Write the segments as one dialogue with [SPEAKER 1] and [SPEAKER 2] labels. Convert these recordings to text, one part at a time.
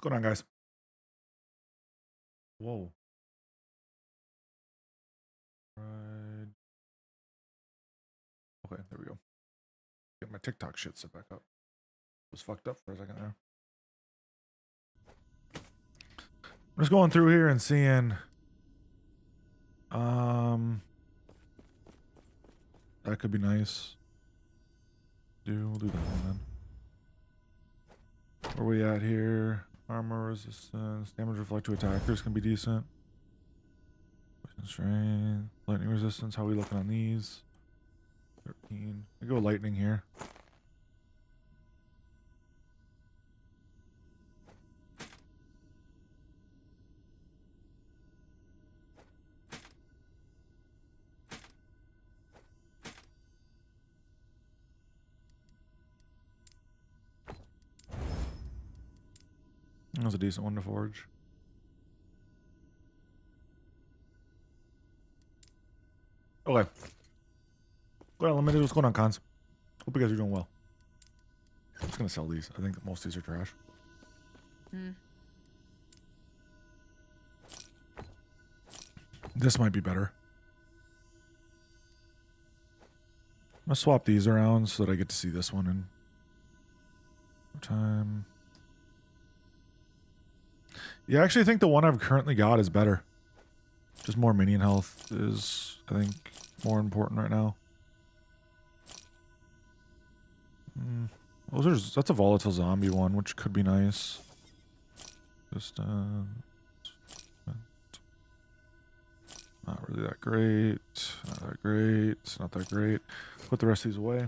[SPEAKER 1] going on, guys? Whoa. Right. Okay, there we go. Get my TikTok shit set back up. It was fucked up for a second there. I'm just going through here and seeing. That could be nice. We'll do that one then. Where we at here? Armor resistance, damage reflect to attackers can be decent. Strength, lightning resistance. How are we looking on these? 13. I go lightning here. That was a decent one to forge. Okay. Well, limited. What's going on, cons? Hope you guys are doing well. I'm just gonna sell these. I think most of these are trash. This might be better. I'm gonna swap these around so that I get to see this one in time. Yeah, I actually think the one I've currently got is better. Just more minion health is, I think, more important right now. That's a volatile zombie one, which could be nice. Just not really that great. Not that great. Not that great. Put the rest of these away.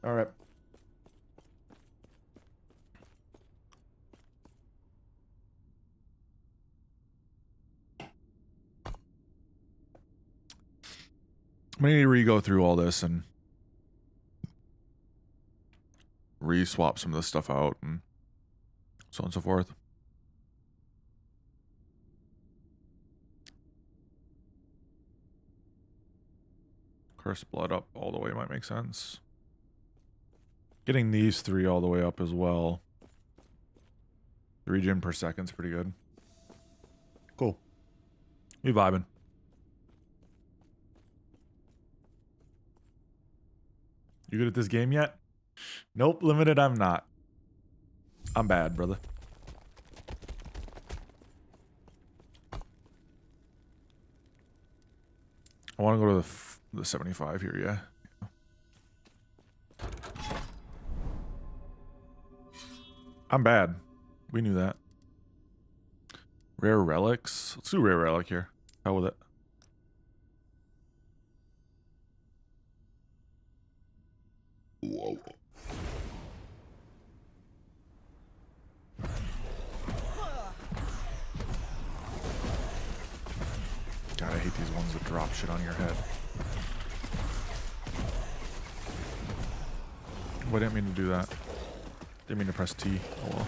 [SPEAKER 1] All right. I'm gonna need to re-go through all this and re-swap some of this stuff out and so on and so forth. Cursed blood up all the way might make sense. Getting these three all the way up as well. 3 regen per second's pretty good. Cool. We vibing. You good at this game yet? Nope, limited I'm not. I'm bad, brother. I want to go to the 75 here, yeah. I'm bad. We knew that. Rare relics. Let's do rare relic here. How with it? Whoa. God, I hate these ones that drop shit on your head. Oh, I didn't mean to do that. Didn't mean to press T. Oh well.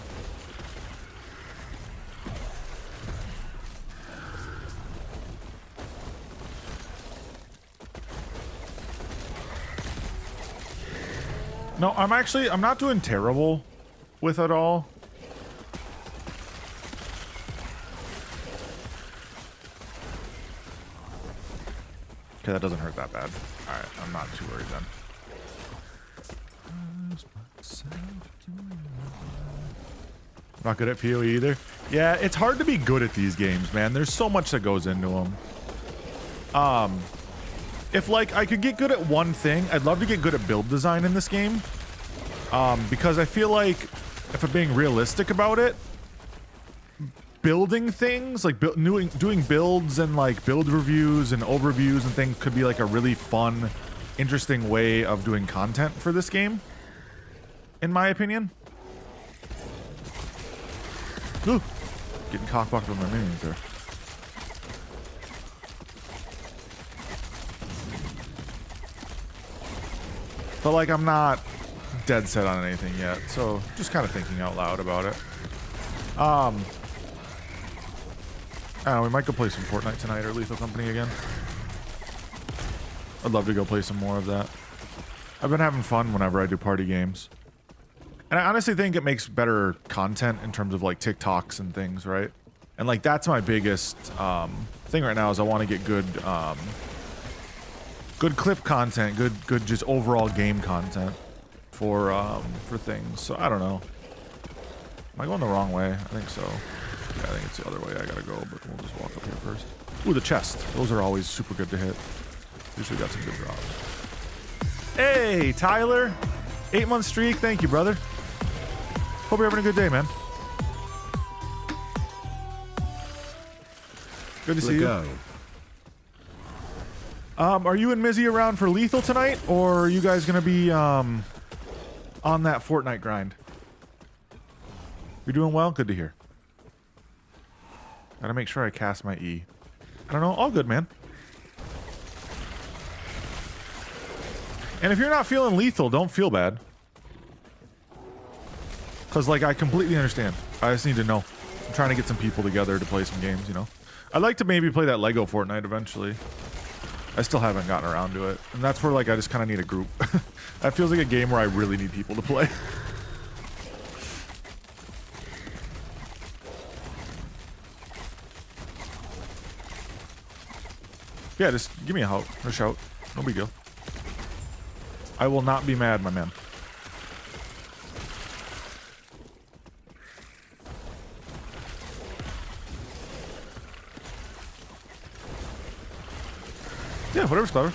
[SPEAKER 1] No, I'm not doing terrible with it all. Okay, that doesn't hurt that bad. Alright, I'm not too worried then. Not good at PoE either. Yeah, it's hard to be good at these games, man. There's so much that goes into them. If like I could get good at one thing, I'd love to get good at build design in this game. Because I feel like if I'm being realistic about it, building things like doing builds and like build reviews and overviews and things could be like a really fun, interesting way of doing content for this game, in my opinion. Ooh, getting cockblocked with my minions there. But like I'm not dead set on anything yet, so just kind of thinking out loud about it. I don't know, we might go play some Fortnite tonight or Lethal Company again. I'd love to go play some more of that. I've been having fun whenever I do party games. And I honestly think it makes better content in terms of like TikToks and things, right? And like that's my biggest thing right now is I want to get good good clip content, good just overall game content for things. So I don't know. Am I going the wrong way? I think so. Yeah, I think it's the other way I gotta go, but we'll just walk up here first. Ooh, the chest. Those are always super good to hit. Usually got some good drops. Hey, Tyler. 8-month streak. Thank you, brother. Hope you're having a good day, man. Good to see you. Are you and Mizzy around for Lethal tonight, or are you guys gonna be on that Fortnite grind? You're doing well? Good to hear. Gotta make sure I cast my E. I don't know. All good, man. And if you're not feeling lethal, don't feel bad. Because, like, I completely understand. I just need to know. I'm trying to get some people together to play some games, you know? I'd like to maybe play that Lego Fortnite eventually. I still haven't gotten around to it. And that's where, like, I just kind of need a group. That feels like a game where I really need people to play. Yeah, just give me a shout. No big deal. I will not be mad, my man. Yeah, whatever's clever.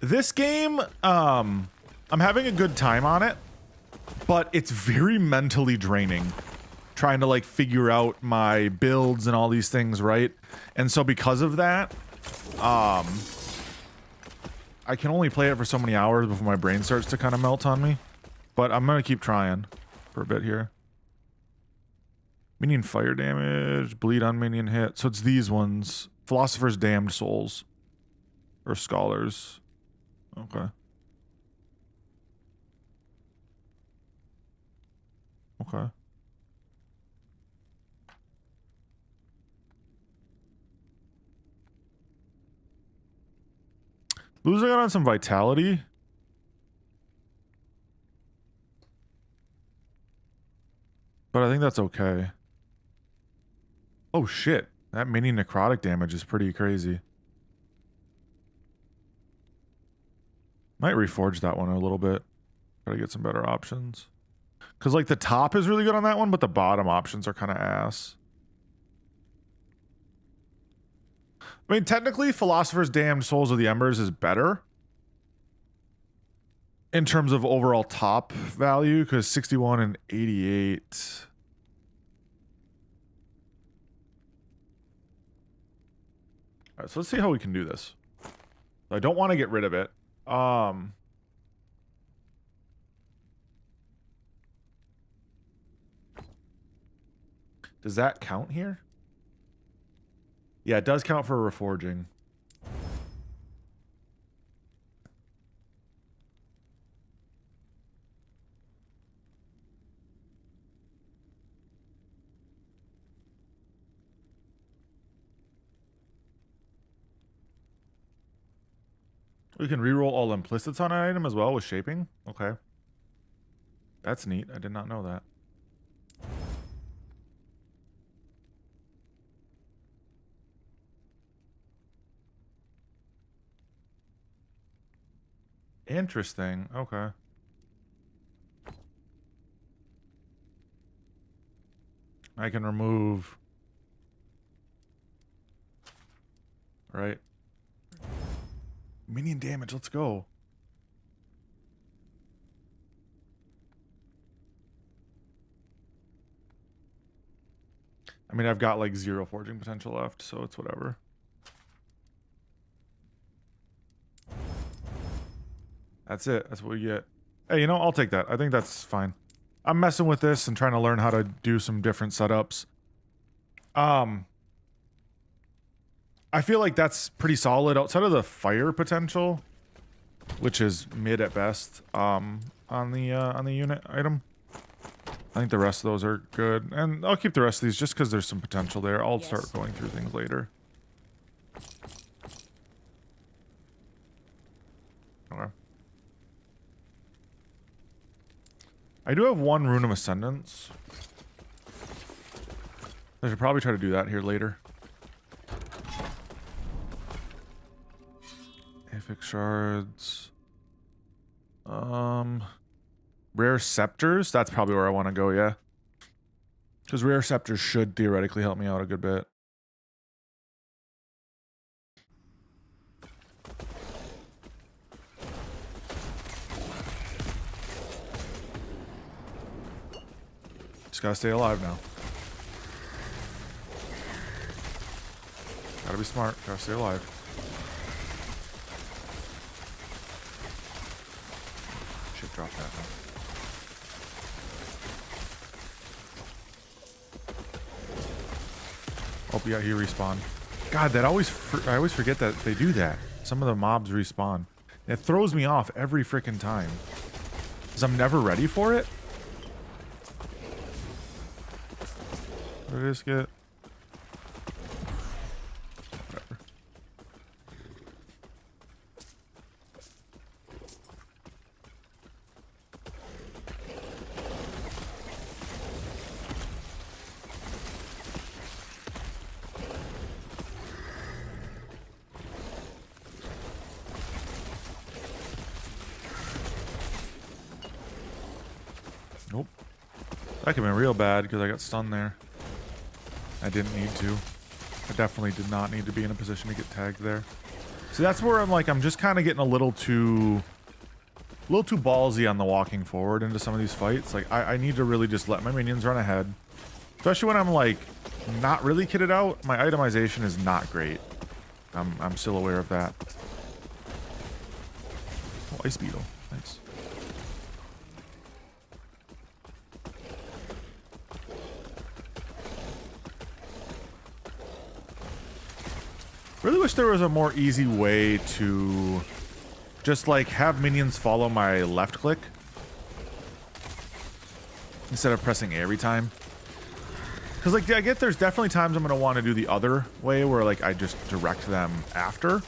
[SPEAKER 1] This game, I'm having a good time on it, but it's very mentally draining. Trying to like figure out my builds and all these things, right? And so because of that, I can only play it for so many hours before my brain starts to kind of melt on me. But I'm gonna keep trying for a bit here. Minion fire damage, bleed on minion hit. So it's these ones. Philosopher's Damned Souls. Or Scholars. Okay. Okay. Losing out on some vitality. But I think that's okay. Oh shit. That mini necrotic damage is pretty crazy. Might reforge that one a little bit. Try to get some better options. Because like the top is really good on that one, but the bottom options are kind of ass. I mean, technically, Philosopher's Damned Souls of the Embers is better in terms of overall top value, because 61 and 88. All right, so let's see how we can do this. I don't want to get rid of it. Does that count here? Yeah, it does count for reforging. We can reroll all implicits on an item as well with shaping. Okay. That's neat. I did not know that. Interesting. Okay. I can remove. Right. Minion damage. Let's go. I mean, I've got like 0 forging potential left, so it's whatever. That's it. That's what we get. Hey, you know, I'll take that. I think that's fine. I'm messing with this and trying to learn how to do some different setups. I feel like that's pretty solid outside of the fire potential, which is mid at best, on the unit item. I think the rest of those are good, and I'll keep the rest of these just because there's some potential there. I'll start going through things later. Okay. I do have one Rune of Ascendance. I should probably try to do that here later. Aphic shards. Rare scepters. That's probably where I want to go, yeah. Because rare scepters should theoretically help me out a good bit. Just gotta stay alive now. Gotta be smart. Gotta stay alive. Should drop that now. Oh yeah, he respawned. God, that I always forget that they do that. Some of the mobs respawn. It throws me off every freaking time. Because I'm never ready for it. What did I just get? Whatever. Nope. That could have been real bad because I got stunned there. I didn't need to. I definitely did not need to be in a position to get tagged there. So that's where I'm like, I'm just kind of getting a little too ballsy on the walking forward into some of these fights. Like, I need to really just let my minions run ahead. Especially when I'm like, not really kitted out. My itemization is not great. I'm still aware of that. Oh, Ice Beetle. Nice. Really wish there was a more easy way to just like have minions follow my left click instead of pressing A every time. Because like I get there's definitely times I'm going to want to do the other way where like I just direct them after.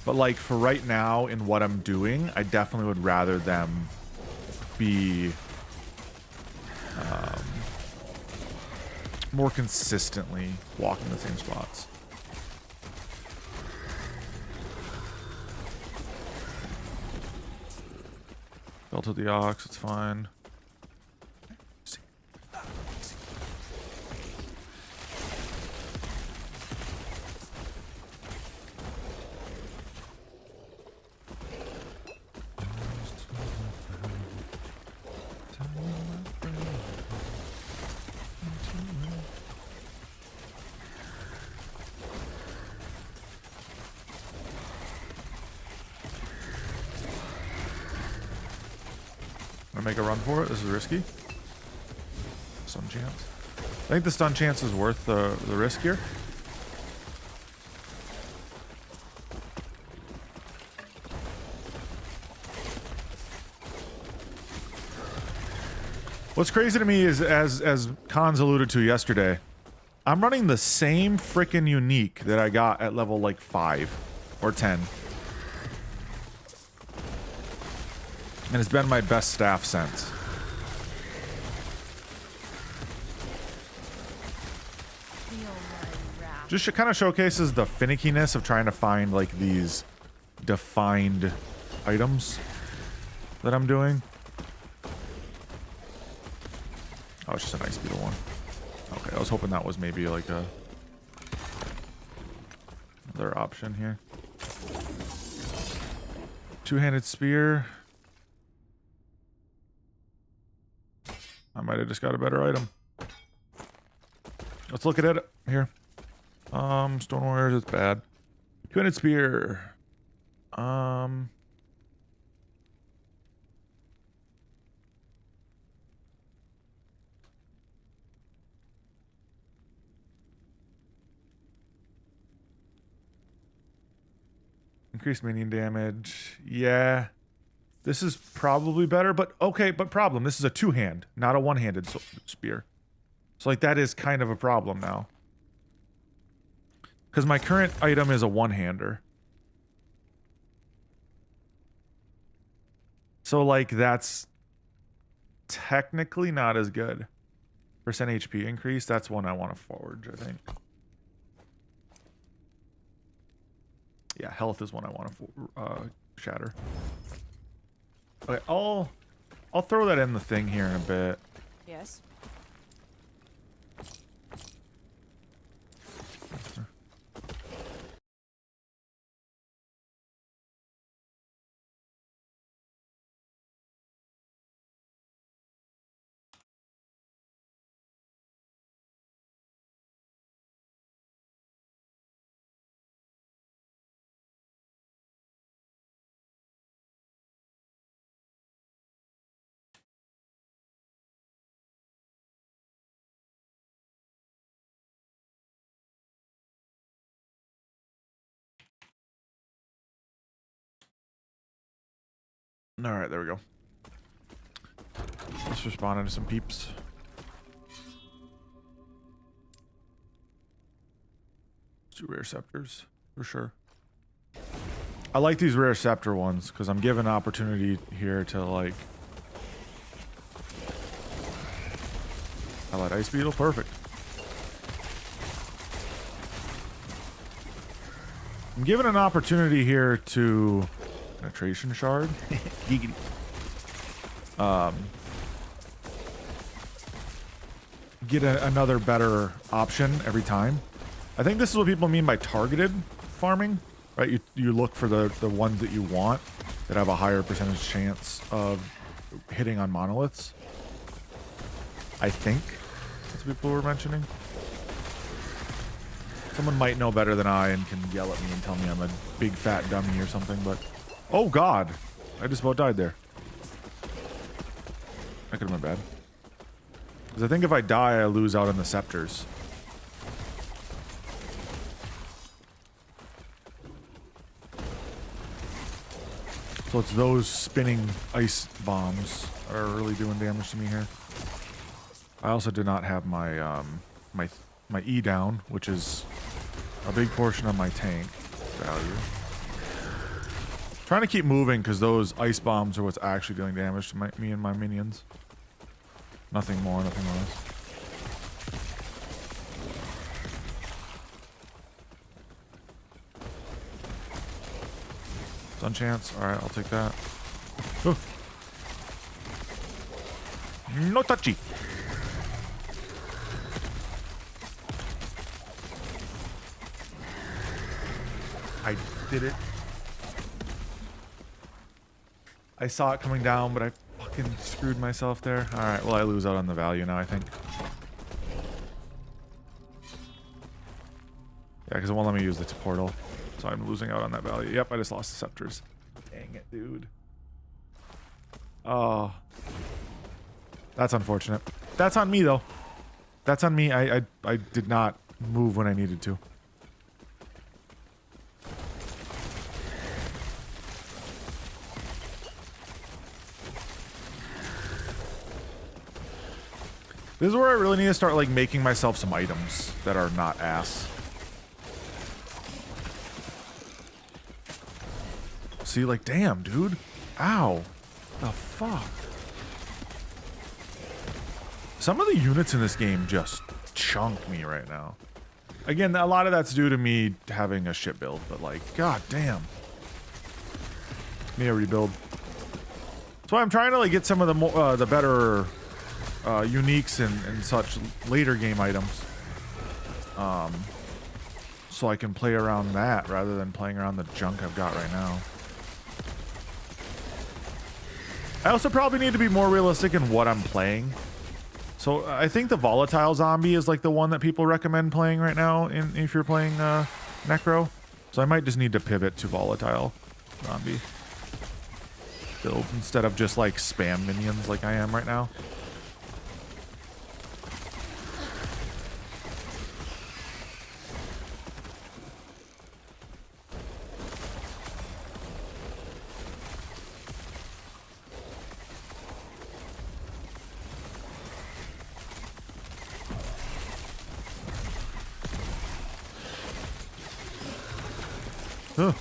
[SPEAKER 1] But like for right now in what I'm doing, I definitely would rather them be more consistently walking the same spots. Fell to the ox, it's fine. Make a run for it. This is risky. Stun chance. I think the stun chance is worth the risk here. What's crazy to me is, as Khan's alluded to yesterday, I'm running the same freaking unique that I got at level like 5 or 10. And it's been my best staff since. Just kind of showcases the finickiness of trying to find like these defined items that I'm doing. Oh, it's just an Ice Beetle one. Okay, I was hoping that was maybe like a another option here. Two-handed spear. I might have just got a better item. Let's look at it here. Stone warriors, it's bad. Two-handed spear. Increased minion damage. Yeah. This is probably better, but okay, but problem. This is a two-hand, not a one-handed spear. So like that is kind of a problem now. Because my current item is a one-hander. So like that's technically not as good. Percent HP increase, that's one I want to forge, I think. Yeah, health is one I want to shatter. Okay, I'll throw that in the thing here in a bit.
[SPEAKER 2] Yes.
[SPEAKER 1] All right, there we go. Let's respond to some peeps. Two rare scepters, for sure. I like these rare scepter ones, because I'm given opportunity here to, like... Highlight Ice Beetle, perfect. I'm given an opportunity here to... Penetration Shard? Giggity. Get another better option every time. I think this is what people mean by targeted farming, right? You look for the ones that you want that have a higher percentage chance of hitting on monoliths. I think that's what people were mentioning. Someone might know better than I and can yell at me and tell me I'm a big fat dummy or something, but... Oh god! I just about died there. That could have been bad. Because I think if I die, I lose out on the scepters. So it's those spinning ice bombs that are really doing damage to me here. I also did not have my my E down, which is a big portion of my tank value. Trying to keep moving because those ice bombs are what's actually doing damage to me and my minions. Nothing more, nothing less. Sun chance. Alright, I'll take that. Oh. No touchy. I did it. I saw it coming down, but I fucking screwed myself there. Alright, well I lose out on the value now, I think. Yeah, because it won't let me use the portal. So I'm losing out on that value. Yep, I just lost the scepters. Dang it, dude. Oh. That's unfortunate. That's on me, though. That's on me. I did not move when I needed to. This is where I really need to start, like, making myself some items that are not ass. See, like, damn, dude. Ow. The fuck? Some of the units in this game just chunk me right now. Again, a lot of that's due to me having a shit build, but, like, god damn. Need a rebuild. That's why I'm trying to, like, get some of the more, the better... uniques and such later game items, so I can play around that rather than playing around the junk I've got right now. I also probably need to be more realistic in what I'm playing. So I think the volatile zombie is like the one that people recommend playing right now if you're playing Necro. So I might just need to pivot to volatile zombie build instead of just like spam minions like I am right now. Huh.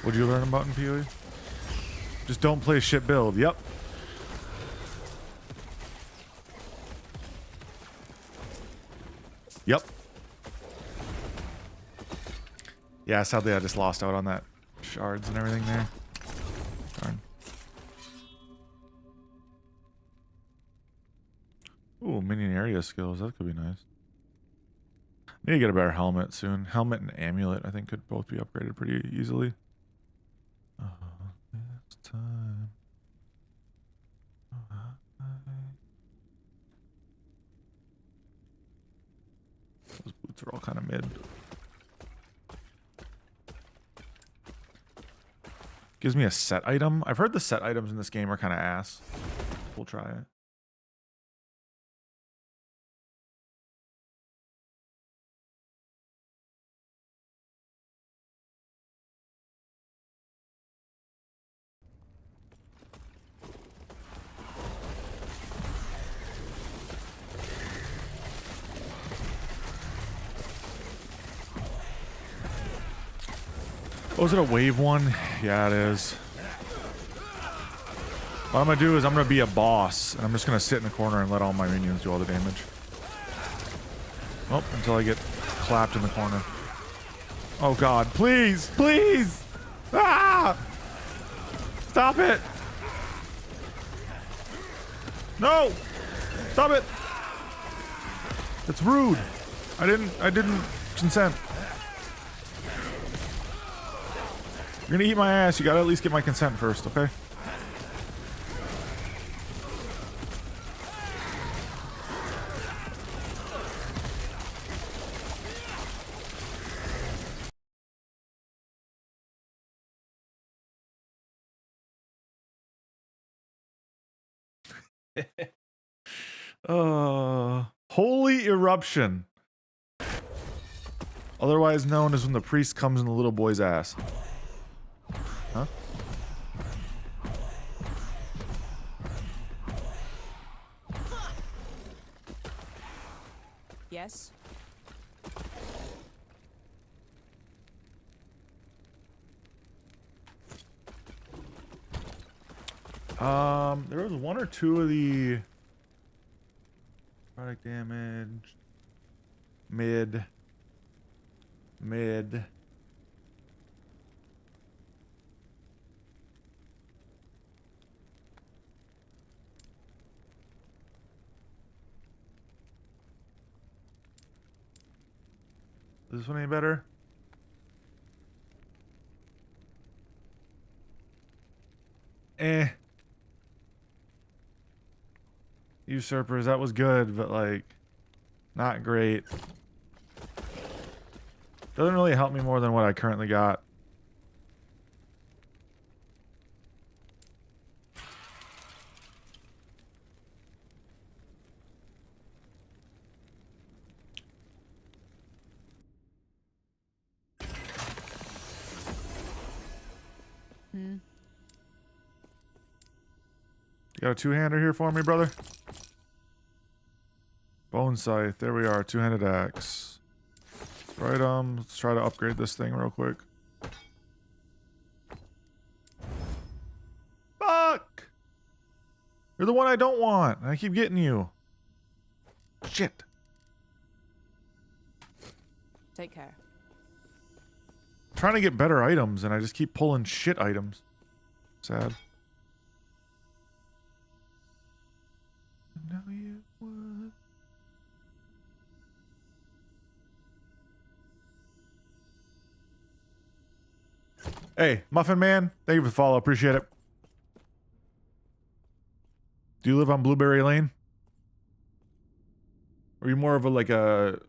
[SPEAKER 1] What'd you learn about in PoE? Just don't play shit build. Yep. Yep. Yeah, sadly I just lost out on that shards and everything there. Darn. Ooh, minion area skills. That could be nice. Need to get a better helmet soon. Helmet and amulet, I think, could both be upgraded pretty easily. It's time. Those boots are all kind of mid. Gives me a set item. I've heard the set items in this game are kind of ass. We'll try it. Oh, is it a wave one? Yeah, it is. What I'm gonna do is I'm gonna be a boss, and I'm just gonna sit in the corner and let all my minions do all the damage. Oh, until I get clapped in the corner. Oh god, please, please! Ah! Stop it! No! Stop it! It's rude. I didn't consent. You're gonna eat my ass, you gotta at least get my consent first, okay? Holy eruption. Otherwise known as when the priest comes in the little boy's ass. Huh?
[SPEAKER 2] Yes.
[SPEAKER 1] There was one or two of the product damage. Mid. Is this one any better? Eh. Usurpers, that was good, but like, not great. Doesn't really help me more than what I currently got. You got a two-hander here for me, brother? Bone scythe. There we are. Two-handed axe. Right, let's try to upgrade this thing real quick. Fuck! You're the one I don't want. I keep getting you. Shit.
[SPEAKER 2] Take care.
[SPEAKER 1] I'm trying to get better items, and I just keep pulling shit items. Sad. Know you would. Hey, Muffin Man, thank you for the follow. Appreciate it. Do you live on Blueberry Lane? Or are you more of a like a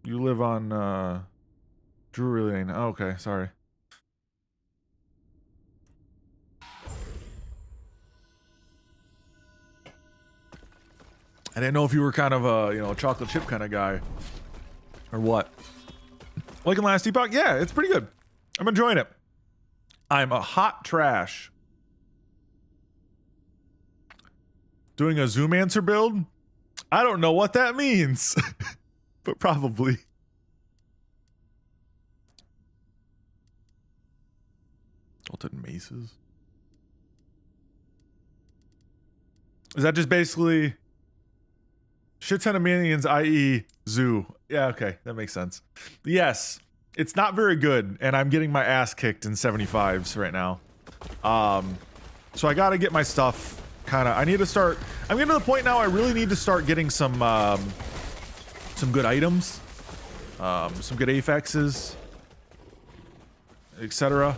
[SPEAKER 1] you live on Drury Lane? Oh, okay, sorry. I didn't know if you were kind of a, you know, chocolate chip kind of guy or what. Like in Last Epoch? Yeah, it's pretty good. I'm enjoying it. I'm a hot trash. Doing a Zoomancer build? I don't know what that means, but probably. Ultimate maces. Is that just basically shit ton of minions, i.e. zoo? Yeah, okay, that makes sense. Yes, it's not very good, and I'm getting my ass kicked in 75s right now. So I gotta get my stuff kind of. I need to start. I'm getting to the point now. I really need to start getting some good items, some good affixes, etc.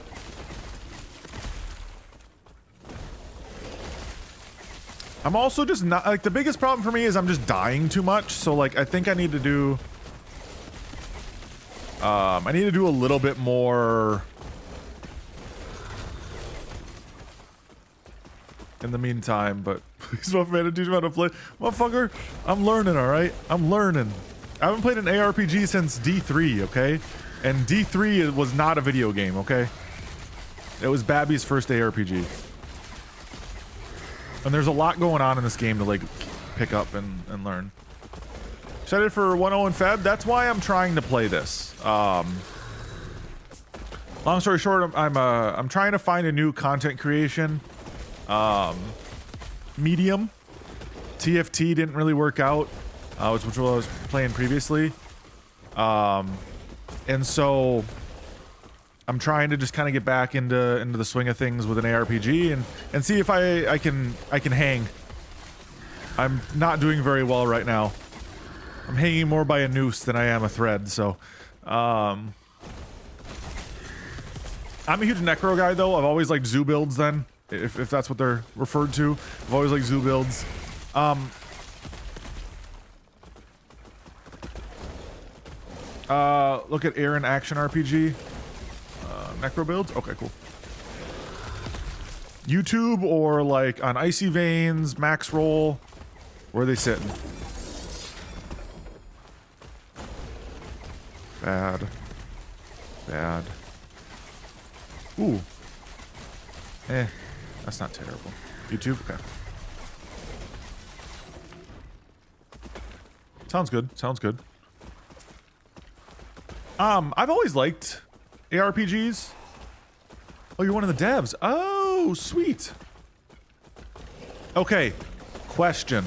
[SPEAKER 1] I'm also just not like the biggest problem for me is I'm just dying too much. So like I think I need to do. I need to do a little bit more. In the meantime, but please my man to teach me how to play. Motherfucker, I'm learning, alright? I'm learning. I haven't played an ARPG since D3, okay? And D3 was not a video game, okay? It was Babby's first ARPG. And there's a lot going on in this game to like pick up and learn. Excited for 1.0 in Feb? That's why I'm trying to play this. Long story short, I'm trying to find a new content creation medium. TFT didn't really work out, which was what I was playing previously. And so I'm trying to just kind of get back into the swing of things with an ARPG and see if I can hang. I'm not doing very well right now. I'm hanging more by a noose than I am a thread, so I'm a huge necro guy though. I've always liked zoo builds then. If that's what they're referred to. I've always liked zoo builds. Look at Aaron Action RPG. Necro builds? Okay, cool. YouTube or like on Icy Veins, Max Roll. Where are they sitting? Bad. Bad. Ooh. That's not terrible. YouTube? Okay. Sounds good. Sounds good. I've always liked ARPGs. Oh, you're one of the devs. Oh, sweet. Okay. Question.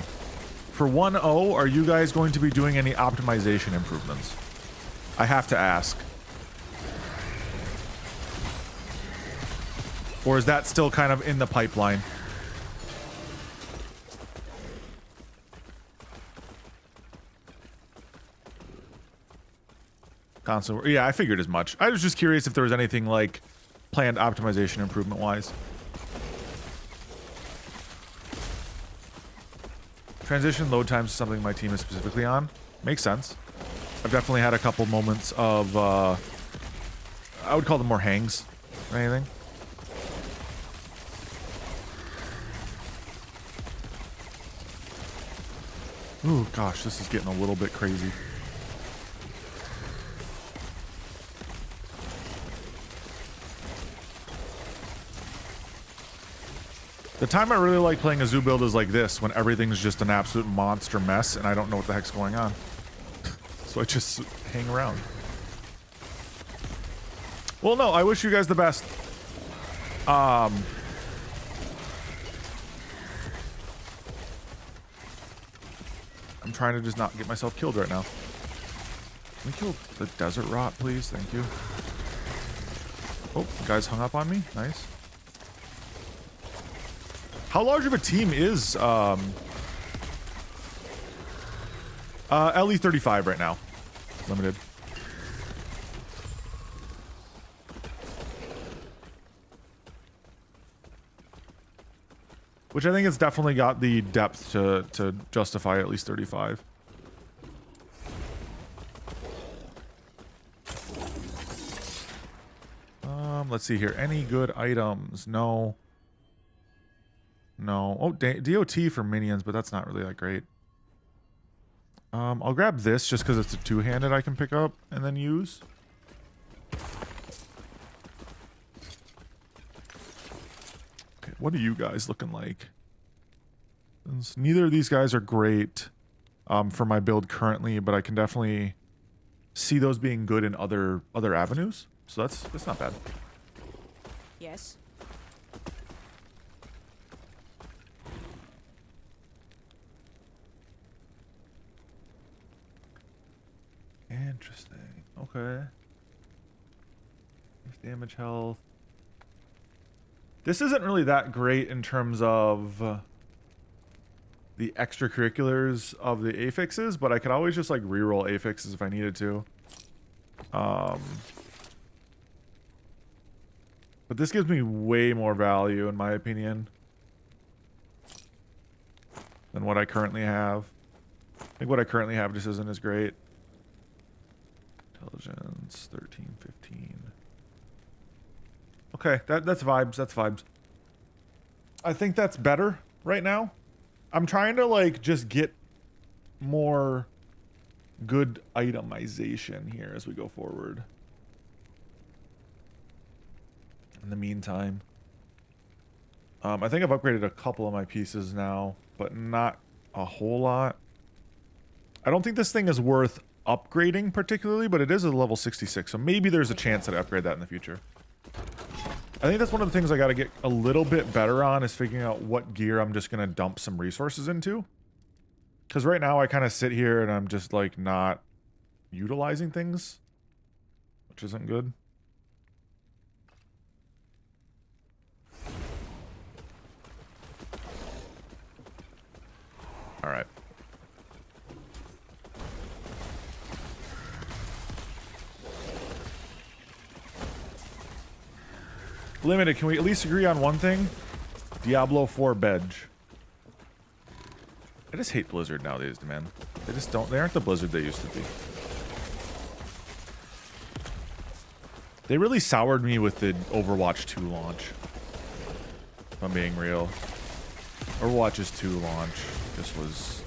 [SPEAKER 1] For 1.0, are you guys going to be doing any optimization improvements? I have to ask. Or is that still kind of in the pipeline? Console. Yeah, I figured as much. I was just curious if there was anything like planned optimization improvement wise. Transition load times is something my team is specifically on. Makes sense. I've definitely had a couple moments of I would call them more hangs or anything. Ooh, gosh, this is getting a little bit crazy. The time I really like playing a zoo build is like this, when everything's just an absolute monster mess and I don't know what the heck's going on. So I just hang around. Well, no, I wish you guys the best. I'm trying to just not get myself killed right now. Can we kill the desert rot, please? Thank you. Oh, you guys hung up on me. Nice. How large of a team is LE35 right now? Limited. Which I think it's definitely got the depth to justify at least 35. Let's see here. Any good items? No. No. Oh, DOT for minions, but that's not really that great. I'll grab this just because it's a two-handed I can pick up and then use. Okay, what are you guys looking like? Neither of these guys are great for my build currently, but I can definitely see those being good in other avenues. So that's not bad.
[SPEAKER 2] Yes.
[SPEAKER 1] Interesting. Okay. Damage, health. This isn't really that great in terms of the extracurriculars of the affixes, but I could always just like reroll affixes if I needed to. But this gives me way more value in my opinion than what I currently have. I think what I currently have just isn't as great. Intelligence 13, 15. Okay, that's vibes. That's vibes. I think that's better right now. I'm trying to like just get more good itemization here as we go forward. In the meantime, I think I've upgraded a couple of my pieces now, but not a whole lot. I don't think this thing is worth upgrading particularly, but it is a level 66, so maybe there's a chance that I upgrade that in the future. I think that's one of the things I got to get a little bit better on, is figuring out what gear I'm just going to dump some resources into. Because right now I kind of sit here and I'm just like not utilizing things, which isn't good. All right. Limited, can we at least agree on one thing? Diablo 4 Bedge. I just hate Blizzard nowadays, man. They just don't, they aren't the Blizzard they used to be. They really soured me with the Overwatch 2 launch. If I'm being real. Overwatch's 2 launch just was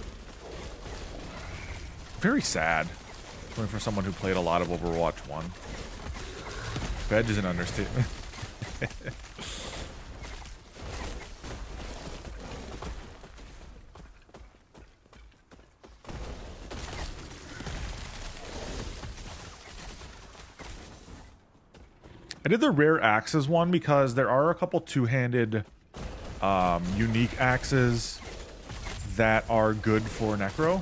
[SPEAKER 1] very sad. Coming from someone who played a lot of Overwatch 1. Bedge is an understatement. I did the rare axes one because there are a couple two-handed unique axes that are good for Necro.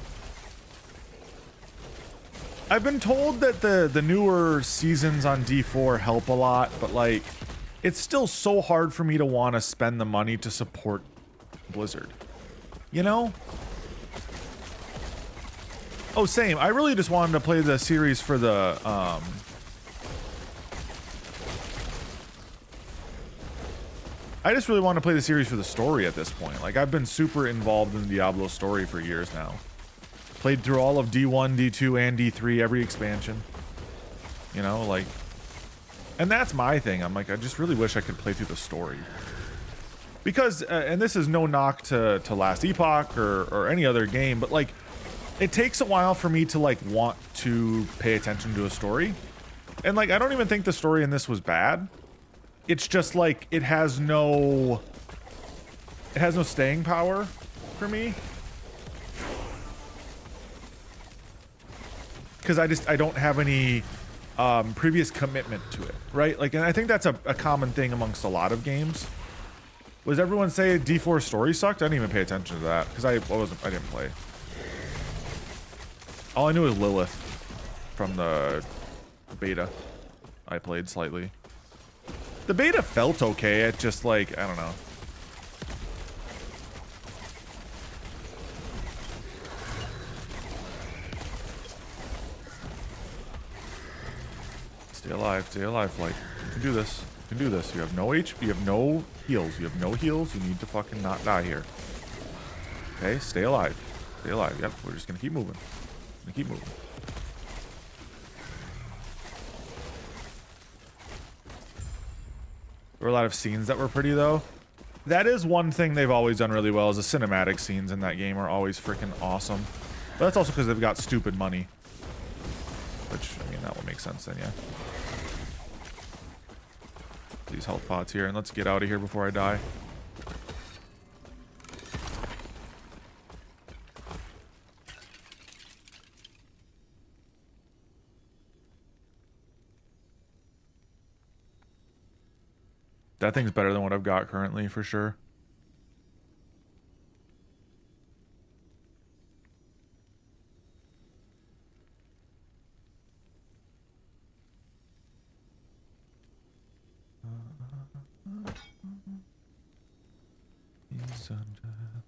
[SPEAKER 1] I've been told that the newer seasons on D4 help a lot, but like it's still so hard for me to want to spend the money to support Blizzard. You know? Oh, same. I really just wanted to play the series for the I just really want to play the series for the story at this point. Like, I've been super involved in the Diablo story for years now. Played through all of D1, D2, and D3, every expansion. You know, like... And that's my thing. I'm like, I just really wish I could play through the story. Because, and this is no knock to Last Epoch or any other game, but like, it takes a while for me to like want to pay attention to a story. And like, I don't even think the story in this was bad. It's just like, it has no staying power for me. Because I don't have any previous commitment to it, right? Like, and I think that's a common thing amongst a lot of games. Was everyone say D4 story sucked? I didn't even pay attention to that because I didn't play. All I knew was Lilith from the beta. I played slightly. The beta felt okay. It just like, I don't know. Stay alive, like, you can do this. You can do this. You have no HP, you have no heals. You have no heals. You need to fucking not die here. Okay, stay alive. Stay alive. Yep, we're just gonna keep moving. Keep moving. There were a lot of scenes that were pretty though. That is one thing they've always done really well, is the cinematic scenes in that game are always freaking awesome. But that's also because they've got stupid money. Which, I mean, that would make sense then, yeah. These health pots here, and let's get out of here before I die. That thing's better than what I've got currently, for sure. He's under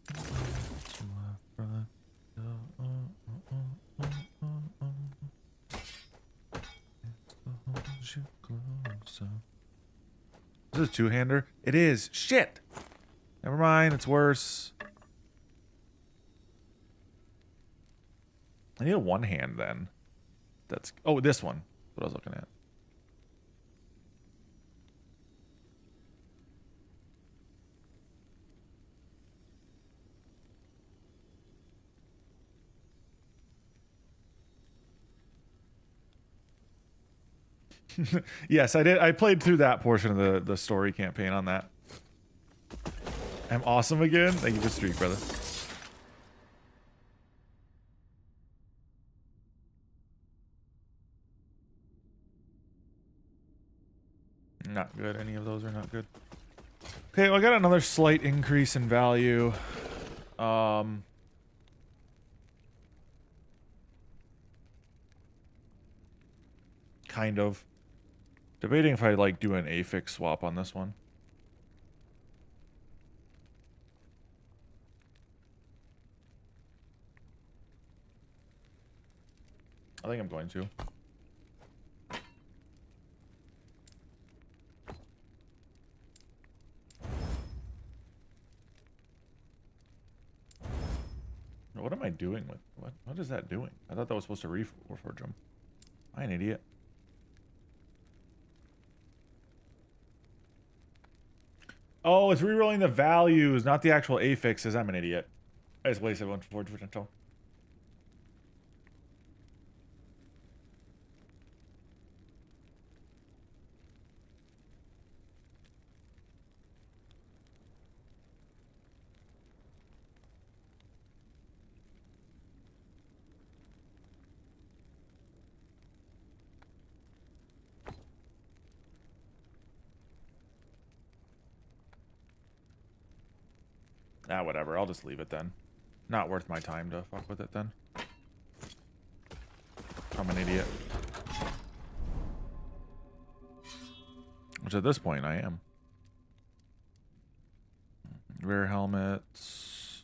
[SPEAKER 1] the lights to my front door. Hold you closer. Is this a two-hander? It is. Shit. Never mind. It's worse. I need a one hand then. That's... Oh, this one. That's what I was looking at. Yes, I did. I played through that portion of the story campaign on that. I'm awesome again. Thank you for the streak, brother. Not good. Any of those are not good. Okay, well, I got another slight increase in value. Kind of. Debating if I like do an affix swap on this one. I think I'm going to. What am I doing with what is that doing? I thought that was supposed to reforge them. I'm an idiot. Oh, it's rerolling the values, not the actual affixes. I'm an idiot. I just wasted one for potential. Ah, whatever. I'll just leave it then. Not worth my time to fuck with it then. I'm an idiot. Which at this point I am. Rare helmets.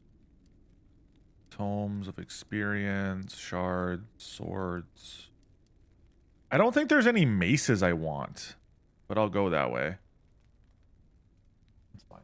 [SPEAKER 1] Tomes of experience. Shards. Swords. I don't think there's any maces I want. But I'll go that way. That's fine.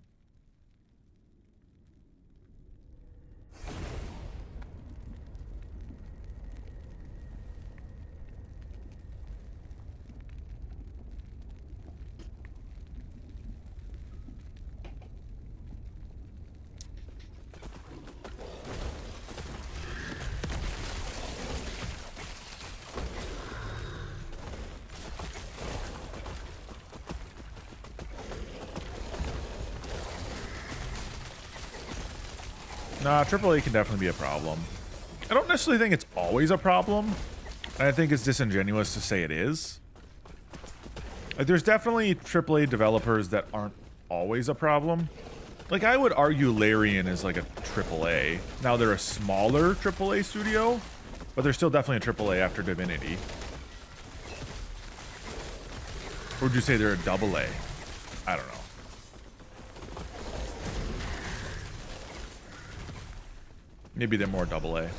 [SPEAKER 1] Nah, AAA can definitely be a problem. I don't necessarily think it's always a problem. And I think it's disingenuous to say it is. Like, there's definitely AAA developers that aren't always a problem. Like, I would argue Larian is like a AAA. Now, they're a smaller AAA studio, but they're still definitely a AAA after Divinity. Or would you say they're a AA? I don't know. Maybe they're more AA.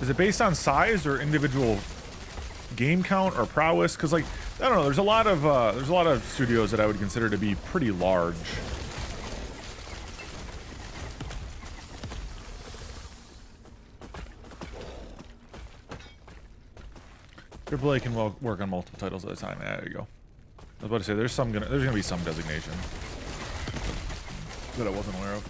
[SPEAKER 1] Is it based on size or individual game count or prowess? Because, like, I don't know. There's a lot of studios that I would consider to be pretty large. AAA can work on multiple titles at a time. There you go. I was about to say there's gonna be some designation that I wasn't aware of.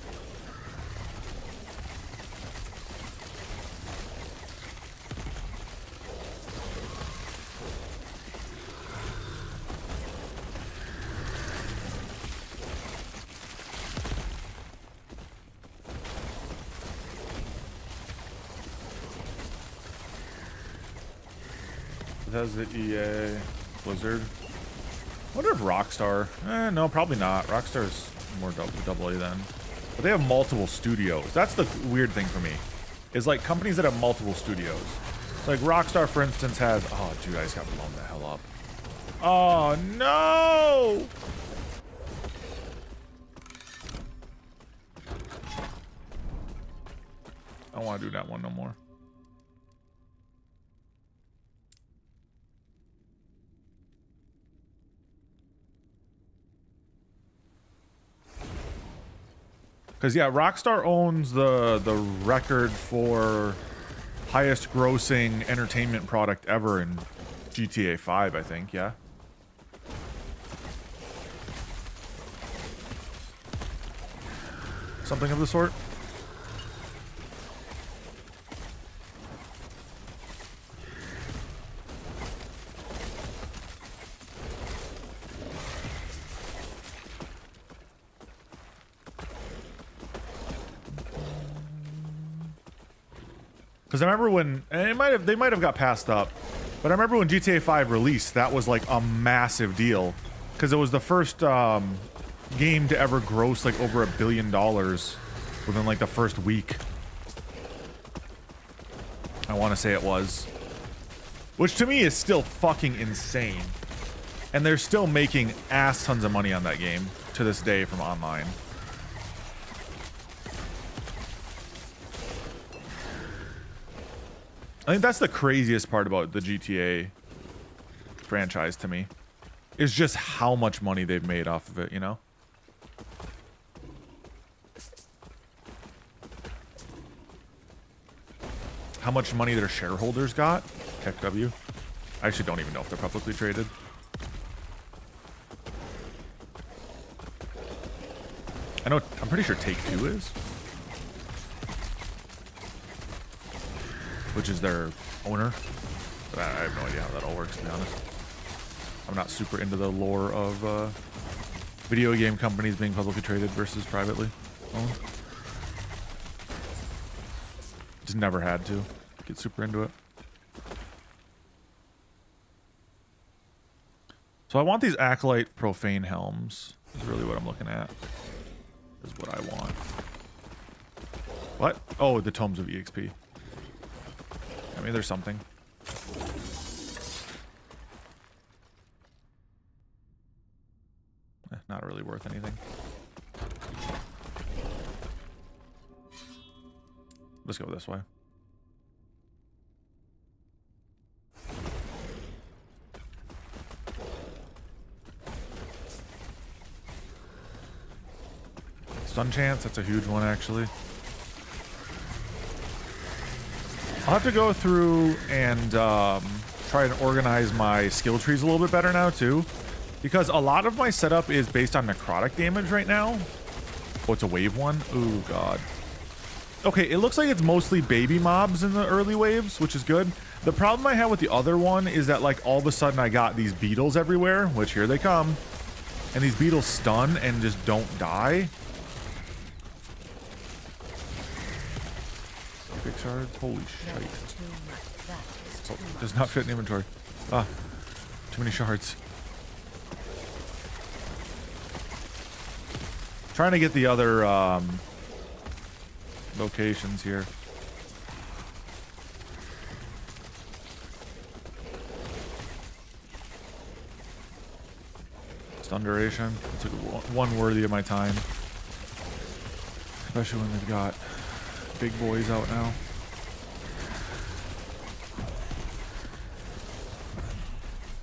[SPEAKER 1] Bethesda, EA, Blizzard. I wonder if Rockstar. No, probably not. Rockstar's more double A then. But they have multiple studios. That's the weird thing for me. Is like companies that have multiple studios. So like Rockstar, for instance, has. Oh, dude, I just got blown the hell up. Oh no! I don't want to do that one no more. Because yeah, Rockstar owns the record for highest grossing entertainment product ever in GTA 5, I think, yeah. Something of the sort. Because I remember when, and they might have got passed up, but I remember when GTA 5 released, that was like a massive deal, because it was the first game to ever gross like over $1 billion within like the first week. I want to say it was, which to me is still fucking insane, and they're still making ass tons of money on that game to this day from online. I think that's the craziest part about the GTA franchise to me, is just how much money they've made off of it, you know? How much money their shareholders got? Tech W. I actually don't even know if they're publicly traded. I know, I'm pretty sure Take-Two is. Which is their owner. But I have no idea how that all works, to be honest. I'm not super into the lore of video game companies being publicly traded versus privately owned. Just never had to get super into it. So I want these Acolyte Profane Helms. Is really what I'm looking at. Is what I want. What? Oh, the Tomes of EXP. I mean, there's something. Not really worth anything. Let's go this way. Stun chance, that's a huge one actually. I'll have to go through and try and organize my skill trees a little bit better now too, because a lot of my setup is based on necrotic damage right now. Oh, it's a wave one? Ooh, God. Okay, it looks like it's mostly baby mobs in the early waves, which is good. The problem I have with the other one is that like all of a sudden I got these beetles everywhere, which here they come, and these beetles stun and just don't die. Big shards, holy shit. Oh, does not fit in inventory. Ah, too many shards. Trying to get the other locations here. Stun duration. It took one worthy of my time. Especially when they've got big boys out now.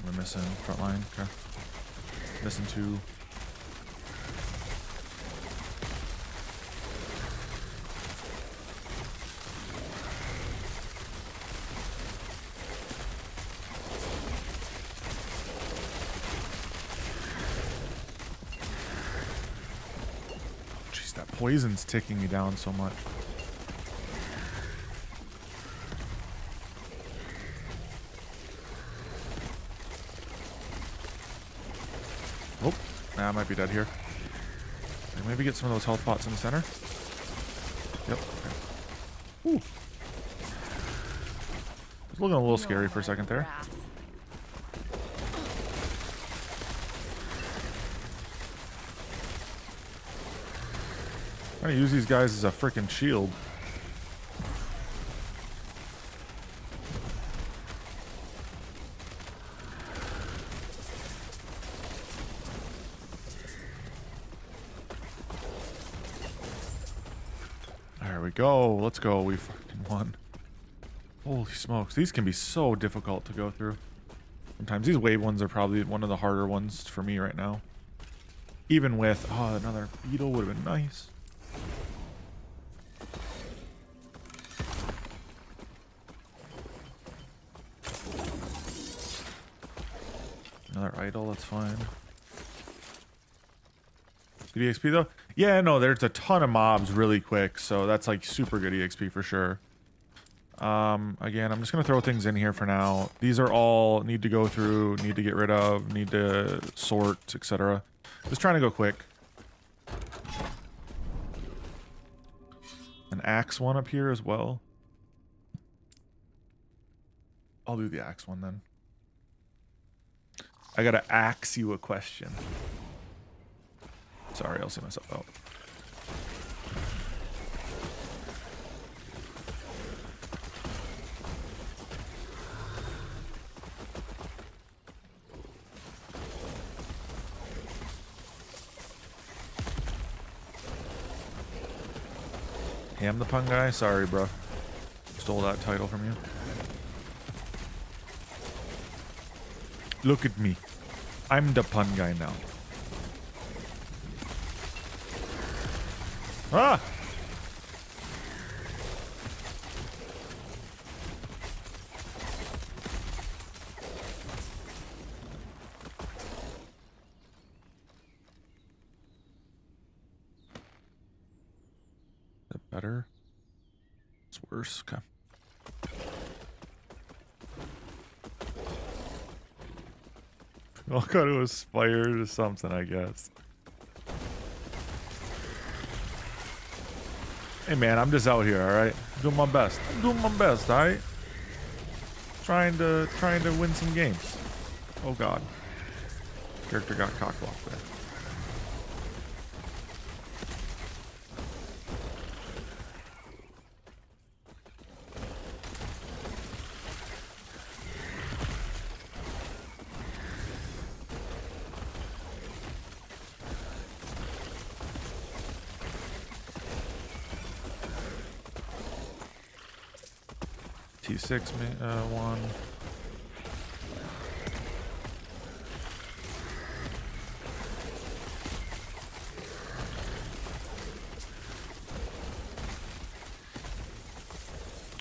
[SPEAKER 1] We're missing front line. Okay. Missing two. Jeez, that poison's ticking me down so much. Oh, nah, I might be dead here. Maybe get some of those health pots in the center. Yep. Okay. Ooh. It's looking a little scary for a second there. Trying to use these guys as a freaking shield. There we go. Let's go. We fucking won. Holy smokes. These can be so difficult to go through. Sometimes these wave ones are probably one of the harder ones for me right now. Even with, oh, another beetle would have been nice. Another idol, that's fine. Good EXP though? Yeah, no, there's a ton of mobs really quick, so that's like super good EXP for sure. Again, I'm just gonna throw things in here for now. These are all need to go through, need to get rid of, need to sort, etc. Just trying to go quick. An axe one up here as well. I'll do the axe one then. I gotta axe you a question. Sorry, I'll see myself out. Hey, I'm the pun guy? Sorry, bro. Stole that title from you. Look at me. I'm the pun guy now. Ah! Is that better? It's worse. Okay. All got to aspire to something, I guess. Hey man, I'm just out here, alright? Doing my best. I'm doing my best, alright? Trying to win some games. Oh god. Character got cockblocked there. T6 one.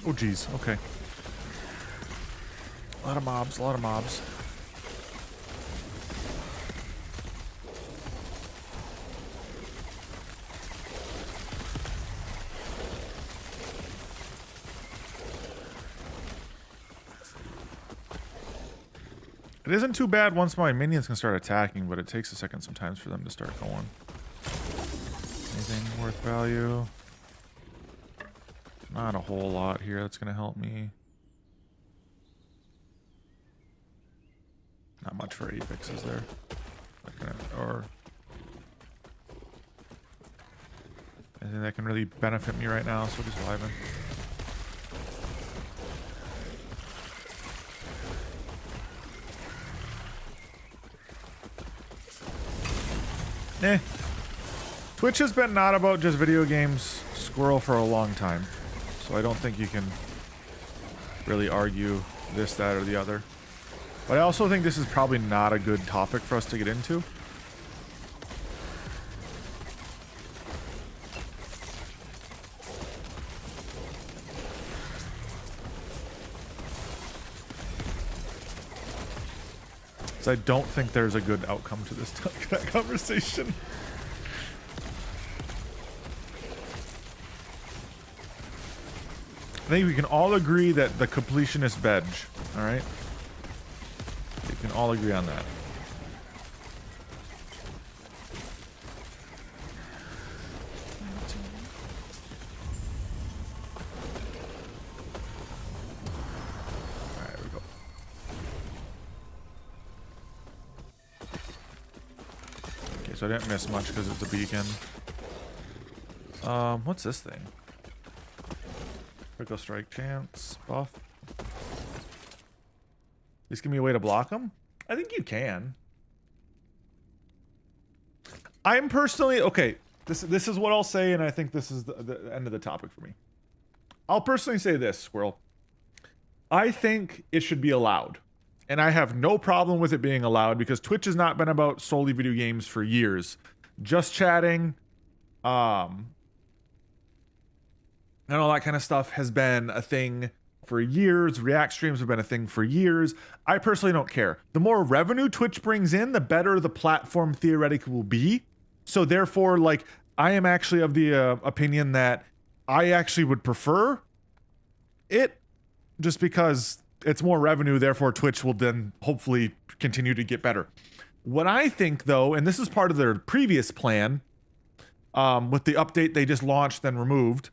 [SPEAKER 1] Oh geez, okay. A lot of mobs, a lot of mobs. It isn't too bad once my minions can start attacking, but it takes a second sometimes for them to start going. Anything worth value? Not a whole lot here that's going to help me. Not much for Apex, is there? Or anything that can really benefit me right now, so just vibing. Eh. Twitch has been not about just video games, Squirrel, for a long time. So I don't think you can really argue this, that, or the other. But I also think this is probably not a good topic for us to get into. So I don't think there's a good outcome to this conversation. I think we can all agree that the completionist veg, alright? We can all agree on that. Alright, there we go. Okay, so I didn't miss much because it's a beacon. What's this thing? Critical strike chance buff. Just give me a way to block them? I think you can. I'm personally okay. This is what I'll say, and I think this is the end of the topic for me. I'll personally say this, Squirrel. I think it should be allowed. And I have no problem with it being allowed because Twitch has not been about solely video games for years. Just chatting, and all that kind of stuff has been a thing for years. React streams have been a thing for years. I personally don't care. The more revenue Twitch brings in, the better the platform theoretically will be. So therefore, like, I am actually of the opinion that I actually would prefer it just because it's more revenue. Therefore, Twitch will then hopefully continue to get better. What I think, though, and this is part of their previous plan, with the update they just launched then removed,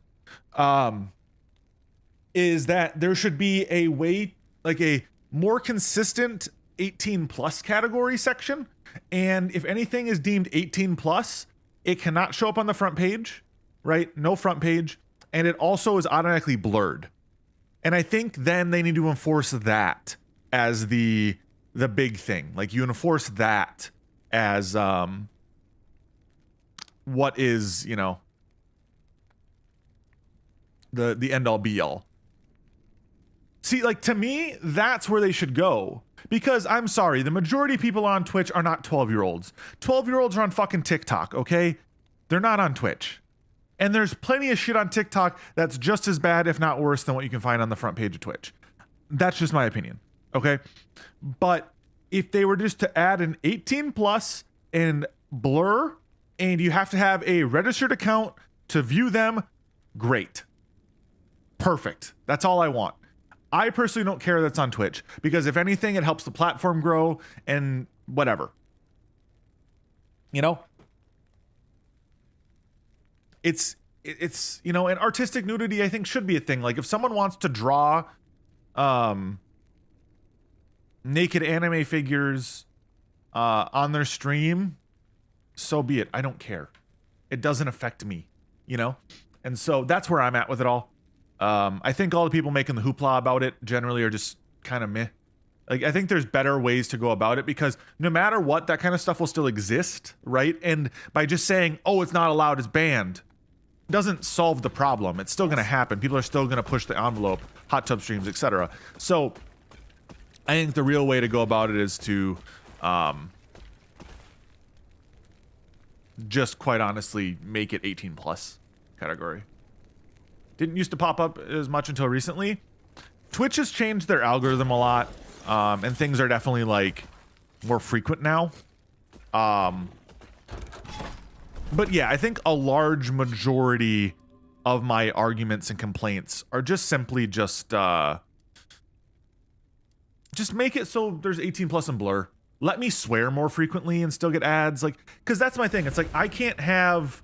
[SPEAKER 1] is that there should be a way, like a more consistent 18 plus category section. And if anything is deemed 18 plus, it cannot show up on the front page, right? No front page. And it also is automatically blurred. And I think then they need to enforce that as the big thing. Like you enforce that as what is, you know, the end all be all. See, like to me, that's where they should go. Because I'm sorry, the majority of people on Twitch are not 12-year-olds. 12-year-olds are on fucking TikTok, okay? They're not on Twitch. And there's plenty of shit on TikTok that's just as bad, if not worse, than what you can find on the front page of Twitch. That's just my opinion, okay? But if they were just to add an 18 plus and blur, and you have to have a registered account to view them, great. Perfect. That's all I want. I personally don't care that's on Twitch because if anything, it helps the platform grow and whatever. You know? It's you know, and artistic nudity I think should be a thing. Like if someone wants to draw naked anime figures on their stream, so be it. I don't care. It doesn't affect me, you know? And so that's where I'm at with it all. I think all the people making the hoopla about it generally are just kind of meh. Like, I think there's better ways to go about it because no matter what, that kind of stuff will still exist, right? And by just saying, oh, it's not allowed, it's banned, doesn't solve the problem. It's still going to happen. People are still going to push the envelope, hot tub streams, etc. So I think the real way to go about it is to just quite honestly make it 18 plus category. Didn't used to pop up as much until recently. Twitch has changed their algorithm a lot, and things are definitely like more frequent now. But yeah, I think a large majority of my arguments and complaints are just simply just make it so there's 18 plus and blur. Let me swear more frequently and still get ads, like, because that's my thing. It's like I can't have.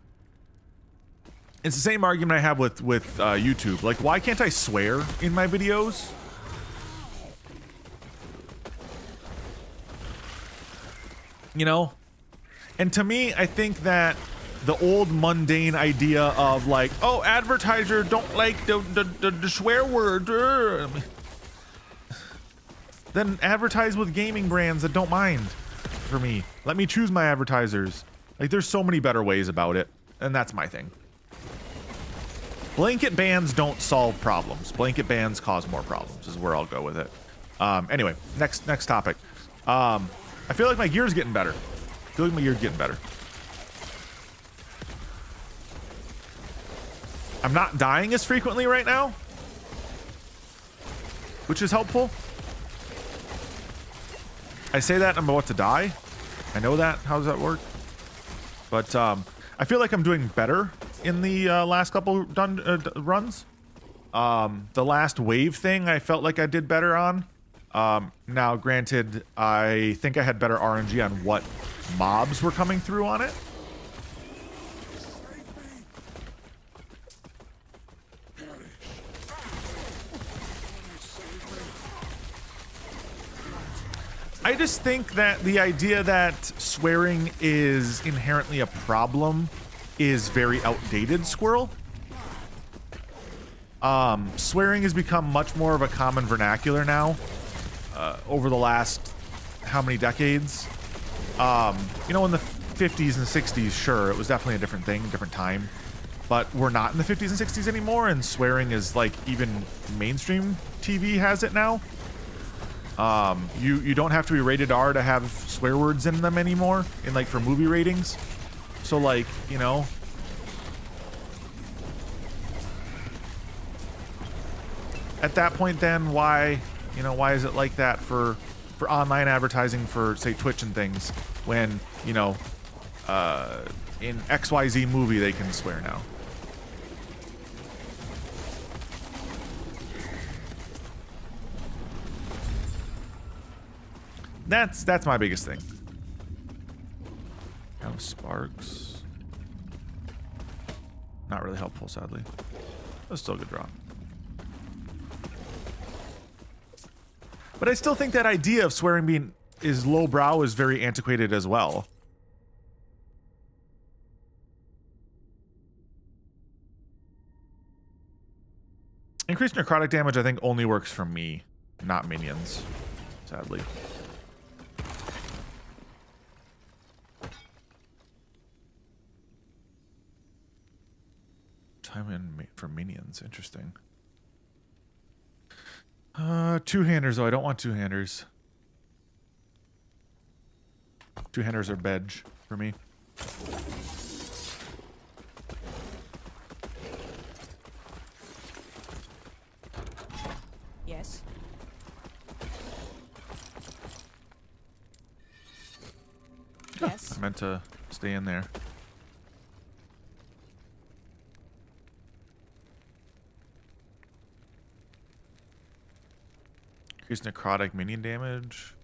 [SPEAKER 1] It's the same argument I have with YouTube. Like, why can't I swear in my videos? You know? And to me, I think that the old mundane idea of like, oh, advertiser don't like the swear word. Then advertise with gaming brands that don't mind for me. Let me choose my advertisers. Like, there's so many better ways about it. And that's my thing. Blanket bans don't solve problems. Blanket bans cause more problems is where I'll go with it. Anyway, next topic. I feel like my gear's getting better. I'm not dying as frequently right now, which is helpful. I say that I'm about to die. I know that. How does that work? But I feel like I'm doing better in the last couple runs. The last wave thing I felt like I did better on. Now granted, I think I had better RNG on what mobs were coming through on it. I just think that the idea that swearing is inherently a problem is very outdated, Squirrel. Swearing has become much more of a common vernacular now over the last how many decades. You know, in the 50s and 60s, sure, it was definitely a different thing, different time. But we're not in the 50s and 60s anymore, and swearing is like even mainstream TV has it now. You don't have to be rated R to have swear words in them anymore, in like for movie ratings. So like, you know, at that point then why is it like that for online advertising for say Twitch and things when, you know, in XYZ movie they can swear now. That's my biggest thing. Kind of sparks. Not really helpful, sadly. But still a good draw. But I still think that idea of swearing being is lowbrow is very antiquated as well. Increased necrotic damage, I think, only works for me, not minions, sadly. Time in for minions, interesting. Two-handers, though. I don't want two-handers. Two-handers are bedge for me.
[SPEAKER 2] Yes. Yes.
[SPEAKER 1] I meant to stay in there. Increase necrotic minion damage.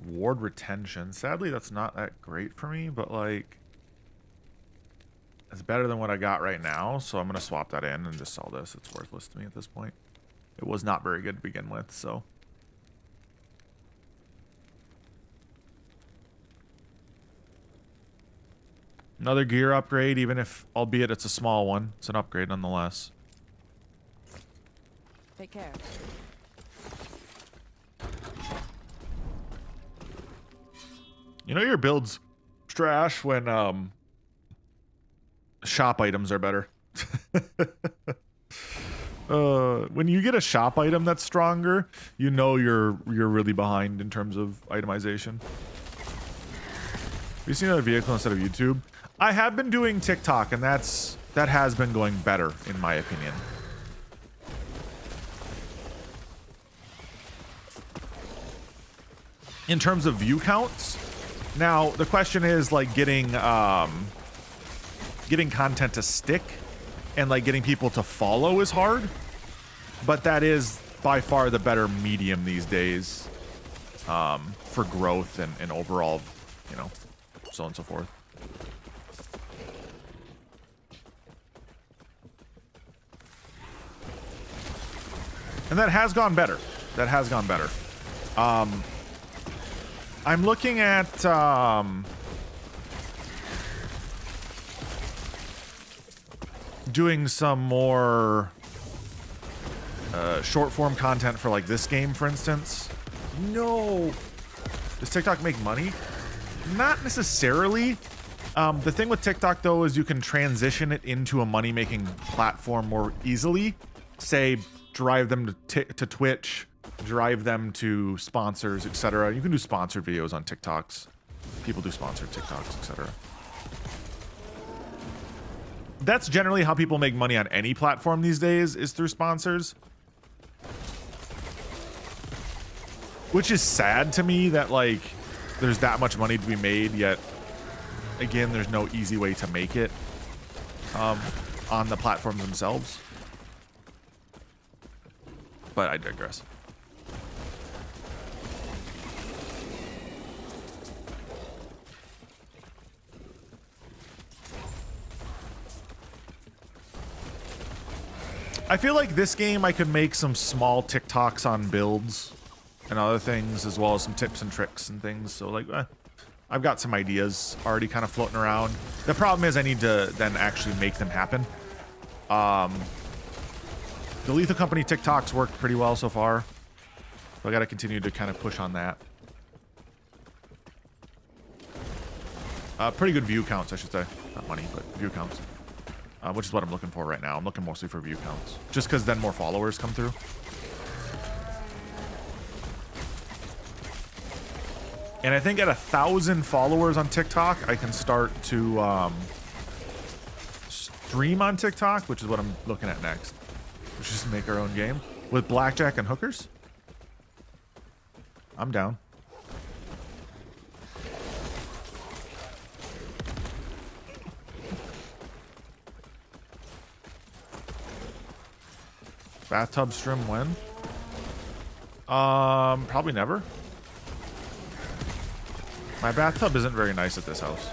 [SPEAKER 1] Ward retention. Sadly, that's not that great for me, but like, it's better than what I got right now, so I'm going to swap that in and just sell this. It's worthless to me at this point. It was not very good to begin with, so. Another gear upgrade, even if, albeit it's a small one. It's an upgrade nonetheless.
[SPEAKER 2] Take care.
[SPEAKER 1] You know your build's trash when shop items are better. When you get a shop item that's stronger, you know you're really behind in terms of itemization. Have you seen another vehicle instead of YouTube? I have been doing TikTok, and that has been going better in my opinion. In terms of view counts, now the question is like getting content to stick and like getting people to follow is hard, but that is by far the better medium these days for growth and overall, you know, so on and so forth. And that has gone better. That has gone better. I'm looking at doing some more short form content for like this game, for instance. No. Does TikTok make money? Not necessarily. The thing with TikTok though is you can transition it into a money making platform more easily. Say drive them to Twitch, drive them to sponsors, etc. You can do sponsored videos on TikToks. People do sponsored TikToks, etc. That's generally how people make money on any platform these days, is through sponsors. Which is sad to me that like there's that much money to be made, yet again there's no easy way to make it on the platforms themselves. But I digress. I feel like this game I could make some small TikToks on builds and other things, as well as some tips and tricks and things. So like, I've got some ideas already kind of floating around. The problem is I need to then actually make them happen. The Lethal Company TikToks worked pretty well so far. So I got to continue to kind of push on that. Pretty good view counts, I should say. Not money, but view counts. Which is what I'm looking for right now. I'm looking mostly for view counts. Just because then more followers come through. And I think at 1,000 followers on TikTok, I can start to stream on TikTok, which is what I'm looking at next. Which is make our own game with blackjack and hookers. I'm down. Bathtub stream when? Probably never. My bathtub isn't very nice at this house.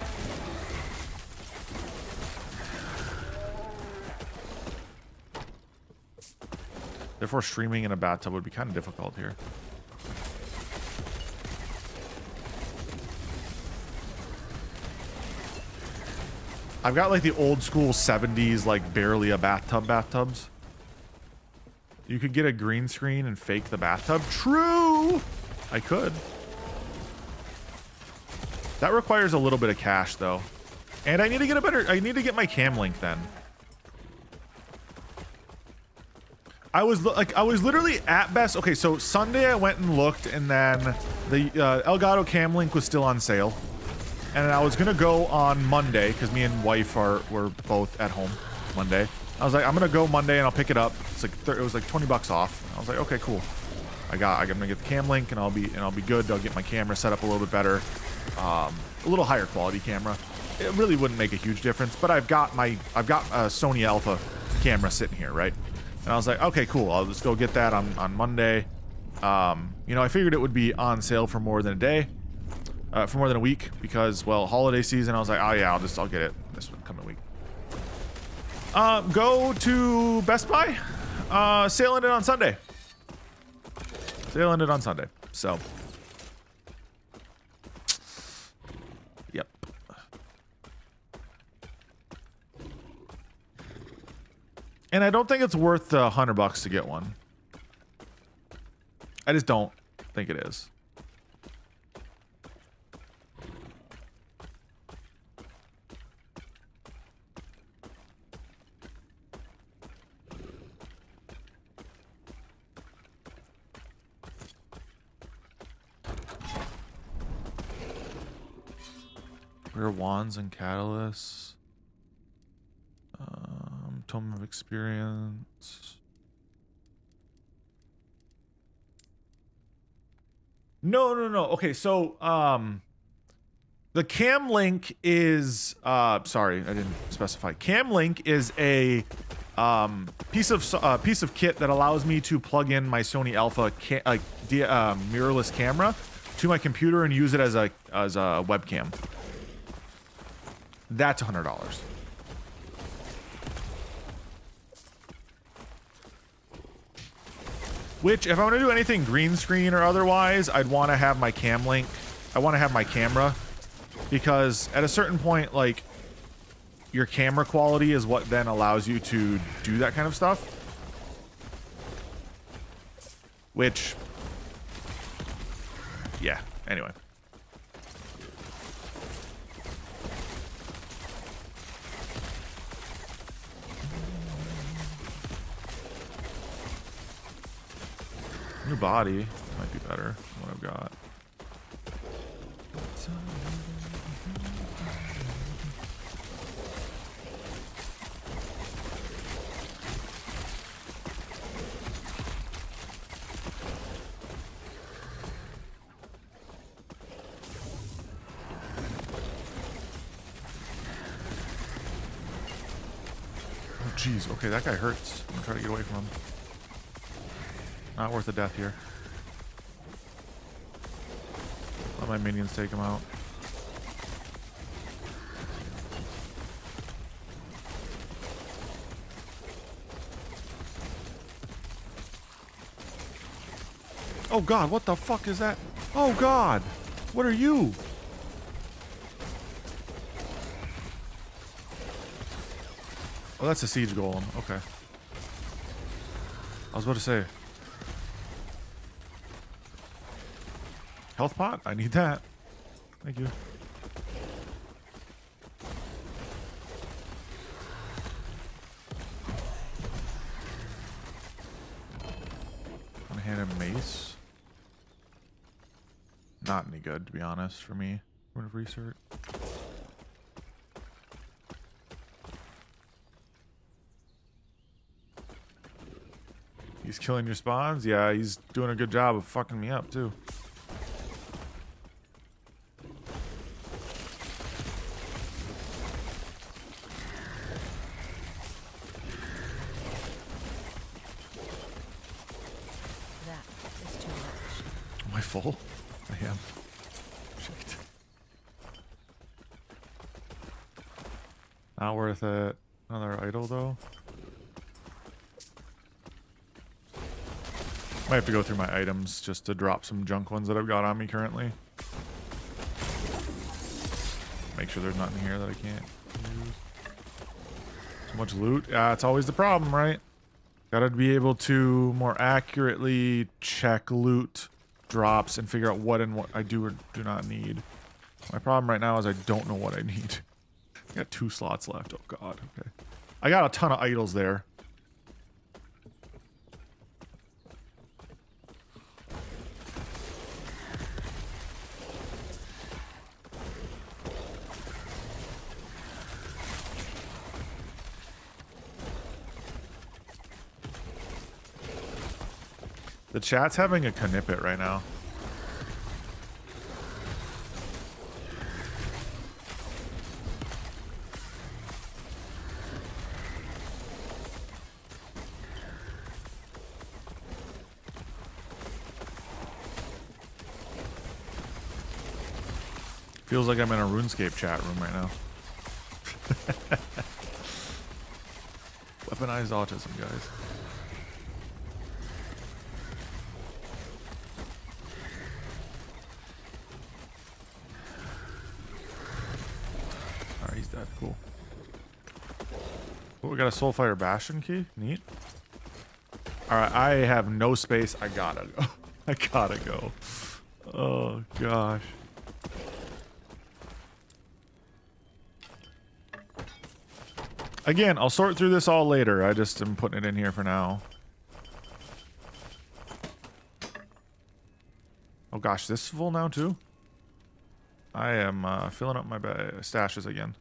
[SPEAKER 1] Therefore, streaming in a bathtub would be kind of difficult here. I've got like the old school 70s, like barely a bathtubs. You could get a green screen and fake the bathtub. True! I could. That requires a little bit of cash though. And I need to get I need to get my cam link then. I was literally at best. Okay, so Sunday I went and looked, and then the Elgato cam link was still on sale. And I was gonna go on Monday because me and wife were both at home Monday. I was like, I'm gonna go Monday and I'll pick it up. It's like it was like 20 bucks off. I was like, okay, cool. I'm gonna get the cam link and I'll be good. I'll get my camera set up a little bit better, a little higher quality camera. It really wouldn't make a huge difference, but I've got a Sony Alpha camera sitting here, right? And I was like, okay, cool. I'll just go get that on Monday. You know, I figured it would be on sale for more than a day, for more than a week because, well, holiday season. I was like, oh yeah, I'll get it this coming week. Go to Best Buy. Sale ended on Sunday. Sale ended on Sunday. So, yep. And I don't think it's worth $100 to get one. I just don't think it is. Rare wands and catalysts. Tome of experience. No. Okay, so the cam link is sorry, I didn't specify. Cam link is a piece of kit that allows me to plug in my Sony Alpha mirrorless camera to my computer and use it as a webcam. That's $100. Which, if I want to do anything green screen or otherwise, I'd want to have my cam link. I want to have my camera, because at a certain point, like, your camera quality is what then allows you to do that kind of stuff. Which, yeah, anyway. New body might be better than what I've got. Oh, jeez. Okay, that guy hurts. I'm gonna try to get away from him. Not worth the death here. Let my minions take him out. Oh god, what the fuck is that? Oh god! What are you? Oh, that's a siege golem. Okay. I was about to say. Health pot? I need that. Thank you. One-handed mace. Not any good, to be honest, for me. Point of research. He's killing your spawns? Yeah, he's doing a good job of fucking me up, too.
[SPEAKER 2] That is too much.
[SPEAKER 1] Am I full? I am. Shit. Not worth it. Another idol, though. Might have to go through my items just to drop some junk ones that I've got on me currently. Make sure there's nothing here that I can't use. So much loot. Yeah, it's always the problem, right? Gotta be able to more accurately check loot drops and figure out what and what I do or do not need. My problem right now is I don't know what I need. I got 2 slots left. Oh god, okay. I got a ton of idols there. The chat's having a knippet right now. Feels like I'm in a RuneScape chat room right now. Weaponized autism, guys. Alright, he's dead. Cool. Oh, we got a Soulfire Bastion key. Neat. Alright, I have no space. I gotta go. I gotta go. Oh, gosh. Again, I'll sort through this all later. I just am putting it in here for now. Oh gosh, this is full now too? I am filling up my stashes again.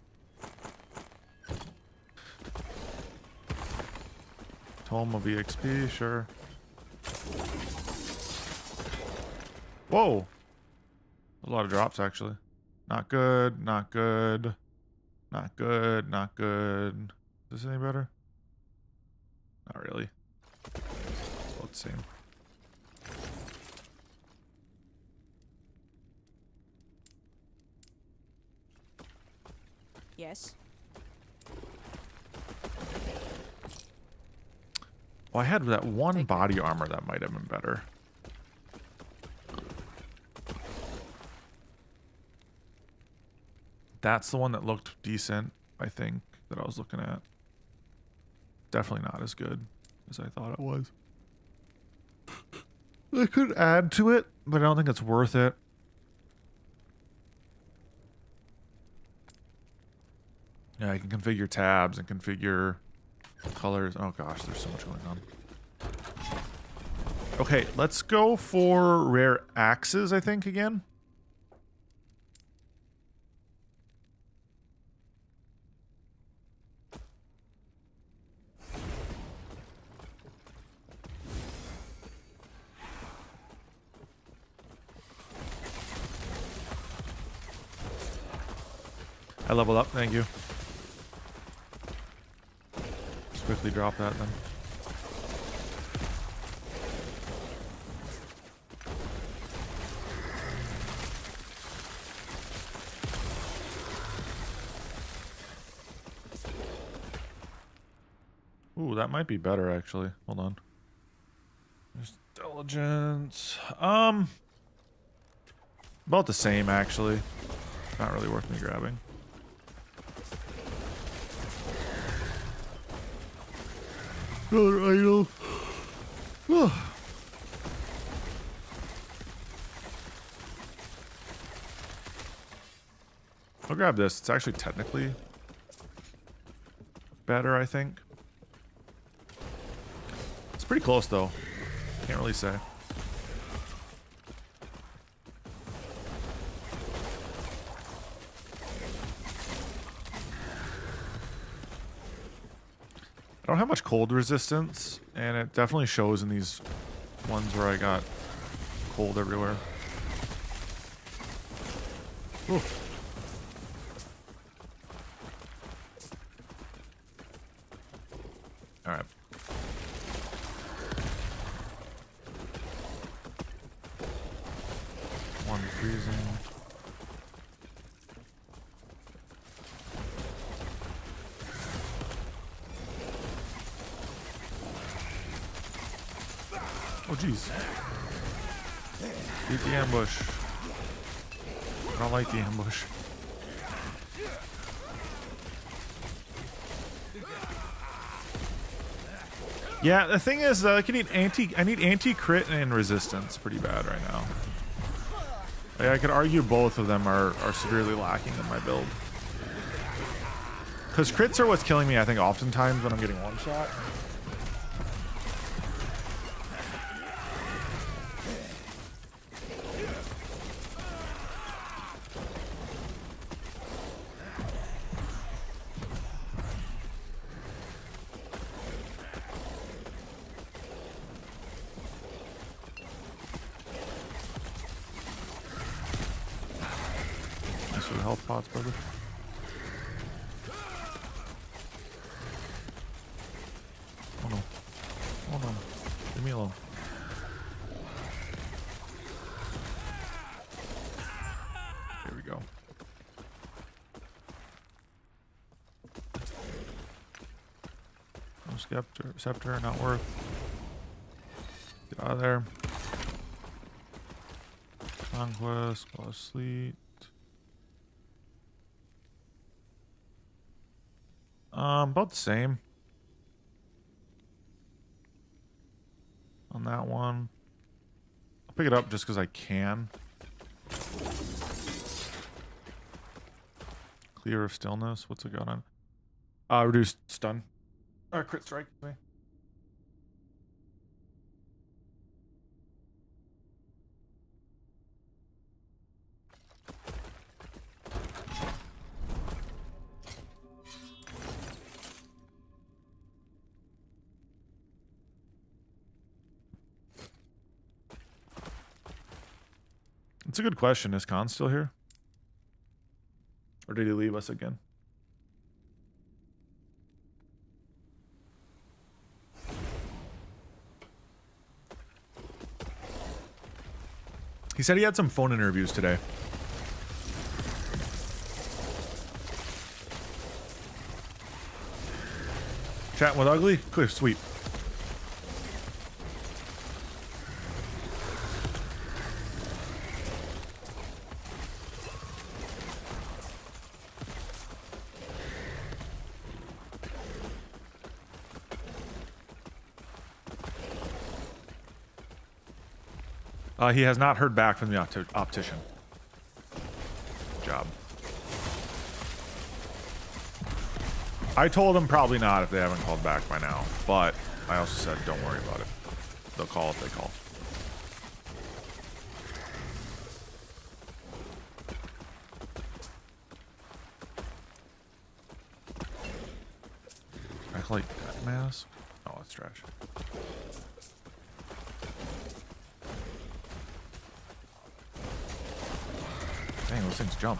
[SPEAKER 1] Tome of EXP, sure. Whoa! A lot of drops actually. Not good, not good. Not good, not good. Is this any better? Not really. It's about the same.
[SPEAKER 2] Yes.
[SPEAKER 1] Well, I had that one body armor that might have been better. That's the one that looked decent, I think, that I was looking at. Definitely not as good as I thought it was. I could add to it, but I don't think it's worth it. Yeah, I can configure tabs and configure colors. Oh gosh, there's so much going on. Okay, let's go for rare axes, I think, again. I leveled up, thank you. Just quickly drop that then. Ooh, that might be better actually. Hold on. There's diligence. About the same actually. Not really worth me grabbing. Another idol. I'll grab this. It's actually technically better, I think. It's pretty close, though. Can't really say. I don't have much cold resistance, and it definitely shows in these ones where I got cold everywhere. Ooh. All right. One freezing. Oh, jeez. Beat the ambush. I don't like the ambush. Yeah, the thing is, I need anti-crit and resistance pretty bad right now. Like, I could argue both of them are severely lacking in my build. Because crits are what's killing me, I think, oftentimes when I'm getting one shot. Health pots, brother. Oh no. Oh no. Leave me alone. There we go. No scepter, not worth. Get out of there. Conquest, go to sleep. About the same. On that one. I'll pick it up just because I can. Clear of stillness. What's it got on? Reduced stun. Crit strike. It's a good question. Is Khan still here? Or did he leave us again? He said he had some phone interviews today. Chatting with Ugly? Clear, sweet. He has not heard back from the optician. Good job. I told him probably not if they haven't called back by now, but I also said don't worry about it. They'll call if they call. I like that mask. Oh, it's trash. Dang, those things jump.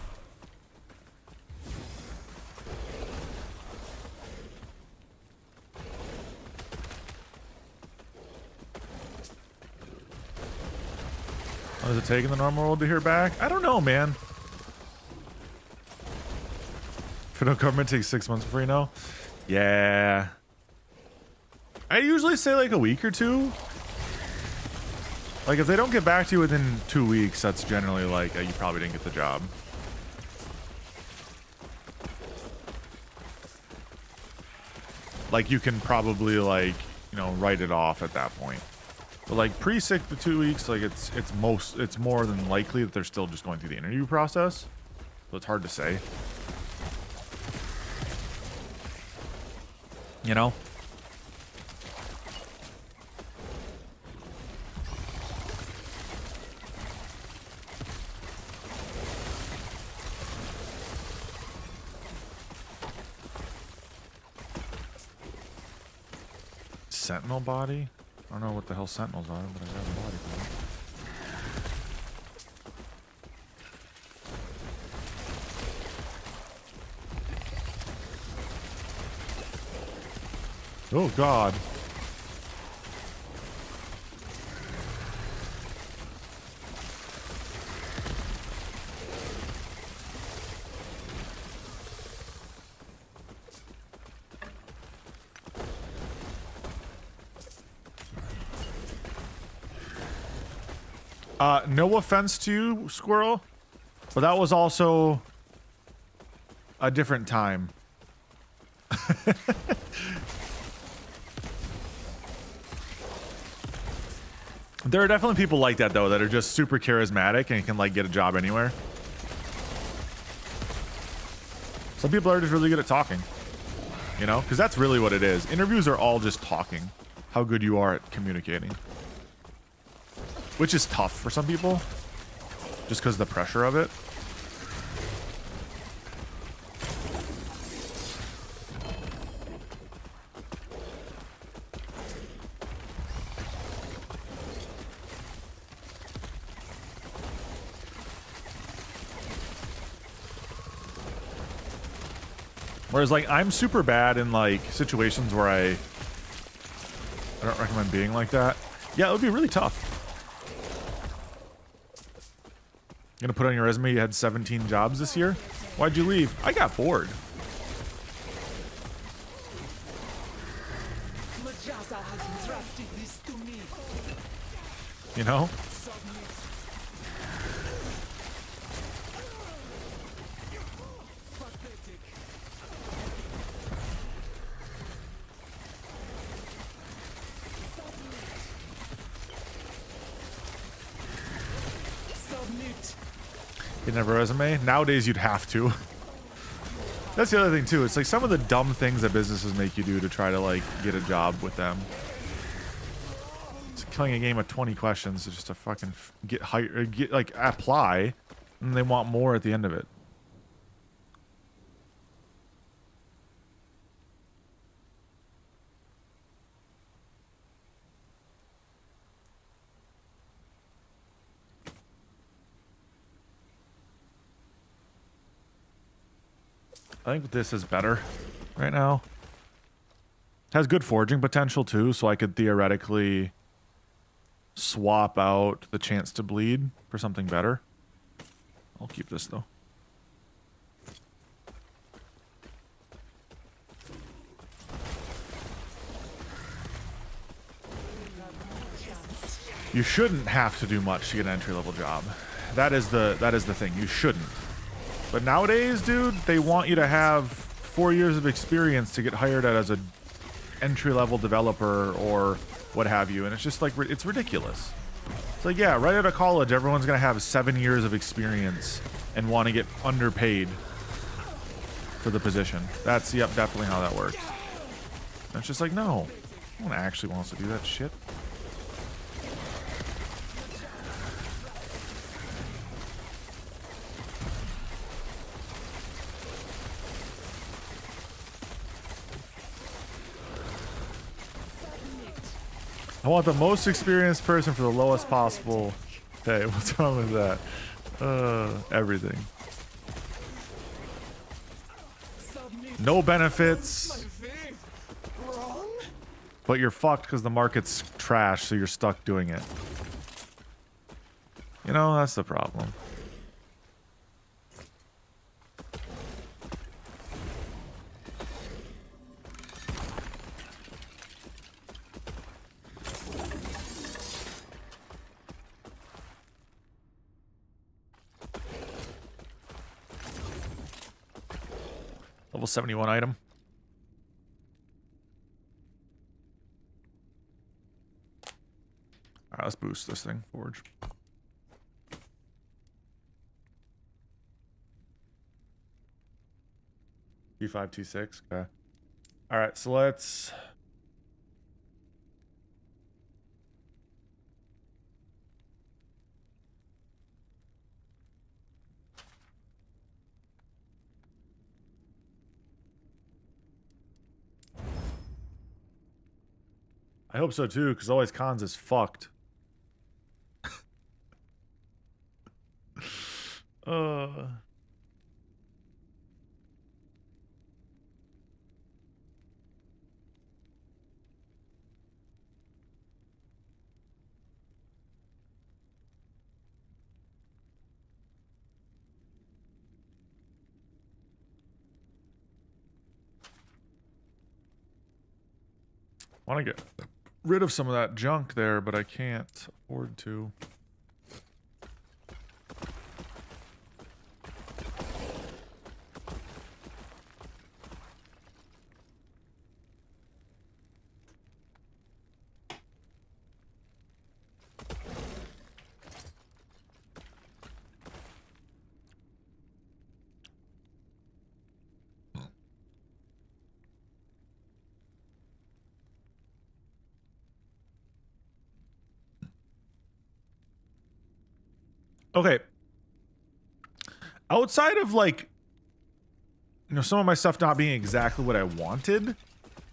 [SPEAKER 1] What is it taking the normal world to hear back? I don't know, man. Federal government takes 6 months before you know. Yeah. I usually say like a week or two. Like, if they don't get back to you within 2 weeks, that's generally like, you probably didn't get the job. Like, you can probably, like, you know, write it off at that point. But like pre-sick the 2 weeks, like it's more than likely that they're still just going through the interview process. So it's hard to say. You know? Sentinel body? I don't know what the hell sentinels are, but I got a body for it. Oh god. No offense to you, Squirrel, but that was also a different time. There are definitely people like that, though, that are just super charismatic and can, like, get a job anywhere. Some people are just really good at talking, you know, because that's really what it is. Interviews are all just talking, how good you are at communicating. Which is tough for some people, just because of the pressure of it. Whereas, like, I'm super bad in, like, situations where I don't recommend being like that. Yeah, it would be really tough. Gonna put on your resume you had 17 jobs this year? Why'd you leave? I got bored. You know? You never resume? Nowadays you'd have to. That's the other thing too. It's like some of the dumb things that businesses make you do to try to like get a job with them. It's killing a game of 20 questions just to fucking get hired, get like apply, and they want more at the end of it. I think this is better right now. It has good forging potential too, so I could theoretically swap out the chance to bleed for something better. I'll keep this though. You shouldn't have to do much to get an entry-level job. That is the thing. You shouldn't. But nowadays, dude, they want you to have 4 years of experience to get hired as a entry-level developer or what have you, and it's just like, it's ridiculous. It's like, yeah, right out of college, everyone's gonna have 7 years of experience and want to get underpaid for the position. That's, yep, definitely how that works. And it's just like, no, no one actually wants to do that shit. I want the most experienced person for the lowest possible pay. What's wrong with that? Everything. No benefits. But you're fucked because the market's trash, so you're stuck doing it. You know, that's the problem. Level 71 item. Alright, let's boost this thing. Forge. T5, T6. Okay. Alright, so let's... I hope so too, because always cons is fucked. Want to get rid of some of that junk there, but I can't afford to. Okay. Outside of like, you know, some of my stuff not being exactly what I wanted,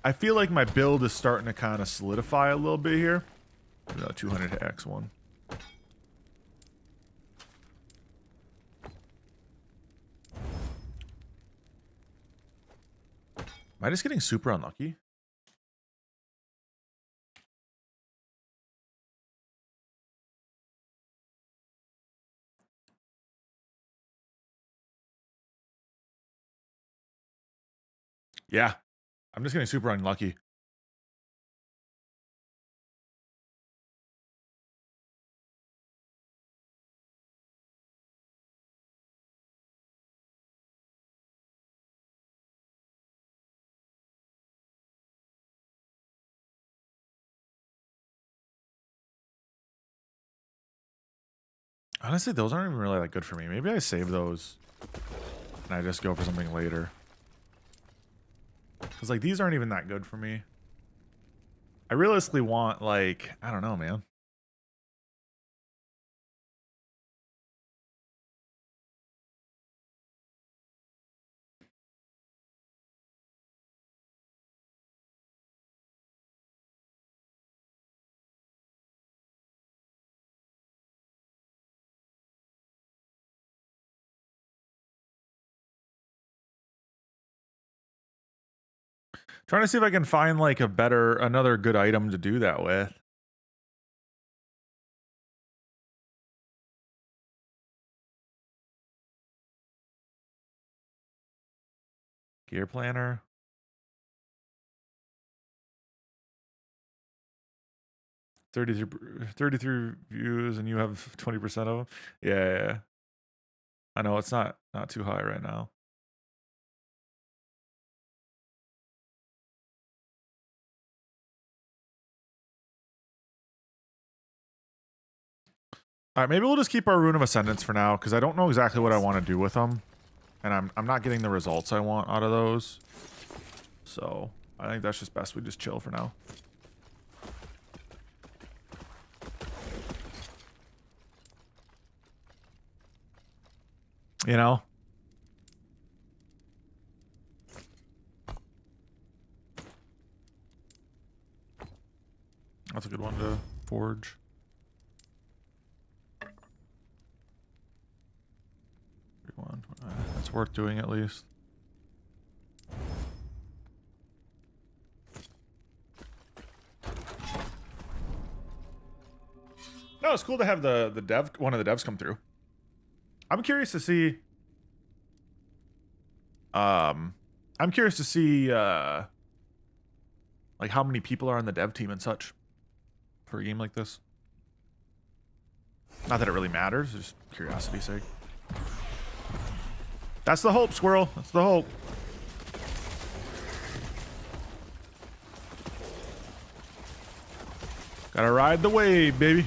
[SPEAKER 1] I feel like my build is starting to kind of solidify a little bit here. 200 to X1. Am I just getting super unlucky? Yeah, I'm just getting super unlucky. Honestly, those aren't even really that good for me. Maybe I save those and I just go for something later. Because, like, these aren't even that good for me. I realistically want, like, I don't know, man. Trying to see if I can find, like, another good item to do that with. Gear planner. 33 views and you have 20% of them. Yeah. I know it's not too high right now. All right, maybe we'll just keep our Rune of Ascendance for now because I don't know exactly what I want to do with them, and I'm not getting the results I want out of those. So I think that's just best we just chill for now. You know? That's a good one to forge. That's worth doing at least. No, it's cool to have one of the devs come through. I'm curious to see. I'm curious to see like how many people are on the dev team and such for a game like this. Not that it really matters, just curiosity's sake. That's the hope, Squirrel. That's the hope. Gotta ride the wave, baby.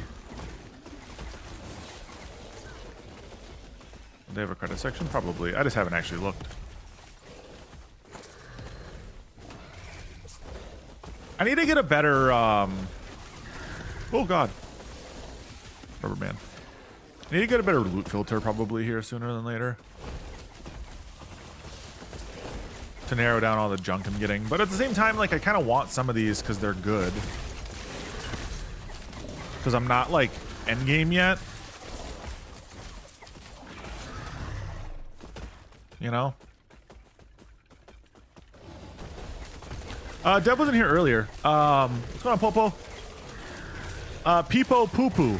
[SPEAKER 1] They have a credit section? Probably. I just haven't actually looked. I need to get a better, oh god. Rubber band. I need to get a better loot filter probably here sooner than later. To narrow down all the junk I'm getting. But at the same time, like, I kind of want some of these because they're good. Because I'm not, like, endgame yet. You know? Deb wasn't here earlier. What's going on, Popo? Peepo Poo Poo.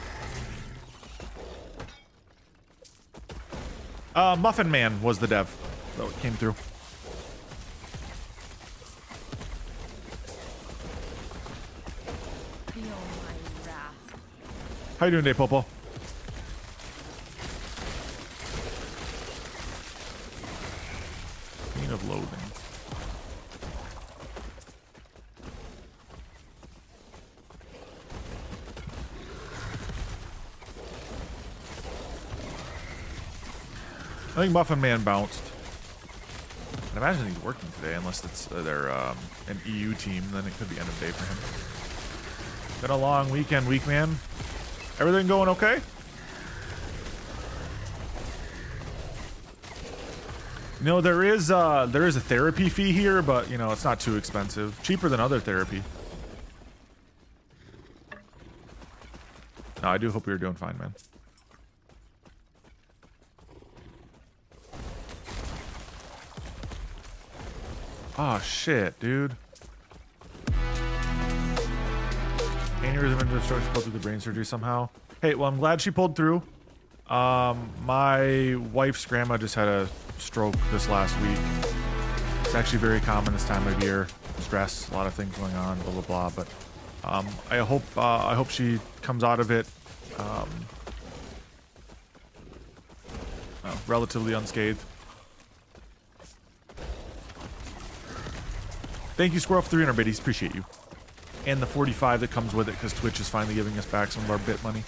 [SPEAKER 1] Muffin Man was the dev that came through.
[SPEAKER 2] Feel my wrath.
[SPEAKER 1] How you doing today, Popo? Queen of Loathing. I think Muffin Man bounced. I imagine he's working today, unless it's they're an EU team. Then it could be end of day for him. Been a long weekend, week man. Everything going okay? You know, there is a therapy fee here, but you know it's not too expensive. Cheaper than other therapy. No, I do hope you're doing fine, man. Oh shit, dude. Aneurysm and destruction pulled through the brain surgery somehow. Hey, well, I'm glad she pulled through. My wife's grandma just had a stroke this last week. It's actually very common this time of year. Stress, a lot of things going on, blah blah blah. But I hope she comes out of it relatively unscathed. Thank you, Squirrel, for 300 biddies. Appreciate you. And the 45 that comes with it, because Twitch is finally giving us back some of our bit money.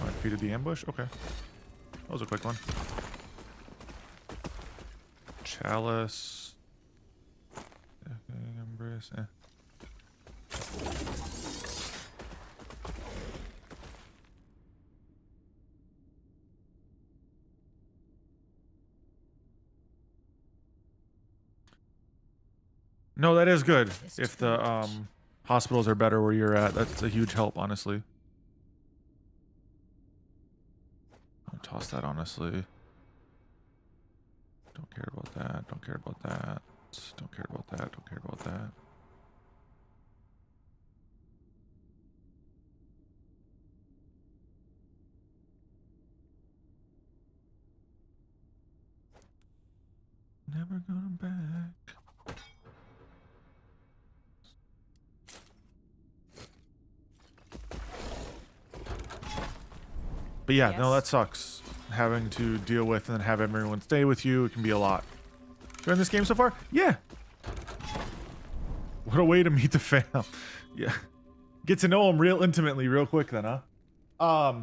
[SPEAKER 1] I defeated the ambush? Okay. That was a quick one. Chalice. Embrace. No, that is good. If the hospitals are better where you're at, that's a huge help, honestly. I'll toss that, honestly. Don't care about that. Don't care about that. Don't care about that. Don't care about that. Never going back. But yeah, no, that sucks. Having to deal with and then have everyone stay with you, it can be a lot. Enjoying this game so far? Yeah. What a way to meet the fam. Yeah. Get to know them real intimately real quick then, huh?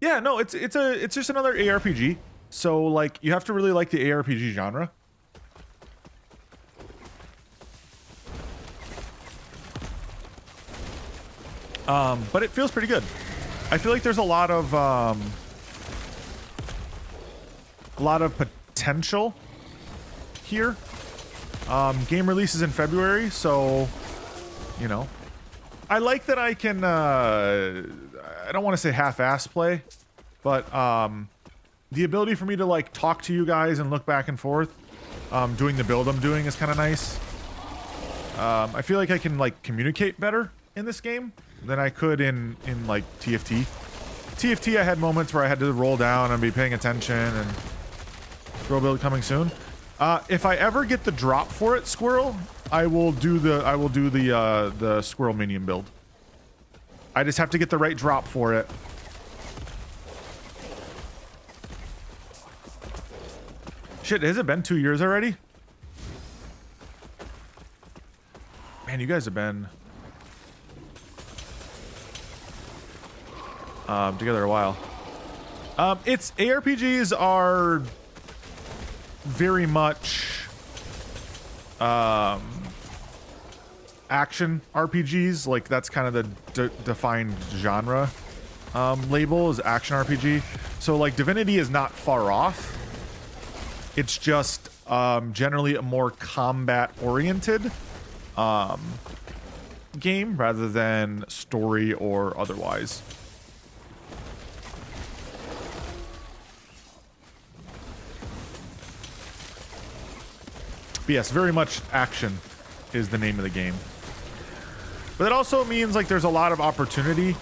[SPEAKER 1] Yeah, no, it's just another ARPG. So like you have to really like the ARPG genre. But it feels pretty good. I feel like there's a lot of potential here. Game releases in February, so you know, I like that I can I don't want to say half-ass play, but the ability for me to like talk to you guys and look back and forth doing the build I'm doing is kind of nice. I feel like I can like communicate better in this game than I could in like TFT. TFT I had moments where I had to roll down and be paying attention, and scroll build coming soon. If I ever get the drop for it, Squirrel, I will do the squirrel minion build. I just have to get the right drop for it. Shit, has it been 2 years already? Man, you guys have been together a while. It's ARPGs are very much action RPGs. Like that's kind of the defined genre label is action RPG. So like Divinity is not far off. It's just generally a more combat oriented game rather than story or otherwise. But yes, very much action is the name of the game. But it also means like there's a lot of opportunity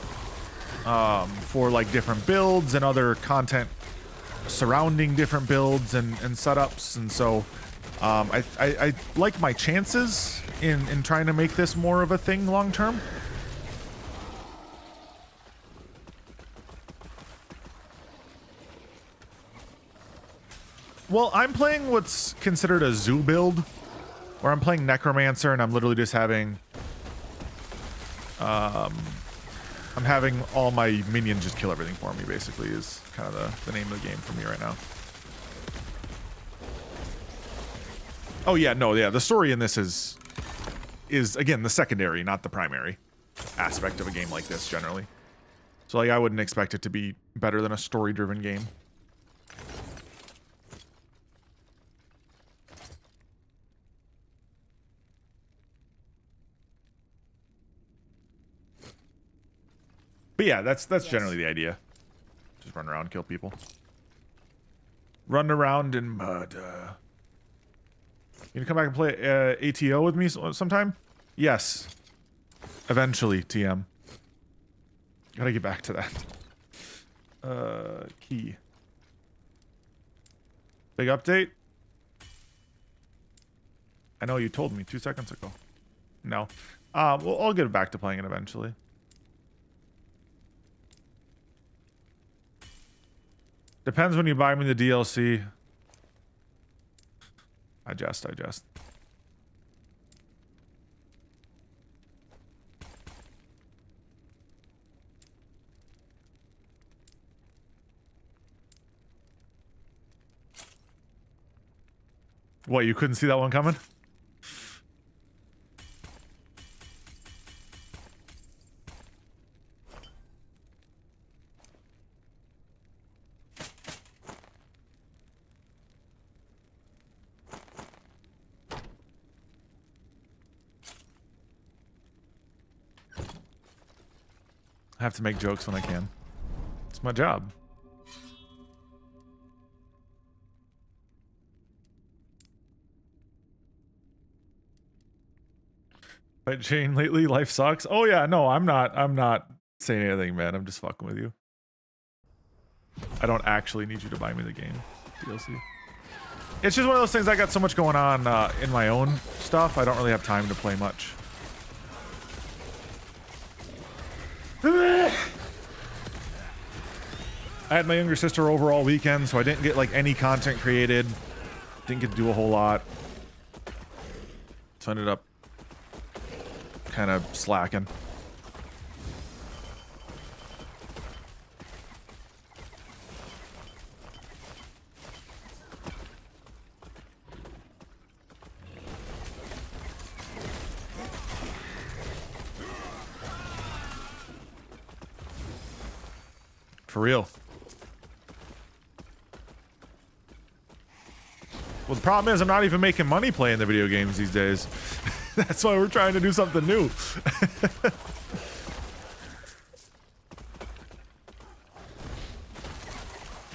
[SPEAKER 1] for like different builds and other content surrounding different builds and setups. And so I like my chances in trying to make this more of a thing long term. Well, I'm playing what's considered a zoo build, where I'm playing Necromancer and I'm literally just having I'm having all my minions just kill everything for me, basically, is kind of the name of the game for me right now. Oh yeah, no, yeah, the story in this is again the secondary, not the primary aspect of a game like this generally. So like I wouldn't expect it to be better than a story-driven game. But yeah, that's generally the idea. Just run around, kill people. Run around in mud. You gonna come back and play ATO with me sometime? Yes. Eventually, TM. Gotta get back to that. Key. Big update? I know you told me 2 seconds ago. No. Well, I'll get back to playing it eventually. Depends when you buy me the DLC. I jest. What, you couldn't see that one coming? I have to make jokes when I can. It's my job. Right, Jane, lately life sucks. Oh yeah, no, I'm not saying anything, man. I'm just fucking with you. I don't actually need you to buy me the game DLC. It's just one of those things. I got so much going on in my own stuff. I don't really have time to play much. I had my younger sister over all weekend, so I didn't get like any content created. Didn't get to do a whole lot. So I ended up kind of slacking. For real. Well, the problem is I'm not even making money playing the video games these days. That's why we're trying to do something new.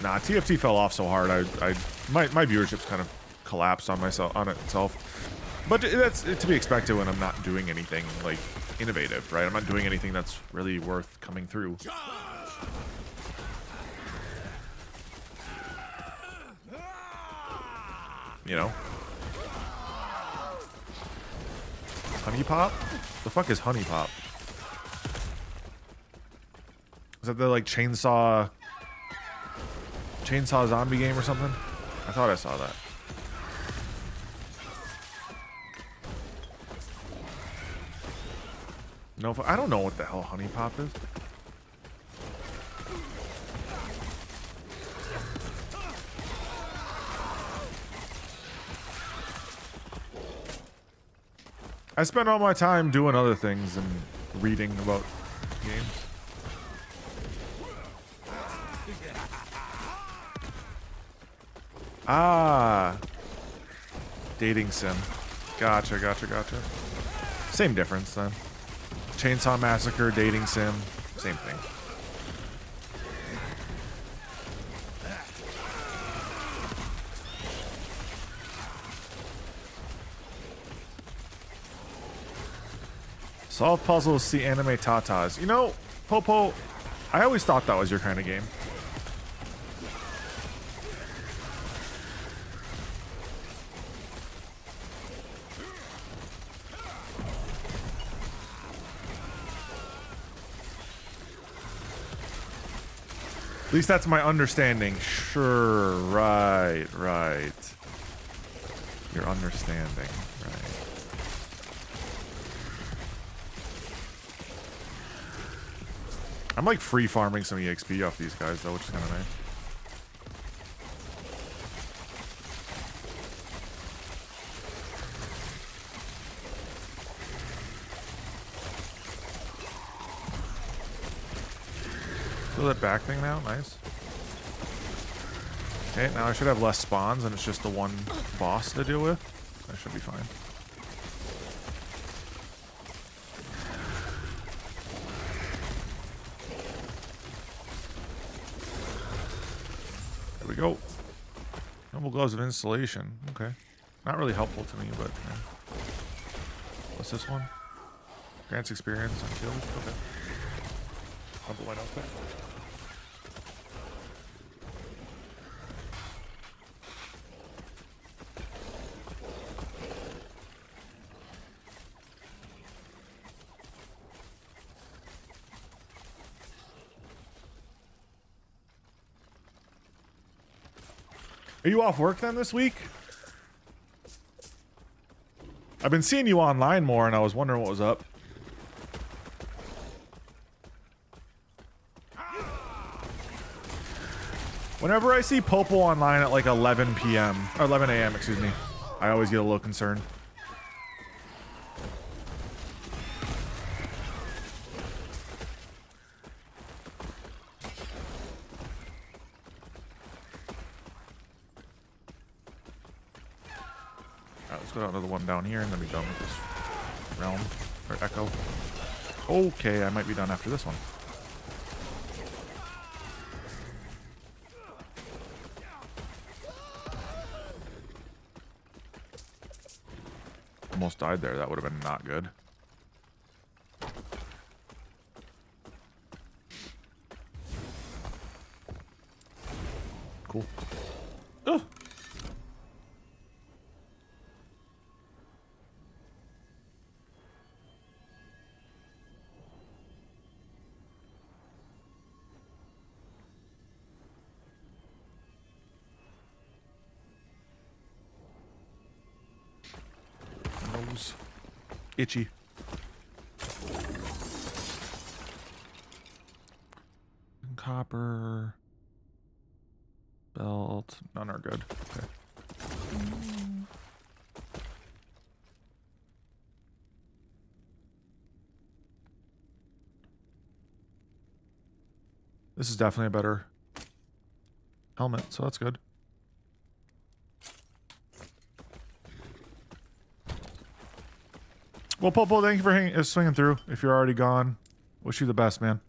[SPEAKER 1] Nah, TFT fell off so hard. My viewership's kind of collapsed on itself. But that's to be expected when I'm not doing anything like innovative, right? I'm not doing anything that's really worth coming through. You know? Honey Pop? The fuck is Honey Pop? Is that the like chainsaw zombie game or something? I thought I saw that. No, I don't know what the hell Honey Pop is. I spend all my time doing other things and reading about games. Ah. Dating sim. Gotcha, gotcha, gotcha. Same difference then. Chainsaw Massacre, dating sim, same thing. Solve puzzles, see anime tatas. You know, Popo, I always thought that was your kind of game. At least that's my understanding. Sure, right. Your understanding, right. I'm like free farming some EXP off these guys though, which is kind of nice. Do that back thing now, nice. Okay, now I should have less spawns and it's just the one boss to deal with. That should be fine. There we go. Noble gloves of installation. Okay. Not really helpful to me, but yeah. What's this one? Grants experience on kills. Okay. I'll put my notes back. Are you off work then this week? I've been seeing you online more and I was wondering what was up. Whenever I see Popo online at like 11 p.m. or 11 a.m., excuse me, I always get a little concerned. Alright, let's go down to the one down here and then be done with this realm or echo. Okay, I might be done after this one. Almost died there. That would have been not good. Cool. Ugh. Nose. Itchy. Copper. Belt. None are good. Okay. This is definitely a better helmet, so that's good. Well, Popo, thank you for swinging through. If you're already gone, wish you the best, man.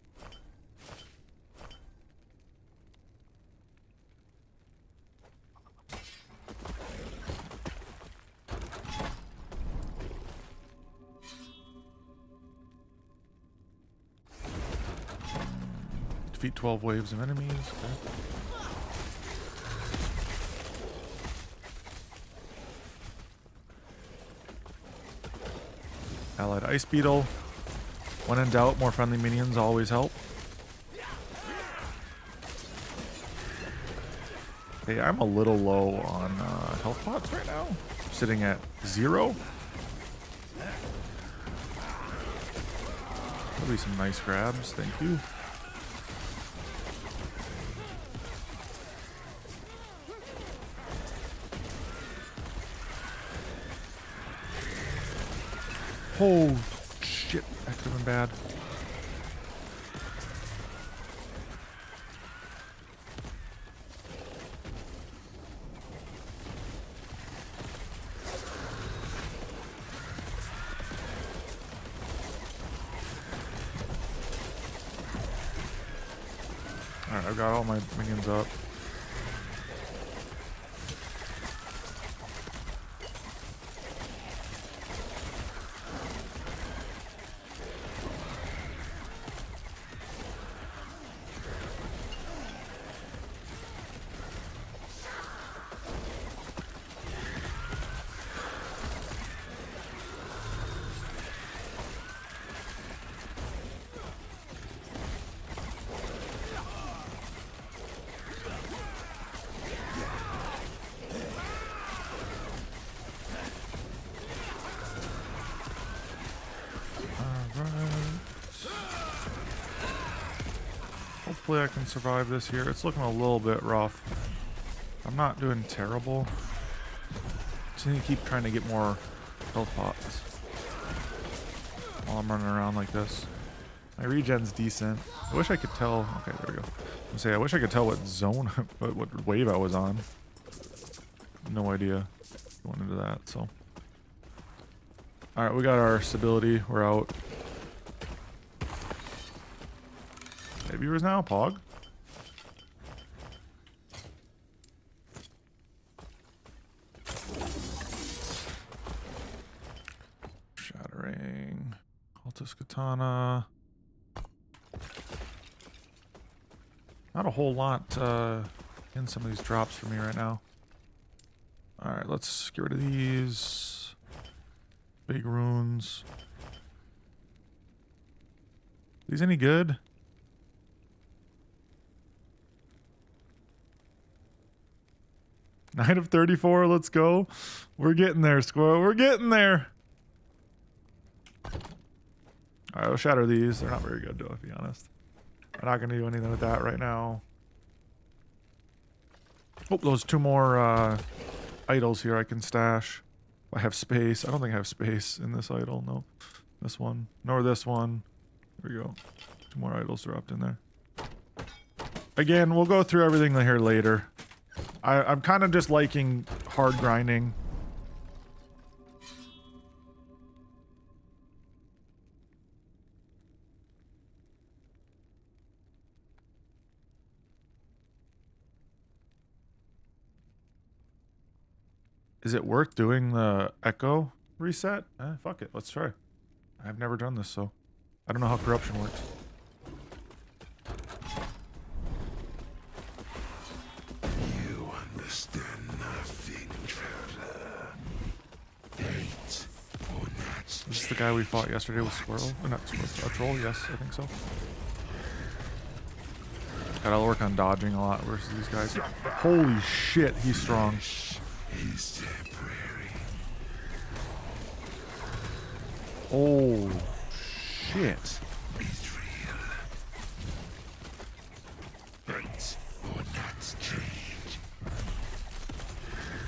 [SPEAKER 1] Defeat 12 waves of enemies. Okay. Allied Ice Beetle. When in doubt, more friendly minions always help. Hey, I'm a little low on health pots right now. Sitting at 0. That'll be some nice grabs. Thank you. Oh, shit. That could have been bad. Alright, I've got all my minions up. Hopefully I can survive this here. It's looking a little bit rough. I'm not doing terrible. Just need to keep trying to get more health pots while I'm running around like this. My regen's decent. I wish I could tell. Okay, there we go. I wish I could tell what zone, what wave I was on. No idea going into that, so. Alright, we got our stability. We're out. Hey, viewers now, Pog. Shattering. Cultist Katana. Not a whole lot in some of these drops for me right now. Alright, let's get rid of these. Big runes. These any good? Nine of 34, let's go. We're getting there, Squirrel. We're getting there. Alright, we'll shatter these. They're not very good, though, to be honest. I'm not going to do anything with that right now. Oh, those two more idols here I can stash. I have space. I don't think I have space in this idol. No. This one. Nor this one. There we go. Two more idols dropped in there. Again, we'll go through everything here later. I'm kind of just liking hard grinding. Is it worth doing the echo reset? Fuck it. Let's try. I've never done this, so I don't know how corruption works. Is this the guy we fought yesterday with Squirrel? Not Squirrel, a troll? Yes, I think so. Gotta work on dodging a lot versus these guys. Holy shit, he's strong.
[SPEAKER 3] He's temporary.
[SPEAKER 1] Oh, shit.
[SPEAKER 3] It's real. Hate or not change.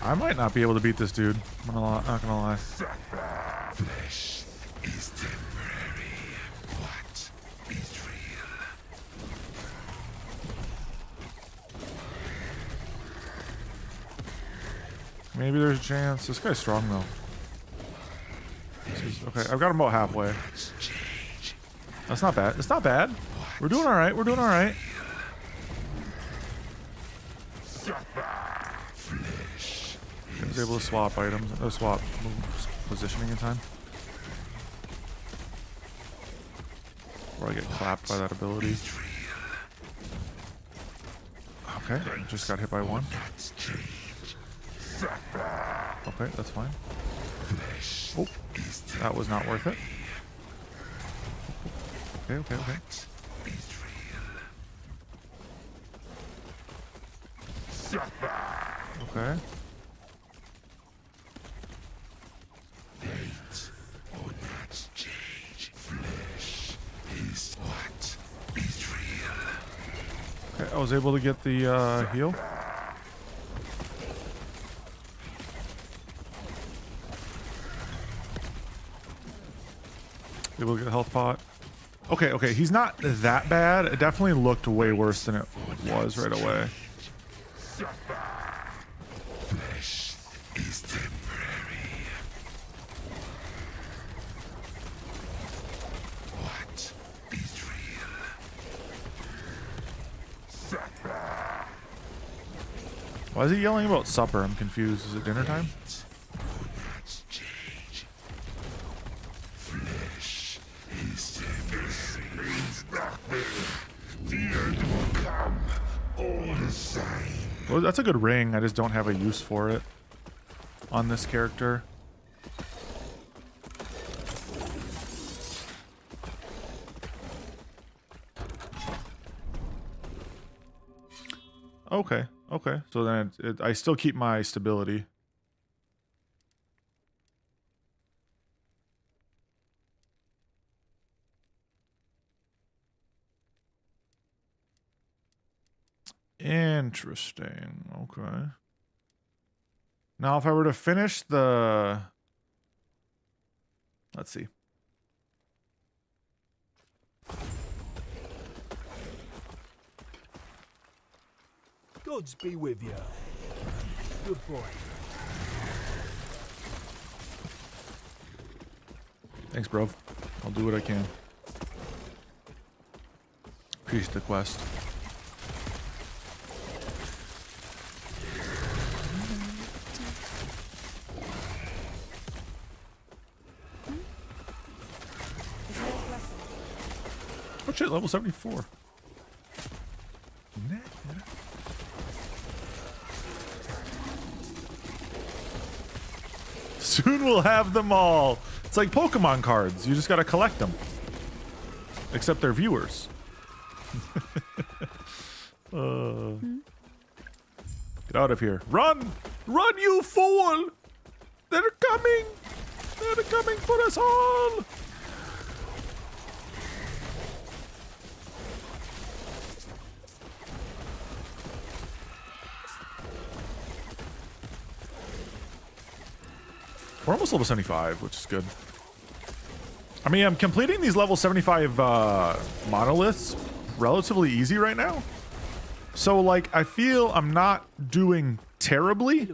[SPEAKER 1] I might not be able to beat this dude. I'm not gonna lie.
[SPEAKER 3] Flesh is temporary. What is real?
[SPEAKER 1] Maybe there's a chance. This guy's strong though. Okay, I've got him about halfway. That's not bad. It's not bad. We're doing all right. We're doing all right. I was able to swap items. Swap positioning in time. Before I get clapped by that ability. Okay, just got hit by one. Okay, that's fine. Oh, that was not worth it. Okay, okay, okay.
[SPEAKER 3] Is real.
[SPEAKER 1] Okay.
[SPEAKER 3] Fate will not change. Flesh is what is real.
[SPEAKER 1] Okay, I was able to get the heal. Able to get a health pot. Okay, okay, he's not that bad. It definitely looked way worse than it was right away.
[SPEAKER 3] Flesh is temporary. What is real?
[SPEAKER 1] Why is he yelling about supper? I'm confused. Is it dinner time?
[SPEAKER 3] Will not change. Flesh is temporary. Means nothing. The end will come. All the same.
[SPEAKER 1] Well, that's a good ring. I just don't have a use for it on this character. Okay, okay. So then I still keep my stability. Interesting. Okay. Now, if I were to finish the... Let's see.
[SPEAKER 4] Gods be with you. Good boy.
[SPEAKER 1] Thanks, bro. I'll do what I can. Appreciate the quest. Oh shit, level 74. Soon we'll have them all. It's like Pokemon cards. You just gotta collect them. Except they're viewers. Get out of here. Run! Run, you fool! They're coming! They're coming for us all! We're almost level 75, which is good. I mean, I'm completing these level 75 monoliths relatively easy right now. So, like, I feel I'm not doing terribly.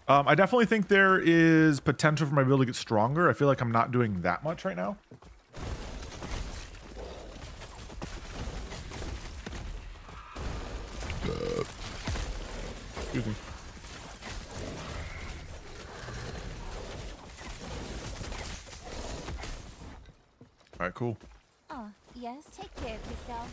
[SPEAKER 1] I definitely think there is potential for my build to get stronger. I feel like I'm not doing that much right now. Excuse me. All right, cool.
[SPEAKER 2] Oh, yes, take care of yourself.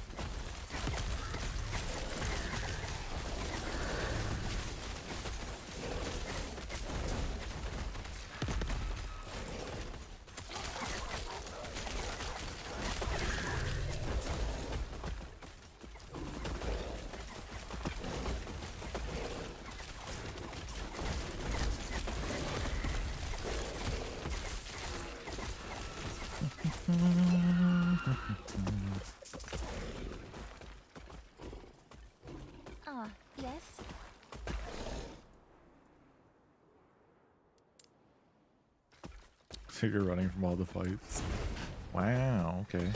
[SPEAKER 2] Ah, yes.
[SPEAKER 1] So you're running from all the fights. Wow, okay.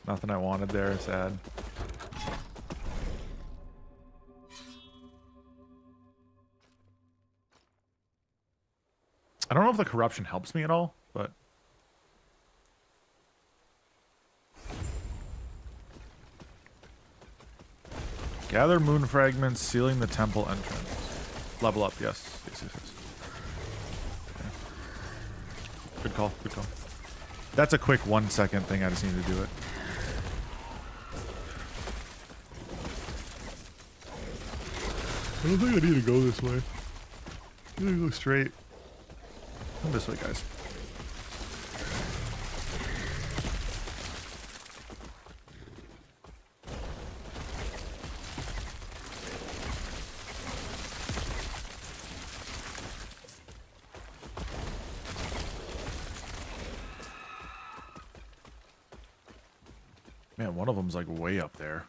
[SPEAKER 1] Nothing I wanted there, sad. I don't know if the corruption helps me at all, but... Gather moon fragments, sealing the temple entrance. Level up, yes. Yes, yes, yes. Okay. Good call, good call. That's a quick 1 second thing, I just need to do it. I don't think I need to go this way. I need to go straight. Come this way, guys. Man, one of them's like way up there.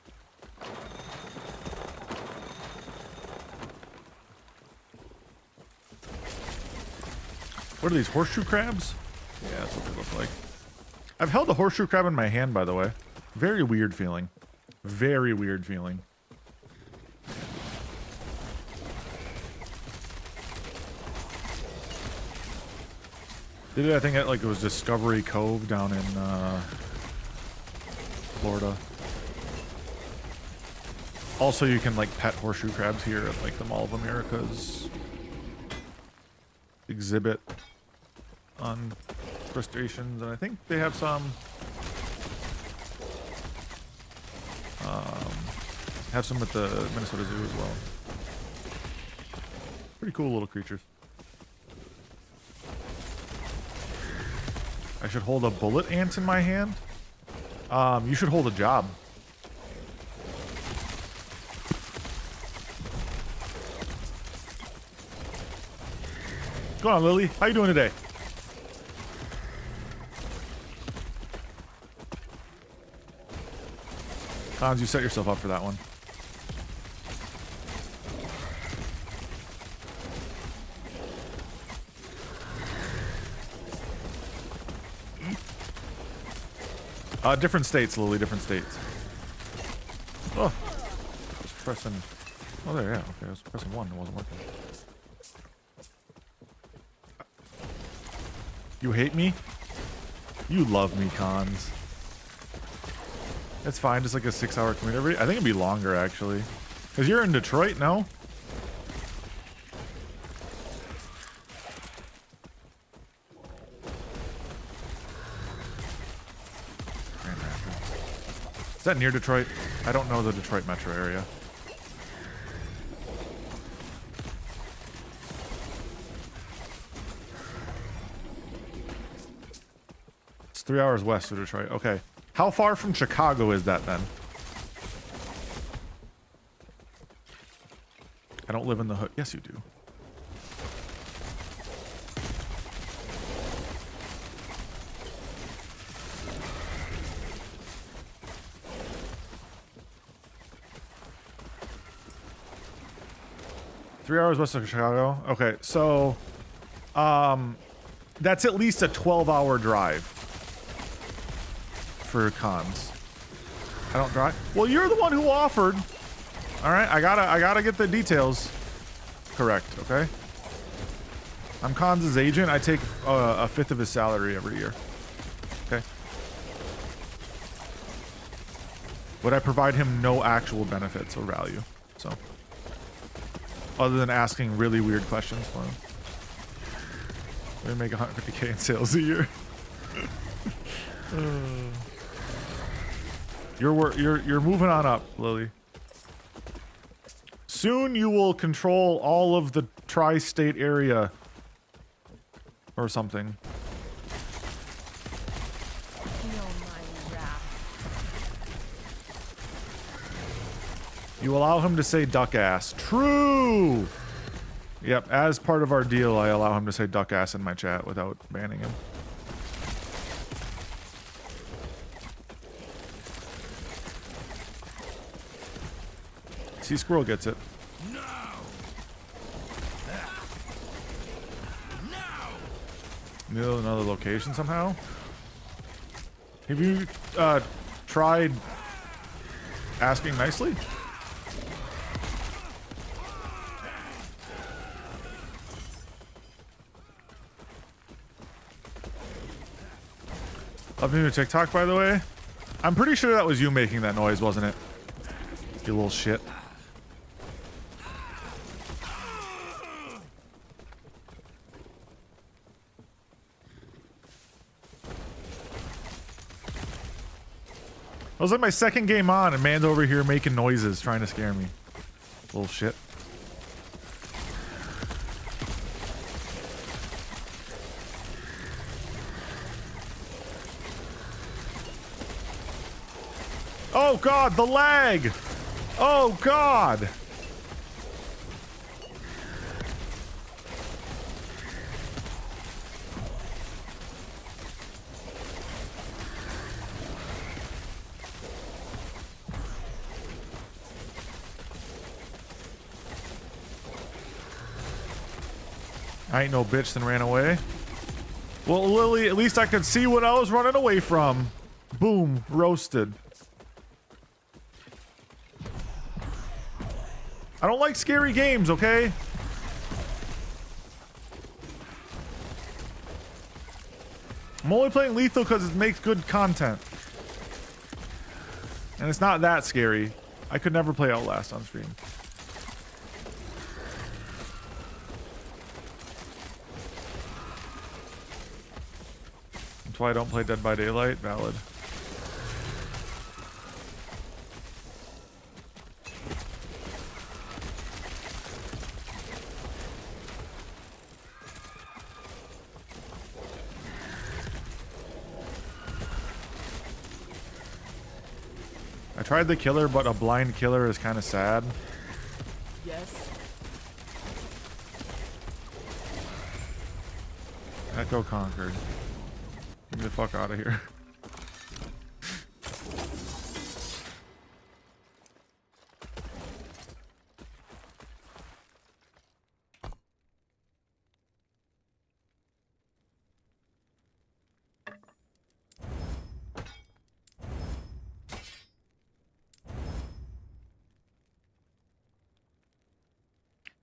[SPEAKER 1] What are these, horseshoe crabs? Yeah, that's what they look like. I've held a horseshoe crab in my hand, by the way. Very weird feeling. Very weird feeling. Did it, I think, it was Discovery Cove down in Florida. Also, you can like pet horseshoe crabs here at like the Mall of America's exhibit on crustaceans, and I think they have some at the Minnesota Zoo as well. Pretty cool little creatures. I should hold a bullet ant in my hand. You should hold a job. What's going on, Lily? How you doing today? Hans, you set yourself up for that one. Different states, Lily, different states. Oh, I was pressing. Oh, there, yeah. Okay, I was pressing one. It wasn't working. You hate me? You love me, Cons. It's fine, just like a 6-hour commute. I think it'd be longer, actually. Because you're in Detroit, no? Is that near Detroit? I don't know the Detroit metro area. It's 3 hours west of Detroit. Okay. How far from Chicago is that then? I don't live in the hood. Yes, you do. Three hours west of Chicago. Okay, so that's at least a 12-hour drive for Cons. I don't drive. Well, you're the one who offered. All right, I gotta get the details correct. Okay. I'm Cons' agent. I take a fifth of his salary every year. Okay. But I provide him no actual benefits or value. So. Other than asking really weird questions for him. We make 150K in sales a year. You're moving on up, Lily. Soon you will control all of the tri-state area or something. You allow him to say duck ass. True! Yep, as part of our deal, I allow him to say duck ass in my chat without banning him. See, Squirrel gets it.
[SPEAKER 3] No!
[SPEAKER 1] Need another location somehow? Have you tried asking nicely? Love new TikTok, by the way. I'm pretty sure that was you making that noise, wasn't it? You little shit. I was like my second game on and man's over here making noises trying to scare me. Little shit. Oh god, the lag! Oh god! I ain't no bitch then ran away. Well, Lily, at least I could see what I was running away from. Boom, roasted. I don't like scary games, okay? I'm only playing lethal because it makes good content. And it's not that scary. I could never play Outlast on stream. That's why I don't play Dead by Daylight. Valid. I tried the killer, but a blind killer is kind of sad.
[SPEAKER 2] Yes.
[SPEAKER 1] Echo conquered. Get me the fuck out of here.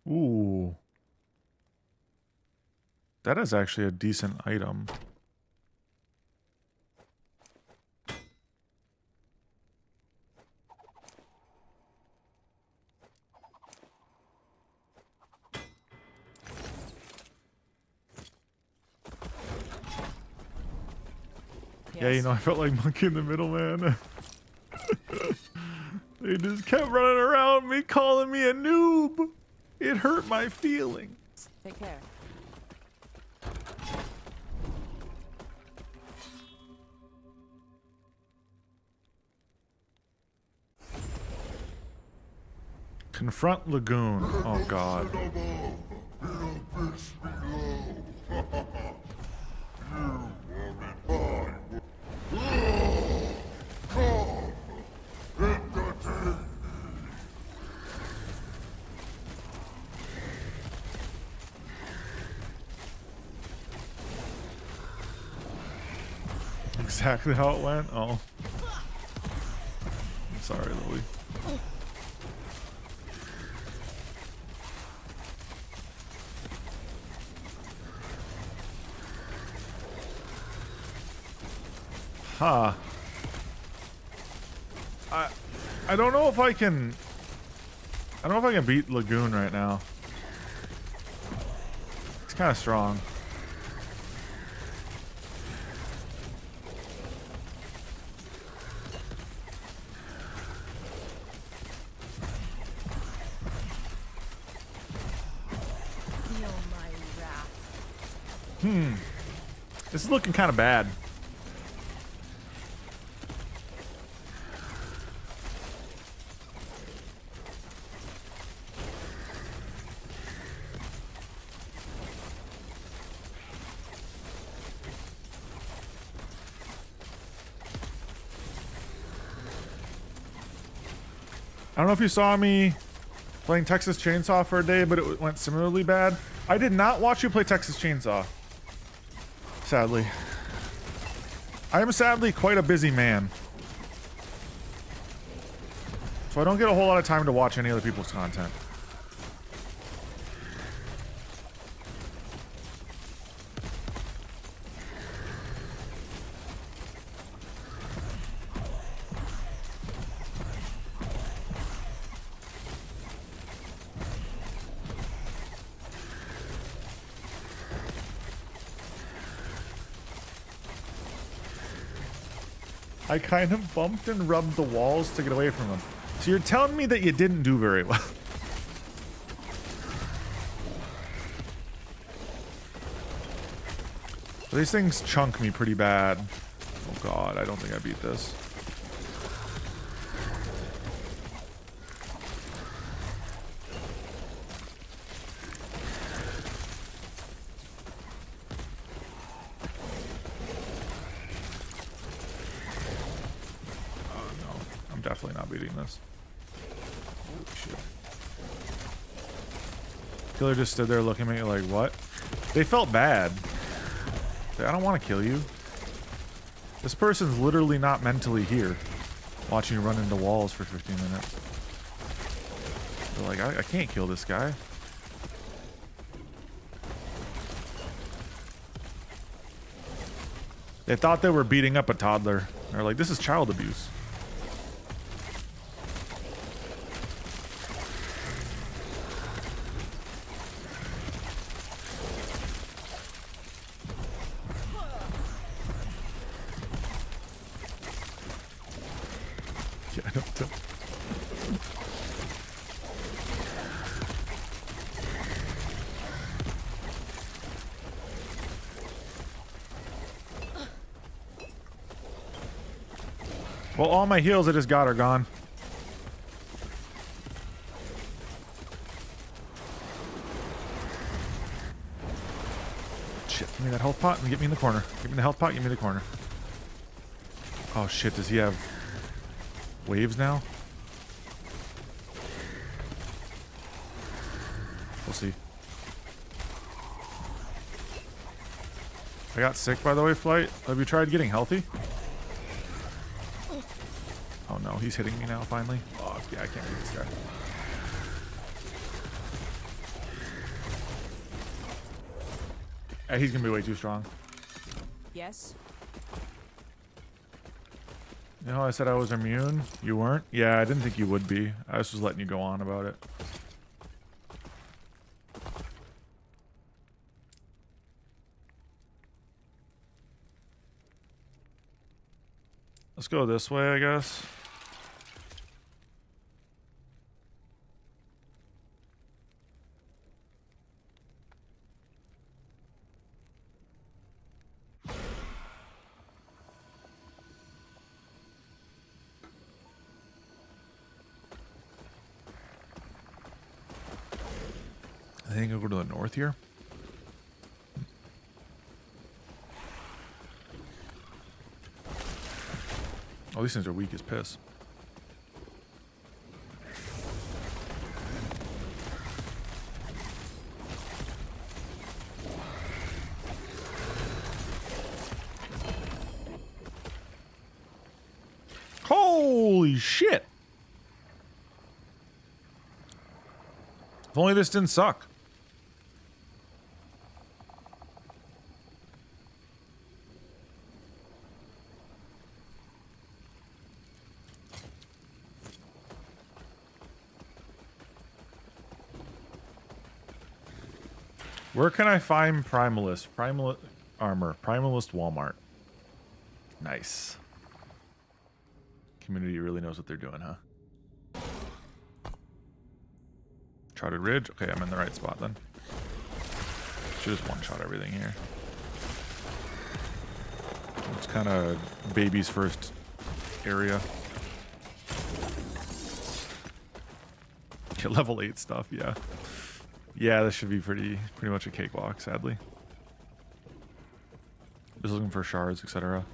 [SPEAKER 1] Ooh. That is actually a decent item. Yeah, you know, I felt like Monkey in the Middle, man. They just kept running around me, calling me a noob. It hurt my feelings.
[SPEAKER 2] Take care.
[SPEAKER 1] Confront Lagoon. Oh god. Exactly how it went. Oh. I'm sorry, Lily. Huh. I don't know if I can... I don't know if I can beat Lagoon right now. It's kind of strong.
[SPEAKER 2] Feel my wrath.
[SPEAKER 1] This is looking kind of bad. I don't know if you saw me playing Texas Chainsaw for a day, but it went similarly bad. I did not watch you play Texas Chainsaw. Sadly. I am sadly quite a busy man. So I don't get a whole lot of time to watch any other people's content. I kind of bumped and rubbed the walls to get away from them. So you're telling me that you didn't do very well. These things chunk me pretty bad. Oh god, I don't think I beat this. Definitely not beating this. Holy shit. Killer just stood there looking at me like, what? They felt bad. I don't want to kill you. This person's literally not mentally here. Watching you run into walls for 15 minutes. They're like, I can't kill this guy. They thought they were beating up a toddler. They're like, this is child abuse. Yeah, I know. Well, all my heals I just got are gone. Shit, give me that health pot and get me in the corner. Give me the health pot, get me in the corner. Oh shit, does he have waves now? We'll see. I got sick, by the way, Flight. Have you tried getting healthy? Oh no, he's hitting me now, finally. Oh, yeah, I can't beat this guy. He's gonna be way too strong.
[SPEAKER 5] Yes.
[SPEAKER 1] You know, I said I was immune. You weren't? Yeah, I didn't think you would be. I was just letting you go on about it. Let's go this way, I guess. I think I'll go to the north here. Oh, these things are weak as piss. Holy shit! If only this didn't suck. Where can I find Primalist? Primalist armor. Primalist Walmart. Nice. Community really knows what they're doing, huh? Charted Ridge. Okay, I'm in the right spot then. Should just one-shot everything here. It's kind of baby's first area. Get level 8 stuff, yeah. Yeah, this should be pretty much a cakewalk, sadly. Just looking for shards, etc.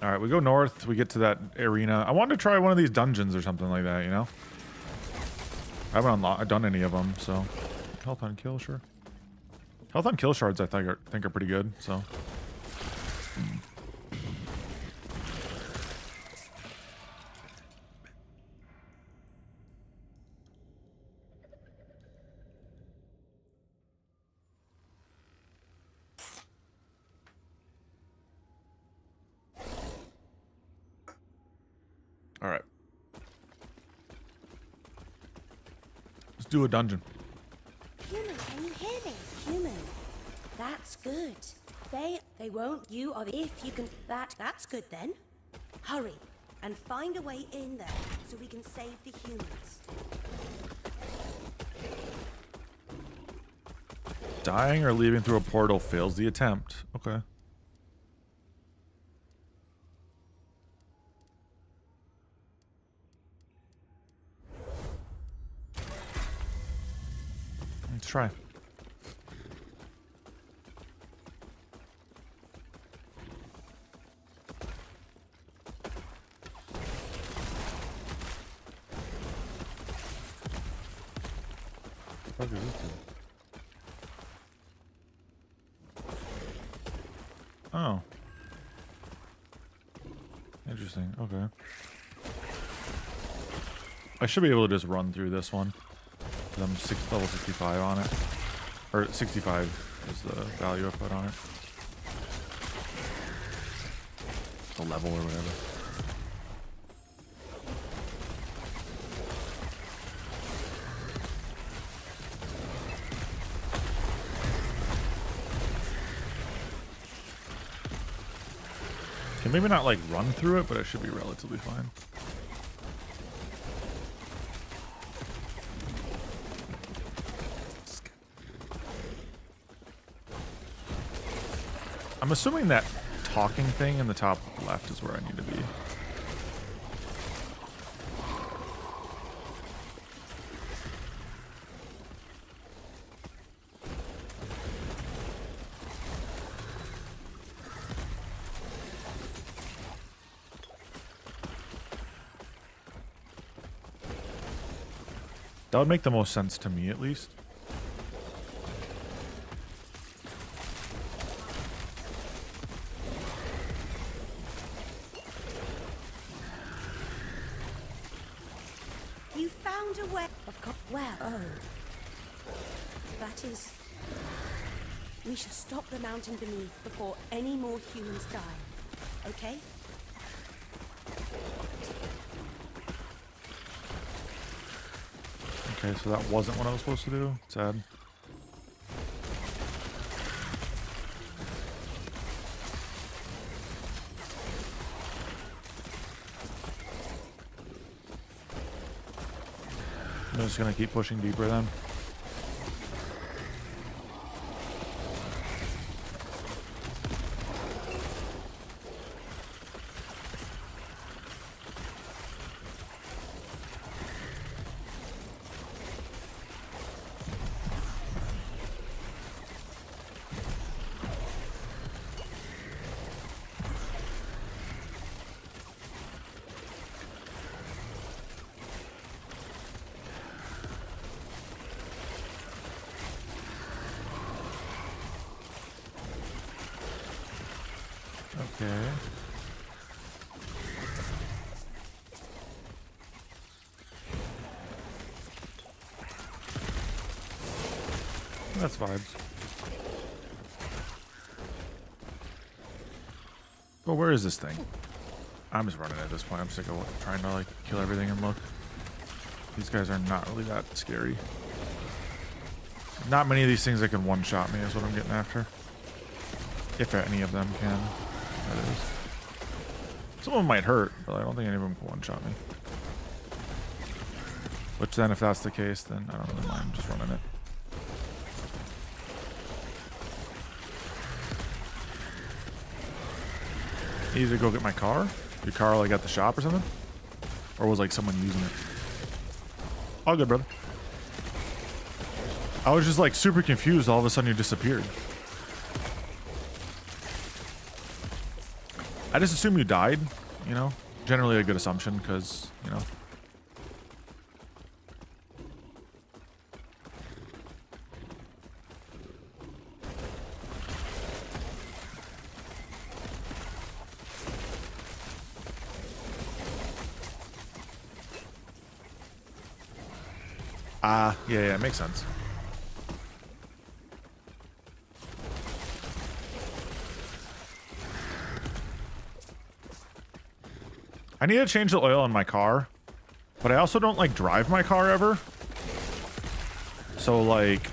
[SPEAKER 1] Alright, we go north, we get to that arena. I wanted to try one of these dungeons or something like that, you know? I haven't done any of them, so... Health on kill, sure. Health on kill shards I think are pretty good, so... Alright. Let's do a dungeon.
[SPEAKER 6] Human, can you hear me? Human. That's good. They won't. You are the... If you can... That's good then. Hurry and find a way in there so we can save the humans.
[SPEAKER 1] Dying or leaving through a portal fails the attempt. Okay. Let's try. fuck is this dude? Oh. Interesting. Okay. I should be able to just run through this one. 'Cause I'm level 65 on it. Or 65 is the value I put on it. The level or whatever. Can maybe not like run through it, but it should be relatively fine. I'm assuming that talking thing in the top left is where I need to be. That would make the most sense to me, at least.
[SPEAKER 6] You found a way. Well, oh. That is... We should stop the mountain beneath before any more humans die. Okay?
[SPEAKER 1] Okay, so that wasn't what I was supposed to do. Sad. I'm just gonna keep pushing deeper then. Okay. That's vibes. Oh, where is this thing? I'm just running at this point. I'm sick of trying to like kill everything and look. These guys are not really that scary. Not many of these things that can one-shot me is what I'm getting after. If any of them can. That is. Some of them might hurt, but I don't think any of them can one-shot me. Which then, if that's the case, then I don't really mind just running it. Need to go get my car? Your car like at the shop or something? Or was like someone using it? All good, brother. I was just like super confused. All of a sudden you disappeared. I just assume you died, you know? Generally a good assumption because, you know. Yeah, it makes sense. I need to change the oil in my car, but I also don't like drive my car ever. So like,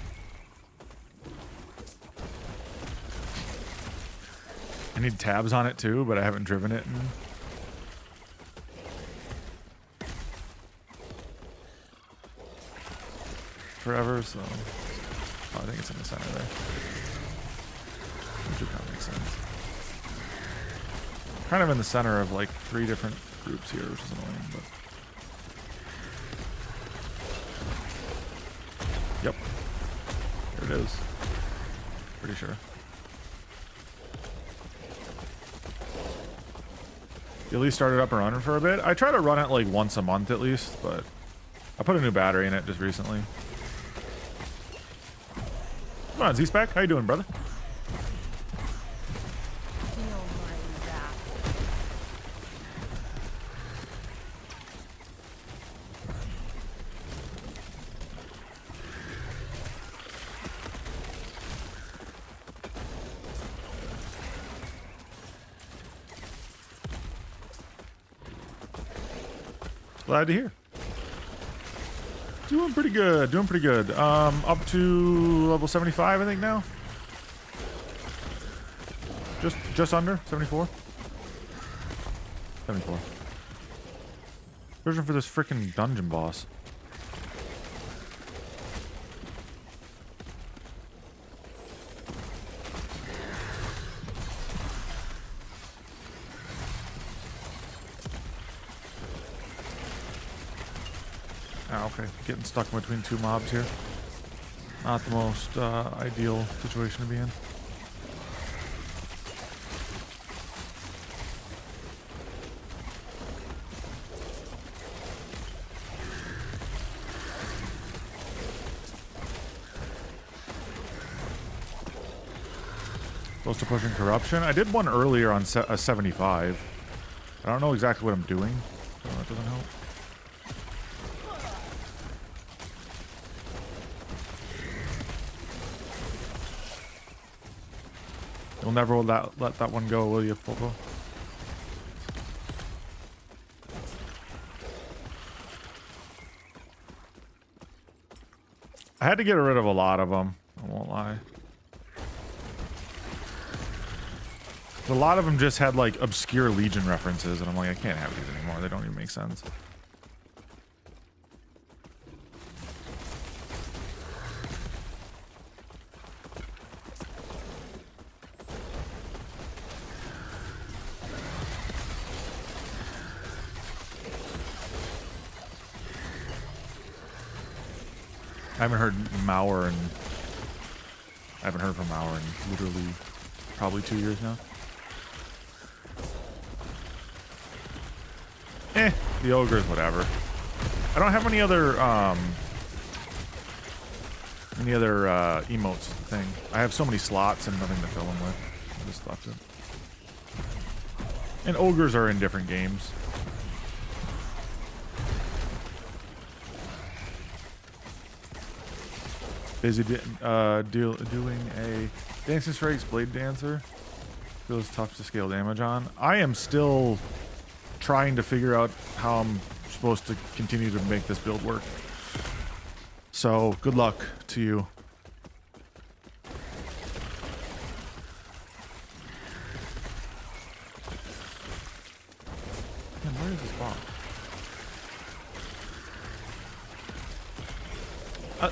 [SPEAKER 1] I need tabs on it too, but I haven't driven it in forever, so oh, I think it's in the center there. Which would kind of make sense. Kind of in the center of like 3 different groups here, which is annoying, but yep, there it is. Pretty sure. You at least started up and running for a bit. I try to run it like once a month at least, but I put a new battery in it just recently. Come on, Z-Spec. How you doing, brother?
[SPEAKER 5] Feel my wrath.
[SPEAKER 1] Glad to hear. Doing pretty good. Doing pretty good. Up to level 75, I think now. Just under 74. 74. Searching for this freaking dungeon boss. Ah, okay. Getting stuck between two mobs here. Not the most ideal situation to be in. Close to pushing corruption. I did one earlier on a 75. I don't know exactly what I'm doing, so that doesn't help. You'll never let that one go, will you, Popo? I had to get rid of a lot of them. I won't lie. A lot of them just had like obscure Legion references, and I'm like, I can't have these anymore. They don't even make sense. I haven't heard Mauer and I haven't heard from Mauer in literally probably 2 years now. The ogres, whatever. I don't have any other emotes is the thing. I have so many slots and nothing to fill them with. I just left it. And ogres are in different games. Busy doing a Dancing Strikes Blade Dancer. Feels tough to scale damage on. I am still trying to figure out how I'm supposed to continue to make this build work. So, good luck to you. Man, where is this box?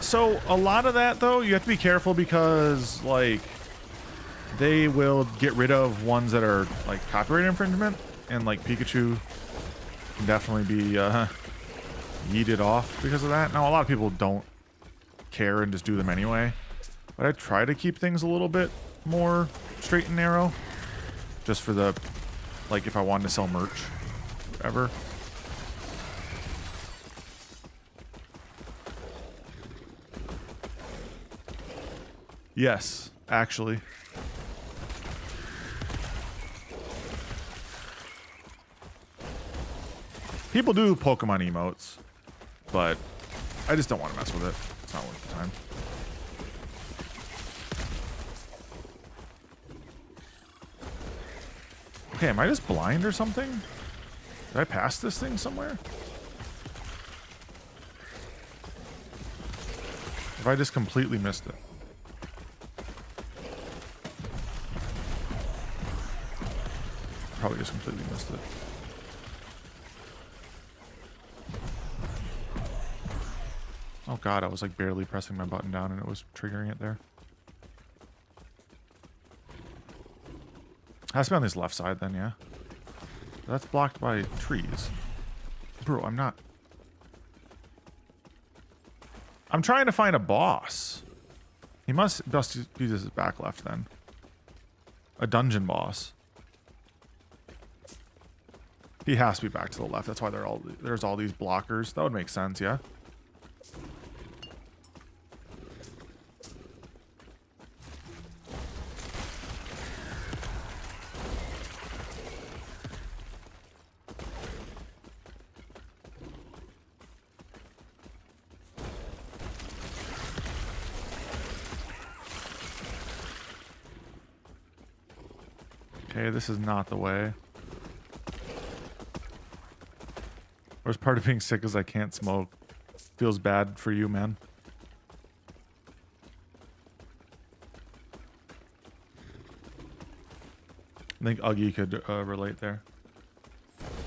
[SPEAKER 1] So a lot of that though, you have to be careful because like they will get rid of ones that are like copyright infringement, and like Pikachu can definitely be yeeted off because of that. Now a lot of people don't care and just do them anyway, but I try to keep things a little bit more straight and narrow just for the like if I wanted to sell merch ever. Yes, actually. People do Pokemon emotes, but I just don't want to mess with it. It's not worth the time. Okay, am I just blind or something? Did I pass this thing somewhere? Have I just completely missed it? Probably just completely missed it. Oh god, I was like barely pressing my button down and it was triggering it there. Has to be on this left side then, yeah. That's blocked by trees. Bro, I'm not... I'm trying to find a boss. He must be this back left then. A dungeon boss. He has to be back to the left. That's why there's all these blockers. That would make sense, yeah. Okay, this is not the way. Worst part of being sick is I can't smoke. Feels bad for you, man. I think Uggy could relate there.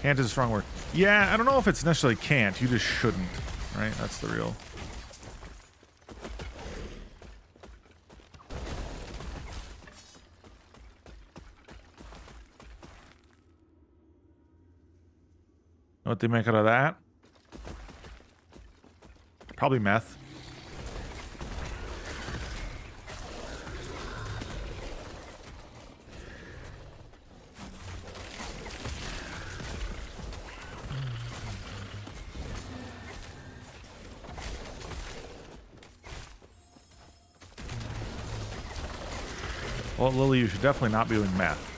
[SPEAKER 1] Can't is a strong word. Yeah, I don't know if it's necessarily can't. You just shouldn't, right? That's the real. What they make out of that? Probably meth. Well, Lily, you should definitely not be doing meth.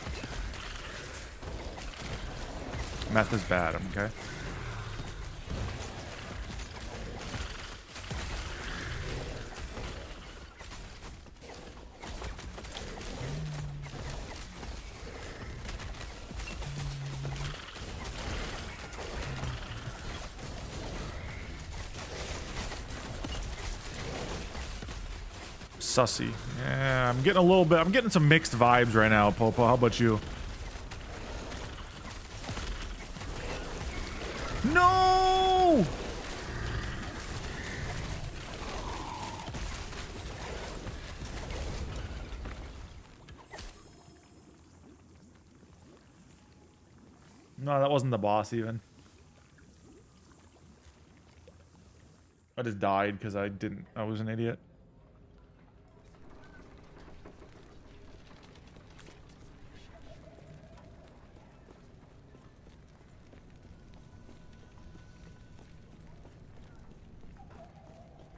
[SPEAKER 1] Meth is bad, okay? Sussy. Yeah, I'm getting a little bit. I'm getting some mixed vibes right now, Popo. How about you? No! No, that wasn't the boss even. I just died because I was an idiot.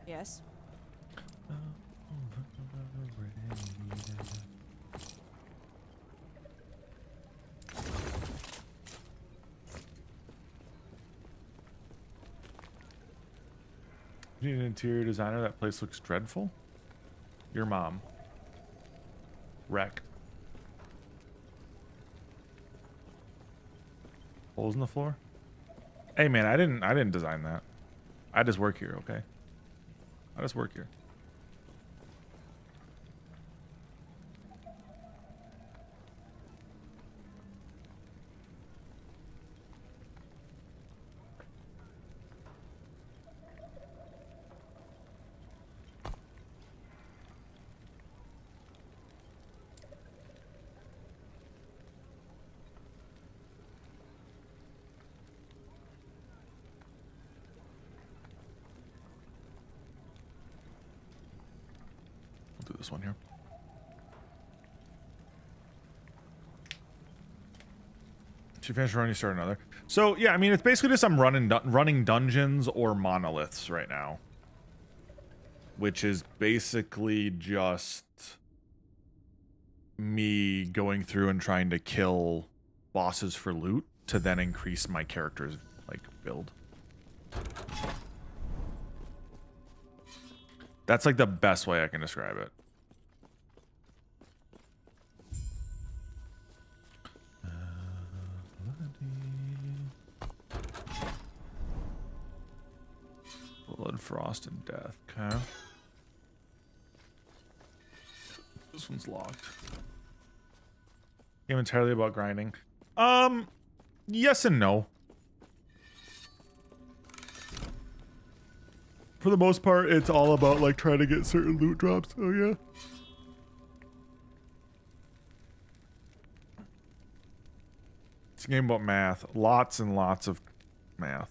[SPEAKER 5] Yes.
[SPEAKER 1] You need an interior designer. That place looks dreadful. Your mom. Wreck. Holes in the floor. Hey man, I didn't design that. I just work here, okay? I just work here. Do this one here. She finished running, start another. So yeah, I mean, it's basically just I'm running dungeons or monoliths right now, which is basically just me going through and trying to kill bosses for loot to then increase my character's like build. That's like the best way I can describe it. Blood, frost, and death. Okay. This one's locked. Game entirely about grinding. Yes and no. For the most part, it's all about like trying to get certain loot drops. Oh yeah. It's a game about math. Lots and lots of math.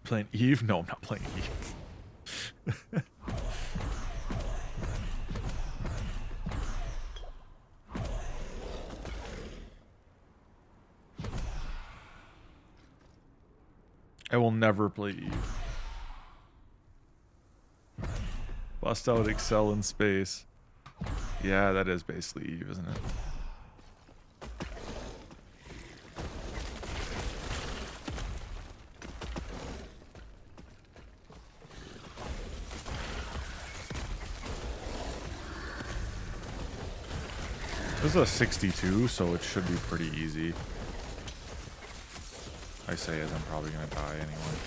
[SPEAKER 1] Playing Eve? No, I'm not playing Eve. I will never play Eve. Bust out, excel in space. Yeah, that is basically Eve, isn't it? This is a 62, so it should be pretty easy. I say as I'm probably gonna die anyway.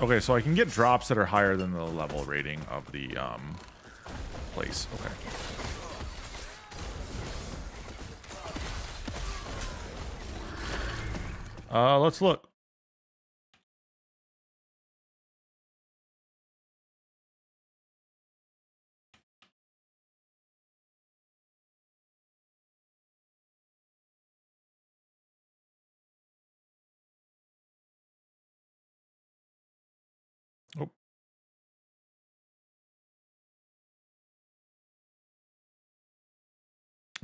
[SPEAKER 1] Okay, so I can get drops that are higher than the level rating of the place. Okay. Let's look. Oh.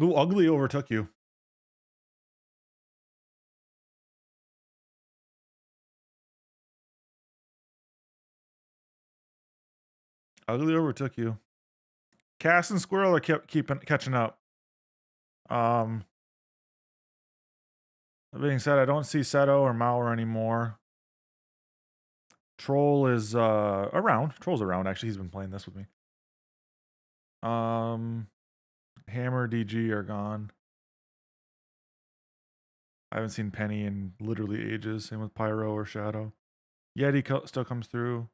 [SPEAKER 1] Ooh, ugly overtook you. Ugly overtook you. Cass and Squirrel are keeping catching up. That being said, I don't see Seto or Mauer anymore. Troll is around. Troll's around, actually. He's been playing this with me. Hammer, DG are gone. I haven't seen Penny in literally ages. Same with Pyro or Shadow. Yeti still comes through.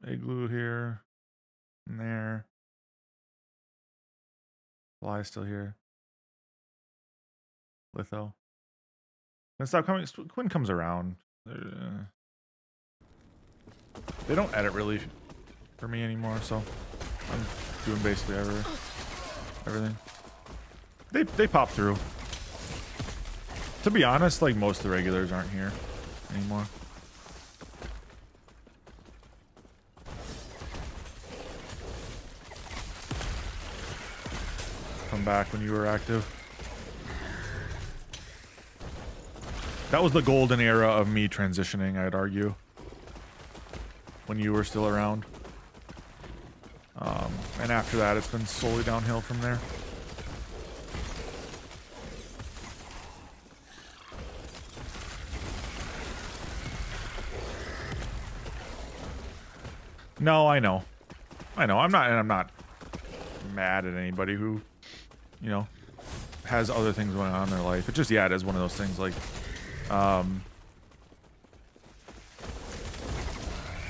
[SPEAKER 1] Igloo here. And there. Fly still here. Litho. Then stop coming. Quinn comes around. They don't edit really for me anymore, so I'm doing basically everything. They pop through. To be honest, like most of the regulars aren't here anymore. Come back when you were active. That was the golden era of me transitioning, I'd argue. When you were still around. And after that, it's been slowly downhill from there. No, I know. I'm not mad at anybody who, you know, has other things going on in their life. It just, yeah, it is one of those things like,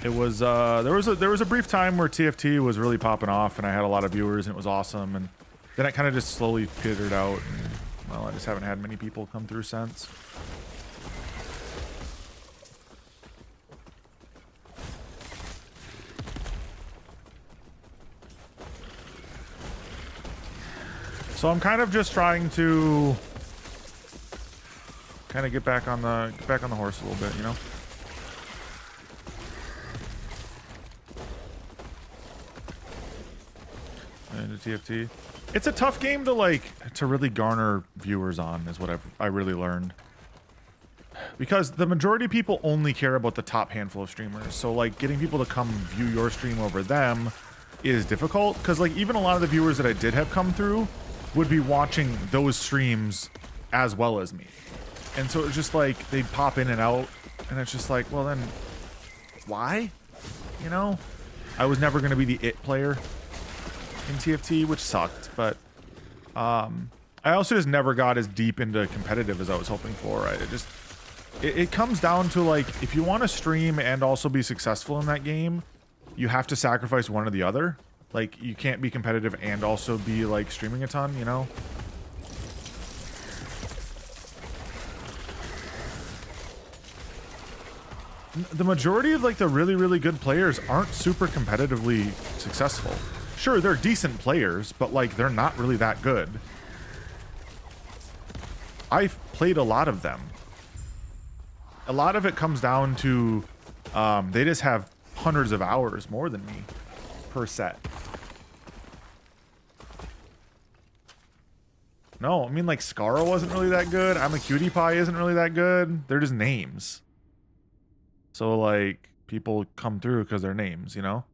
[SPEAKER 1] it was, there was a brief time where TFT was really popping off and I had a lot of viewers and it was awesome. And then it kind of just slowly petered out. And, well, I just haven't had many people come through since. So I'm kind of just trying to kind of get back on the horse a little bit, you know. And the TFT, it's a tough game to really garner viewers on, is what I really learned. Because the majority of people only care about the top handful of streamers. So like getting people to come view your stream over them is difficult. Because like even a lot of the viewers that I did have come through would be watching those streams as well as me. And so it's just like they'd pop in and out. And it's just like, well then, why? You know? I was never going to be the it player in TFT, which sucked. But I also just never got as deep into competitive as I was hoping for. Right? It comes down to like, if you want to stream and also be successful in that game, you have to sacrifice one or the other. Like, you can't be competitive and also be like streaming a ton, you know? The majority of like the really, really good players aren't super competitively successful. Sure, they're decent players, but like they're not really that good. I've played a lot of them. A lot of it comes down to they just have hundreds of hours more than me per set. No, I mean like Scarra wasn't really that good. I'm a Cutie Pie isn't really that good. They're just names. So like people come through because they're names, you know?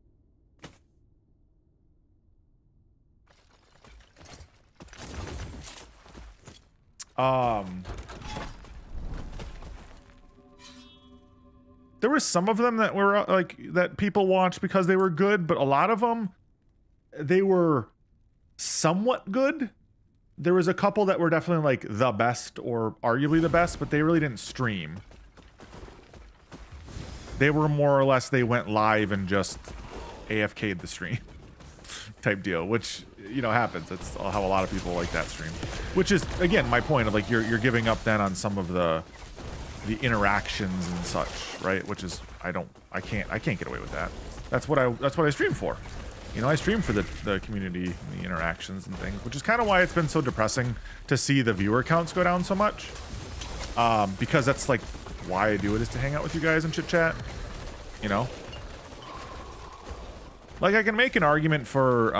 [SPEAKER 1] there were some of them that were like that people watched because they were good, but a lot of them, they were somewhat good. There was a couple that were definitely like the best or arguably the best, but they really didn't stream. They were more or less, they went live and just AFK'd the stream type deal, which, you know, happens. That's how a lot of people like that stream, which is, again, my point of like, you're giving up then on some of the interactions and such, right? Which is, I can't get away with that. That's what I stream for. You know, I stream for the community and the interactions and things, which is kind of why it's been so depressing to see the viewer counts go down so much. Because that's like why I do it, is to hang out with you guys and chit chat, you know? Like, I can make an argument for,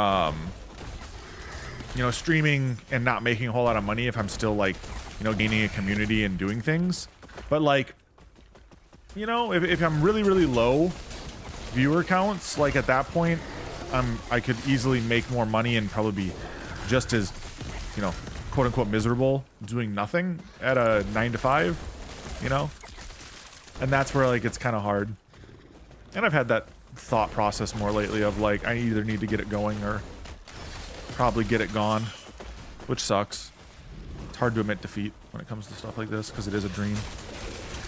[SPEAKER 1] you know, streaming and not making a whole lot of money if I'm still like, you know, gaining a community and doing things. But like, you know, if I'm really, really low viewer counts, like at that point, I could easily make more money and probably be just as, you know, quote unquote miserable doing nothing at a 9 to 5, you know? And that's where like it's kind of hard. And I've had that thought process more lately of like, I either need to get it going or probably get it gone, which sucks. It's hard to admit defeat when it comes to stuff like this because it is a dream.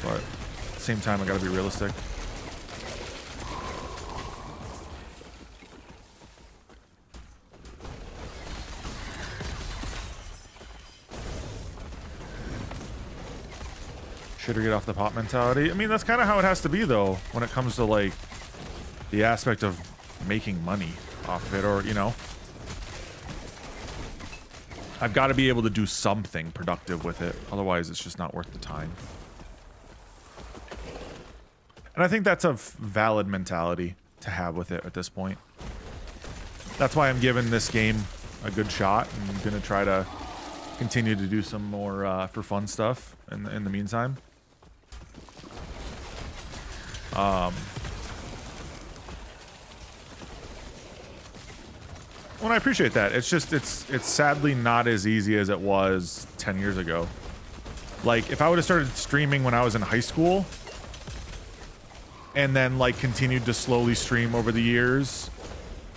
[SPEAKER 1] But at the same time, I gotta be realistic. Shit or get off the pot mentality. I mean, that's kind of how it has to be though when it comes to like the aspect of making money off of it, or, you know, I've got to be able to do something productive with it. Otherwise, it's just not worth the time. And I think that's a valid mentality to have with it at this point. That's why I'm giving this game a good shot. I'm going to try to continue to do some more for fun stuff in the meantime. Well, I appreciate that. It's just, it's sadly not as easy as it was 10 years ago. Like, if I would have started streaming when I was in high school and then like continued to slowly stream over the years,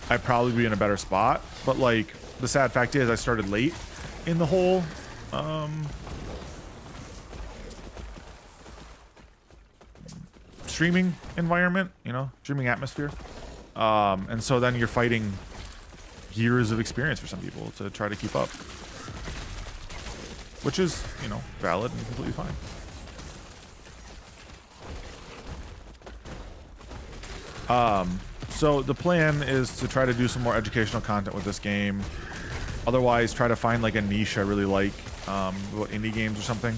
[SPEAKER 1] I'd probably be in a better spot. But like, the sad fact is I started late in the whole, streaming environment, you know, streaming atmosphere. And so then you're fighting years of experience for some people to try to keep up, which is, you know, valid and completely fine. So the plan is to try to do some more educational content with this game. Otherwise, try to find like a niche I really like, indie games or something.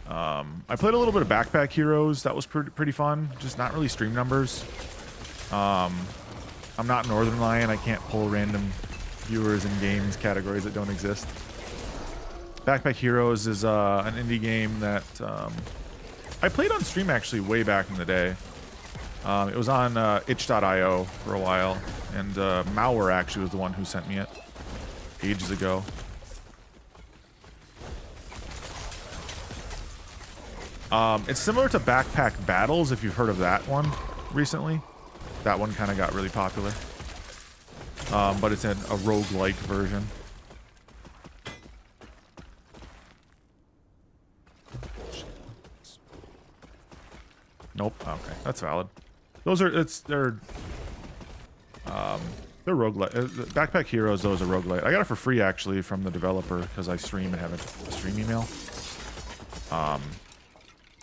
[SPEAKER 1] I played a little bit of Backpack Heroes. That was pretty fun. Just not really stream numbers. I'm not Northern Lion. I can't pull random viewers in games categories that don't exist. Backpack Heroes is an indie game that I played on stream actually way back in the day. It was on itch.io for a while, and Malware actually was the one who sent me it ages ago. It's similar to Backpack Battles, if you've heard of that one recently. That one kind of got really popular. But it's in a roguelike version. Nope. Okay, that's valid. Those are, they're roguelite. Backpack Heroes, though, is a roguelite. I got it for free, actually, from the developer, because I stream and have a stream email.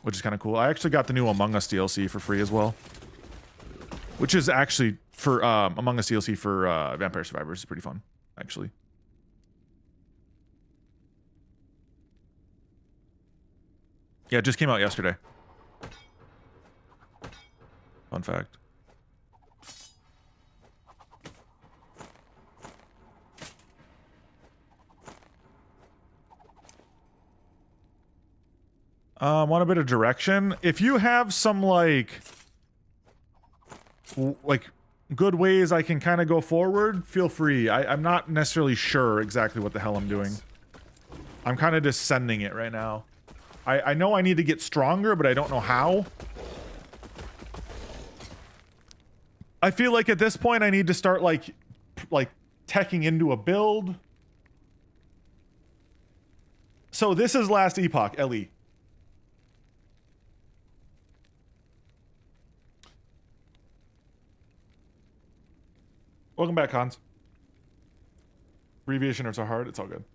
[SPEAKER 1] Which is kind of cool. I actually got the new Among Us DLC for free as well. Which is actually for Among Us DLC for Vampire Survivors. It's pretty fun, actually. Yeah, it just came out yesterday. Fun fact. Want a bit of direction? If you have some like good ways I can kind of go forward, feel free. I'm not necessarily sure exactly what the hell I'm doing. I'm kind of just sending it right now. I know I need to get stronger, but I don't know how. I feel like at this point I need to start like teching into a build. So this is last epoch, Ellie. Welcome back, Hans. Abbreviation are so hard, it's all good.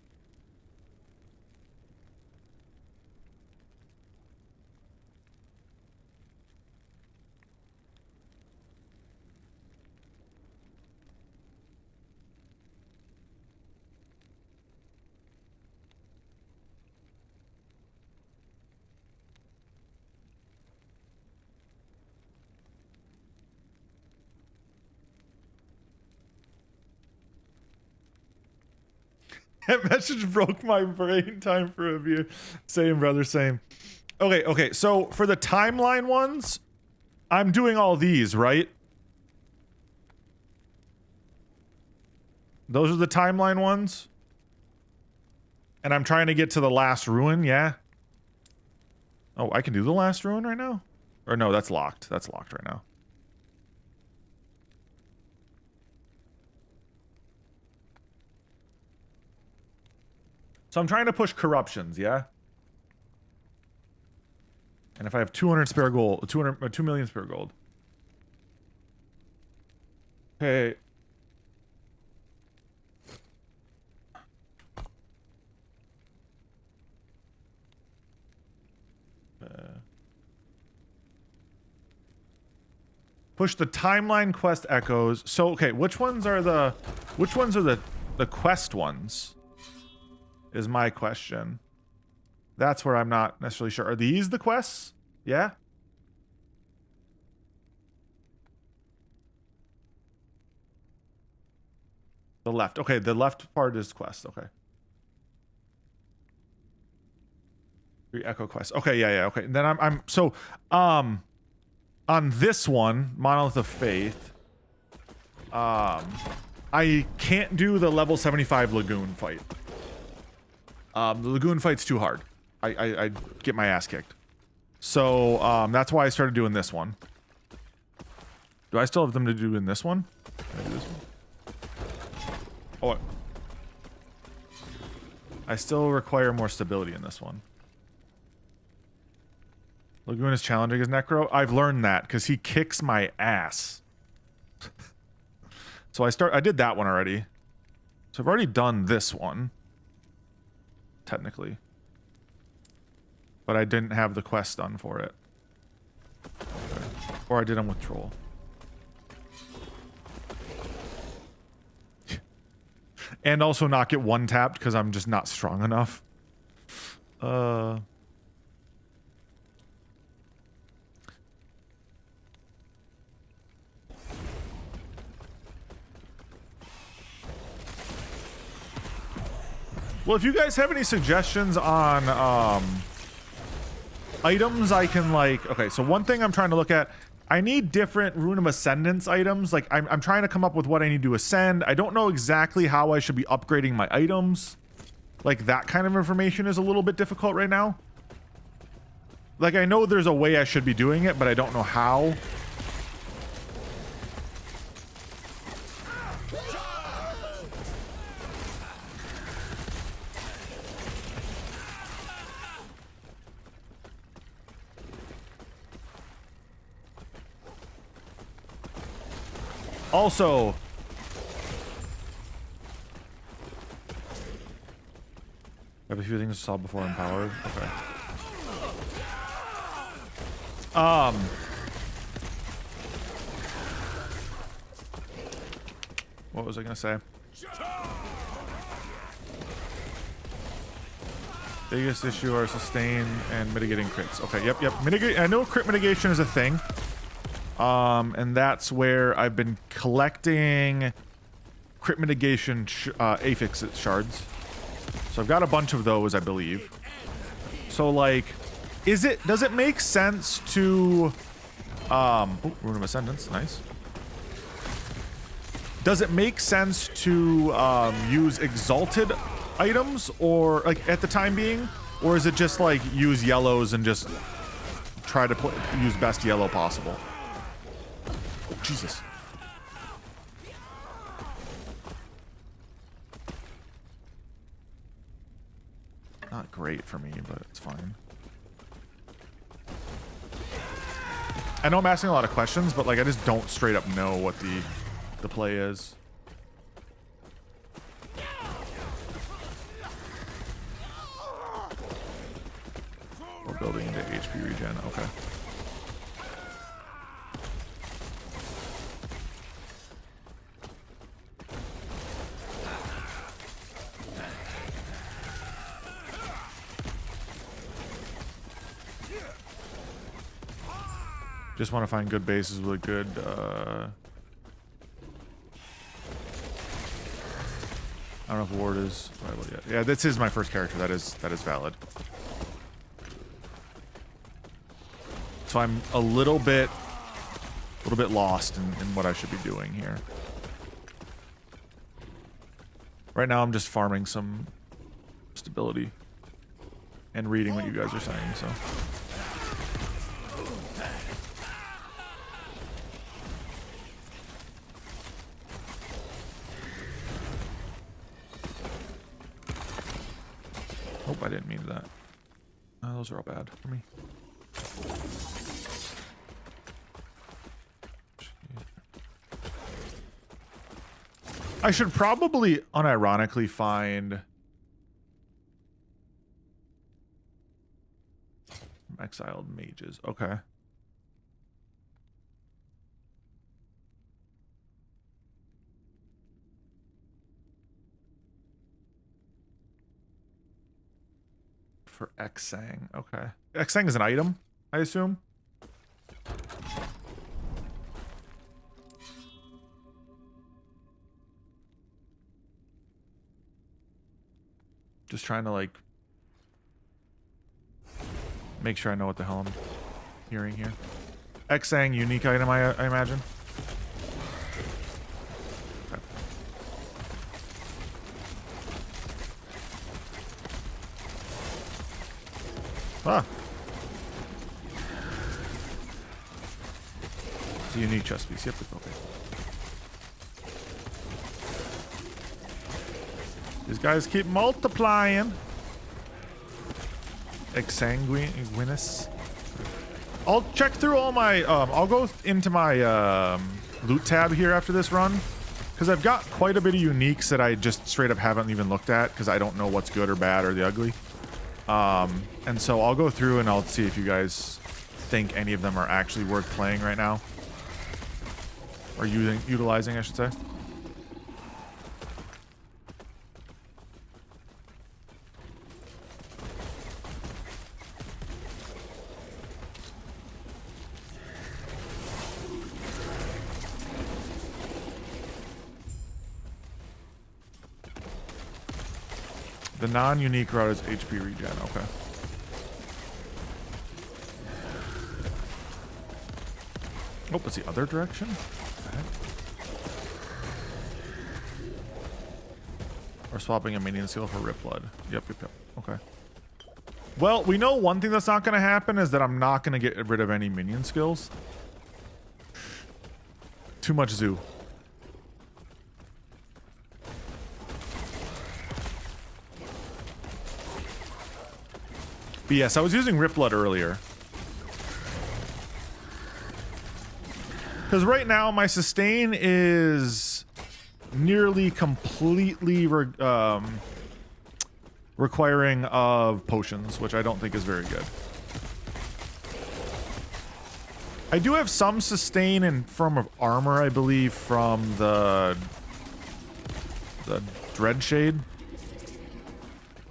[SPEAKER 1] That message broke my brain. Time for a review. Same, brother, same. Okay, so for the timeline ones, I'm doing all these, right? Those are the timeline ones. And I'm trying to get to the last ruin, yeah? Oh, I can do the last ruin right now? Or no, that's locked. That's locked right now. So I'm trying to push corruptions, yeah? And if I have 200 spare gold, 2 million spare gold. Hey. Push the timeline quest echoes. So, okay, which ones are the quest ones? Is my question. That's where I'm not necessarily sure. Are these the quests? Yeah? The left. Okay, the left part is quest. Okay. 3 echo quests. Okay, yeah, okay. And then I'm so on this one, Monolith of Faith, I can't do the level 75 Lagoon fight. The Lagoon fight's too hard. I get my ass kicked. So, that's why I started doing this one. Do I still have them to do in this one? Can I do this one? Oh, I still require more stability in this one. Lagoon is challenging as Necro. I've learned that because he kicks my ass. So I did that one already. So I've already done this one. Technically. But I didn't have the quest done for it. Okay. Or I did them with Troll. And also not get one tapped because I'm just not strong enough. Well, if you guys have any suggestions on items I can like... Okay, so one thing I'm trying to look at, I need different Rune of Ascendance items. Like, I'm trying to come up with what I need to ascend. I don't know exactly how I should be upgrading my items. Like, that kind of information is a little bit difficult right now. Like, I know there's a way I should be doing it, but I don't know how. Also, I have a few things to solve before I'm powered. Okay. What was I gonna say? Biggest issue are sustain and mitigating crits. Okay, yep. I know crit mitigation is a thing. And that's where I've been collecting crit mitigation affix shards. So I've got a bunch of those, I believe. So like, does it make sense to, Rune of Ascendance, nice. Does it make sense to, use exalted items or like at the time being, or is it just like use yellows and just try to use best yellow possible? Jesus. not great for me, but it's fine. I know I'm asking a lot of questions, but like I just don't straight up know what the play is. We're building into HP regen. Okay. Just want to find good bases with good, I don't know if ward is viable yet. Yeah, this is my first character. That is valid. So I'm a little bit lost in what I should be doing here. Right now, I'm just farming some stability and reading what you guys are saying. So. Hope I didn't mean that. Those are all bad for me. I should probably unironically find exiled mages. Okay. For Xang. Okay. Xang is an item, I assume. Just trying to like make sure I know what the hell I'm hearing here. Xang unique item, I imagine. Okay. Ah. It's a unique chest piece. Yep, okay. These guys keep multiplying. Exsanguinous. I'll check through all my, I'll go into my loot tab here after this run. Because I've got quite a bit of uniques that I just straight up haven't even looked at. Because I don't know what's good or bad or the ugly. And so I'll go through and I'll see if you guys think any of them are actually worth playing right now. Or utilizing, I should say. The non-unique route is HP regen, okay. Oh, it's the other direction? What the heck? Or swapping a minion skill for Rip Blood. Yep. Okay. Well, we know one thing that's not going to happen is that I'm not going to get rid of any minion skills. Too much zoo. But yes, I was using Rip Blood earlier. Because right now my sustain is nearly completely requiring of potions, which I don't think is very good. I do have some sustain in form of armor, I believe, from the Dreadshade.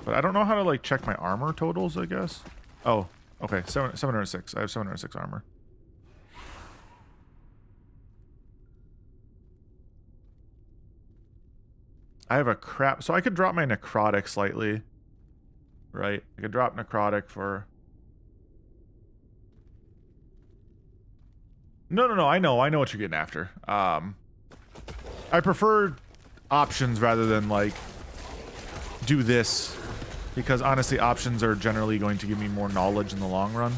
[SPEAKER 1] But I don't know how to like check my armor totals, I guess. Oh, okay, 706. I have 706 armor. I have a crap, so I could drop my necrotic slightly, right? I could drop necrotic for. No. I know what you're getting after. I prefer options rather than like do this, because honestly, options are generally going to give me more knowledge in the long run.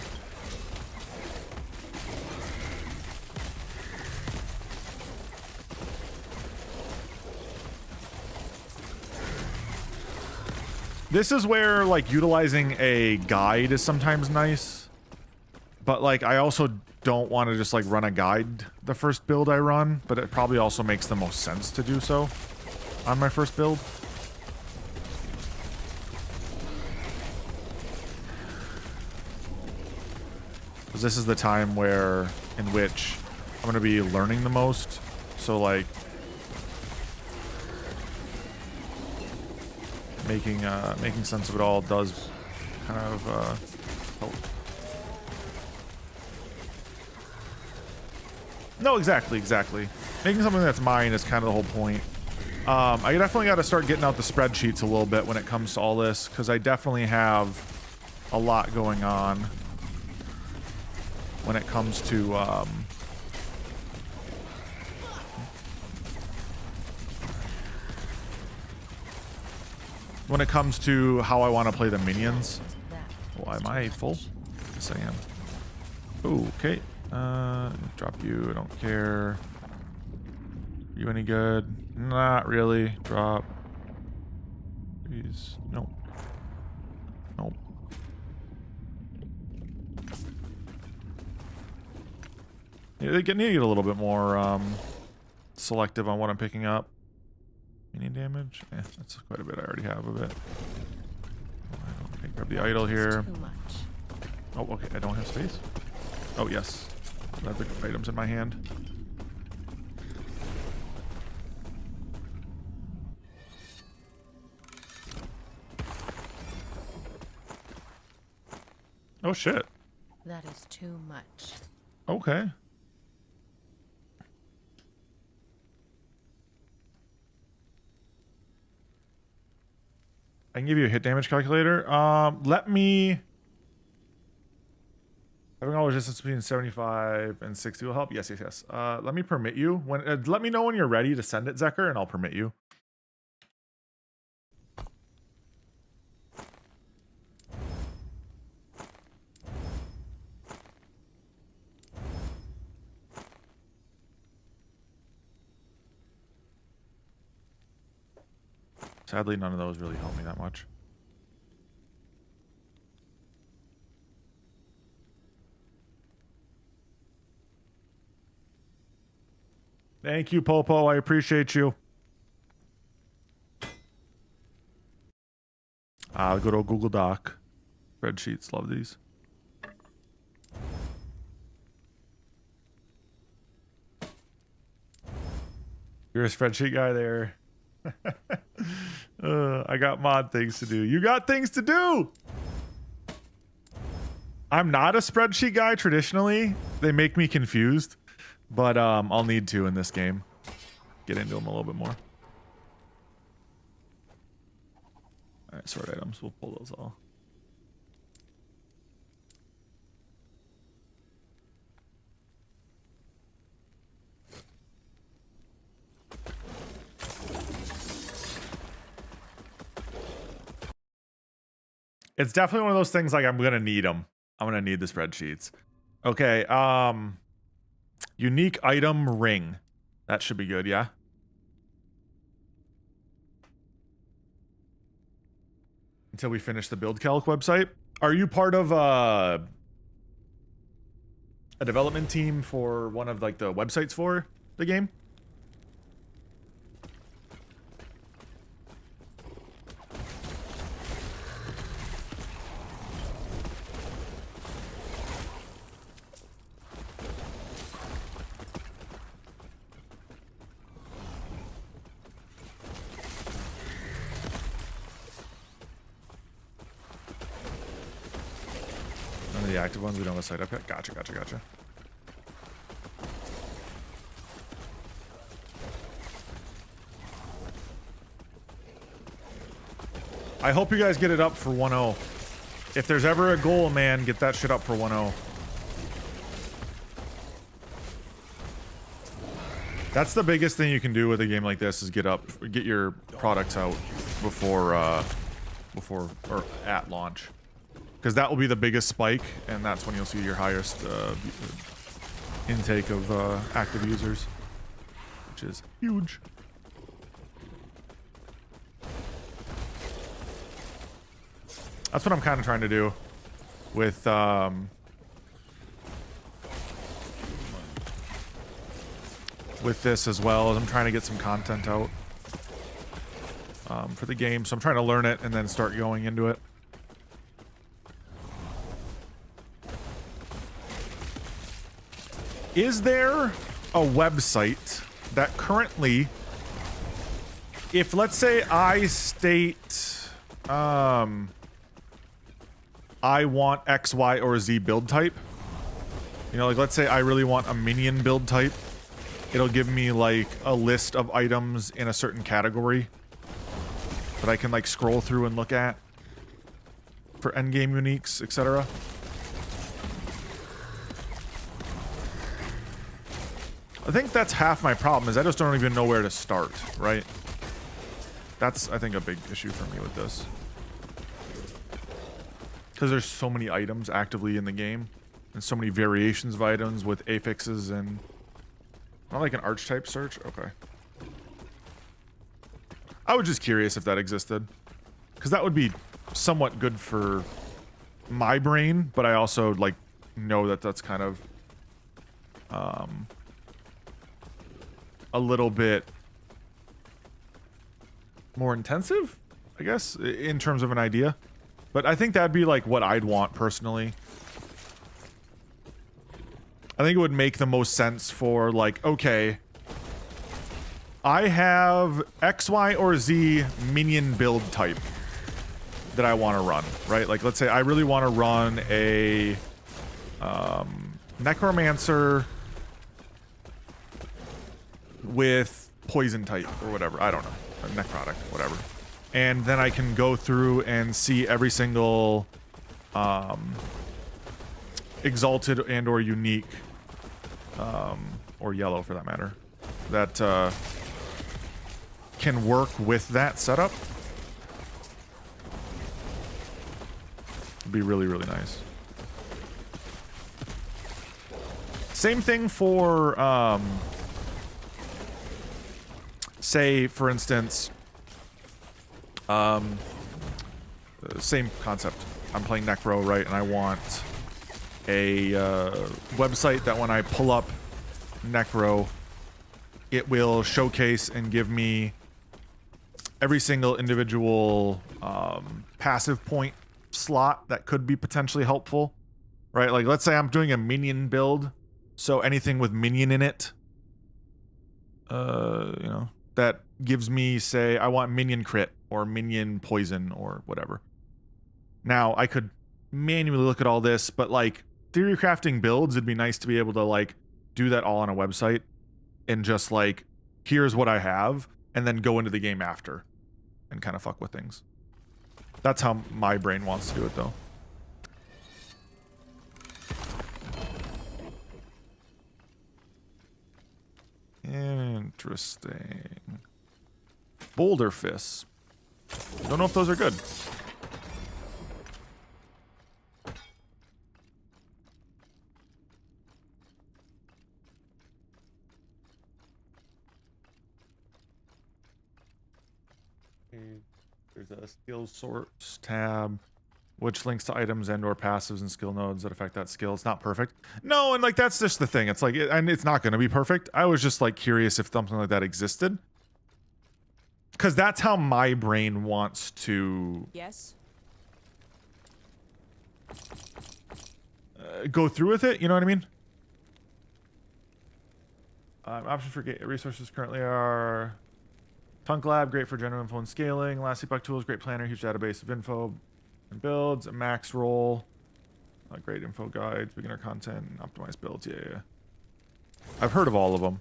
[SPEAKER 1] This is where like utilizing a guide is sometimes nice, but like I also don't want to just like run a guide the first build I run, but it probably also makes the most sense to do so on my first build. Because this is the time in which I'm going to be learning the most. So like making sense of it all does kind of help. No, exactly. Making something that's mine is kind of the whole point. I definitely got to start getting out the spreadsheets a little bit when it comes to all this, because I definitely have a lot going on when it comes to how I want to play the minions. Why am I full? Yes, I am. Ooh, okay. Drop you. I don't care. You any good? Not really. Drop. Please. Nope. Nope. Yeah, they need to get a little bit more selective on what I'm picking up. Any damage? Yeah, that's quite a bit. I already have of it. Okay, grab the idol here. Oh, okay. I don't have space. Oh, yes. I have the items in my hand. Oh, shit.
[SPEAKER 5] That is too much.
[SPEAKER 1] Okay. I can give you a hit damage calculator. Let me... Having all resistance between 75 and 60 will help. Yes. Let me permit you. Let me know when you're ready to send it, Zekker, and I'll permit you. Sadly, none of those really help me that much. Thank you, Popo. I appreciate you. Good old Google Doc. Spreadsheets, love these. You're a spreadsheet guy there. I got mod things to do. You got things to do! I'm not a spreadsheet guy traditionally. They make me confused. But I'll need to in this game. Get into them a little bit more. Alright, sword items. We'll pull those all. It's definitely one of those things like I'm gonna need them. I'm gonna need the spreadsheets. Okay, unique item ring. That should be good, yeah? Until we finish the build calc website. Are you part of a development team for one of like the websites for the game? The active ones we don't have a site up yet. Gotcha. I hope you guys get it up for 1-0. If there's ever a goal, man, get that shit up for 1-0. That's the biggest thing you can do with a game like this is get your products out before or at launch. Because that will be the biggest spike, and that's when you'll see your highest intake of active users, which is huge. That's what I'm kind of trying to do with this as well, as I'm trying to get some content out for the game. So I'm trying to learn it and then start going into it. Is there a website that currently, if let's say I state I want X, Y, or Z build type, you know, like let's say I really want a minion build type, it'll give me like a list of items in a certain category that I can like scroll through and look at for endgame uniques, etc. I think that's half my problem, is I just don't even know where to start, right? That's, I think, a big issue for me with this. Because there's so many items actively in the game, and so many variations of items with affixes and... Not like an archetype search? Okay. I was just curious if that existed. Because that would be somewhat good for my brain, but I also, like, know that that's kind of... a little bit more intensive, I guess, in terms of an idea. But I think that'd be like what I'd want personally. I think it would make the most sense for like, okay, I have X, Y, or Z minion build type that I want to run, right? Like, let's say I really want to run a necromancer with poison type or whatever. I don't know. A necrotic, whatever. And then I can go through and see every single exalted and or unique or yellow for that matter that can work with that setup. It'd be really, really nice. Same thing for say, for instance, same concept. I'm playing Necro, right? And I want a website that when I pull up Necro, it will showcase and give me every single individual passive point slot that could be potentially helpful, right? Like, let's say I'm doing a minion build, so anything with minion in it, you know, that gives me, say, I want minion crit or minion poison or whatever. Now, I could manually look at all this, but like theory crafting builds, it'd be nice to be able to like do that all on a website and just like, here's what I have, and then go into the game after and kind of fuck with things. That's how my brain wants to do it, though. Interesting. Boulder fists. Don't know if those are good. There's a skills source tab, which links to items and or passives and skill nodes that affect that skill. It's not perfect. No, and like that's just the thing. It's like, and it's not going to be perfect. I was just like curious if something like that existed. Because that's how my brain wants to...
[SPEAKER 7] Yes?
[SPEAKER 1] go through with it, you know what I mean? Options for resources currently are... Tunk Lab, great for general info and scaling. Last Epoch Tools, great planner, huge database of info and builds. A max roll, great info guides, beginner content, optimized builds. Yeah. I've heard of all of them.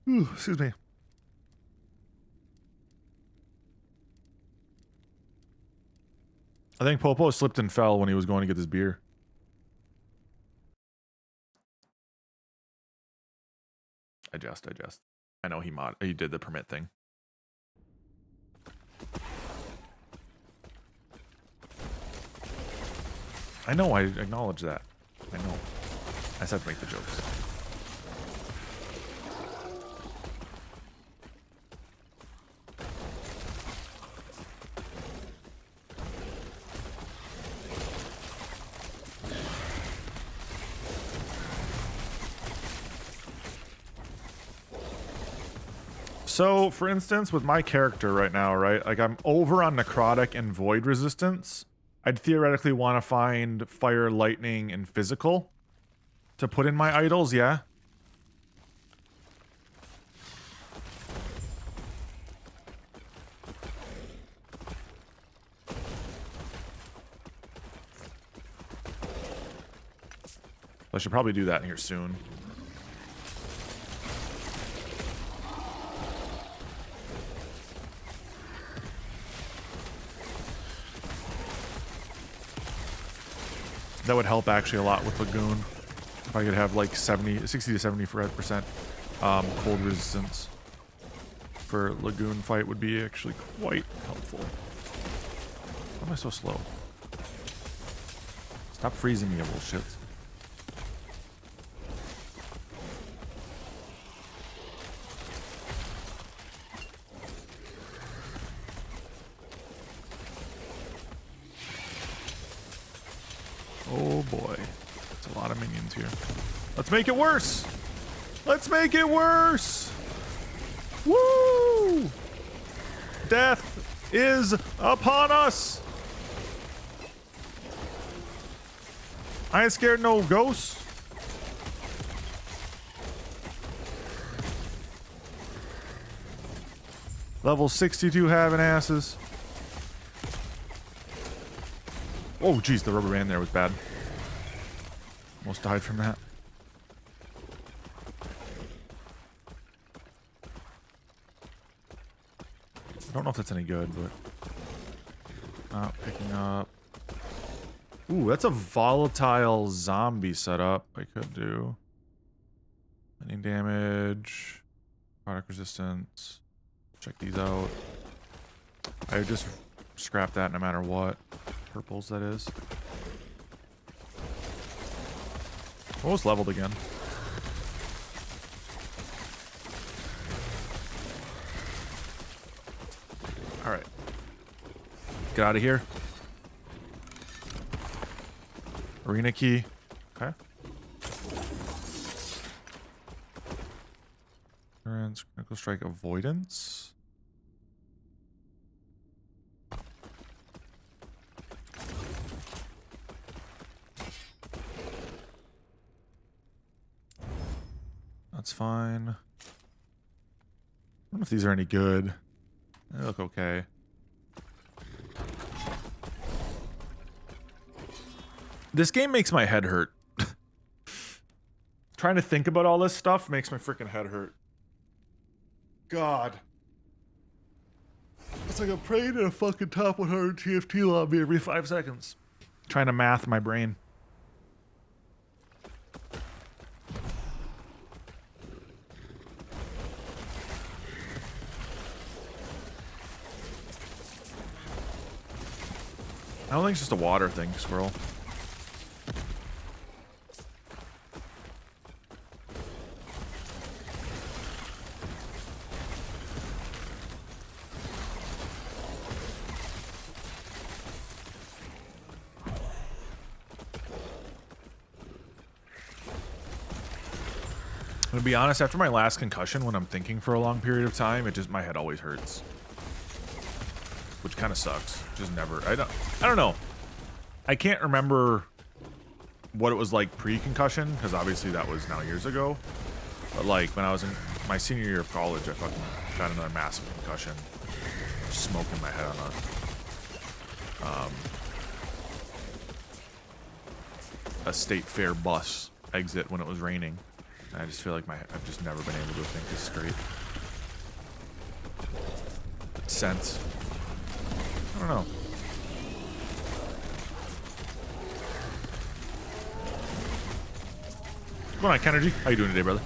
[SPEAKER 1] Ooh, excuse me. I think Popo slipped and fell when he was going to get his beer. I jest. I know he did the permit thing. I know, I acknowledge that. I know. I just have to make the jokes. So, for instance, with my character right now, right? Like, I'm over on necrotic and void resistance. I'd theoretically want to find fire, lightning, and physical to put in my idols, yeah? I should probably do that here soon. That would help actually a lot with Lagoon. If I could have like 60 to 70% cold resistance for Lagoon fight would be actually quite helpful. Why am I so slow? Stop freezing me, you little shits. Oh boy. That's a lot of minions here. Let's make it worse! Let's make it worse! Woo! Death is upon us! I ain't scared no ghosts. Level 62 having asses. Oh, geez, the rubber band there was bad. Almost died from that. I don't know if that's any good, but... Not picking up. Ooh, that's a volatile zombie setup I could do. Any damage. Product resistance. Check these out. I would just scrap that no matter what. Purples, that is. Almost leveled again. Alright. Get out of here. Arena key. Okay. Endurance, critical strike, avoidance. That's fine. I don't know if these are any good. They look okay. This game makes my head hurt. Trying to think about all this stuff makes my freaking head hurt. God. It's like I'm praying in a fucking top 100 TFT lobby every 5 seconds. Trying to math my brain. I don't think it's just a water thing, squirrel. I'm gonna be honest, after my last concussion, when I'm thinking for a long period of time, it just, my head always hurts. Which kind of sucks. Just never, I don't know. I can't remember what it was like pre-concussion, because obviously that was now years ago. But like, when I was in my senior year of college, I fucking got another massive concussion. Smoking my head on a state fair bus exit when it was raining. I just feel like I've just never been able to think this straight. Sense. I don't know. What's going on, Kennergy? How you doing today, brother?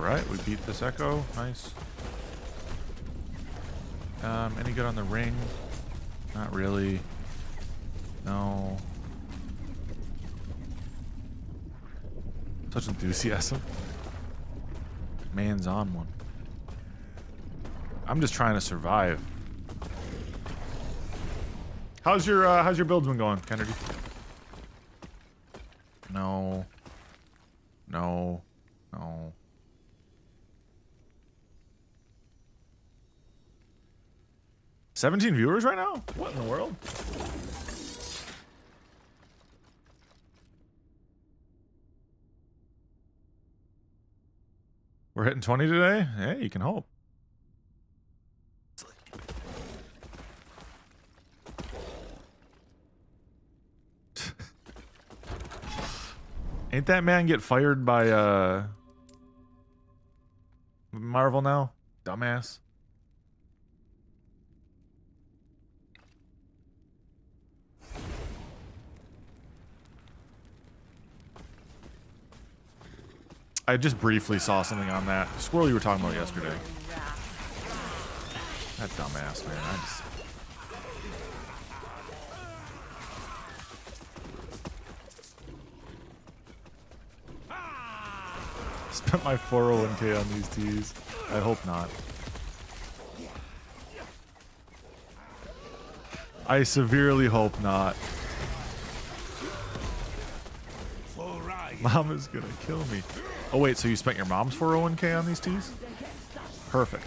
[SPEAKER 1] right, we beat this echo. Nice. Any good on the ring? Not really. No. Such enthusiasm. Man's on one. I'm just trying to survive. How's your builds been going, Kennedy? No. No. No. $17 viewers right now? What in the world? We're hitting 20 today? Hey, you can hope. Ain't that man get fired by Marvel now? Dumbass. I just briefly saw something on that squirrel you were talking about yesterday. That dumbass, man. I just... Spent my 401k on these teas. I hope not. I severely hope not. Mom is gonna kill me. Oh wait, so you spent your mom's 401k on these teas? Perfect.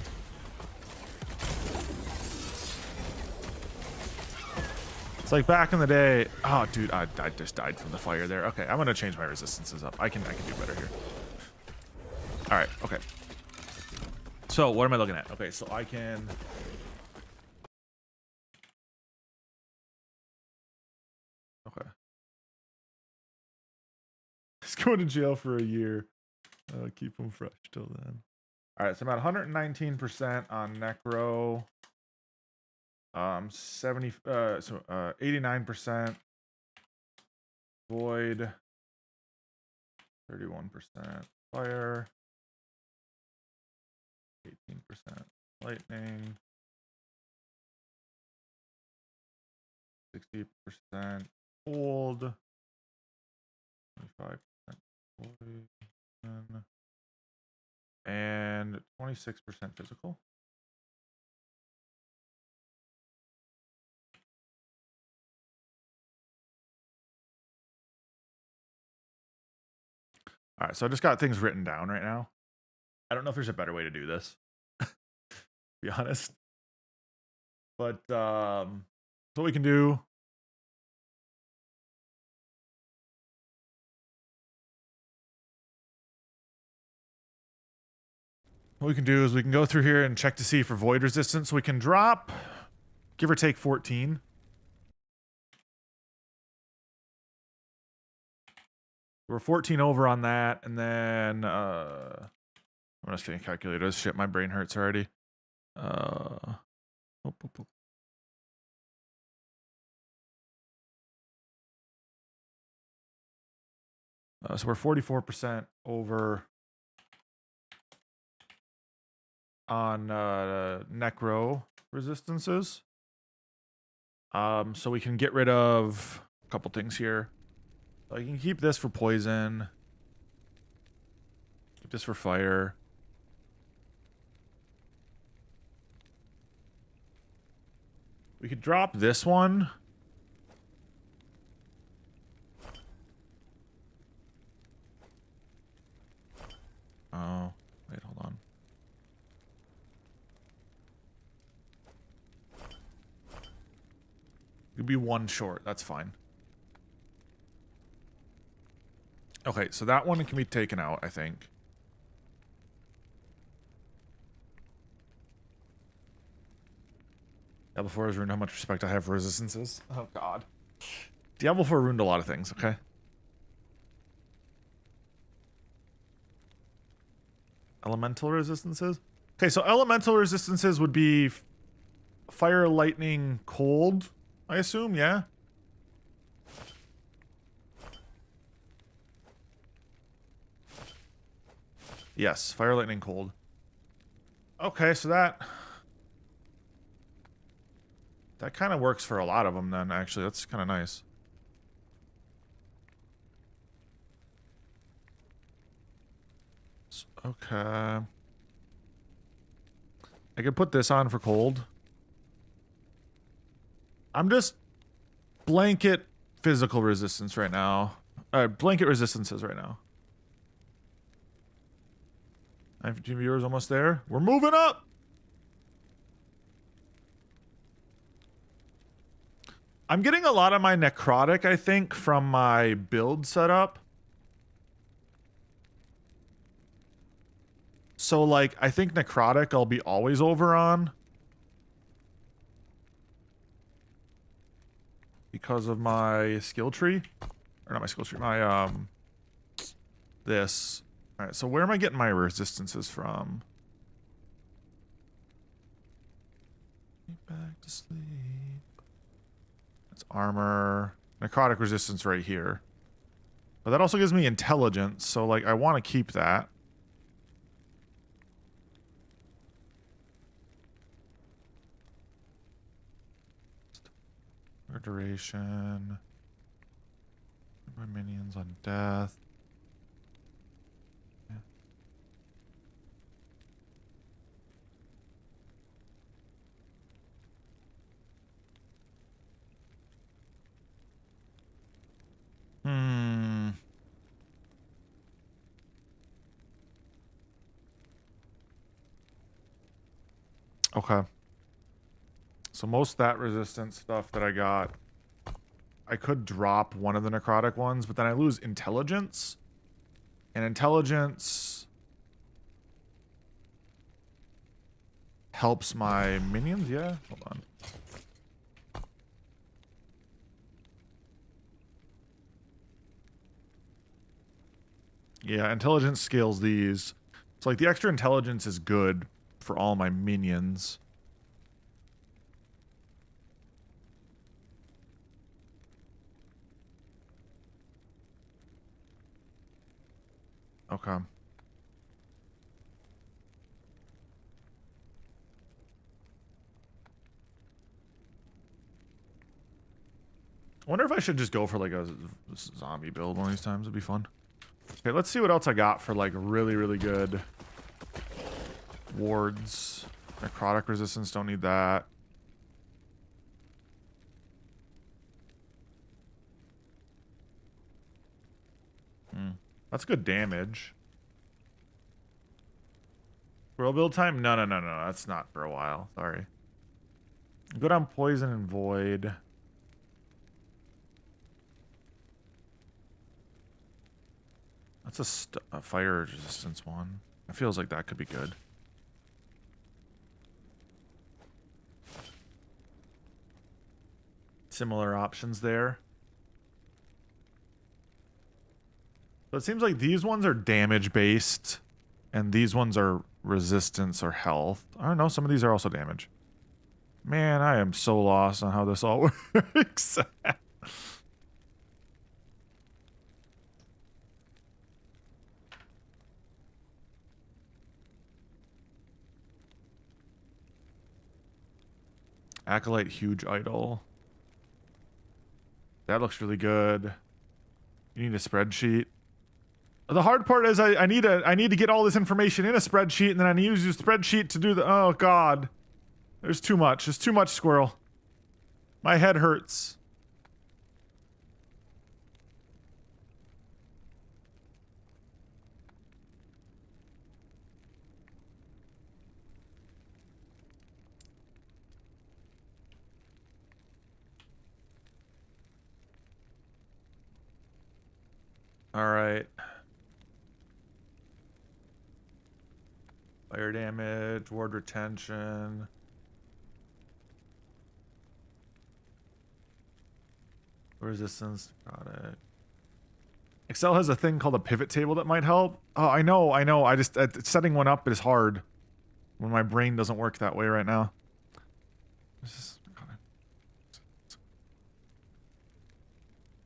[SPEAKER 1] It's like back in the day. Oh, dude, I just died from the fire there. Okay, I'm gonna change my resistances up. I can do better here. All right. Okay. So what am I looking at? Okay, so I can. Okay. He's going to jail for a year. Keep him fresh till then. All right, so I'm at 119% on Necro. 89% Void. 31% Fire. 18% Lightning. 60% Cold. 25% Poison. And 26% Physical. All right, so I just got things written down right now. I don't know if there's a better way to do this, to be honest. But what we can do. What we can do is we can go through here and check to see for void resistance. So we can drop, give or take 14. We're 14 over on that, and then I'm just gonna calculate this shit. My brain hurts already. So we're 44% over on Necro resistances. So we can get rid of a couple things here. I can keep this for poison. Keep this for fire. We could drop this one. Oh, wait, hold on. You'd be one short. That's fine. Okay, so that one can be taken out, I think. Diablo 4 has ruined how much respect I have for resistances. Oh, God. Diablo 4 ruined a lot of things, okay? Elemental resistances? Okay, so elemental resistances would be fire, lightning, cold, I assume, yeah? Yes, fire, lightning, cold. Okay, so that kind of works for a lot of them then, actually. That's kind of nice. Okay. I could put this on for cold. I'm just blanket physical resistance right now. Blanket resistances right now. 15 viewers almost there. We're moving up! I'm getting a lot of my necrotic, I think, from my build setup. So, like, I think necrotic I'll be always over on. Because of my skill tree. Or not my skill tree, my, this. Alright, so where am I getting my resistances from? Back to sleep. That's armor. Necrotic resistance right here. But that also gives me intelligence, so, like, I want to keep that. Duration. My minions on death. Yeah. Okay. So most of that resistance stuff that I got, I could drop one of the necrotic ones, but then I lose intelligence. And intelligence helps my minions, yeah? Hold on. Yeah, intelligence scales these. So like the extra intelligence is good for all my minions. Okay. I wonder if I should just go for like a zombie build one of these times. It'd be fun. Okay, let's see what else I got for like really, really good wards. Necrotic resistance, don't need that. That's good damage. Squirrel build time? No. That's not for a while. Sorry. Good on poison and void. That's a fire resistance one. It feels like that could be good. Similar options there. So it seems like these ones are damage based and these ones are resistance or health. I don't know, some of these are also damage. Man, I am so lost on how this all works. Acolyte huge idol. That looks really good. You need a spreadsheet. The hard part is I need to get all this information in a spreadsheet, and then I need to use the spreadsheet to do the... Oh, God. There's too much. There's too much, squirrel. My head hurts. All right. Fire damage, ward retention. Resistance product. Excel has a thing called a pivot table that might help. Oh, I know. I just setting one up is hard when my brain doesn't work that way right now.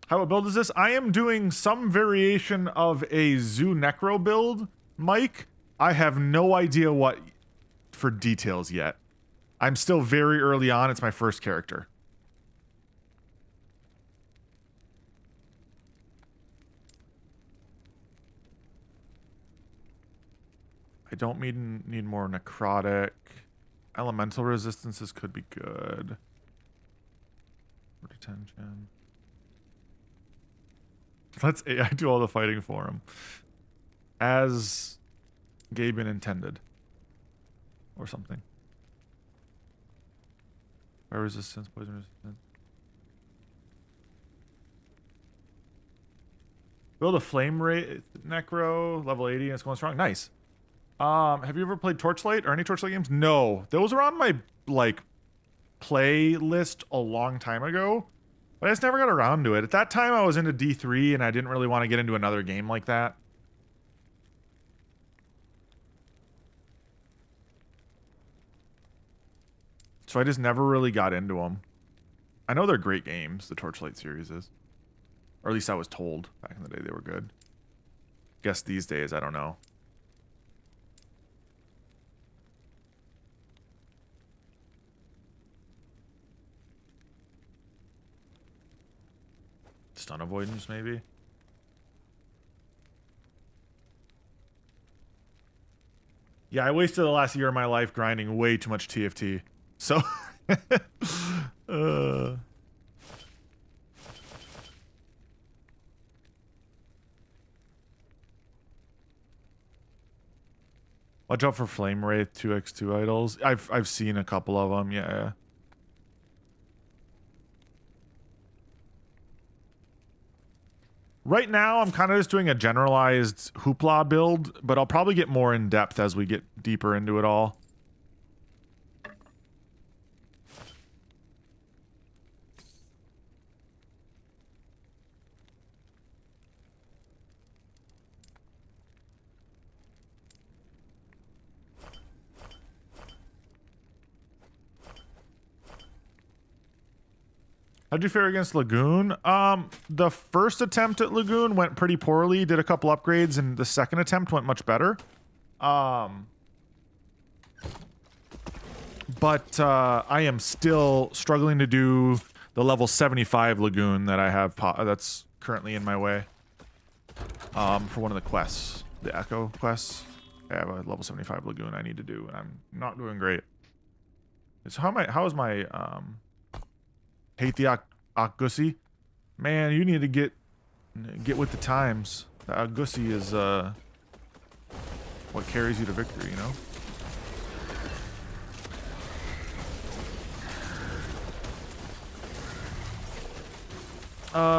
[SPEAKER 1] How build is this? I am doing some variation of a Zoo Necro build, Mike. I have no idea what for details yet. I'm still very early on. It's my first character. I don't need more necrotic. Elemental resistances could be good. Detention. Let's AI do all the fighting for him. As Gaben intended. Or something. Fire resistance, poison resistance. Build a flame rate necro, level 80, and it's going strong. Nice. Have you ever played Torchlight or any Torchlight games? No. Those were on my, like, playlist a long time ago. But I just never got around to it. At that time, I was into D3, and I didn't really want to get into another game like that. So I just never really got into them. I know they're great games, the Torchlight series is. Or at least I was told back in the day they were good. Guess these days, I don't know. Stun avoidance, maybe? Yeah, I wasted the last year of my life grinding way too much TFT. So... Watch out for Flame Wraith 2x2 idols. I've seen a couple of them, yeah. Right now, I'm kind of just doing a generalized Hoopla build, but I'll probably get more in depth as we get deeper into it all. How'd you fare against Lagoon? The first attempt at Lagoon went pretty poorly. Did a couple upgrades, and the second attempt went much better. But I am still struggling to do the level 75 Lagoon that I have. That's currently in my way. For one of the quests, the Echo quests, I have a level 75 Lagoon I need to do, and I'm not doing great. So how is my hate the Akgusi? Man, you need to get with the times. The Akgusi is what carries you to victory, you know?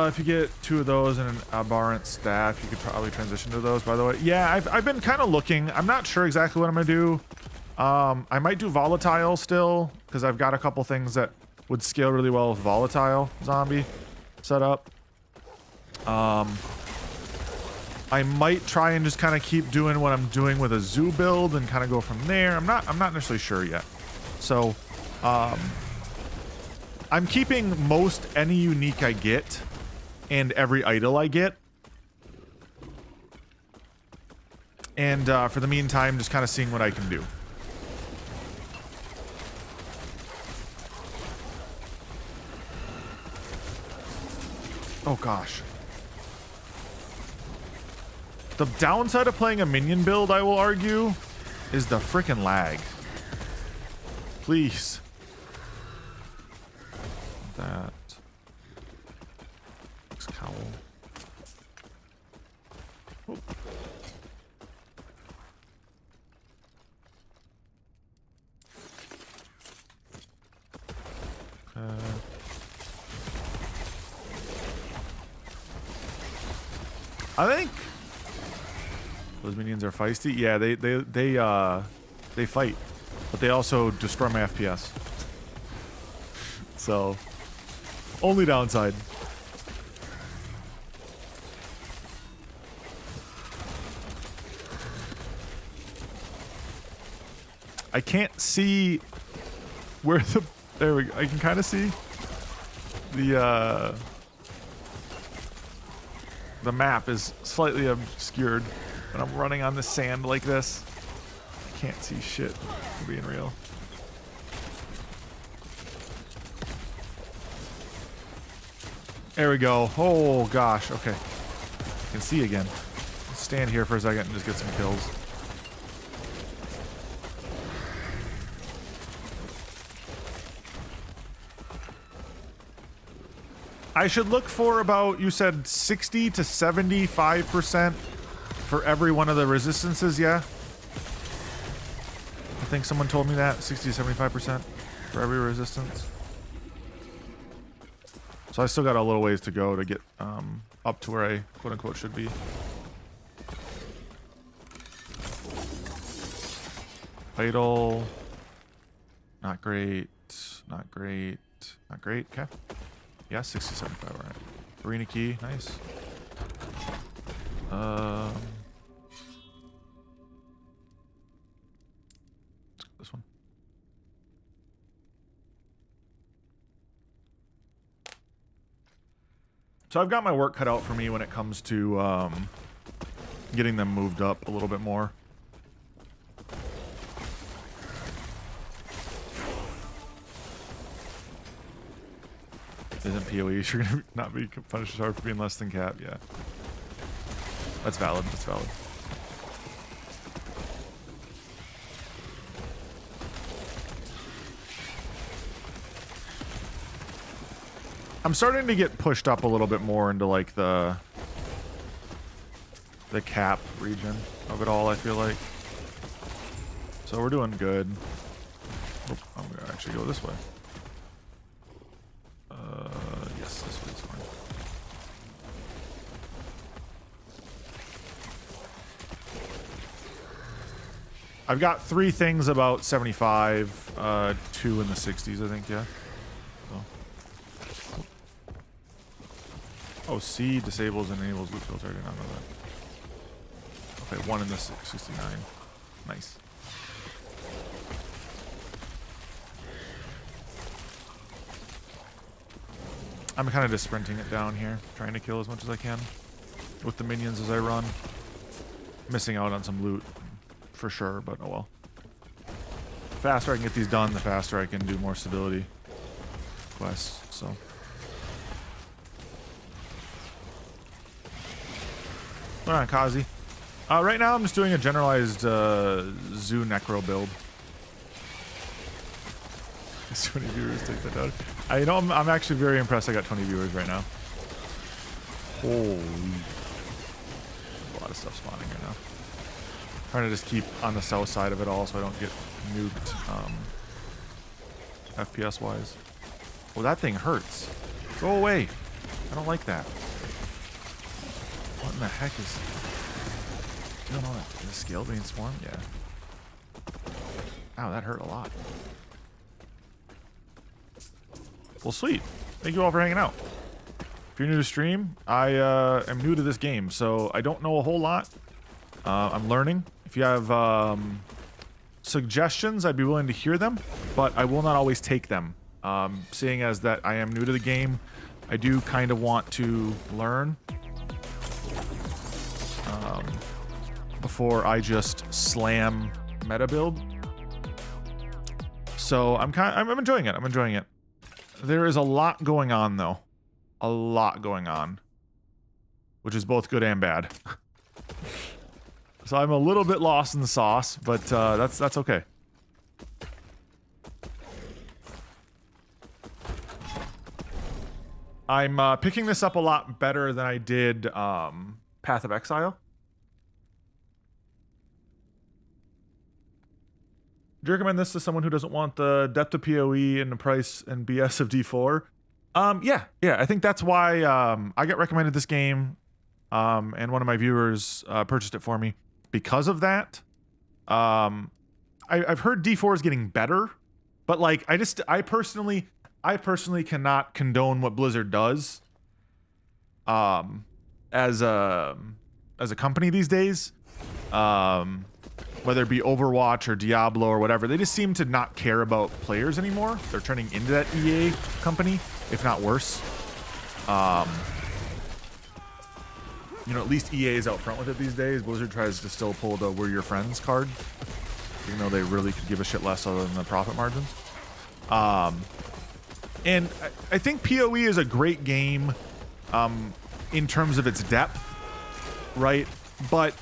[SPEAKER 1] If you get 2 of those and an abhorrent staff, you could probably transition to those, by the way. Yeah, I've been kind of looking. I'm not sure exactly what I'm going to do. I might do volatile still, because I've got a couple things that would scale really well with volatile zombie setup. I might try and just kind of keep doing what I'm doing with a zoo build and kind of go from there. I'm not necessarily sure yet. So, I'm keeping most any unique I get and every idol I get. And for the meantime, just kind of seeing what I can do. Oh gosh. The downside of playing a minion build, I will argue, is the frickin' lag. Please. That. This cowl. Oh. I think those minions are feisty. Yeah, they fight, but they also destroy my FPS. So, only downside. I can't see where there we go. I can kind of see the map is slightly obscured when I'm running on the sand like this. can't see shit, for being real. There we go. Oh gosh, okay. I can see again. Let's stand here for a second and just get some kills. I should look for about, you said 60 to 75% for every one of the resistances, yeah? I think someone told me that, 60 to 75% for every resistance. So I still got a little ways to go to get up to where I quote-unquote should be. Fatal. Not great. Not great. Not great. Okay. Yeah, 60, 75, all right. Arena key, nice. Let's get this one. So I've got my work cut out for me when it comes to getting them moved up a little bit more. Isn't PoE, you're gonna not be punished as hard for being less than cap, yeah. That's valid, that's valid. I'm starting to get pushed up a little bit more into like the cap region of it all, I feel like. So we're doing good. Oh, I'm gonna actually go this way. Yes, this way is fine. I've got 3 things about 75, 2 in the 60s, I think, yeah. So. Oh, C disables and enables loot filter. I did not know that. Okay, 1 in the 69. Nice. I'm kind of just sprinting it down here, trying to kill as much as I can with the minions as I run. Missing out on some loot for sure, but oh well. The faster I can get these done, the faster I can do more stability quests, so. Alright, Kazi. Right now I'm just doing a generalized Zoo Necro build. 20 viewers, take that down. I'm actually very impressed I got 20 viewers right now. Holy. A lot of stuff spawning right now. Trying to just keep on the south side of it all so I don't get nuked FPS wise. Oh, that thing hurts. Go away. I don't like that. What in the heck is doing all that? Is the scale being swarmed? Yeah. Ow, that hurt a lot. Well, sweet. Thank you all for hanging out. If you're new to stream, I am new to this game, so I don't know a whole lot. I'm learning. If you have suggestions, I'd be willing to hear them, but I will not always take them. Seeing as that I am new to the game, I do kind of want to learn before I just slam meta build. So I'm enjoying it. I'm enjoying it. There is a lot going on, though. A lot going on. Which is both good and bad. So I'm a little bit lost in the sauce, but that's okay. I'm picking this up a lot better than I did Path of Exile. Do you recommend this to someone who doesn't want the depth of PoE and the price and BS of D4? Yeah, I think that's why I got recommended this game, and one of my viewers purchased it for me because of that. I've heard D4 is getting better, but like I personally cannot condone what Blizzard does as a company these days. Whether it be Overwatch or Diablo or whatever, they just seem to not care about players anymore. They're turning into that EA company, if not worse. You know, at least EA is out front with it these days. Blizzard tries to still pull the "we're your friends" card. even though they really could give a shit less other than the profit margins. And I think PoE is a great game in terms of its depth, right? But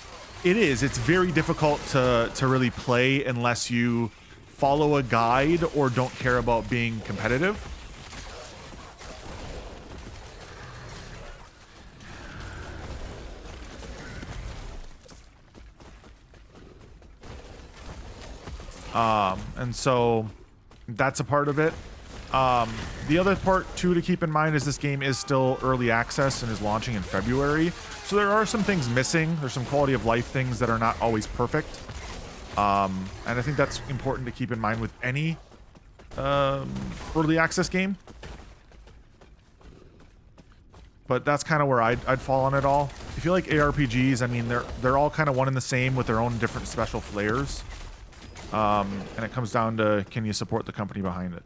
[SPEAKER 1] it's very difficult to really play unless you follow a guide or don't care about being competitive. And so that's a part of it. The other part too to keep in mind is this game is still early access and is launching in February. So there are some things missing. There's some quality of life things that are not always perfect. And I think that's important to keep in mind with any early access game. But that's kind of where I'd fall on it all. I feel like ARPGs, I mean, they're all kind of one and the same with their own different special flares. And it comes down to, can you support the company behind it?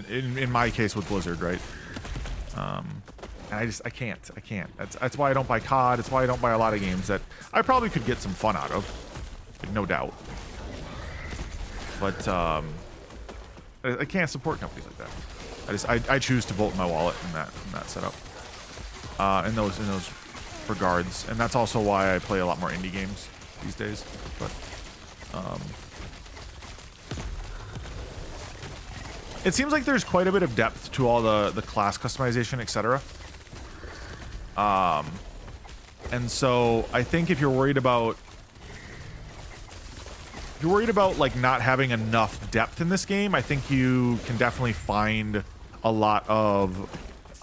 [SPEAKER 1] In my case with Blizzard, right? And I can't. That's why I don't buy COD. It's why I don't buy a lot of games that I probably could get some fun out of, like, no doubt. But I can't support companies like that. I choose to bolt my wallet in that setup. In those regards, and that's also why I play a lot more indie games these days. But it seems like there's quite a bit of depth to all the class customization, etc. And so I think if you're worried about like not having enough depth in this game, I think you can definitely find a lot of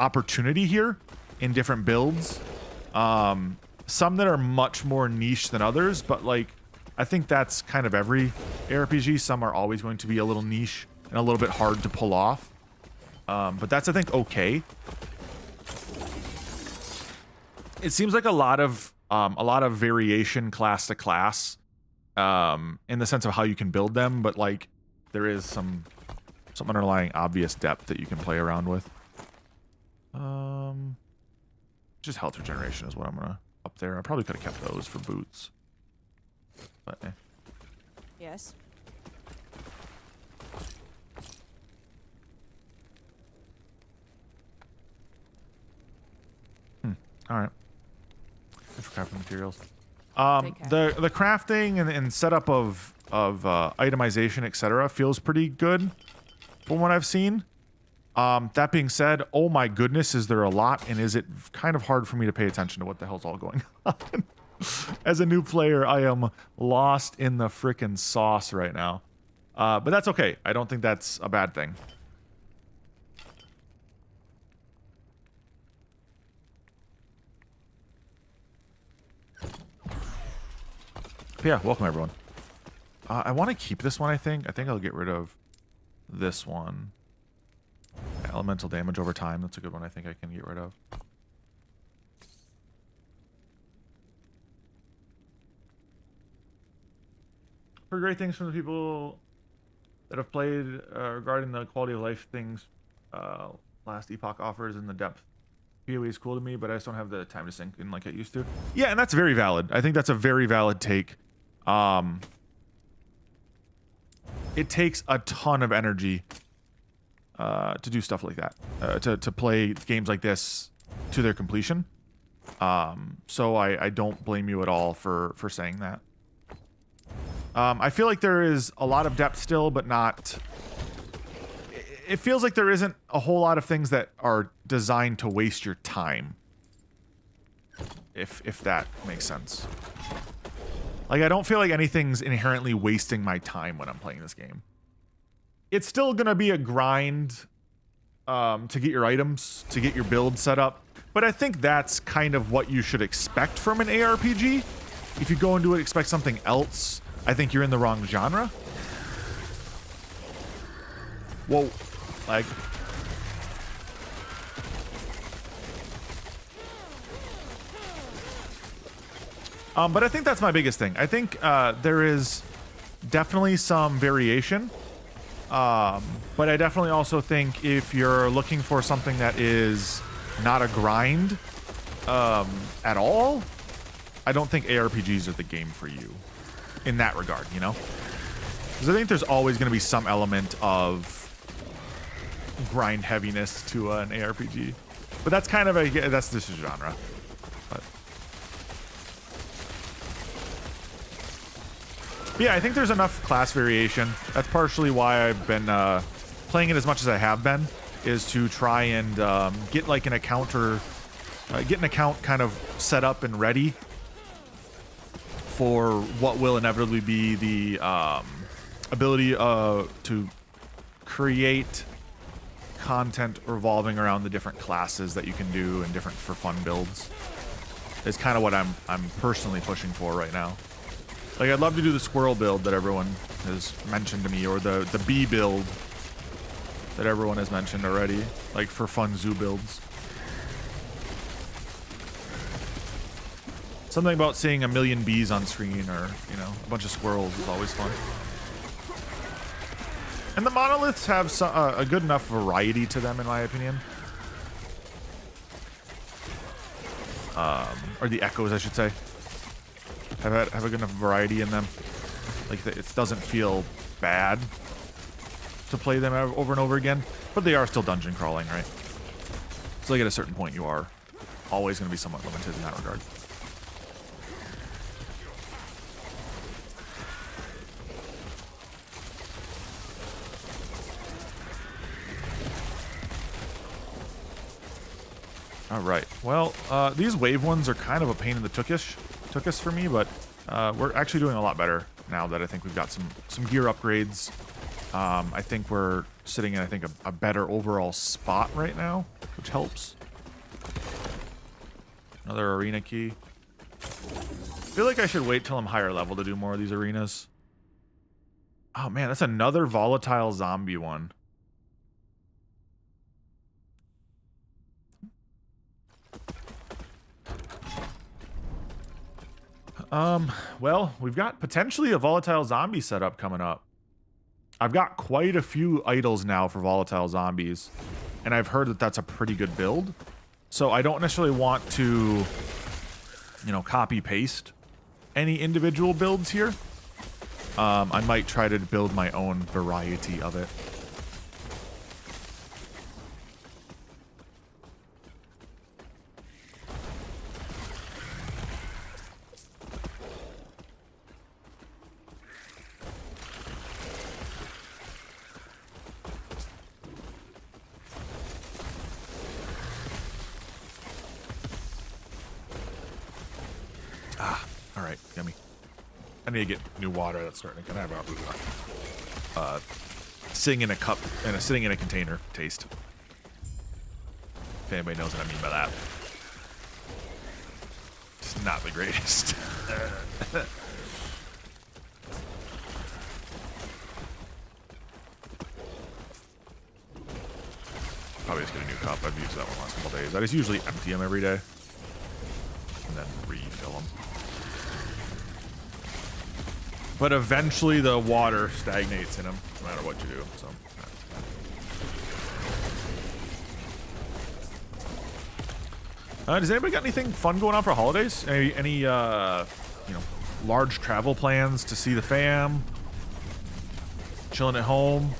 [SPEAKER 1] opportunity here in different builds. Some that are much more niche than others, but like I think that's kind of every ARPG. Some are always going to be a little niche and a little bit hard to pull off. But that's, I think, okay. It seems like a lot of variation class to class, in the sense of how you can build them, but like there is some underlying obvious depth that you can play around with. Just health regeneration is what I'm gonna up there. I probably could have kept those for boots, but
[SPEAKER 2] Yes.
[SPEAKER 1] All right. Thanks for crafting materials. The crafting and setup of itemization, etc., feels pretty good from what I've seen. That being said, oh my goodness, is there a lot, and is it kind of hard for me to pay attention to what the hell's all going on? As a new player, I am lost in the frickin' sauce right now. But that's okay. I don't think that's a bad thing. Yeah, welcome everyone. I want to keep this one, I think. I think I'll get rid of this one. Elemental damage over time. That's a good one I think I can get rid of. For great things from the people that have played regarding the quality of life things last Epoch offers and the depth. PoE is cool to me, but I just don't have the time to sink in like I used to. Yeah, and that's very valid. I think that's a very valid take. It takes a ton of energy to do stuff like that, to play games like this to their completion. So I don't blame you at all for saying that. I feel like there is a lot of depth still, but not... It feels like there isn't a whole lot of things that are designed to waste your time. If that makes sense. Like, I don't feel like anything's inherently wasting my time when I'm playing this game. It's still gonna be a grind to get your items, to get your build set up. But I think that's kind of what you should expect from an ARPG. If you go into it expect something else, I think you're in the wrong genre. Whoa. Like... but I think that's my biggest thing. I think there is definitely some variation. But I definitely also think if you're looking for something that is not a grind at all, I don't think ARPGs are the game for you in that regard, you know? Because I think there's always going to be some element of grind heaviness to an ARPG. But that's kind of that's this genre. But yeah, I think there's enough class variation. That's partially why I've been playing it as much as I have been, is to try and get like an account or get an account kind of set up and ready for what will inevitably be the ability to create content revolving around the different classes that you can do and different for fun builds. Is kind of what I'm personally pushing for right now. Like, I'd love to do the squirrel build that everyone has mentioned to me, or the bee build that everyone has mentioned already, like for fun zoo builds. Something about seeing a million bees on screen, or, you know, a bunch of squirrels is always fun. And the monoliths have a good enough variety to them, in my opinion. Or the echoes, I should say. Have a good enough variety in them. Like, it doesn't feel bad to play them over and over again. But they are still dungeon crawling, right? So like at a certain point, you are always going to be somewhat limited in that regard. All right. Well, these wave ones are kind of a pain in the tuchus for me, but we're actually doing a lot better now that I think we've got some gear upgrades. I think we're sitting in, I think, a better overall spot right now, which helps. Another arena key. I feel like I should wait till I'm higher level to do more of these arenas. Oh man, that's another volatile zombie one. Well, we've got potentially a volatile zombie setup coming up. I've got quite a few idols now for volatile zombies, and I've heard that that's a pretty good build. So I don't necessarily want to, you know, copy paste any individual builds here. I might try to build my own variety of it. I need to get new water. That's starting to kind of have a sitting in a cup and sitting in a container taste. If anybody knows what I mean by that. It's not the greatest. Probably just get a new cup. I've used that one last couple days. I just usually empty them every day and then refill them. But eventually the water stagnates in them, no matter what you do. So, does anybody got anything fun going on for holidays? Any you know, large travel plans to see the fam? Chilling at home?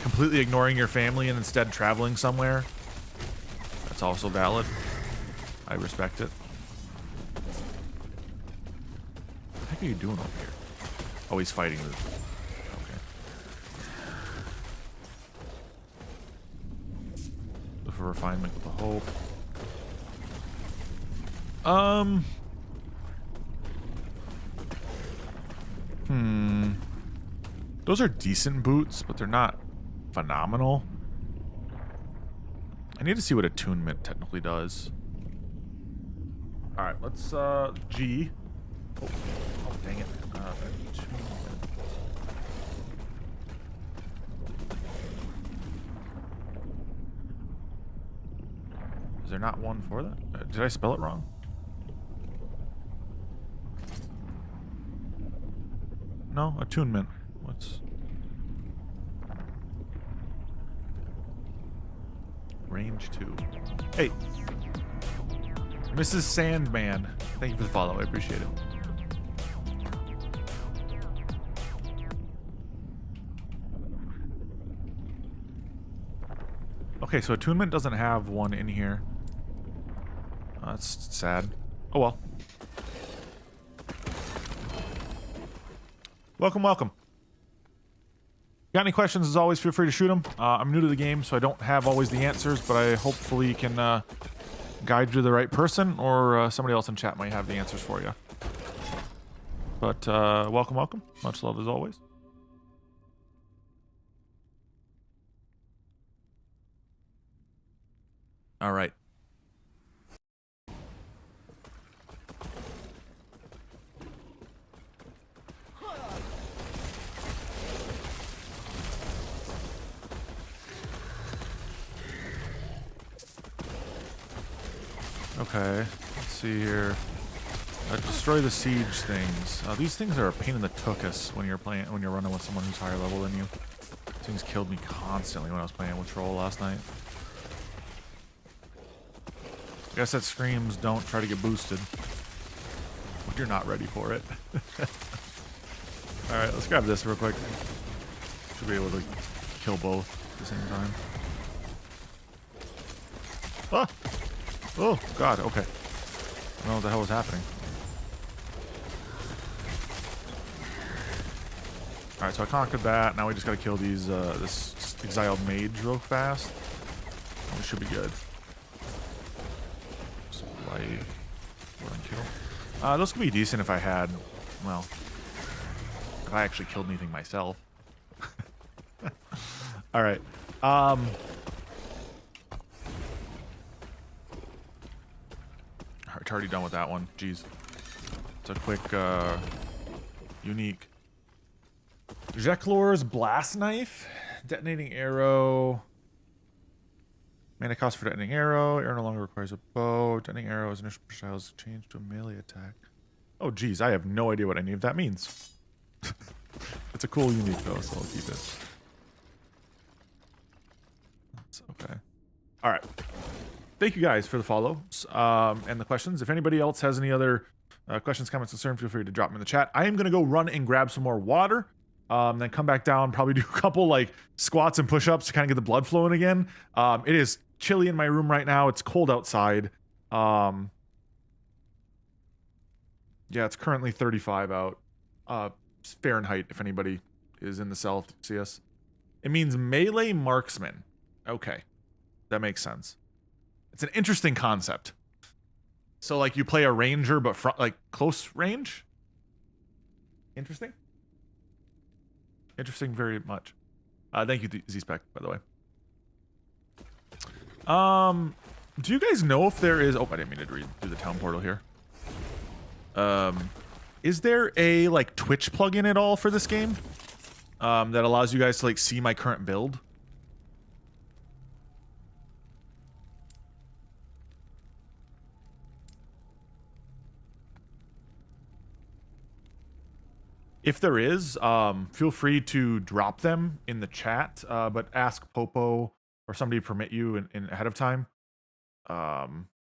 [SPEAKER 1] Completely ignoring your family and instead traveling somewhere? That's also valid. I respect it. What are you doing over here? Oh, he's fighting the... Okay. Look for refinement with the hope. Those are decent boots, but they're not phenomenal. I need to see what attunement technically does. Alright, let's, G. Oh, dang it. Is there not one for that? Did I spell it wrong? No, attunement. What's... Range 2. Hey! Mrs. Sandman. Thank you for the follow. I appreciate it. Okay, so attunement doesn't have one in here. That's sad. Oh well. Welcome, welcome. Got any questions, as always, feel free to shoot them. I'm new to the game, so I don't have always the answers, but I hopefully can guide you to the right person, or somebody else in chat might have the answers for you. But welcome, welcome. Much love as always. All right. Okay, let's see here. Destroy the siege things. These things are a pain in the tuchus when you're running with someone who's higher level than you. These things killed me constantly when I was playing with Troll last night. I guess that screams don't try to get boosted. If you're not ready for it. Alright, let's grab this real quick. Should be able to kill both at the same time. Ah! Oh, God, okay. I don't know what the hell was happening. Alright, so I conquered that. Now we just gotta kill these, this exiled mage real fast. We should be good. Just light. One kill. Those could be decent if I had, well, if I actually killed anything myself. Alright. It's already done with that one. Jeez. It's a quick, unique. Jeclor's Blast Knife. Detonating arrow. Mana cost for detonating arrow. Arrow no longer requires a bow. Detonating arrow is initial styles changed to a melee attack. Oh, geez. I have no idea what any of that means. It's a cool unique, though, so I'll keep it. That's okay. All right. Thank you guys for the follows and the questions. If anybody else has any other questions, comments, concerns, feel free to drop them in the chat. I am going to go run and grab some more water, then come back down, probably do a couple like squats and push-ups to kind of get the blood flowing again. It is chilly in my room right now. It's cold outside. Yeah, it's currently 35 out. Fahrenheit, if anybody is in the cell to see us. It means melee marksman. Okay, that makes sense. It's an interesting concept. So, like, you play a ranger, but like close range. Interesting. Interesting, very much. Thank you, Z-Spec, by the way. Do you guys know if there is? Oh, I didn't mean to do the town portal here. Is there a like Twitch plugin at all for this game? That allows you guys to like see my current build? If there is, feel free to drop them in the chat, but ask Popo or somebody to permit you in ahead of time,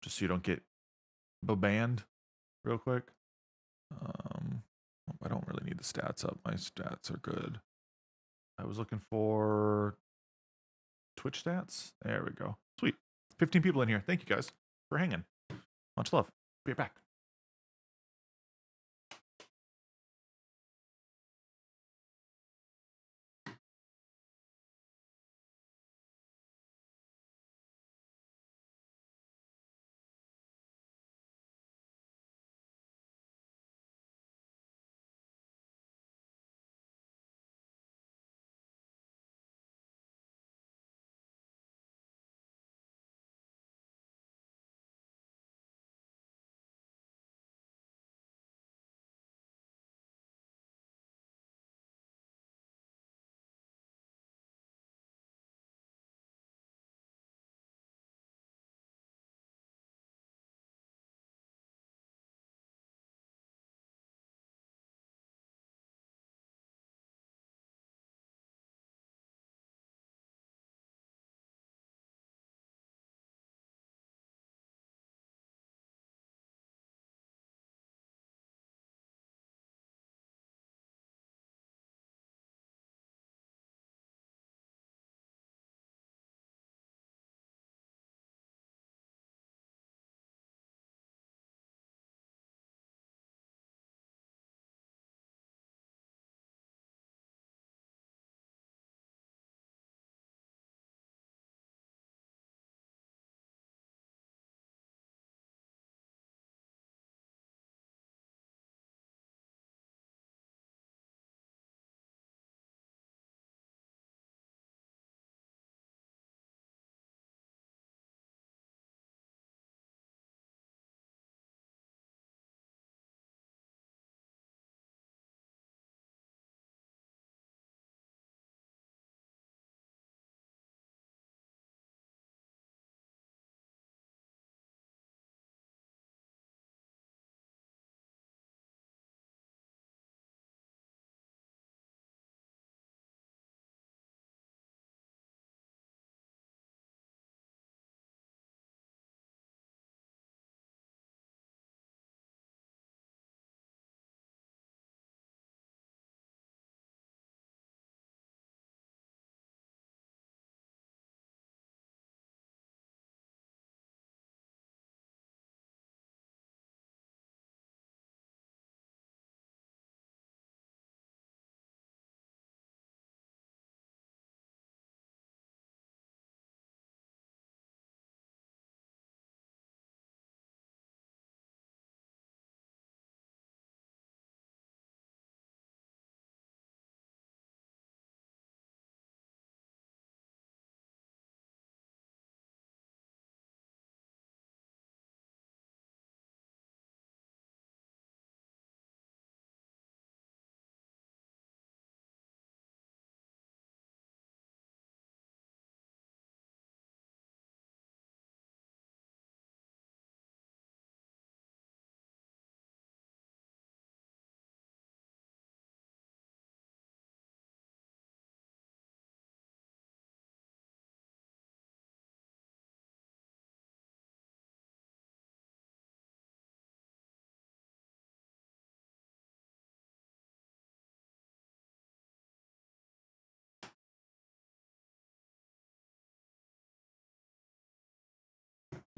[SPEAKER 1] just so you don't get banned real quick. I don't really need the stats up. My stats are good. I was looking for Twitch stats. There we go. Sweet. 15 people in here. Thank you guys for hanging. Much love. Be right back.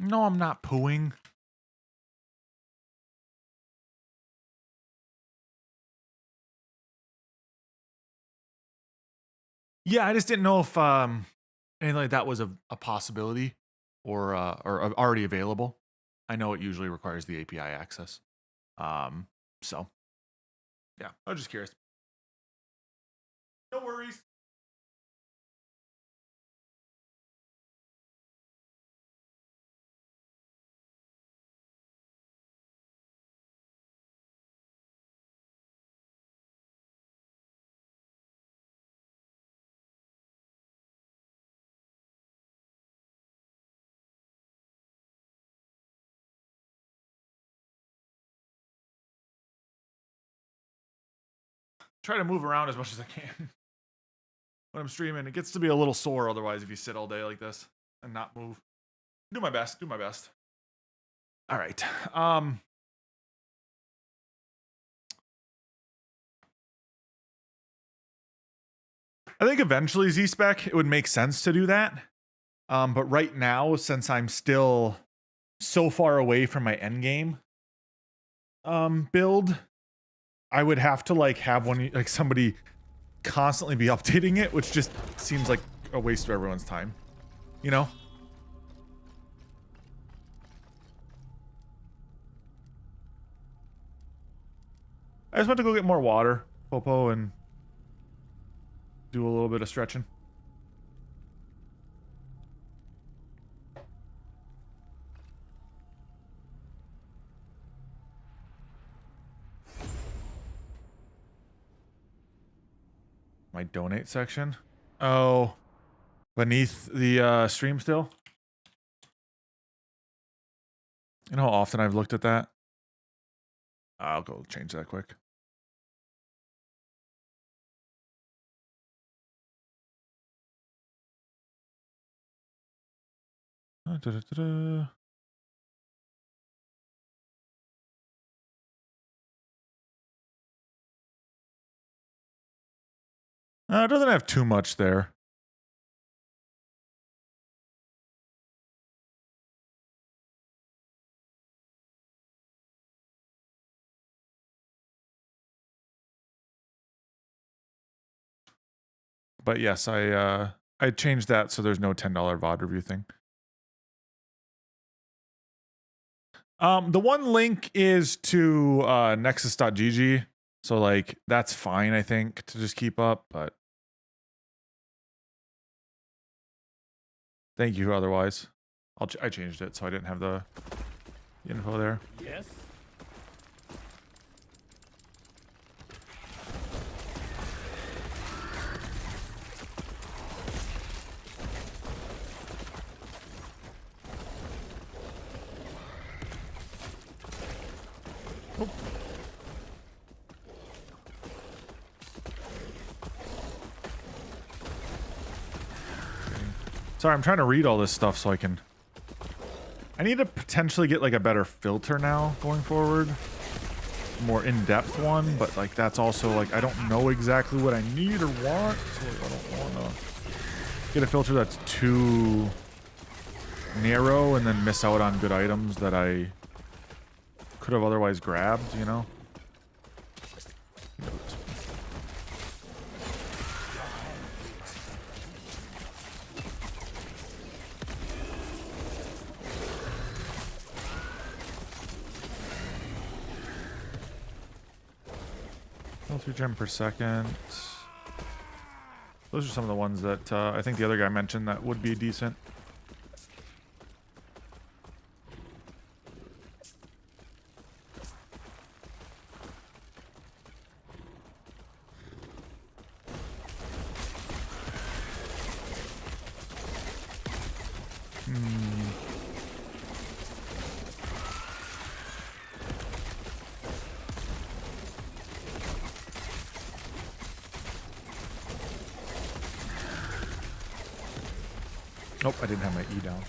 [SPEAKER 1] No, I'm not pooing. Yeah, I just didn't know if anything like that was a possibility or already available. I know it usually requires the API access. So yeah, I was just curious. No worries. Try to move around as much as I can when I'm streaming. It gets to be a little sore otherwise if you sit all day like this and not move. Do my best. Do my best. All right. I think eventually Z-Spec, it would make sense to do that. But right now, since I'm still so far away from my endgame build, I would have to like have one, like somebody constantly be updating it, which just seems like a waste of everyone's time, you know? I just went to go get more water, Popo, and do a little bit of stretching. My donate section. Oh, beneath the stream still. You know how often I've looked at that? I'll go change that quick. Da-da-da-da. It doesn't have too much there. But yes, I changed that so there's no $10 VOD review thing. The one link is to nexus.gg, so like that's fine, I think, to just keep up, but thank you otherwise. I changed it so I didn't have the info there.
[SPEAKER 4] Yes.
[SPEAKER 1] Sorry, I'm trying to read all this stuff so I can... I need to potentially get like a better filter now going forward. More in-depth one, but like that's also like I don't know exactly what I need or want, so like, I don't want to get a filter that's too narrow and then miss out on good items that I could have otherwise grabbed, you know? Two gem per second. Those are some of the ones that I think the other guy mentioned that would be decent. Nope, I didn't have my E down.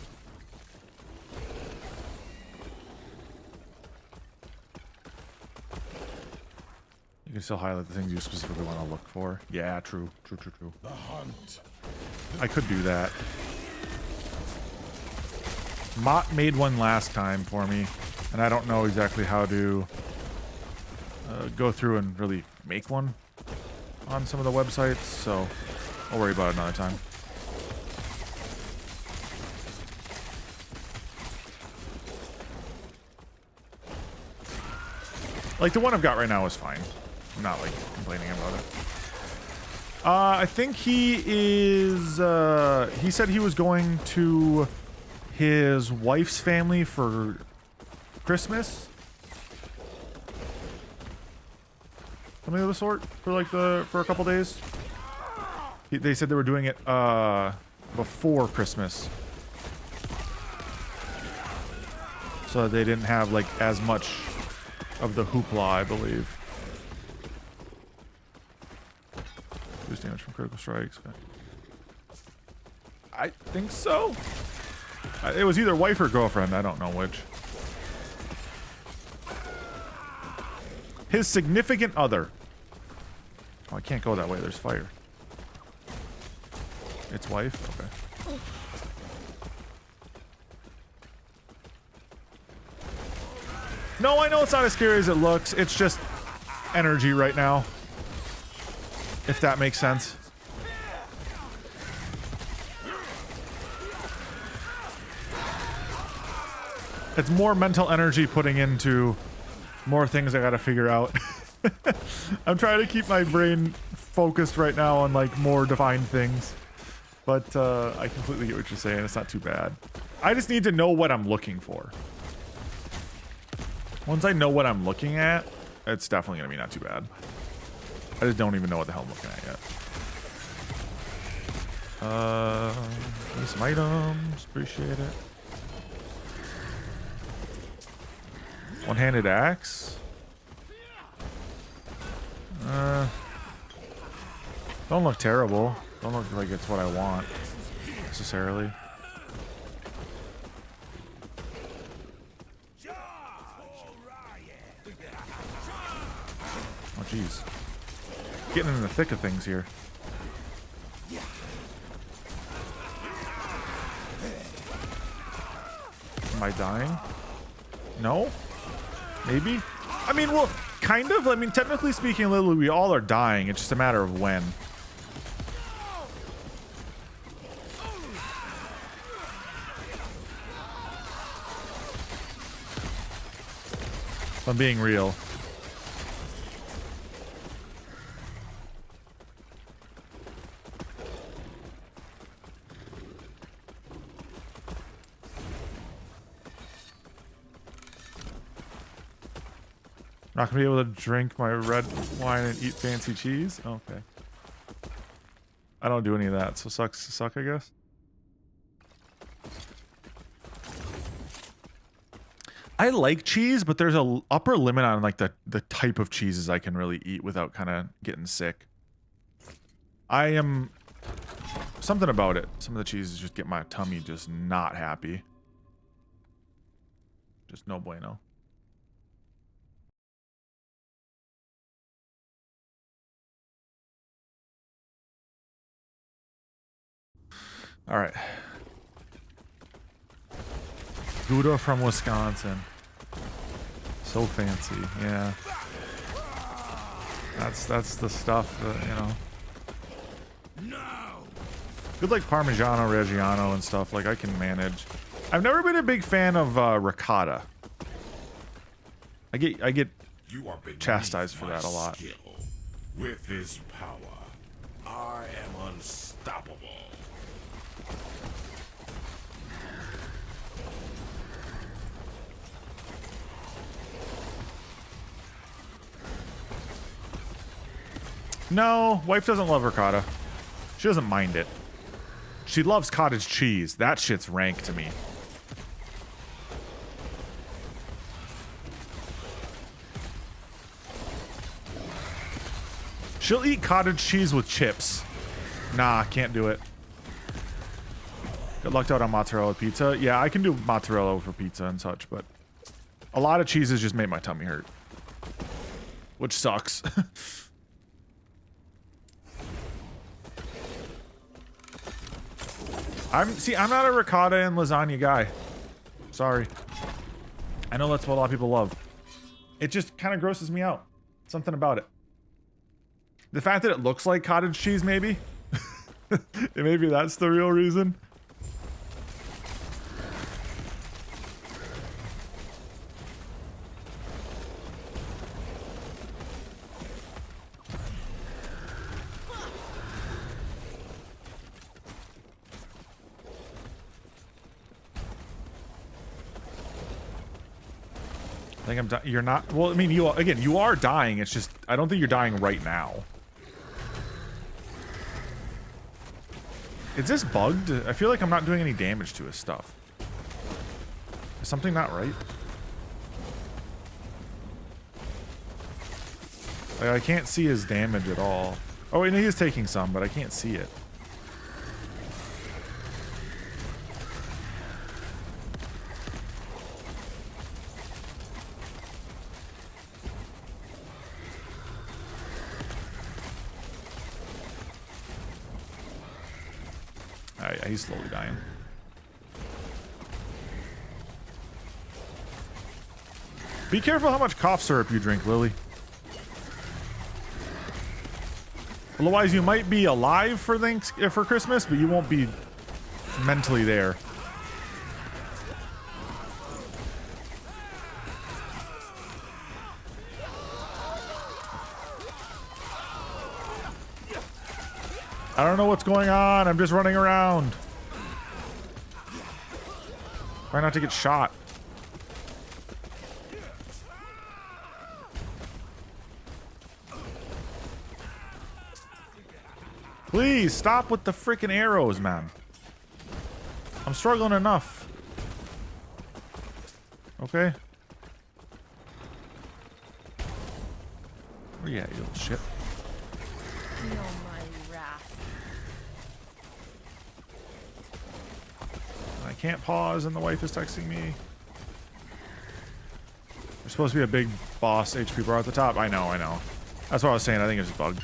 [SPEAKER 1] You can still highlight the things you specifically want to look for. Yeah, true. True.
[SPEAKER 3] The hunt.
[SPEAKER 1] I could do that. Mott made one last time for me, and I don't know exactly how to go through and really make one on some of the websites, so I'll worry about it another time. Like, the one I've got right now is fine. I'm not, like, complaining about it. I think he is, he said he was going to his wife's family for Christmas. Something of the sort, for, like, for a couple days. They said they were doing it, before Christmas. So they didn't have, like, as much of the hoopla, I believe. Reduce damage from critical strikes. I think so. It was either wife or girlfriend. I don't know which. His significant other. Oh, I can't go that way. There's fire. It's wife? Okay. No, I know it's not as scary as it looks. It's just energy right now. If that makes sense. It's more mental energy putting into more things I gotta figure out. I'm trying to keep my brain focused right now on like more defined things. But I completely get what you're saying. It's not too bad. I just need to know what I'm looking for. Once I know what I'm looking at, it's definitely gonna be not too bad. I just don't even know what the hell I'm looking at yet. Need some items. Appreciate it. One-handed axe. Don't look terrible. Don't look like it's what I want necessarily. Oh jeez. Getting in the thick of things here. Am I dying? No? Maybe? I mean, well, kind of. I mean, technically speaking, literally, we all are dying. It's just a matter of when. If I'm being real. Not gonna be able to drink my red wine and eat fancy cheese? Okay. I don't do any of that, so sucks to suck, I guess. I like cheese, but there's a upper limit on like the type of cheeses I can really eat without kind of getting sick. I am something about it. Some of the cheeses just get my tummy just not happy. Just no bueno. All right. Gouda from Wisconsin. So fancy, yeah. That's the stuff that, you know. Good like Parmigiano Reggiano and stuff, like I can manage. I've never been a big fan of ricotta. I get chastised for that a lot.
[SPEAKER 3] Skill. With his power, I am unstoppable.
[SPEAKER 1] No, wife doesn't love ricotta. She doesn't mind it. She loves cottage cheese. That shit's rank to me. She'll eat cottage cheese with chips. Nah, can't do it. Get lucked out on mozzarella pizza. Yeah, I can do mozzarella over pizza and such, but a lot of cheeses just make my tummy hurt. Which sucks. I'm not a ricotta and lasagna guy. Sorry. I know that's what a lot of people love. It just kind of grosses me out. Something about it. The fact that it looks like cottage cheese, maybe? Maybe that's the real reason. I think I'm you're not, well, I mean, you again, you are dying. It's just, I don't think you're dying right now. Is this bugged? I feel like I'm not doing any damage to his stuff. Is something not right? Like, I can't see his damage at all. Oh, and he is taking some, but I can't see it. Yeah, he's slowly dying. Be careful how much cough syrup you drink, Lily. Otherwise, you might be alive for Christmas, but you won't be mentally there. I don't know what's going on. I'm just running around. Try not to get shot. Please stop with the freaking arrows, man. I'm struggling enough. Okay. Where you at, you little shit?
[SPEAKER 5] Feel my wrath.
[SPEAKER 1] I can't pause and the wife is texting me. There's supposed to be a big boss HP bar at the top. I know. That's what I was saying. I think it's just bugged.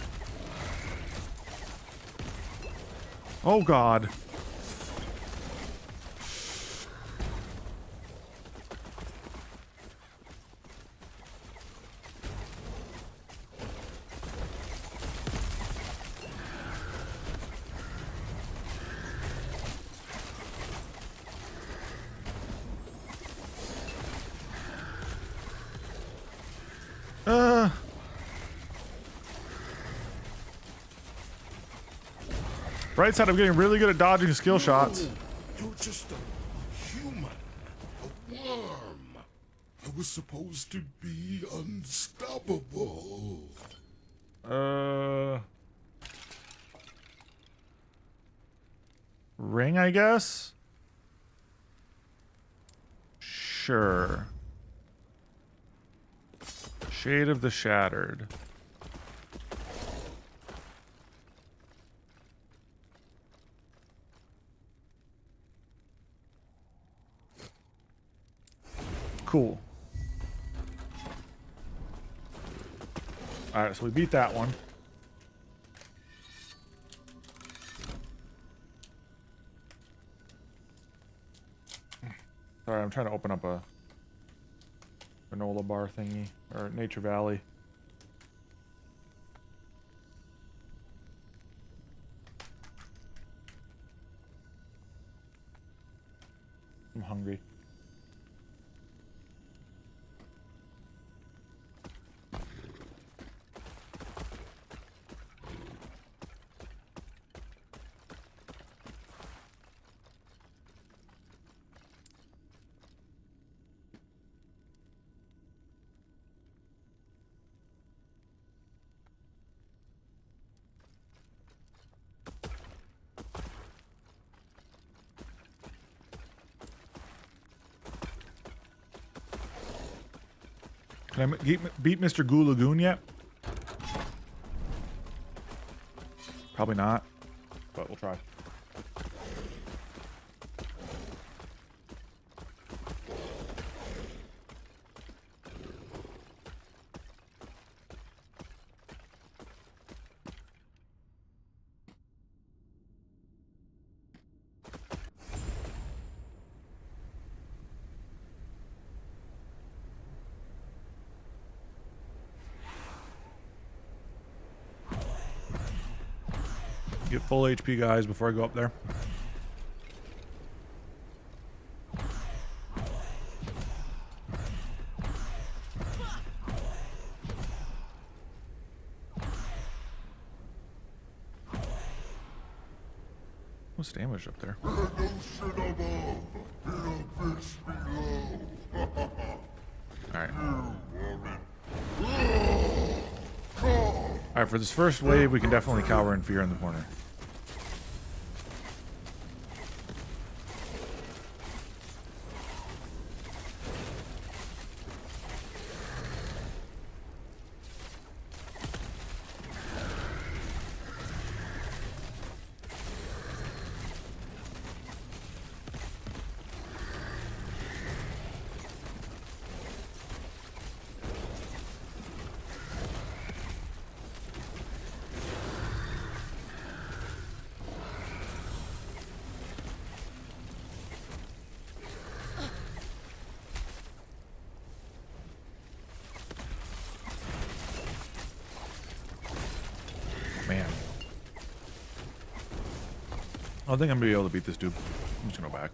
[SPEAKER 1] Oh god. Bright side, I'm getting really good at dodging skill shots.
[SPEAKER 3] You're just a human. A worm. I was supposed to be unstoppable.
[SPEAKER 1] Ring, I guess? Sure. Shade of the Shattered. Cool. Alright, so we beat that one. Sorry, I'm trying to open up a granola bar thingy, or Nature Valley. I'm hungry. Can I beat Mr. Goo Lagoon yet? Probably not, but we'll try. Get full HP, guys, before I go up there. What's damage up there? Alright. Alright, for this first wave, we can definitely cower in fear in the corner. Man. I don't think I'm gonna be able to beat this dude. I'm just gonna go back.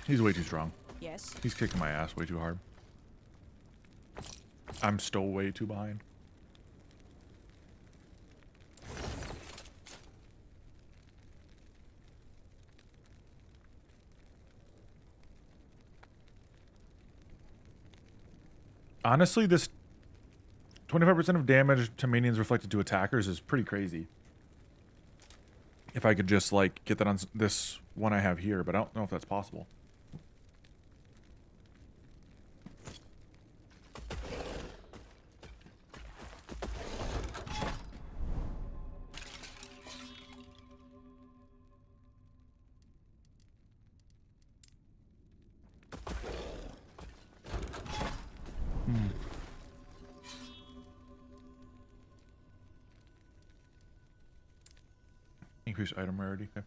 [SPEAKER 1] He's way too strong.
[SPEAKER 5] Yes.
[SPEAKER 1] He's kicking my ass way too hard. I'm still way too behind. Honestly, this 25% of damage to minions reflected to attackers is pretty crazy. If I could just, like, get that on this one I have here, but I don't know if that's possible. Increase item rarity. Okay.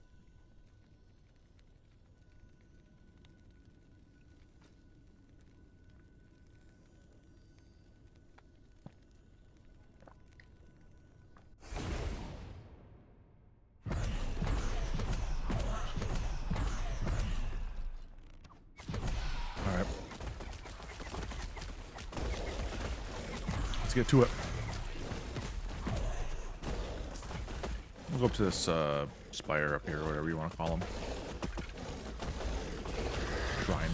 [SPEAKER 1] All right. Let's get to it. We'll go up to this spire up here, or whatever you want to call them. Shrine.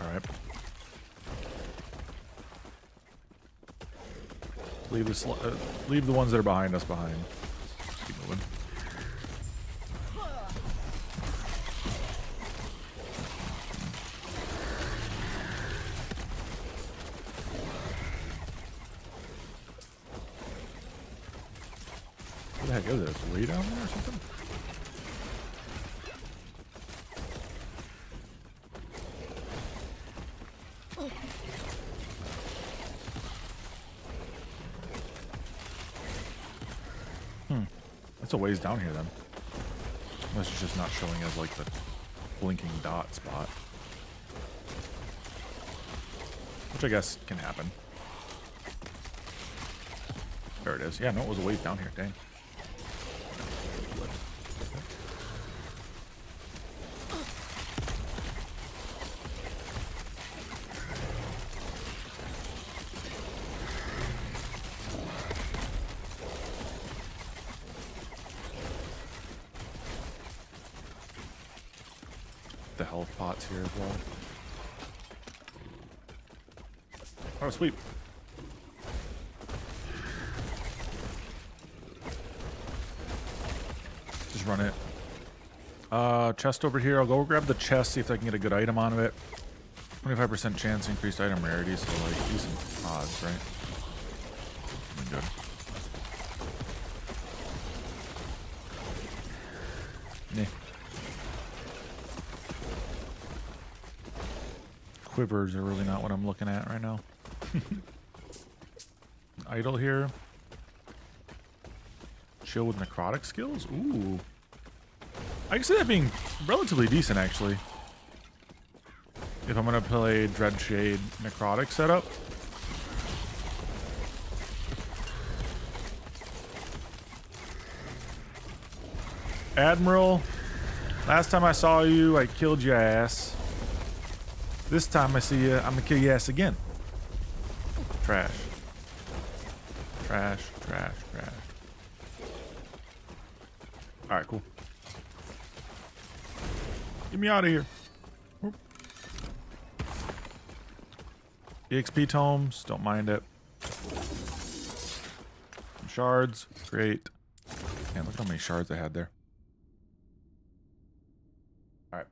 [SPEAKER 1] All right. Leave the ones that are behind us behind. Just keep moving. What the heck is it? It's way down there or something? It's a ways down here then. Unless it's just not showing as like the blinking dot spot. Which I guess can happen. There it is. Yeah, no, it was a ways down here. Dang. The health pots here as well. Oh, sweet. Just run it. Chest over here. I'll go grab the chest, see if I can get a good item out of it. 25% chance increased item rarity, so like decent odds, right? Good. Nah. Quivers are really not what I'm looking at right now. Idle here. shield with necrotic skills? Ooh. I can see that being relatively decent, actually. If I'm going to play Dreadshade necrotic setup. Admiral, last time I saw you, I killed your ass. This time I see you, I'm going to kill your ass again. Trash. Trash, trash, trash. Alright, cool. Get me out of here. Whoop. EXP tomes, don't mind it. Shards, great. Man, look how many shards I had there. Alright.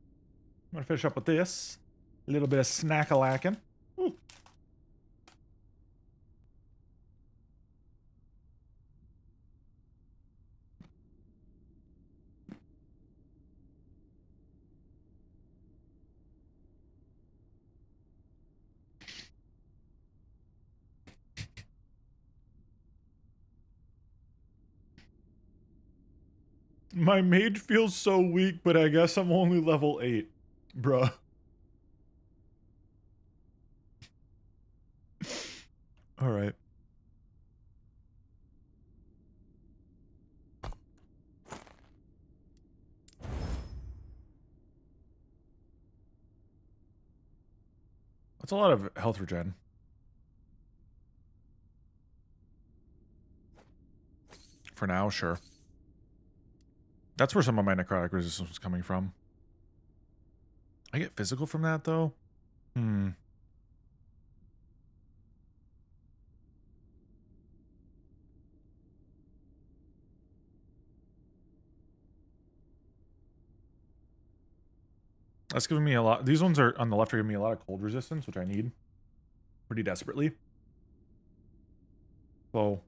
[SPEAKER 1] I'm gonna finish up with this. A little bit of snack-a-lackin'. My mage feels so weak, but I guess I'm only level 8. Bruh. Alright. That's a lot of health regen. For now, sure. That's where some of my necrotic resistance was coming from. I get physical from that, though? That's giving me a lot. These ones are on the left are giving me a lot of cold resistance, which I need pretty desperately. So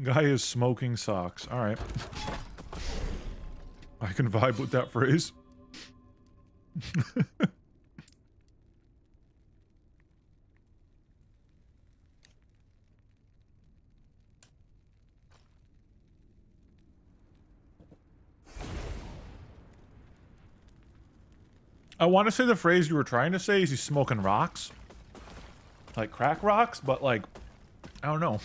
[SPEAKER 1] guy is smoking socks. All right. I can vibe with that phrase. I want to say the phrase you were trying to say is he's smoking rocks. Like crack rocks, but like, I don't know.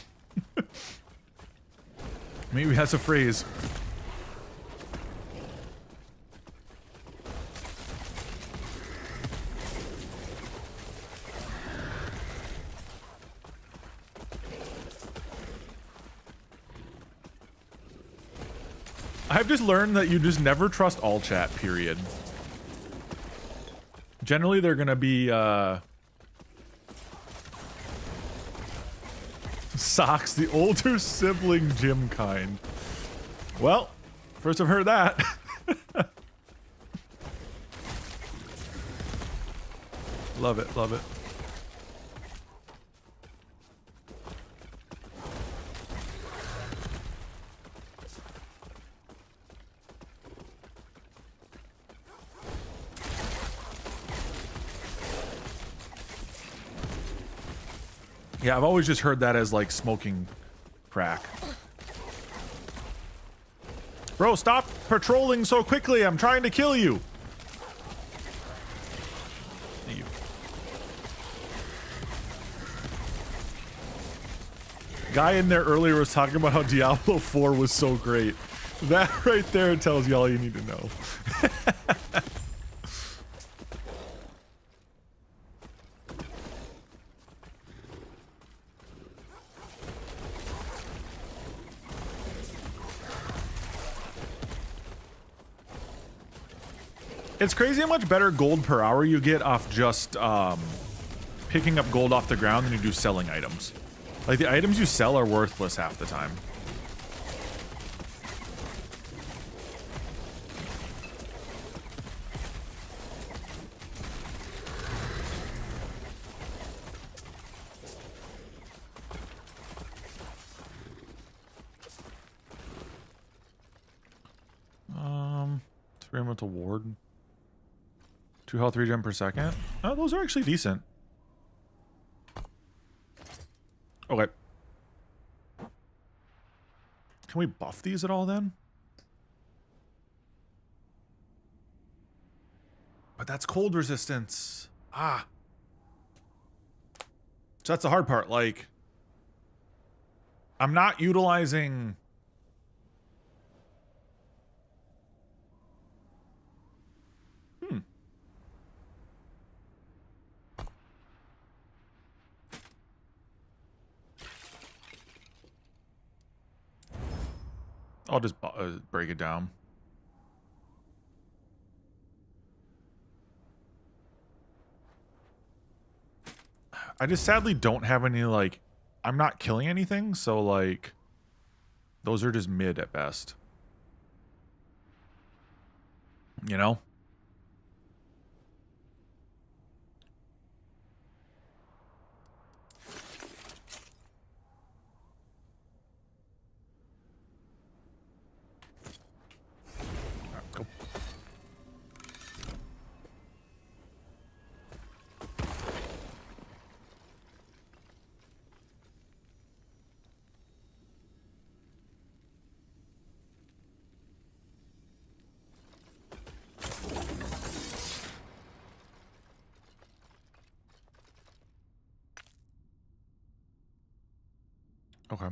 [SPEAKER 1] Maybe that's a phrase. I've just learned that you just never trust all chat, period. Generally, they're gonna be, Socks, the older sibling gym kind. Well, first I've heard that. Love it, love it. Yeah, I've always just heard that as like smoking crack. Bro, stop patrolling so quickly. I'm trying to kill you. Thank you. Guy in there earlier was talking about how Diablo 4 was so great. That right there tells you all you need to know. It's crazy how much better gold per hour you get off just picking up gold off the ground than you do selling items. Like, the items you sell are worthless half the time. 3 elemental ward. 2 health regen per second. Oh, those are actually decent. Okay. Can we buff these at all then? But that's cold resistance. Ah. So that's the hard part. Like, I'm not utilizing... I'll just break it down. I just sadly don't have any, like, I'm not killing anything, so, like, those are just mid at best. You know? Alright, go. Okay.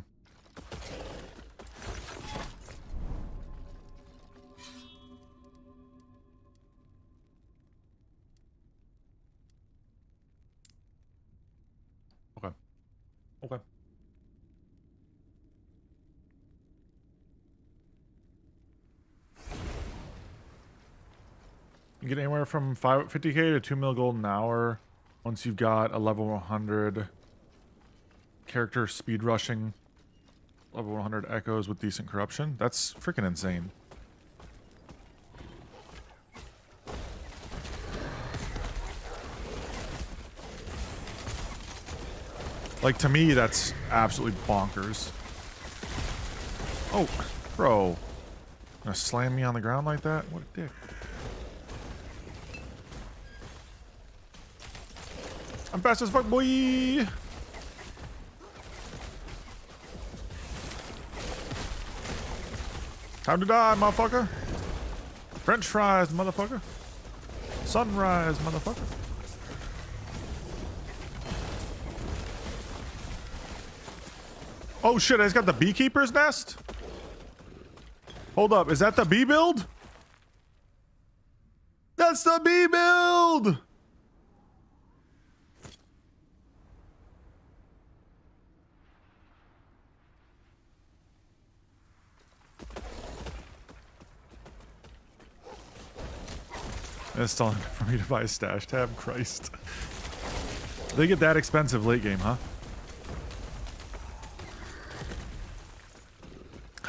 [SPEAKER 1] Okay. Okay. You get anywhere from 50k to 2 mil gold an hour once you've got a level 100 character speed rushing, level 100 echoes with decent corruption. That's freaking insane. Like, to me, that's absolutely bonkers. Oh, bro. Gonna slam me on the ground like that? What a dick. I'm fast as fuck, boy! Time to die, motherfucker. French fries, motherfucker. Sunrise, motherfucker. Oh shit, I just got the beekeeper's nest? Hold up, is that the bee build? That's the bee build! It's still for me to buy a stash tab. Christ. They get that expensive late game, huh?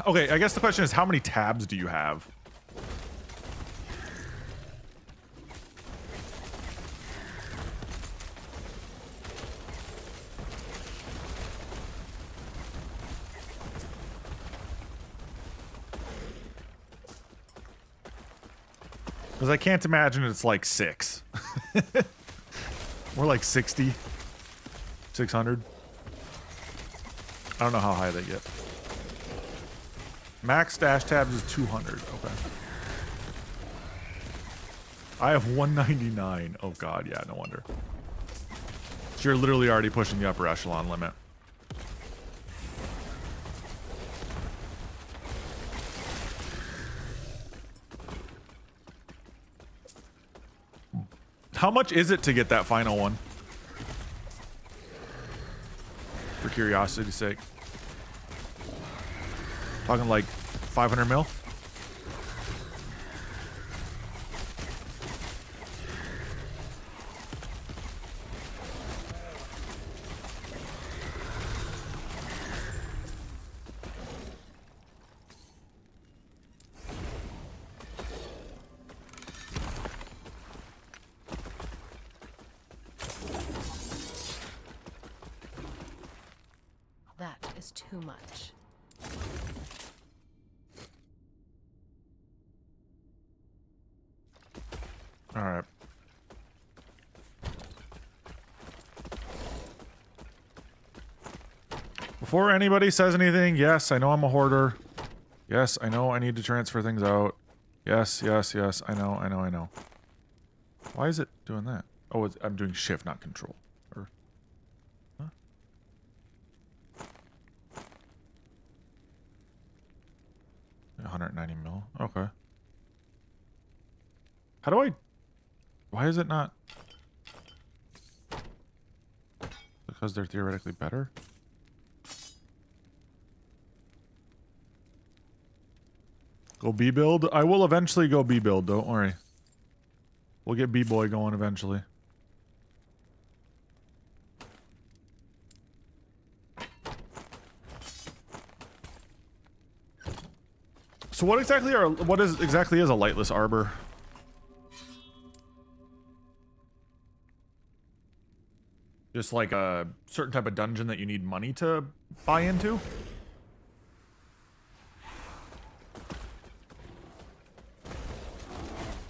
[SPEAKER 1] Okay, I guess the question is, how many tabs do you have? Because I can't imagine it's like 6. More like 60. 600. I don't know how high they get. Max dash tabs is 200. Okay. I have 199. Oh god, yeah, no wonder. So you're literally already pushing the upper echelon limit. How much is it to get that final one? For curiosity's sake. Talking like 500 mil?
[SPEAKER 5] That is too much.
[SPEAKER 1] All right. Before anybody says anything, yes, I know I'm a hoarder. Yes, I know I need to transfer things out. Yes, yes, yes. I know, I know, I know. Why is it doing that? Oh, I'm doing shift, not control. Or, huh? $190 mil. Okay. How do I... Why is it not... Because they're theoretically better? Go B-build? I will eventually go B-build, don't worry. We'll get B-boy going eventually. So what exactly is a lightless arbor? Just like a certain type of dungeon that you need money to buy into?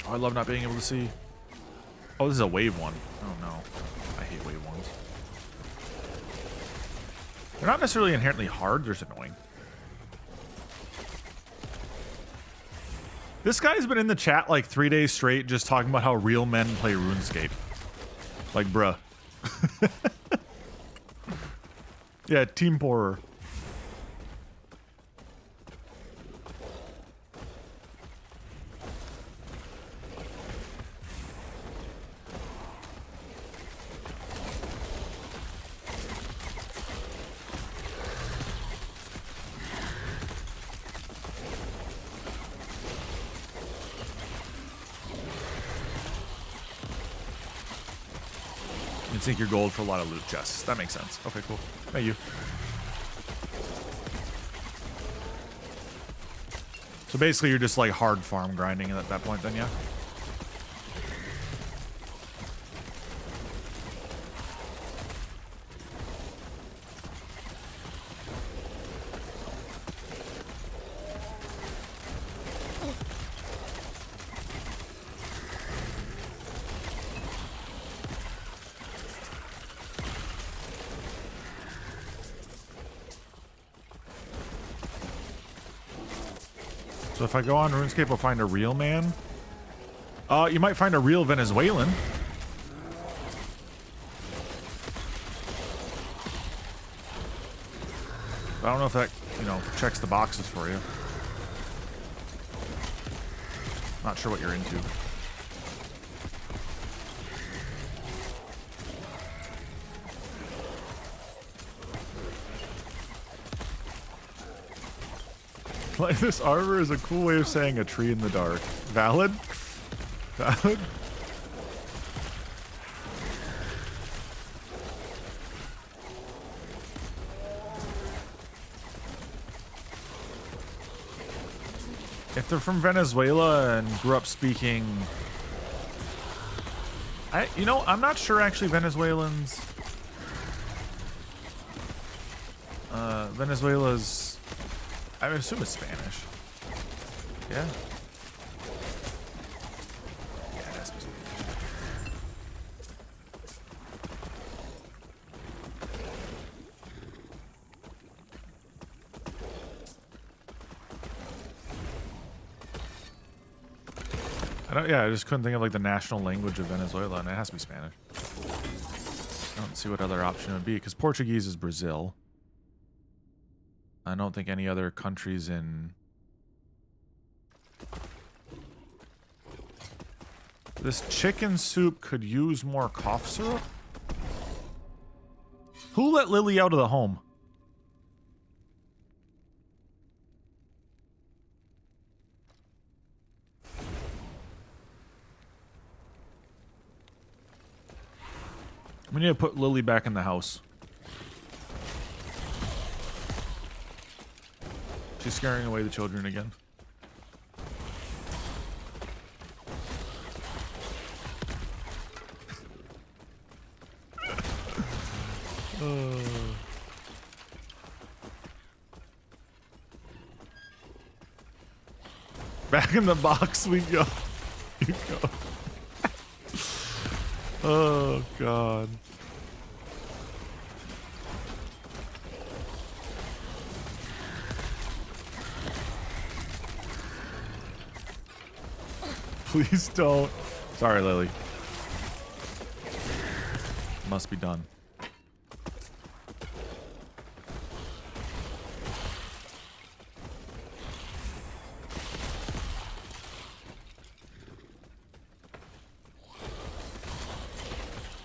[SPEAKER 1] Oh, I love not being able to see. Oh, this is a wave one. Oh no. I hate wave ones. They're not necessarily inherently hard, they're just annoying. This guy's been in the chat like 3 days straight just talking about how real men play RuneScape. Like, bruh. Yeah, Team Poorer. Sink your gold for a lot of loot chests. That makes sense. Okay, cool. Thank you. So basically you're just like hard farm grinding at that point then, yeah? So if I go on RuneScape, I'll find a real man. You might find a real Venezuelan. I don't know if that, you know, checks the boxes for you. Not sure what you're into. Like, this arbor is a cool way of saying a tree in the dark. Valid? Valid? If they're from Venezuela and grew up speaking... I'm not sure actually Venezuelans... Venezuela's... I would assume it's Spanish. Yeah. Yeah, it has to be Spanish. I just couldn't think of like the national language of Venezuela, and it has to be Spanish. I don't see what other option it would be, because Portuguese is Brazil. I don't think any other countries in... This chicken soup could use more cough syrup? Who let Lily out of the home? We need to put Lily back in the house. She's scaring away the children again. Back in the box we go. You go. Oh, God. Please don't. Sorry, Lily. Must be done.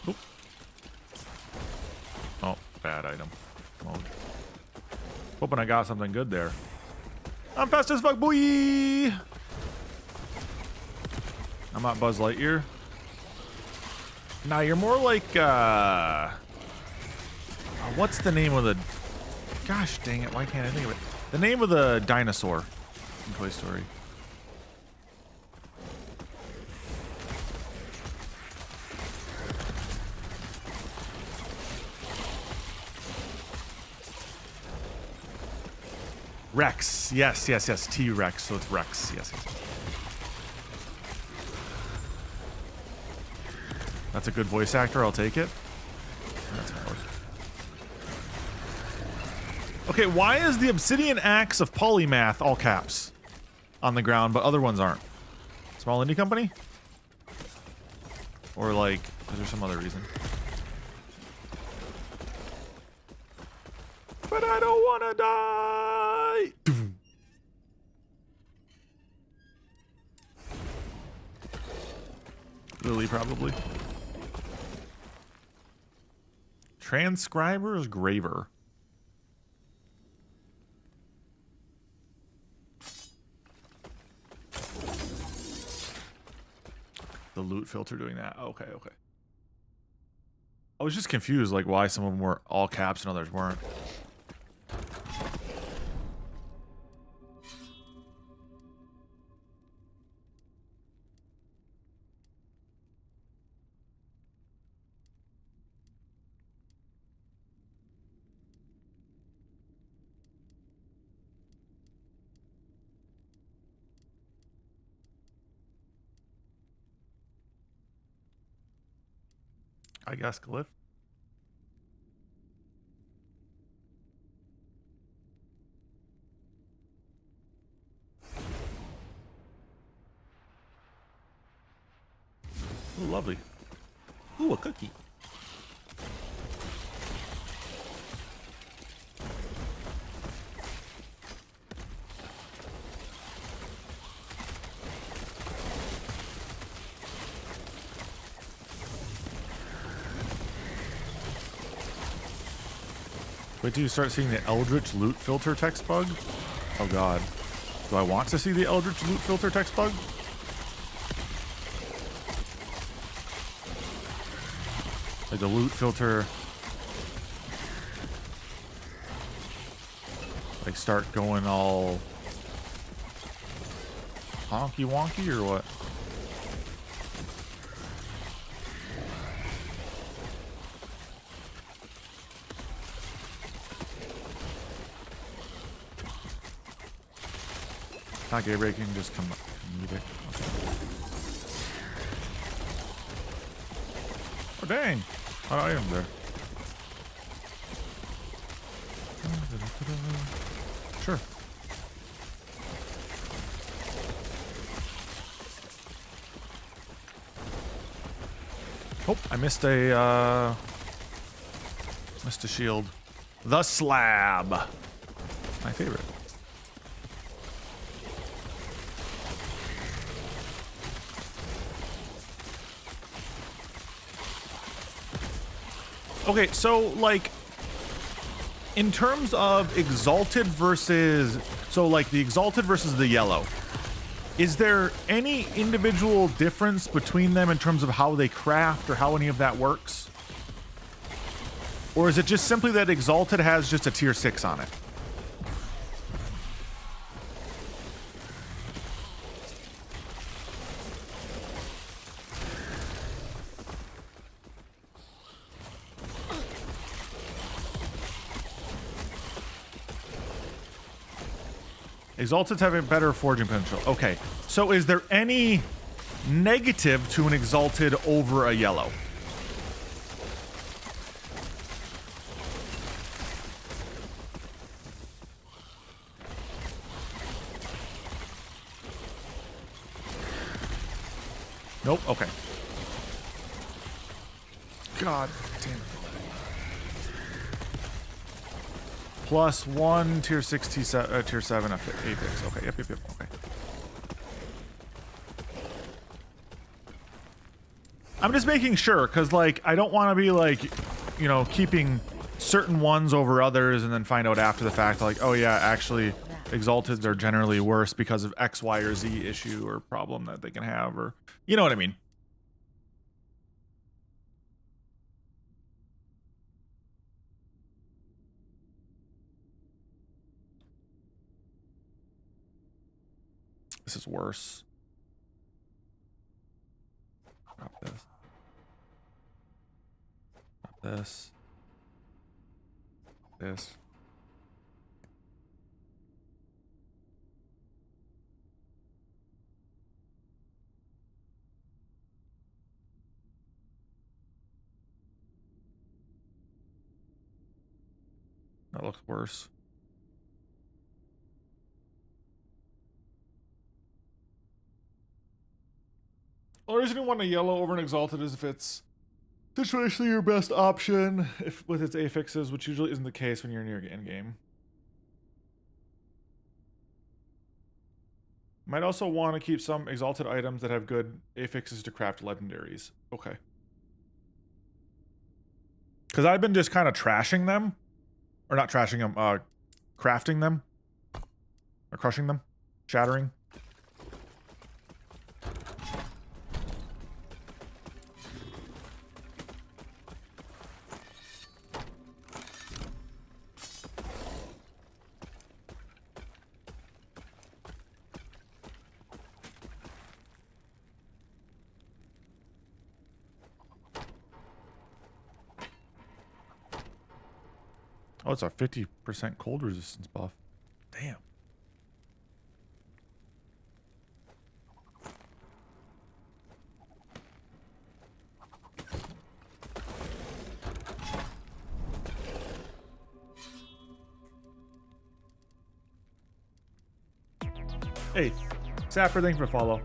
[SPEAKER 1] Oop. Oh, bad item. Oh. Hoping I got something good there. I'm fast as fuck, boy! I'm not Buzz Lightyear. Nah, you're more like, what's the name of the... Gosh dang it, why can't I think of it? The name of the dinosaur in Toy Story. Rex. Yes, yes, yes. T-Rex, so it's Rex. Yes, yes. That's a good voice actor. I'll take it. That's hard. Okay, why is the Obsidian Axe of Polymath all caps on the ground, but other ones aren't? Small indie company? Or like, is there some other reason? But I don't want to die. Lily, probably. Transcriber's Graver. The loot filter doing that. Okay, okay. I was just confused, like why some of them were all caps and others weren't. I guess Glyph. Ooh, lovely. Ooh, a cookie. Wait till you start seeing the Eldritch loot filter text bug. Oh god. Do I want to see the Eldritch loot filter text bug? Like the loot filter, like start going all honky wonky or what? Not gay breaking, just come comedic. Okay. Oh dang! What item there? Sure. Oh, I missed a shield. The slab. My favorite. Okay, so like in terms of exalted versus, so like the exalted versus the yellow, is there any individual difference between them in terms of how they craft or how any of that works? Or is it just simply that exalted has just a tier 6 on it? Exalteds have a better forging potential. Okay, so is there any negative to an exalted over a yellow? Nope. Okay. God damn it. +1 tier 6 tier 7 affix. Okay. Yep. Okay. I'm just making sure, because, like, I don't want to be, like, you know, keeping certain ones over others and then find out after the fact, like, oh yeah, actually, Exalteds are generally worse because of X, Y, or Z issue or problem that they can have, or, you know what I mean? This is worse. Drop this. This. This. That looks worse. The reason you want a yellow over an Exalted is if it's situationally your best option, if with its affixes, which usually isn't the case when you're near end game. Might also want to keep some Exalted items that have good affixes to craft legendaries. Okay. Because I've been just kind of trashing them. Or not trashing them, crafting them. Or crushing them. Shattering. Oh, it's a 50% cold resistance buff. Damn. Hey, Sapper, thanks for the follow.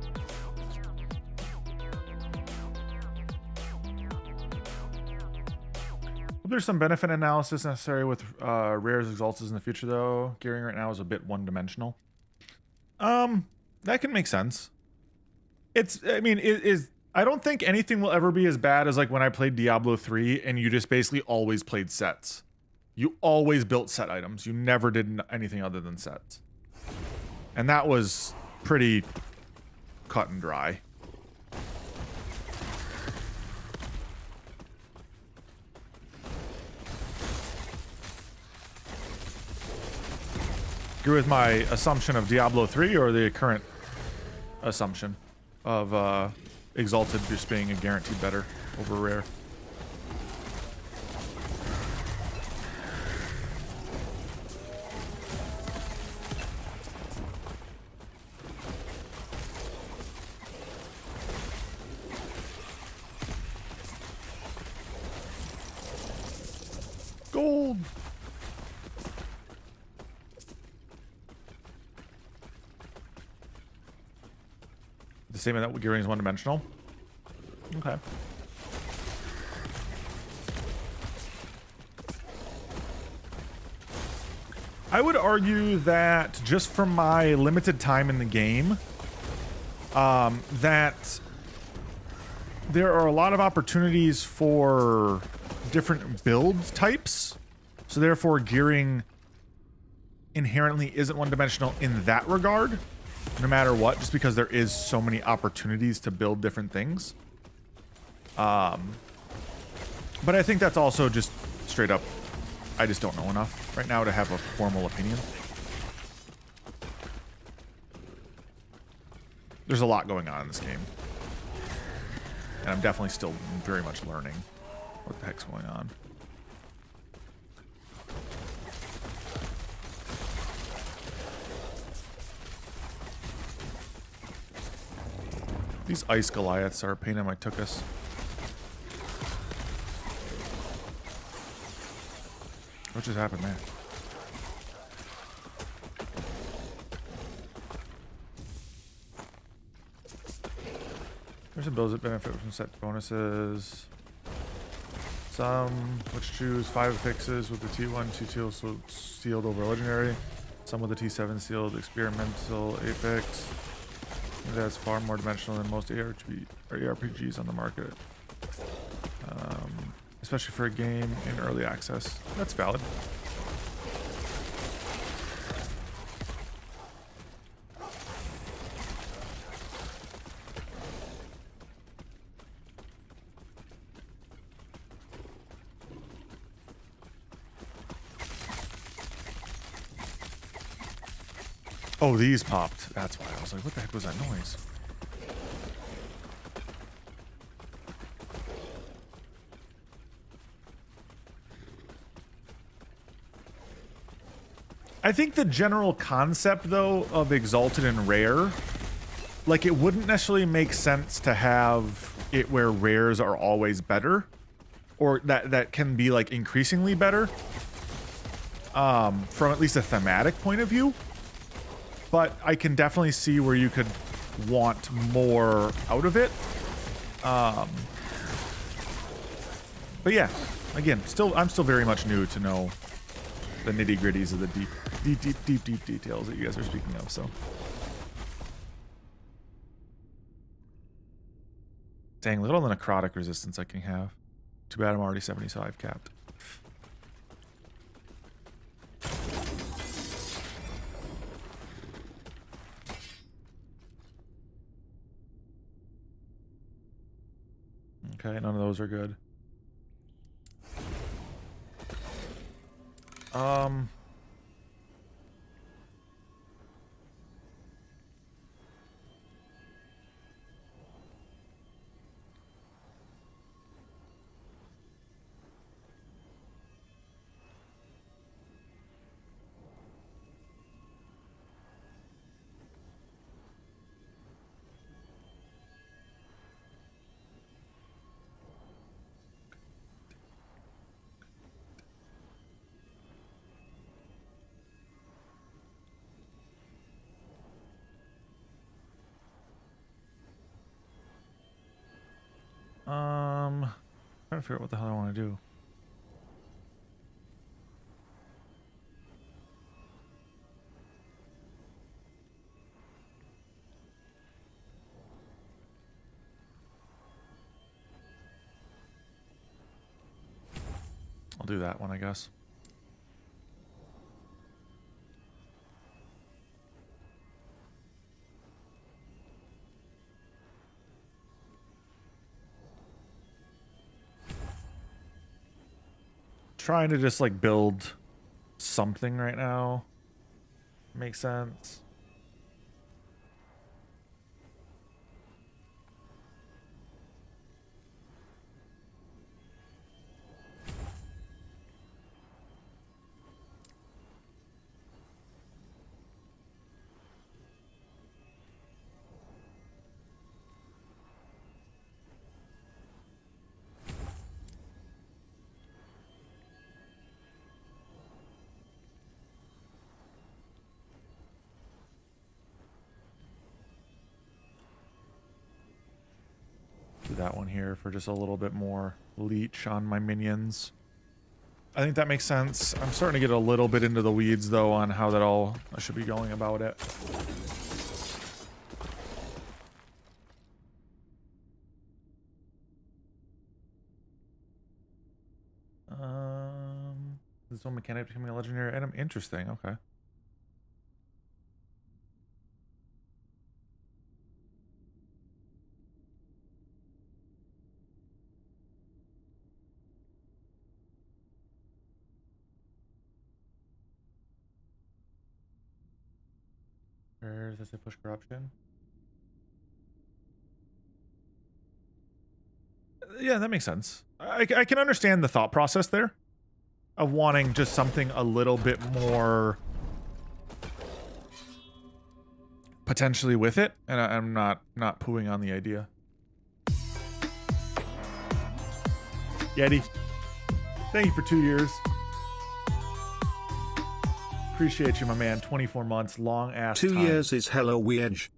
[SPEAKER 1] There's some benefit analysis necessary with rares exalts in the future, though. Gearing right now is a bit one-dimensional. That can make sense. I mean, I don't think anything will ever be as bad as like when I played Diablo 3 and you just basically always played sets. You always built set items. You never did anything other than sets. And that was pretty cut and dry. Agree with my assumption of Diablo 3 or the current assumption of Exalted just being a guaranteed better over rare? Gold! The statement that gearing is one-dimensional? Okay. I would argue that just from my limited time in the game, that there are a lot of opportunities for different build types. So therefore, gearing inherently isn't one-dimensional in that regard. No matter what, just because there is so many opportunities to build different things. But I think that's also just straight up, I just don't know enough right now to have a formal opinion. There's a lot going on in this game. And I'm definitely still very much learning what the heck's going on. These ice Goliaths are a pain in my tuchus. What just happened there? There's some builds that benefit from set bonuses. Some which choose 5 fixes with the T1, T2 sealed over legendary. Some with the T7 sealed experimental apex. That's far more dimensional than most ARPGs on the market. Especially for a game in early access. That's valid. Oh, these popped. That's why I was like, what the heck was that noise? I think the general concept, though, of Exalted and Rare, like, it wouldn't necessarily make sense to have it where rares are always better, or that can be, like, increasingly better, from at least a thematic point of view. But I can definitely see where you could want more out of it. But yeah, again, I'm still very much new to know the nitty gritties of the deep details that you guys are speaking of. So, dang, little necrotic resistance I can have. Too bad I'm already 75 capped. Okay, none of those are good. Trying to figure out what the hell I want to do. I'll do that one, I guess. Trying to just like build something right now. Makes sense. That one here for just a little bit more leech on my minions. I think that makes sense. I'm starting to get a little bit into the weeds though on how that all I should be going about it. This one mechanic becoming a legendary item. Interesting. Okay. Where does it push corruption? Yeah, that makes sense. I can understand the thought process there of wanting just something a little bit more potentially with it, and I'm not pooing on the idea. Yeti, thank you for 2 years. Appreciate you, my man. 24 months, long ass
[SPEAKER 7] 2
[SPEAKER 1] time.
[SPEAKER 7] years is hella weird.
[SPEAKER 1] What's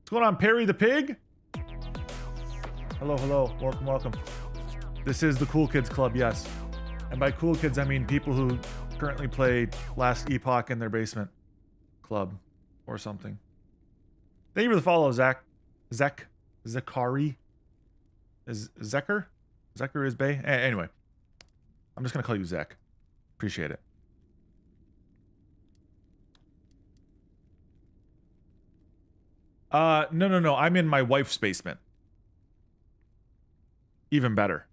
[SPEAKER 1] going on, Perry the Pig? Hello, hello. Welcome, welcome. This is the Cool Kids Club, yes. And by cool kids, I mean people who currently play Last Epoch in their basement club or something. Thank you for the follow, Zakari. Is Zecker? Zecker is Bay? Anyway, I'm just going to call you Zek. Appreciate it. No. I'm in my wife's basement. Even better.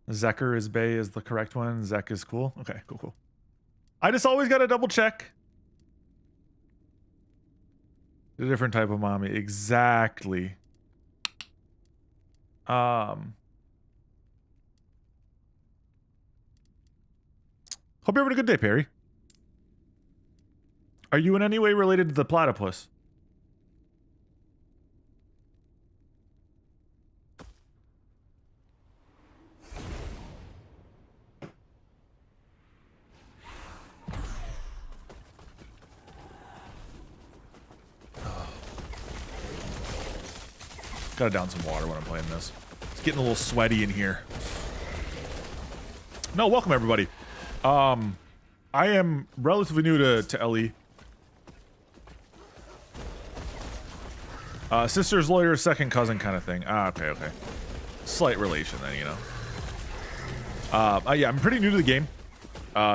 [SPEAKER 1] Zecker is Bay is the correct one. Zek is cool. Okay, cool. I just always gotta double check. A different type of mommy. Exactly. Hope you're having a good day, Perry. Are you in any way related to the platypus? Gotta down some water when I'm playing this. It's getting a little sweaty in here. No, welcome everybody. I am relatively new to LE. Sister's lawyer, second cousin kind of thing. Okay. Slight relation then, you know. Yeah, I'm pretty new to the game.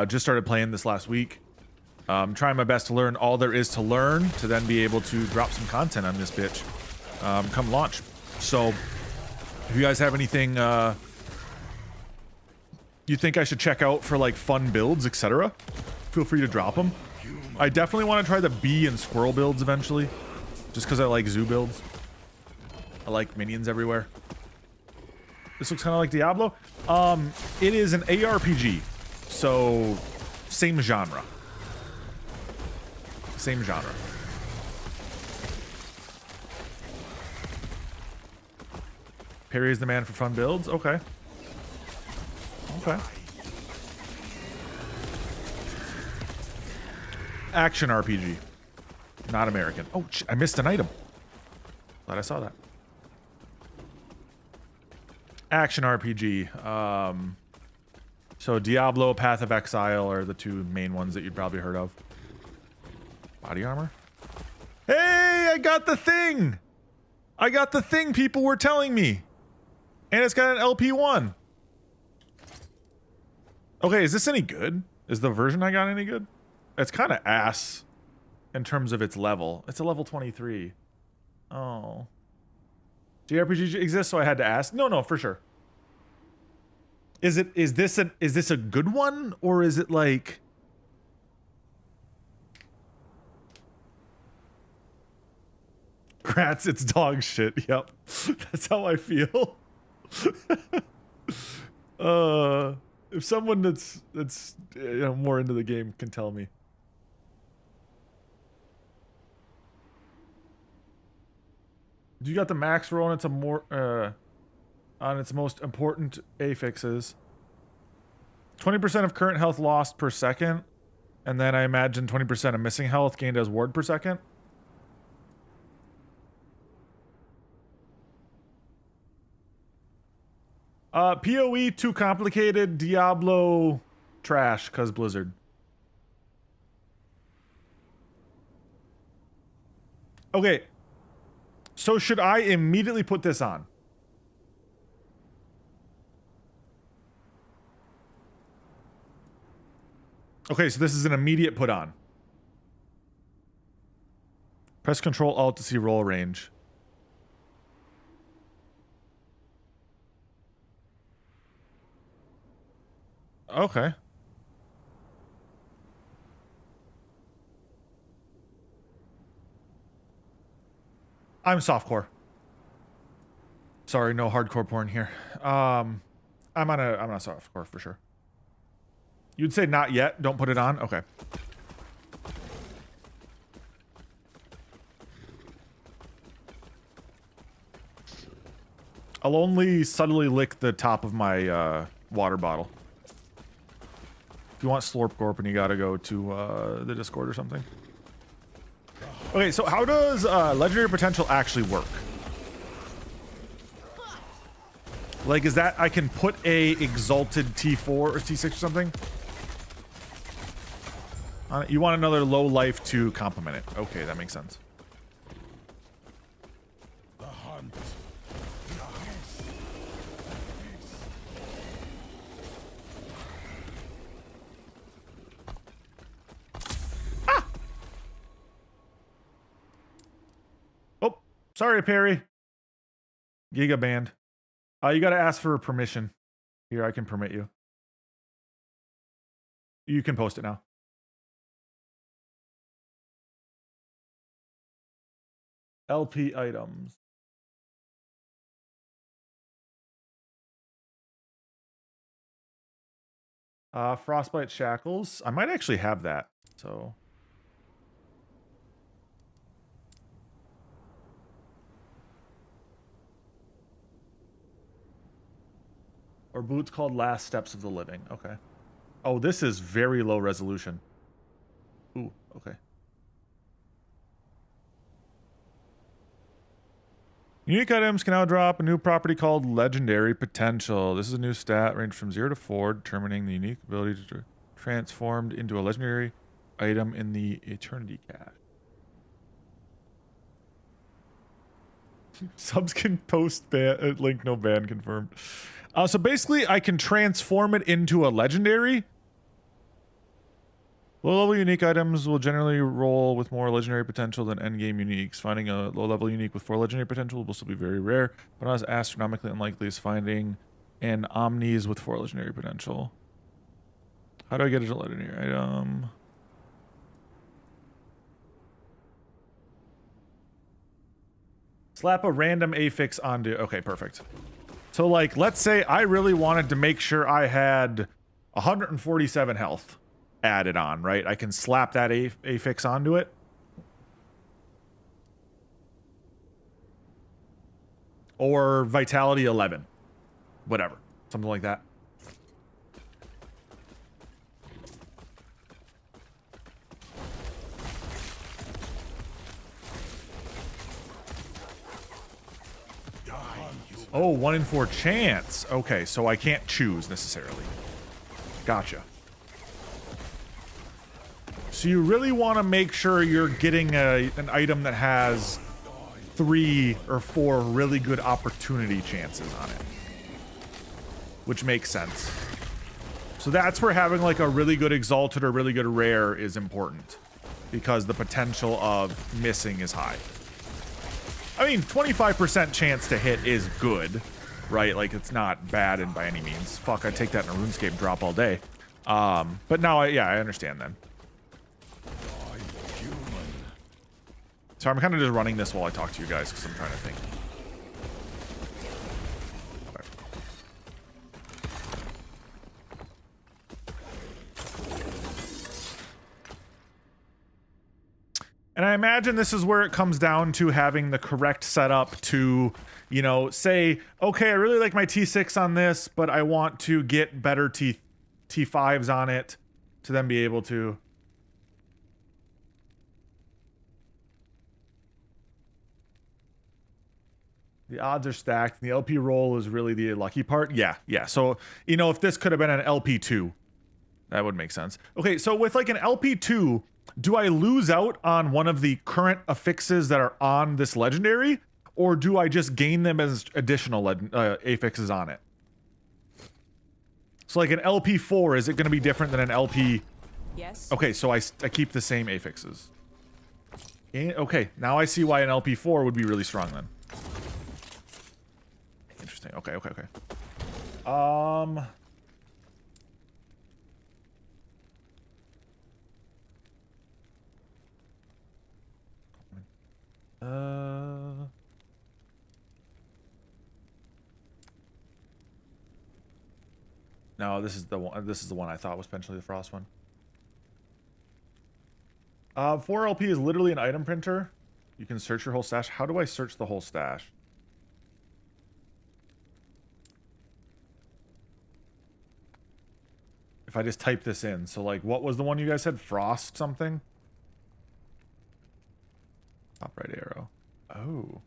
[SPEAKER 1] Just started playing this last week. Trying my best to learn all there is to learn to then be able to drop some content on this bitch. Come launch. So, if you guys have anything you think I should check out for like fun builds, etc., feel free to drop them. I definitely want to try the bee and squirrel builds eventually, just because I like zoo builds. I like minions everywhere. This looks kind of like Diablo. It is an ARPG, so same genre. Same genre. Perry is the man for fun builds. Okay. Action RPG. Not American. Oh, I missed an item. Glad I saw that. Action RPG. So Diablo, Path of Exile are the two main ones that you'd probably heard of. Body armor? Hey, I got the thing! I got the thing people were telling me! And it's got an LP1. Okay, is this any good? Is the version I got any good? It's kind of ass in terms of its level. It's a level 23. Oh. JRPG exists, so I had to ask. No, for sure. Is this a good one, or is it like Rats, it's dog shit. Yep. That's how I feel. If someone that's you know, more into the game can tell me. You got the max roll on its on its most important affixes. 20% of current health lost per second, and then I imagine 20% of missing health gained as ward per second. PoE too complicated. Diablo trash cause Blizzard. Okay. So should I immediately put this on? Okay, so this is an immediate put on. Press Control Alt to see roll range. Okay. I'm softcore. Sorry, no hardcore porn here. I'm on a softcore for sure. You'd say not yet. Don't put it on. Okay. I'll only subtly lick the top of my water bottle. If you want Slorp Gorp, and you gotta go to the Discord or something. Okay, so how does legendary potential actually work? Like, is that I can put a exalted T4 or T6 or something? You want another low life to complement it. Okay, that makes sense.
[SPEAKER 3] The hunt.
[SPEAKER 1] Oh, sorry, Perry. Giga banned. You got to ask for permission. Here, I can permit you. You can post it now. LP items. Frostbite shackles. I might actually have that. So. Or boots called Last Steps of the Living. Okay. Oh, this is very low resolution. Ooh, okay. Unique items can now drop a new property called Legendary Potential. This is a new stat range from 0 to 4, determining the unique ability to transformed into a legendary item in the Eternity Cache. Subs can post ban link, no ban confirmed. So basically, I can transform it into a legendary. Low-level unique items will generally roll with more legendary potential than endgame uniques. Finding a low-level unique with 4 legendary potential will still be very rare, but not as astronomically unlikely as finding an Omnis with 4 legendary potential. How do I get a legendary item? Slap a random affix onto... Okay, perfect. So, like, let's say I really wanted to make sure I had 147 health added on, right? I can slap that affix onto it. Or vitality 11. Whatever. Something like that. Oh, 1 in 4 chance. Okay, so I can't choose necessarily. Gotcha. So you really want to make sure you're getting an item that has 3 or 4 really good opportunity chances on it. Which makes sense. So that's where having like a really good exalted or really good rare is important. Because the potential of missing is high. I mean, 25% chance to hit is good, right? Like, it's not bad in by any means. Fuck, I'd take that in a RuneScape drop all day. But now, yeah, I understand then. So I'm kind of just running this while I talk to you guys, because I'm trying to think. And I imagine this is where it comes down to having the correct setup to, you know, say, okay, I really like my T6 on this, but I want to get better T5s on it to then be able to. The odds are stacked. The LP roll is really the lucky part. Yeah, yeah. So, you know, if this could have been an LP2, that would make sense. Okay, so with like an LP2, do I lose out on one of the current affixes that are on this legendary? Or do I just gain them as additional affixes on it? So like an LP4, is it going to be different than an LP?
[SPEAKER 5] Yes.
[SPEAKER 1] Okay, so I keep the same affixes. Okay, now I see why an LP4 would be really strong then. Interesting. Okay, okay, okay. No, this is the one. This is the one I thought was potentially the Frost one. 4LP is literally an item printer. You can search your whole stash. How do I search the whole stash? If if I just type this in. So like, what was the one you guys said? Frost something? Top right arrow. Oh.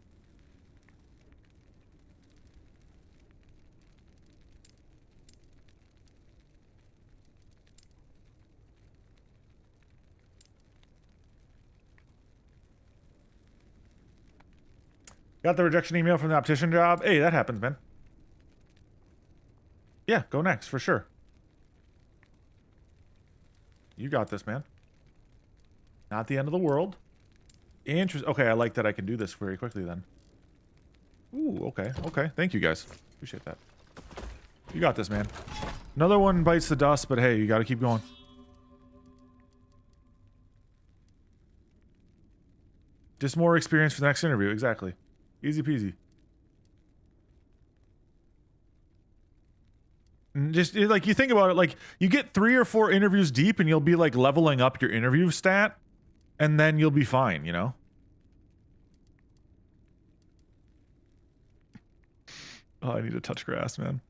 [SPEAKER 1] Got the rejection email from the optician job. Hey, that happens, man. Yeah, go next, for sure. You got this, man. Not the end of the world. Okay, I like that I can do this very quickly then. Ooh, okay, okay. Thank you, guys. Appreciate that. You got this, man. Another one bites the dust, but hey, you gotta keep going. Just more experience for the next interview, exactly. Easy peasy. And just like you think about it, like you get 3 or 4 interviews deep and you'll be like leveling up your interview stat and then you'll be fine, you know? Oh, I need to touch grass, man.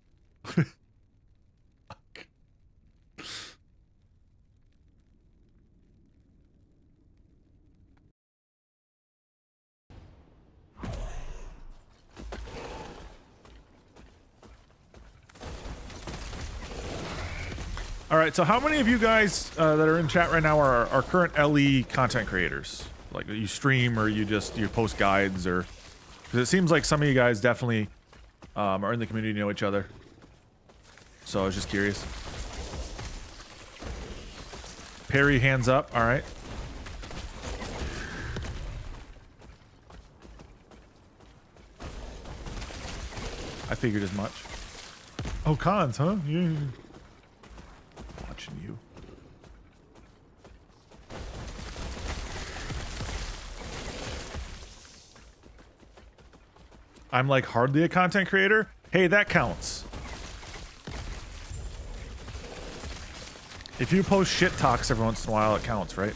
[SPEAKER 1] All right, so how many of you guys that are in chat right now are current LE content creators? Like you stream or you post guides or... Because it seems like some of you guys definitely are in the community, know each other. So I was just curious. Perry, hands up. All right. I figured as much. Oh, cons, huh? Yeah. Watching you. I'm like hardly a content creator. Hey, that counts. If you post shit talks every once in a while, it counts, right?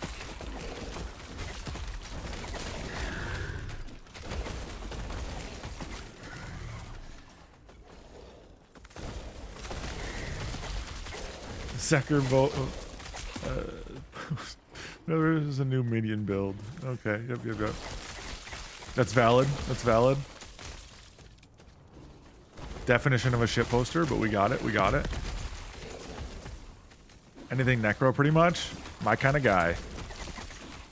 [SPEAKER 1] Secker vote. There is a new minion build. Okay, yep. That's valid. That's valid. Definition of a shit poster, but we got it. We got it. Anything necro, pretty much. My kind of guy.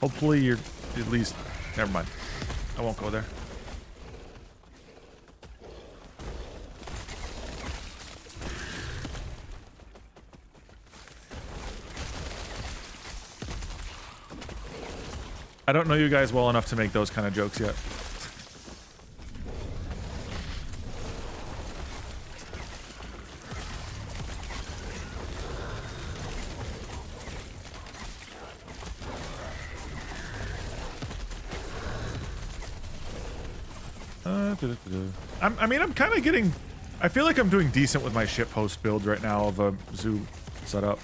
[SPEAKER 1] Hopefully you're at least... Never mind. I won't go there. I don't know you guys well enough to make those kind of jokes yet. I mean, I'm kind of getting... I feel like I'm doing decent with my shitpost build right now of a zoo setup.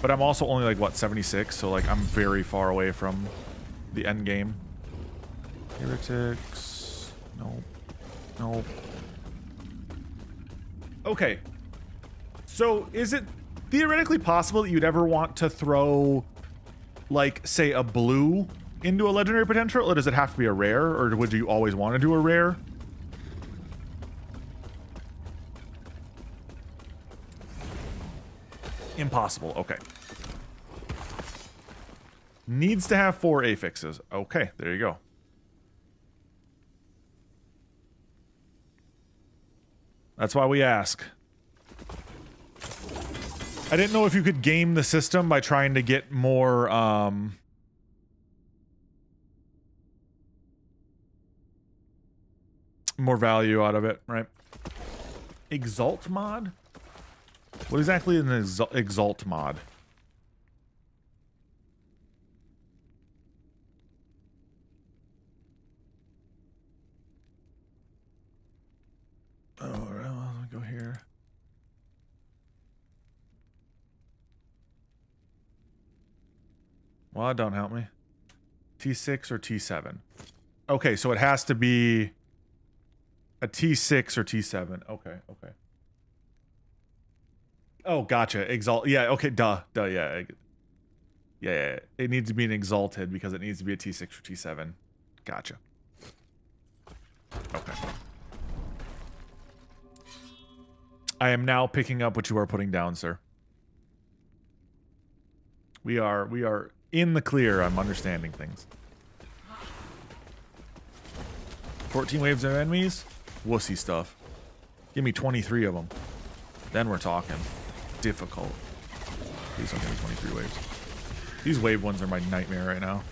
[SPEAKER 1] But I'm also only like, what, 76? So like, I'm very far away from the end game. Heretics. Nope. Nope. Okay. So is it theoretically possible that you'd ever want to throw, like, say, a blue into a legendary potential, or does it have to be a rare, or would you always want to do a rare? Impossible. Okay. Needs to have 4 affixes. Okay, there you go. That's why we ask. I didn't know if you could game the system by trying to get more, more value out of it, right? Exalt mod? What exactly is an exalt mod? Oh, well, let me go here. Well, that don't help me. T6 or T7? Okay, so it has to be a T6 or T7. Okay, okay. Oh, gotcha. Exalt. Yeah. Okay. Duh. Yeah. Yeah. It needs to be an exalted because it needs to be a T6 or T7. Gotcha. Okay. I am now picking up what you are putting down, sir. We are in the clear. I'm understanding things. 14 waves of enemies? Wussy stuff. Give me 23 of them. Then we're talking. Difficult. Please don't give me 23 waves. These wave ones are my nightmare right now.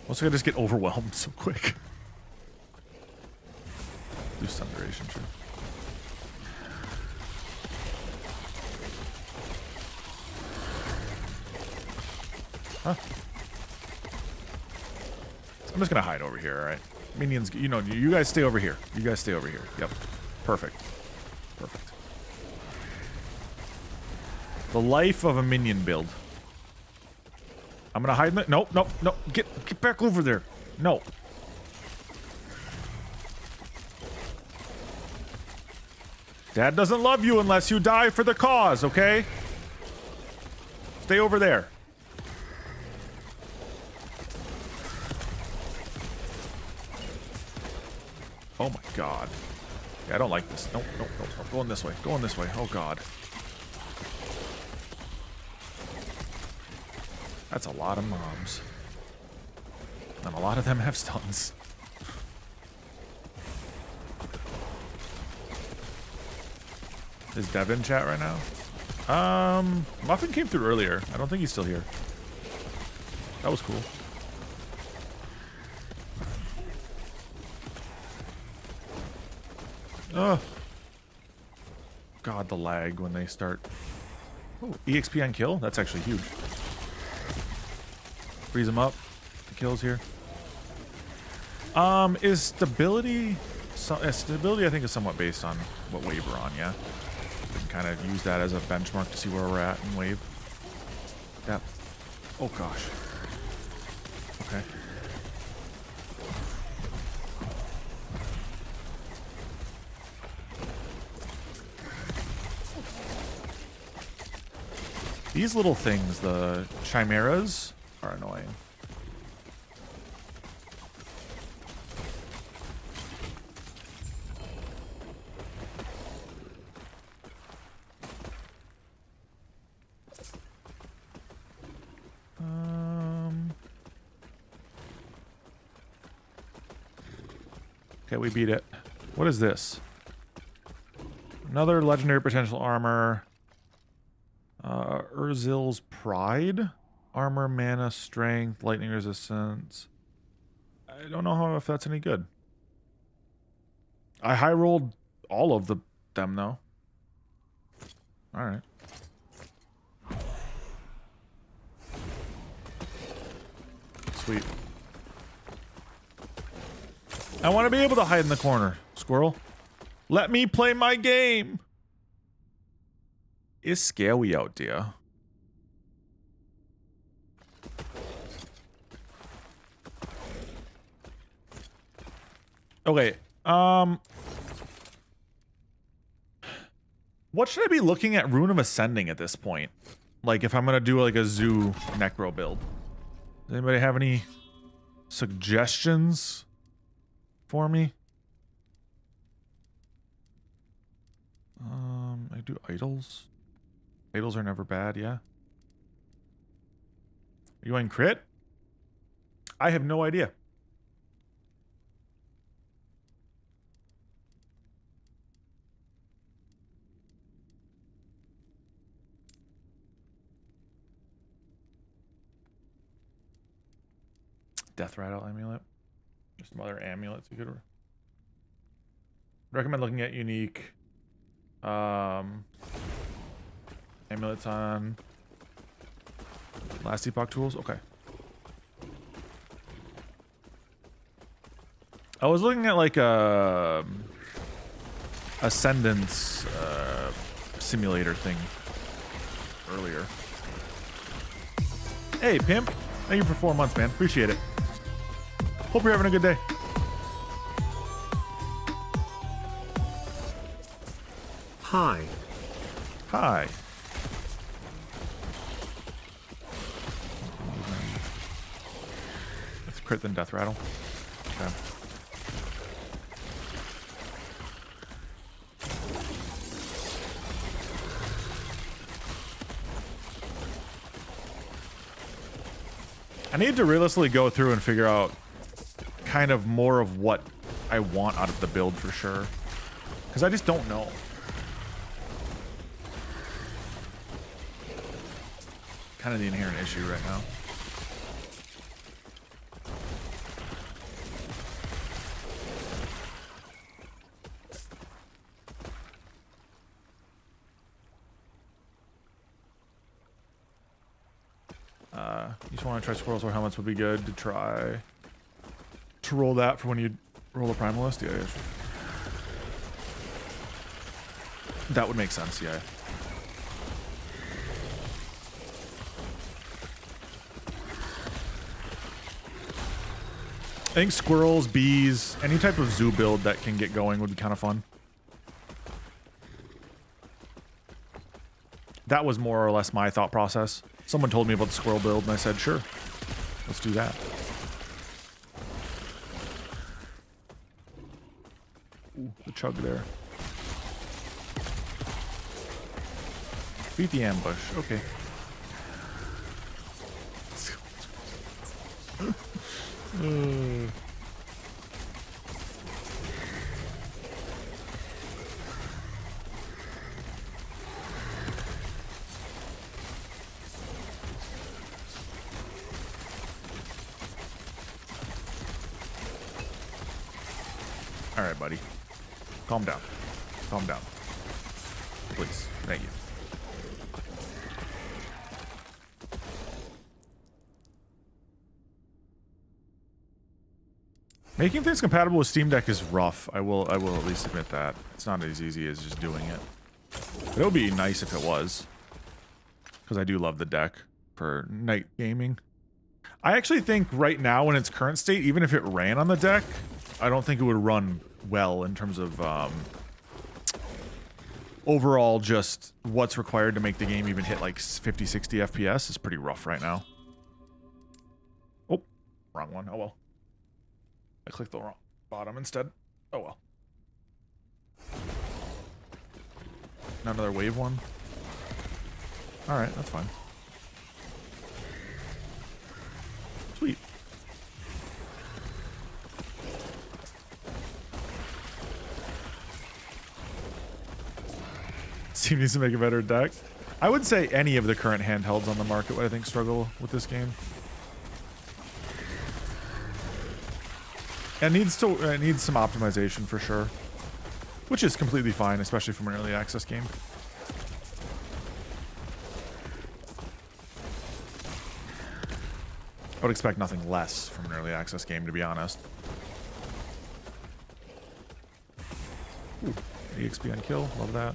[SPEAKER 1] Also, I just get overwhelmed so quick. Do some duration, sure. Huh? I'm just gonna hide over here, alright? Minions, you know, you guys stay over here. You guys stay over here. Yep. Perfect. Perfect. The life of a minion build. I'm gonna hide in the... Nope. Get back over there. No. Dad doesn't love you unless you die for the cause, okay? Stay over there. Oh my god. Yeah, I don't like this. Nope. Going this way. Going this way. Oh god. That's a lot of mobs. And a lot of them have stuns. Is Dev in chat right now? Muffin came through earlier. I don't think he's still here. That was cool. Oh. God, the lag when they start. Oh, EXP on kill? That's actually huge. Freeze him up. The kills here. Is stability... stability, I think, is somewhat based on what wave we're on, yeah? We can kind of use that as a benchmark to see where we're at in wave. Depth. Oh, gosh. Okay. These little things, the chimeras, are annoying. Okay, we beat it. What is this? Another legendary potential armor. Urzil's Pride. Armor, mana, strength, lightning resistance. I don't know if that's any good. I high rolled all of them though. Alright. Sweet. I want to be able to hide in the corner, squirrel. Let me play my game. It's scary out there. Okay, what should I be looking at Rune of Ascending at this point? Like, if I'm gonna do like a zoo necro build. Does anybody have any suggestions for me? I do idols. Idols are never bad, yeah. Are you going crit? I have no idea. Death Rattle amulet. There's some other amulets you could recommend looking at unique amulets on last epoch tools. Okay. I was looking at like Ascendance simulator thing earlier. Hey, Pimp. Thank you for 4 months, man. Appreciate it. Hope you're having a good day.
[SPEAKER 7] Hi.
[SPEAKER 1] Hi. Let's crit then death rattle. Okay. I need to realistically go through and figure out kind of more of what I want out of the build for sure. Because I just don't know. Kind of the inherent issue right now. You just want to try squirrels or helmets would be good to try to roll that for when you roll a primalist. Yeah, yeah. That would make sense, yeah. I think squirrels, bees, any type of zoo build that can get going would be kind of fun. That was more or less my thought process. Someone told me about the squirrel build and I said, sure, let's do that. Ooh, the chug there. Beat the ambush, okay. All right, buddy. Calm down. Calm down. Please. Thank you. Making things compatible with Steam Deck is rough. I will at least admit that. It's not as easy as just doing it. But it would be nice if it was. Because I do love the deck for night gaming. I actually think right now in its current state, even if it ran on the deck, I don't think it would run well in terms of overall just what's required to make the game even hit like 50, 60 FPS is pretty rough right now. Oh, wrong one. Oh well. I clicked the wrong bottom instead. Oh well. Not another wave one. Alright, that's fine. Sweet. Steam needs to make a better deck. I would say any of the current handhelds on the market would, I think, struggle with this game. It needs some optimization for sure, which is completely fine, especially from an early access game. I would expect nothing less from an early access game, to be honest. Ooh, EXP on kill, love that.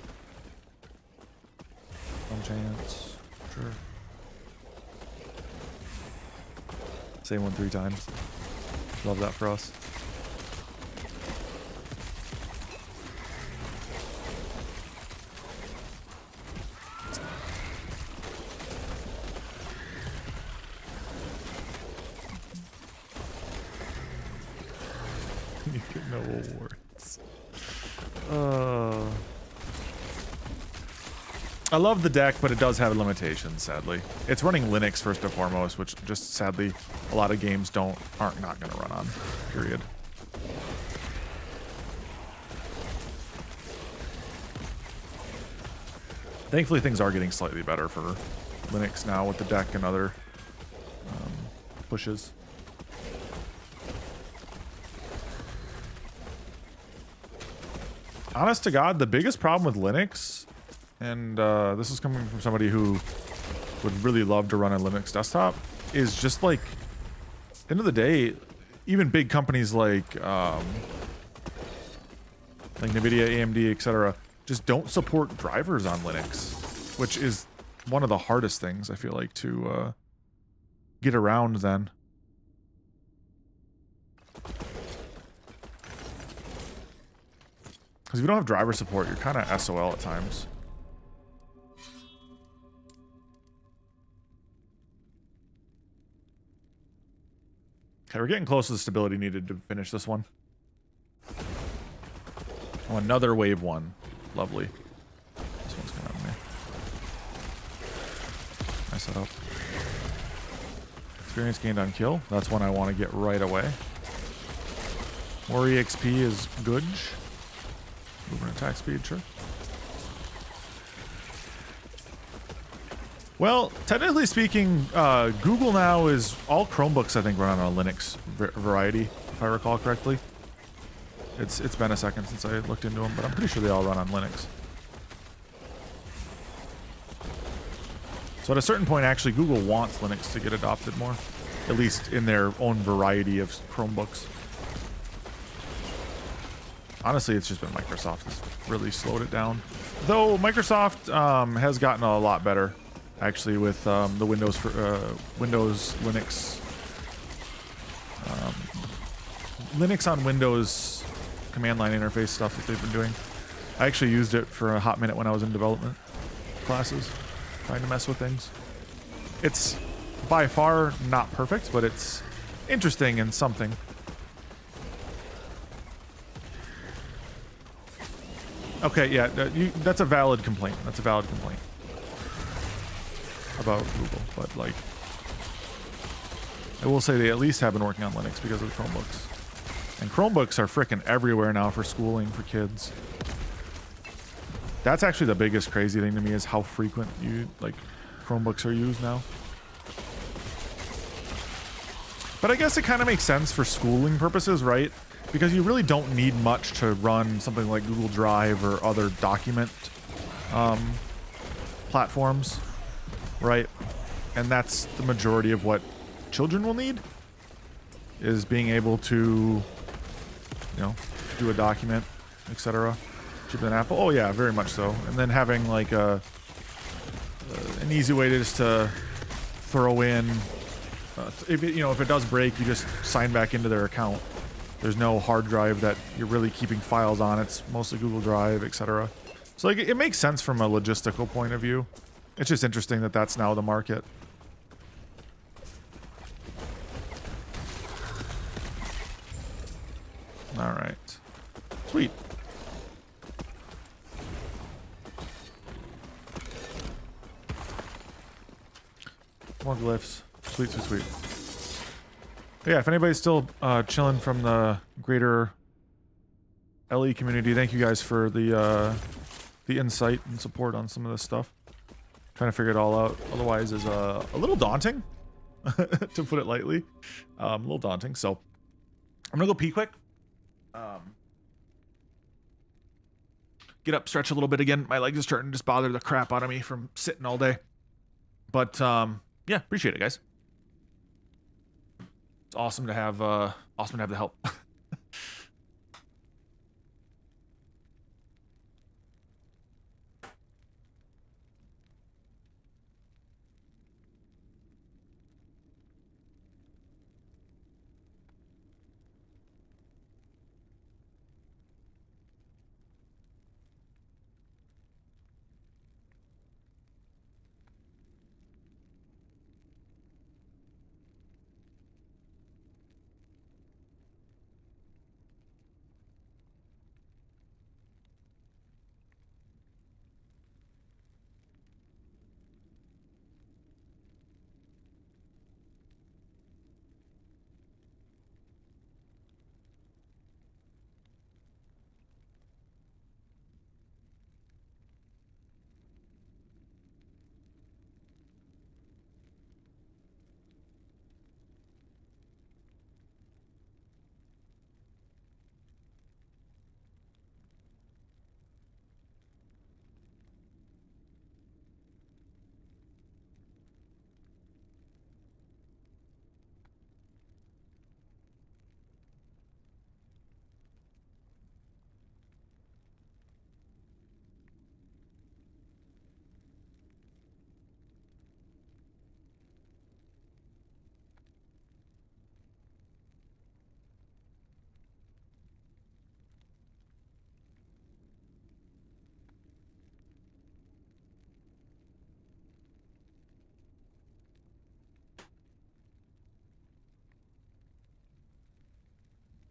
[SPEAKER 1] One chance, sure. Same one 3 times. Love that for us. You get no awards. I love the deck, but it does have limitations, sadly. It's running Linux first and foremost, which just sadly a lot of games aren't not going to run on. Period. Thankfully, things are getting slightly better for Linux now with the deck and other pushes. Honest to God, the biggest problem with Linux, and this is coming from somebody who would really love to run a Linux desktop, is just like, end of the day, even big companies like NVIDIA, AMD, etc., just don't support drivers on Linux, which is one of the hardest things, I feel like, to get around then. Because if you don't have driver support, you're kind of SOL at times. Okay, we're getting close to the stability needed to finish this one. Oh, another wave 1. Lovely. This one's coming at me. Nice setup. Experience gained on kill. That's one I want to get right away. More EXP is good. Movement attack speed, sure. Well, technically speaking, Google now is all Chromebooks I think run on a Linux variety, if I recall correctly. It's been a second since I looked into them, but I'm pretty sure they all run on Linux. So at a certain point, actually, Google wants Linux to get adopted more, at least in their own variety of Chromebooks. Honestly, it's just been Microsoft that's really slowed it down. Though Microsoft has gotten a lot better, actually, with the Windows Linux. Linux on Windows command line interface stuff that they've been doing. I actually used it for a hot minute when I was in development classes, trying to mess with things. It's by far not perfect, but it's interesting and something. Okay, yeah, that's a valid complaint. That's a valid complaint about Google, but like, I will say they at least have been working on Linux because of the Chromebooks. And Chromebooks are frickin' everywhere now for schooling for kids. That's actually the biggest crazy thing to me is how frequent Chromebooks are used now. But I guess it kind of makes sense for schooling purposes, right? Because you really don't need much to run something like Google Drive or other document platforms, right? And that's the majority of what children will need, is being able to, you know, do a document, etc. Cheaper than Apple. Oh yeah, very much so. And then having like an easy way to just to throw in, if it does break, you just sign back into their account. There's no hard drive that you're really keeping files on. It's mostly Google Drive, etc. So like it makes sense from a logistical point of view. It's just interesting that that's now the market. All right. Sweet. More glyphs. Sweet, sweet, sweet. But yeah, if anybody's still chilling from the greater LE community, thank you guys for the insight and support on some of this stuff. Trying to figure it all out otherwise is a little daunting, to put it lightly. A little daunting. So I'm gonna go pee quick. Get up, stretch a little bit again. My legs are starting to just bother the crap out of me from sitting all day. But yeah, appreciate it, guys. It's awesome to have the help.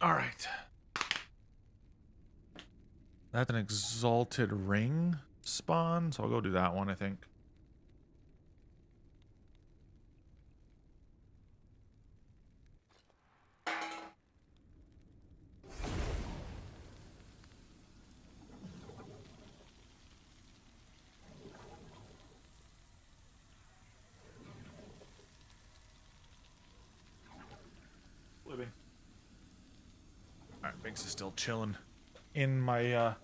[SPEAKER 1] All right. That's an exalted ring spawn, so I'll go do that one, I think. Living. All right, Binks is still chilling in my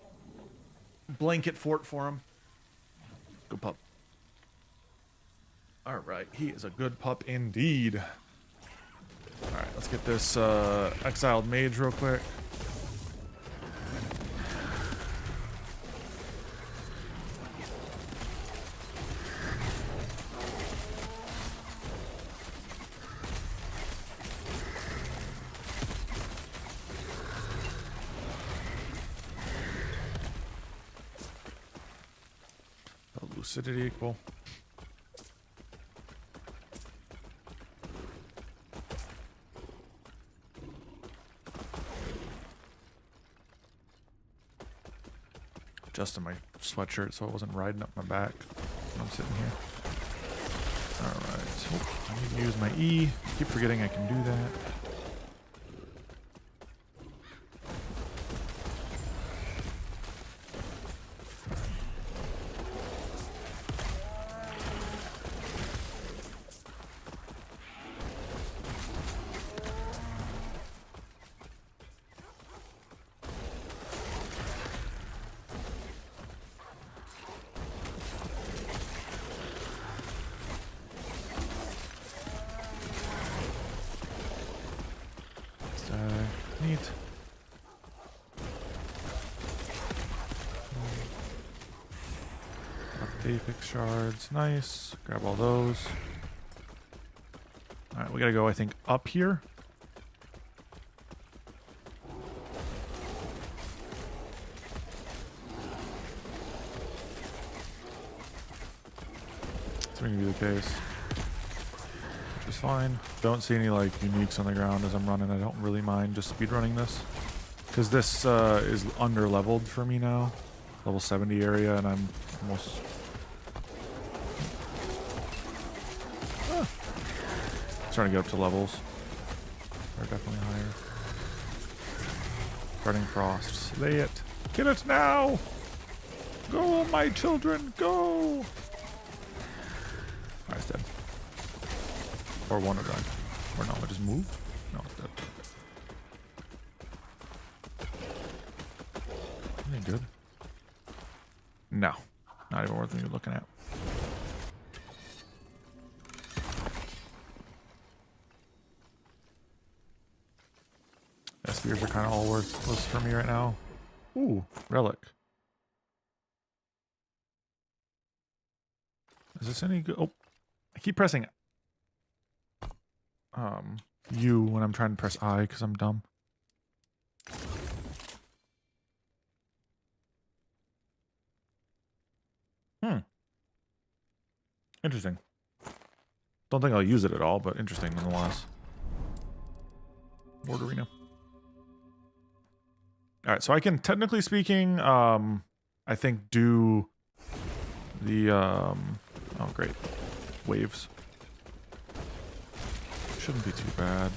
[SPEAKER 1] blanket fort for him. Good pup. All right, he is a good pup indeed. All right, let's get this exiled mage real quick. Lucidity equal. Adjusting my sweatshirt so it wasn't riding up my back when I'm sitting here. Alright. Oh, I need to use my E. Keep forgetting I can do that. Neat. Apex shards, nice. Grab all those. Alright, we gotta go, I think, up here. That's going to be the case. Which is fine. Don't see any like uniques on the ground as I'm running. I don't really mind just speed running this. Because this is under leveled for me now. Level 70 area, and I'm almost... starting to get up to levels. They're definitely higher. Starting frost. Slay it. Kill it now! Go, my children, go! Alright, it's dead. Or one of them. Or no, it just moved? No, it's dead. Any good? No. Not even worth me looking at. Spears are kind of all worthless for me right now. Ooh, relic. Is this any good? Oh, I keep pressing U when I'm trying to press I because I'm dumb. Interesting. Don't think I'll use it at all, but interesting nonetheless. Board arena. Alright, so I can, technically speaking, I think do the, oh great, waves. Shouldn't be too bad.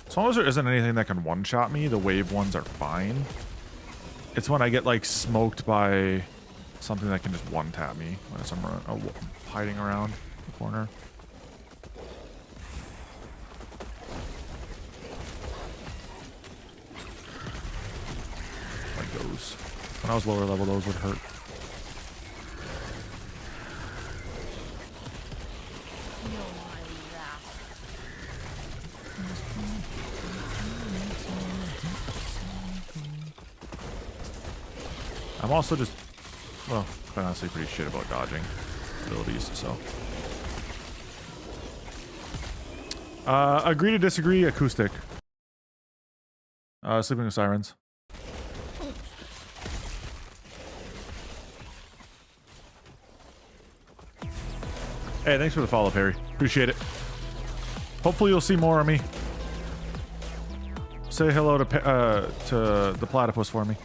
[SPEAKER 1] As long as there isn't anything that can one-shot me, the wave ones are fine. It's when I get, like, smoked by something that can just one-tap me when I'm hiding around the corner. Those. When I was lower level, those would hurt. I'm also just, well, quite honestly, pretty shit about dodging abilities, so. Agree to disagree, acoustic. Sleeping with Sirens. Hey, thanks for the follow, Perry. Appreciate it. Hopefully you'll see more of me. Say hello to the platypus for me.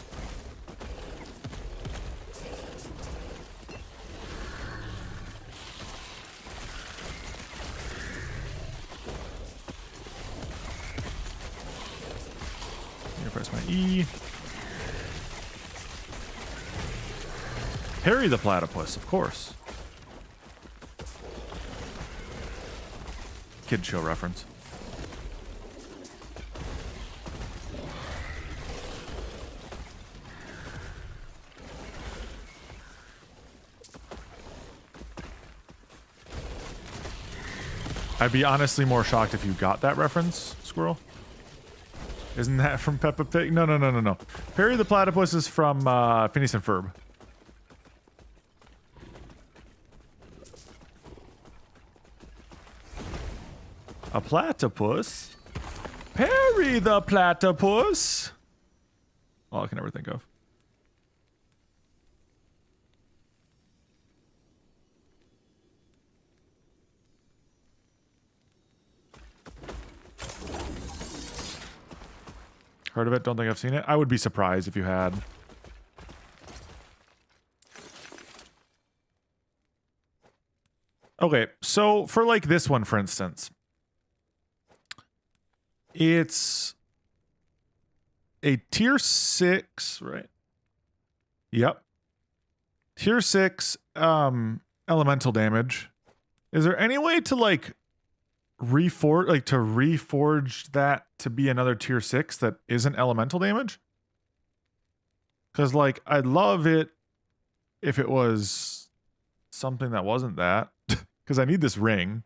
[SPEAKER 1] Here, press my E. Harry the platypus, of course. Kid show reference. I'd be honestly more shocked if you got that reference, Squirrel. Isn't that from Peppa Pig? No, no, no, no, no. Perry the Platypus is from Phineas and Ferb. A platypus? Perry the Platypus? All I can ever think of. Heard of it? Don't think I've seen it. I would be surprised if you had. Okay, so for like this one, for instance, it's a tier 6, right? Yep. Tier 6 elemental damage. Is there any way to like reforge that to be another tier 6 that isn't elemental damage? Because like I'd love it if it was something that wasn't that. Because I need this ring.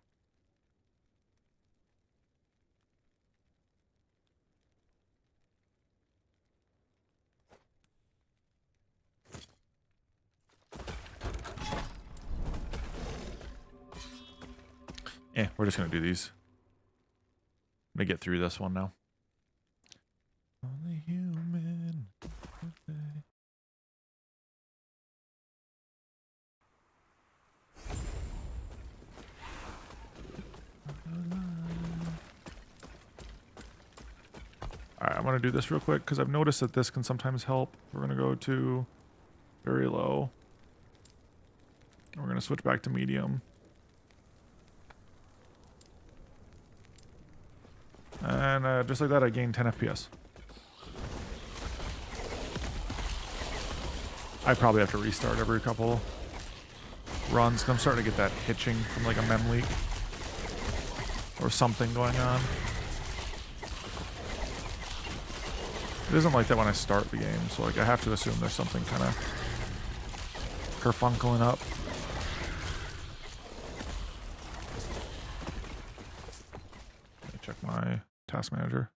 [SPEAKER 1] We're just gonna do these. I'm gonna get through this one now. Only human. Alright, I'm gonna do this real quick because I've noticed that this can sometimes help. We're gonna go to very low. And we're gonna switch back to medium. And just like that, I gained 10 FPS. I probably have to restart every couple runs. 'Cause I'm starting to get that hitching from like a mem leak or something going on. It isn't like that when I start the game, so like I have to assume there's something kind of kerfunkling up. Let me check my task manager.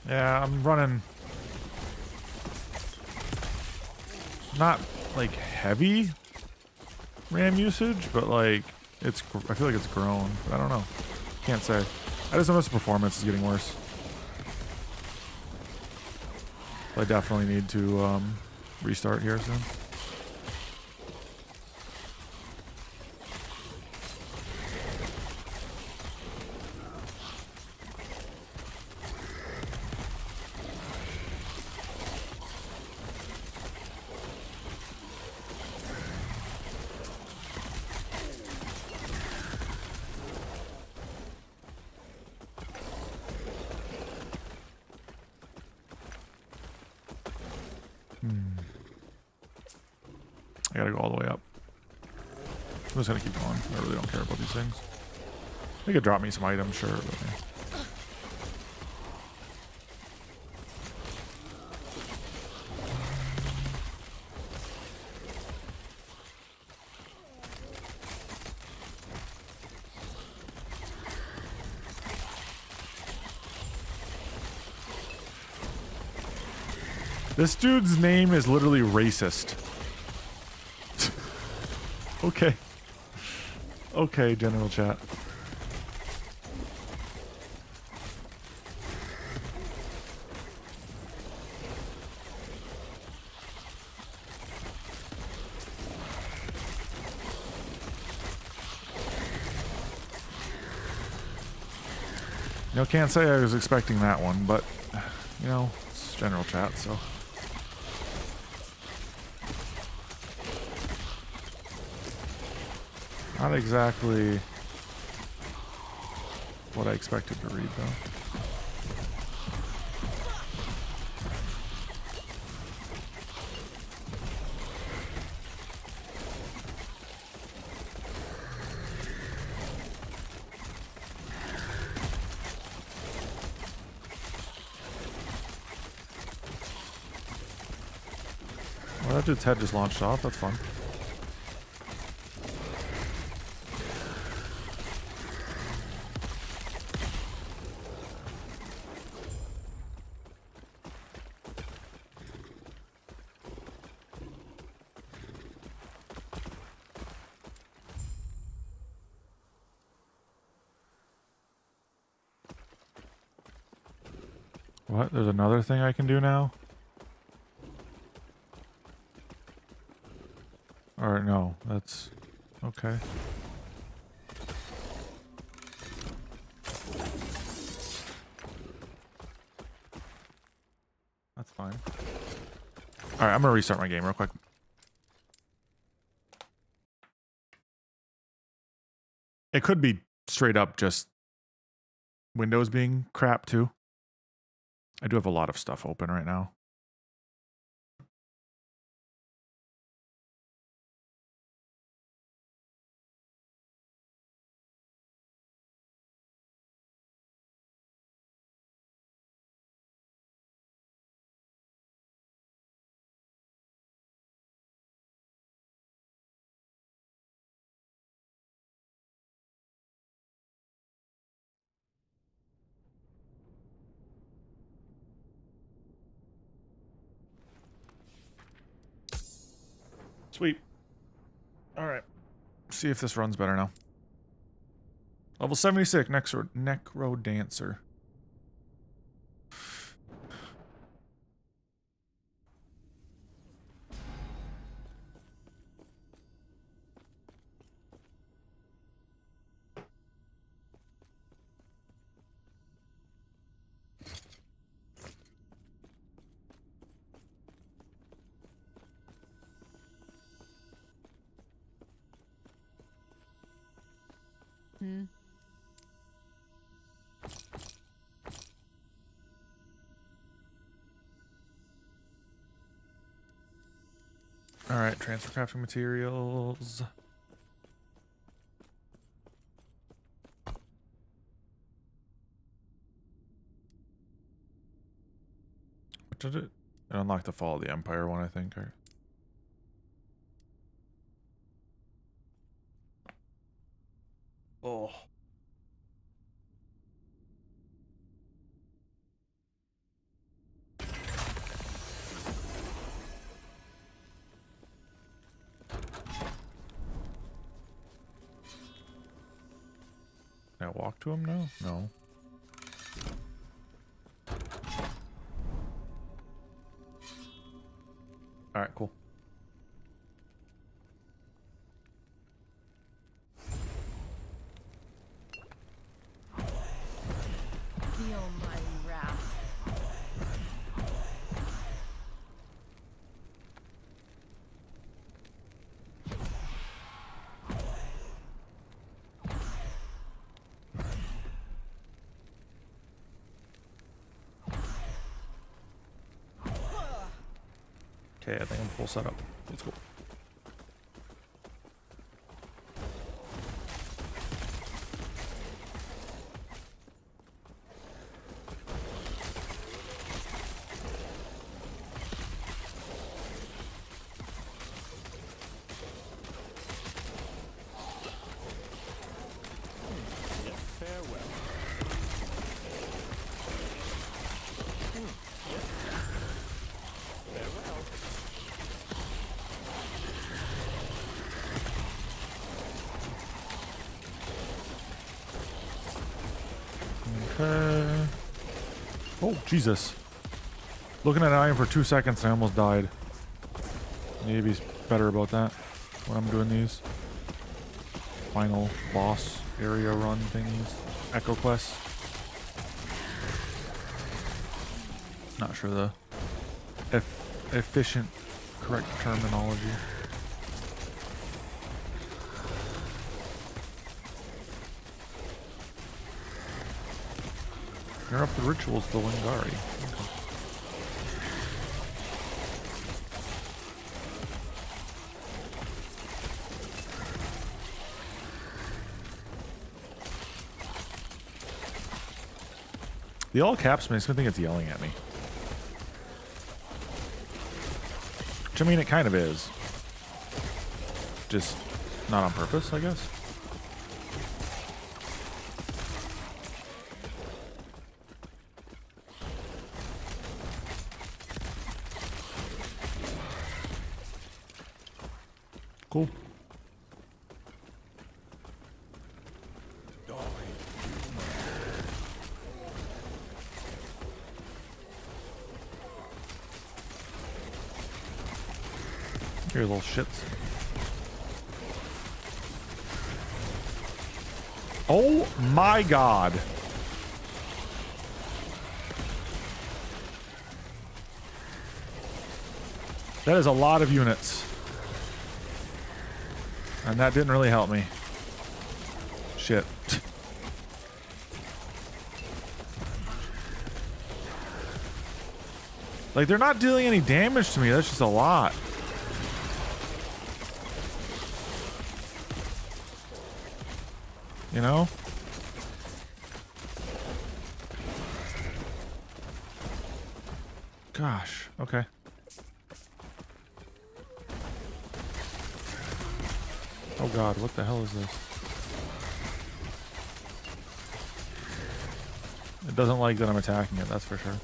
[SPEAKER 1] Yeah, I'm running not like heavy RAM usage, but like it's, I feel like it's grown, but I don't know. Can't say. I just noticed the performance is getting worse. I definitely need to restart here soon. I gotta go all the way up. I'm just gonna keep going. I really don't care about these things. They could drop me some items, sure, but yeah. This dude's name is literally racist. Okay. Okay, general chat. You know, can't say I was expecting that one, but, you know, it's general chat, so. Not exactly what I expected to read, though. Well, that dude's head just launched off. That's fun. What? There's another thing I can do now? Or no, that's okay. That's fine. Alright, I'm gonna restart my game real quick. It could be straight up just Windows being crap too. I do have a lot of stuff open right now. Sweet. Alright. See if this runs better now. Level 76, Necro Dancer. Alright, transfer crafting materials. What did it? It unlocked the Fall of the Empire one, I think. Or... Oh. Can I walk to him now? No. Alright, cool.
[SPEAKER 5] Feel my wrath.
[SPEAKER 1] Okay, I think I'm full setup. Let's go. Okay. Oh, Jesus. Looking at an item for 2 seconds and I almost died. Maybe he's better about that when I'm doing these final boss area run thingies. Echo quests. Not sure the efficient correct terminology. Interrupt the rituals of the Wingari. Okay. The all caps makes me think it's yelling at me. Which, I mean, it kind of is. Just not on purpose, I guess. Cool. Here, little shits. Oh my god. That is a lot of units. And that didn't really help me. Shit. Like, they're not dealing any damage to me. That's just a lot. You know? Gosh. Okay. Oh god, what the hell is this? It doesn't like that I'm attacking it, that's for sure.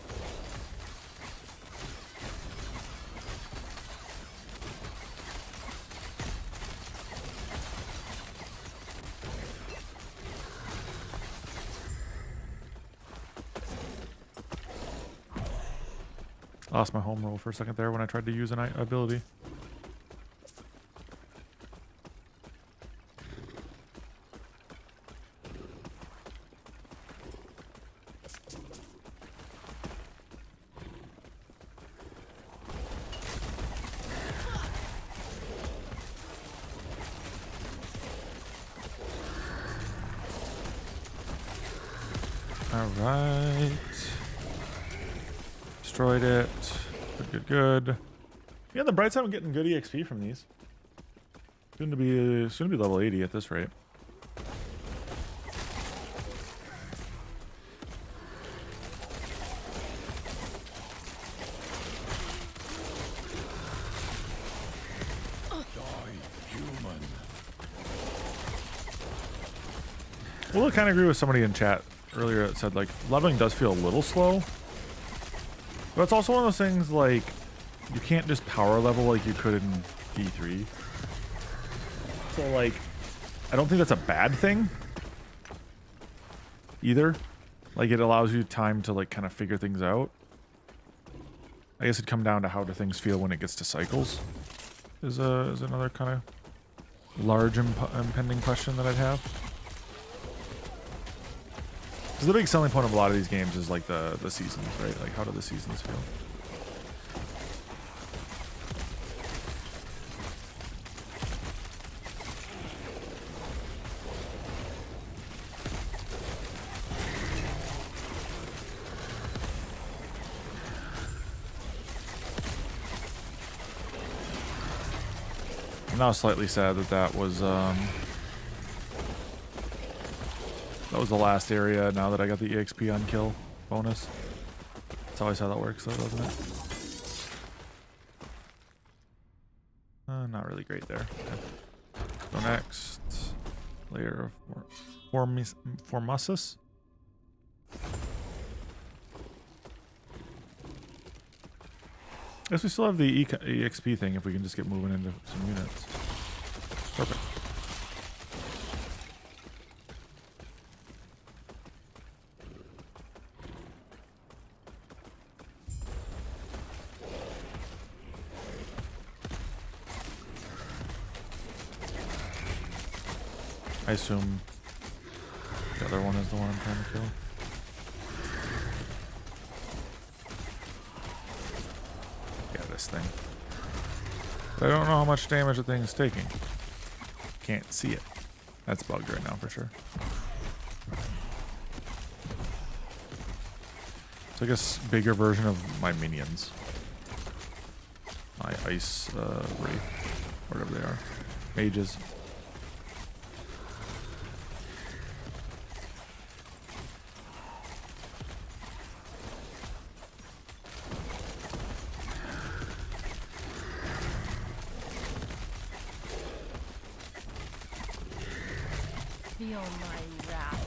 [SPEAKER 1] Lost my home roll for a second there when I tried to use an ability. Alright. Destroyed it. Good, good, good. Yeah, the bright side, I'm getting good EXP from these. Soon to be level 80 at this rate. Well, I kind of agree with somebody in chat earlier that said, like, leveling does feel a little slow. But it's also one of those things, like, you can't just power level like you could in D3. So, like, I don't think that's a bad thing either. Like, it allows you time to, like, kind of figure things out. I guess it'd come down to how do things feel when it gets to cycles is another kind of large impending question that I'd have. Because the big selling point of a lot of these games is like the seasons, right? Like, how do the seasons feel? I'm now slightly sad that that was the last area, now that I got the EXP on kill bonus. That's always how that works, though, doesn't it? Not really great there. Okay. Go next. Layer of Formosus. Guess we still have the EXP thing if we can just get moving into some units. Perfect. I assume the other one is the one I'm trying to kill. Yeah, this thing. But I don't know how much damage the thing's taking. Can't see it. That's bugged right now for sure. It's like a bigger version of my minions. My ice wraith, whatever they are. Mages.
[SPEAKER 5] Feel my wrath.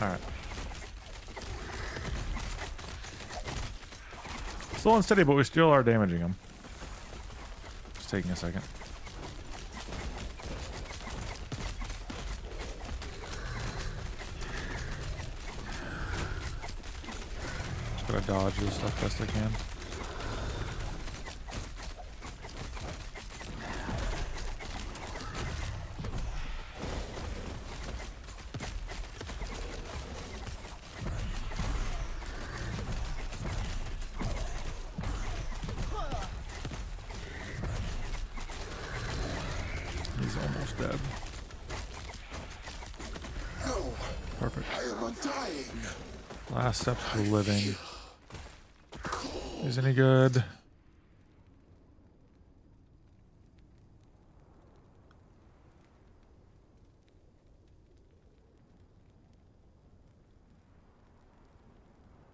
[SPEAKER 1] Alright. Slow and steady, but we still are damaging them. Just taking a second. Just gotta dodge this stuff best I can. He's almost dead.
[SPEAKER 3] No,
[SPEAKER 1] Perfect.
[SPEAKER 3] I am undying.
[SPEAKER 1] Last steps to living. Is any good?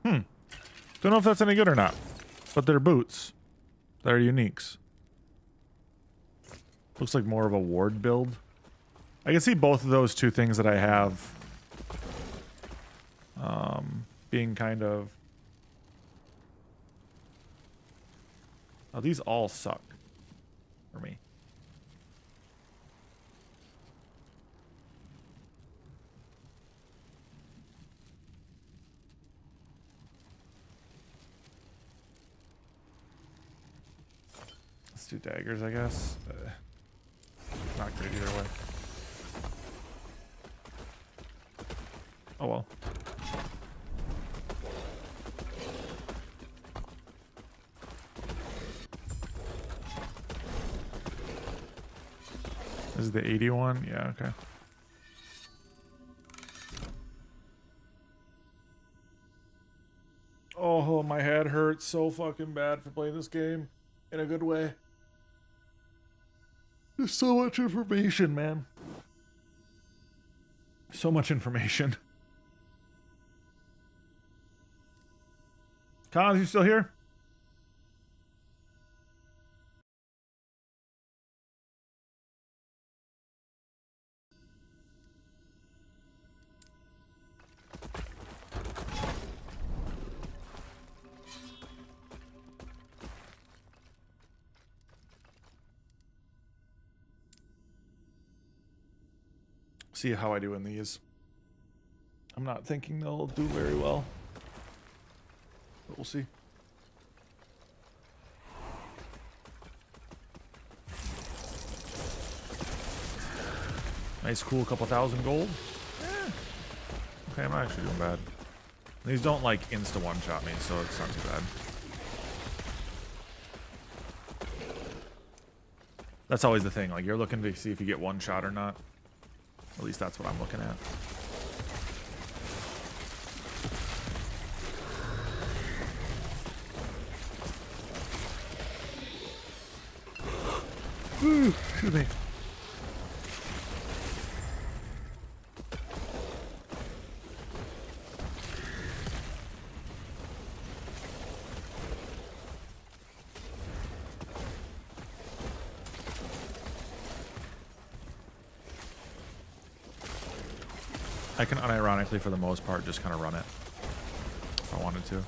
[SPEAKER 1] Don't know if that's any good or not. But they're boots. They're uniques. Looks like more of a ward build. I can see both of those two things that I have being kind of... Oh, these all suck for me. Let's do daggers, I guess. Not great either way. Oh well. This is the 81? Yeah, okay. Oh, my head hurts so fucking bad for playing this game in a good way. There's so much information, man. So much information. Cons, you still here? See how I do in these. I'm not thinking they'll do very well, but we'll see. Nice, cool, couple thousand gold. Okay, I'm not actually doing bad. These don't like insta one-shot me, so it's not too bad. That's always the thing. Like, you're looking to see if you get one shot or not. At least that's what I'm looking at. Excuse me. I can unironically, for the most part, just kind of run it if I wanted to.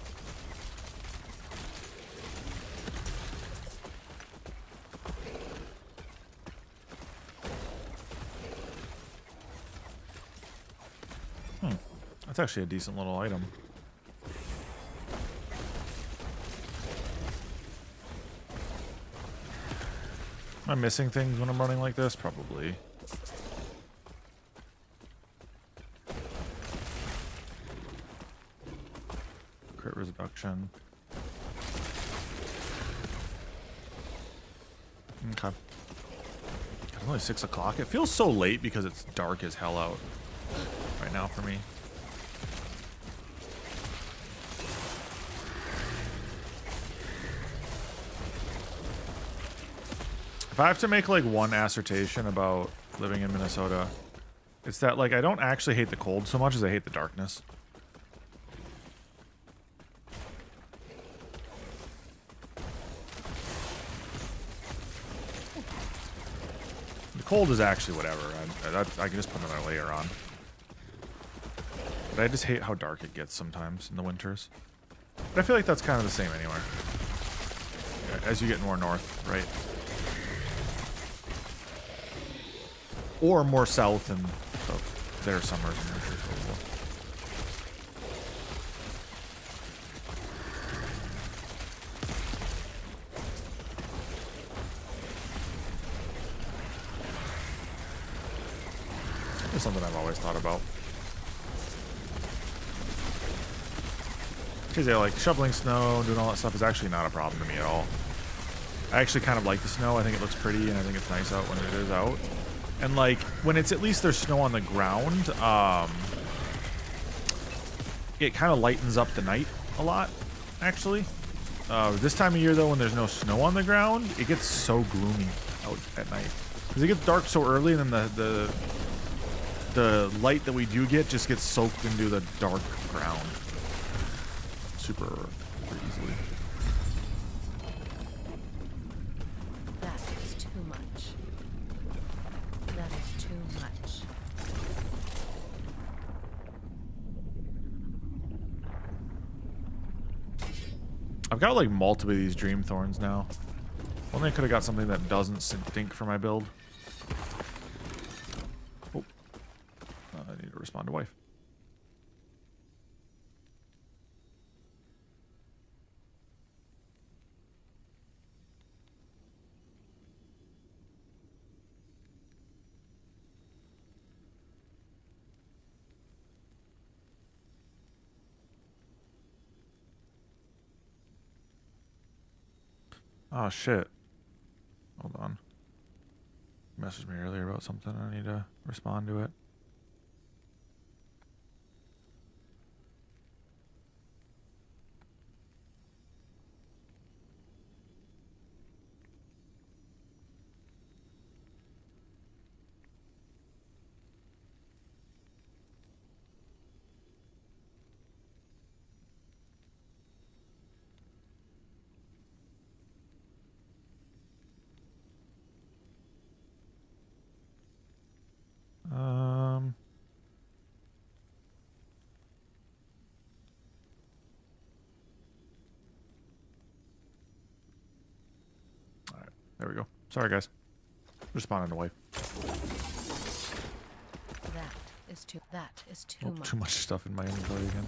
[SPEAKER 1] That's actually a decent little item. Am I missing things when I'm running like this? Probably. Crit reduction. Okay. It's only 6 o'clock. It feels so late because it's dark as hell out right now for me. If I have to make like one assertion about living in Minnesota, it's that like I don't actually hate the cold so much as I hate the darkness. The cold is actually whatever. I can just put another layer on. But I just hate how dark it gets sometimes in the winters. But I feel like that's kind of the same anywhere. As you get more north, right? Or more south, and so their summers and winters as well. It's something I've always thought about. Because yeah, like shoveling snow, doing all that stuff is actually not a problem to me at all. I actually kind of like the snow. I think it looks pretty, and I think it's nice out when it is out. And like when it's at least there's snow on the ground, it kind of lightens up the night a lot, actually. This time of year though, when there's no snow on the ground, it gets so gloomy out at night because it gets dark so early, and then the light that we do get just gets soaked into the dark ground super easily.
[SPEAKER 5] That is too much. That is too much.
[SPEAKER 1] I've got like multiple of these dream thorns now. Only I could have got something that doesn't stink for my build. Oh, I need to respond to wife. Oh shit. Hold on. You messaged me earlier about something. I need to respond to it. All right, there we go. Sorry, guys. Responding to wife.
[SPEAKER 5] That is too much.
[SPEAKER 1] Too much stuff in my inventory again.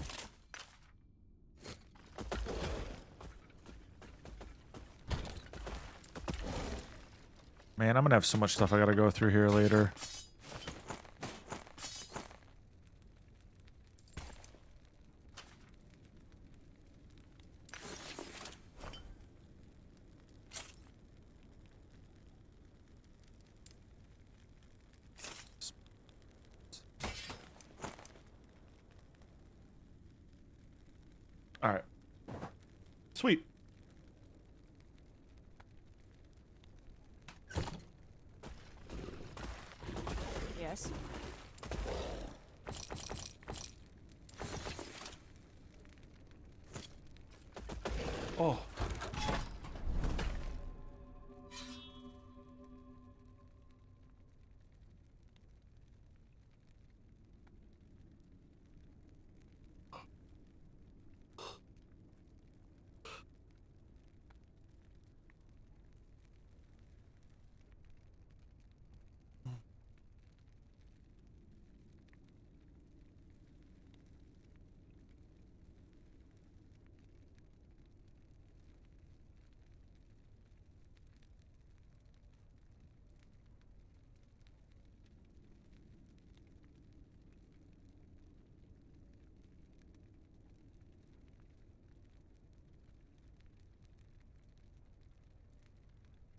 [SPEAKER 1] Man, I'm gonna have so much stuff I gotta go through here later. All right. Sweet.
[SPEAKER 2] Yes.
[SPEAKER 1] Oh.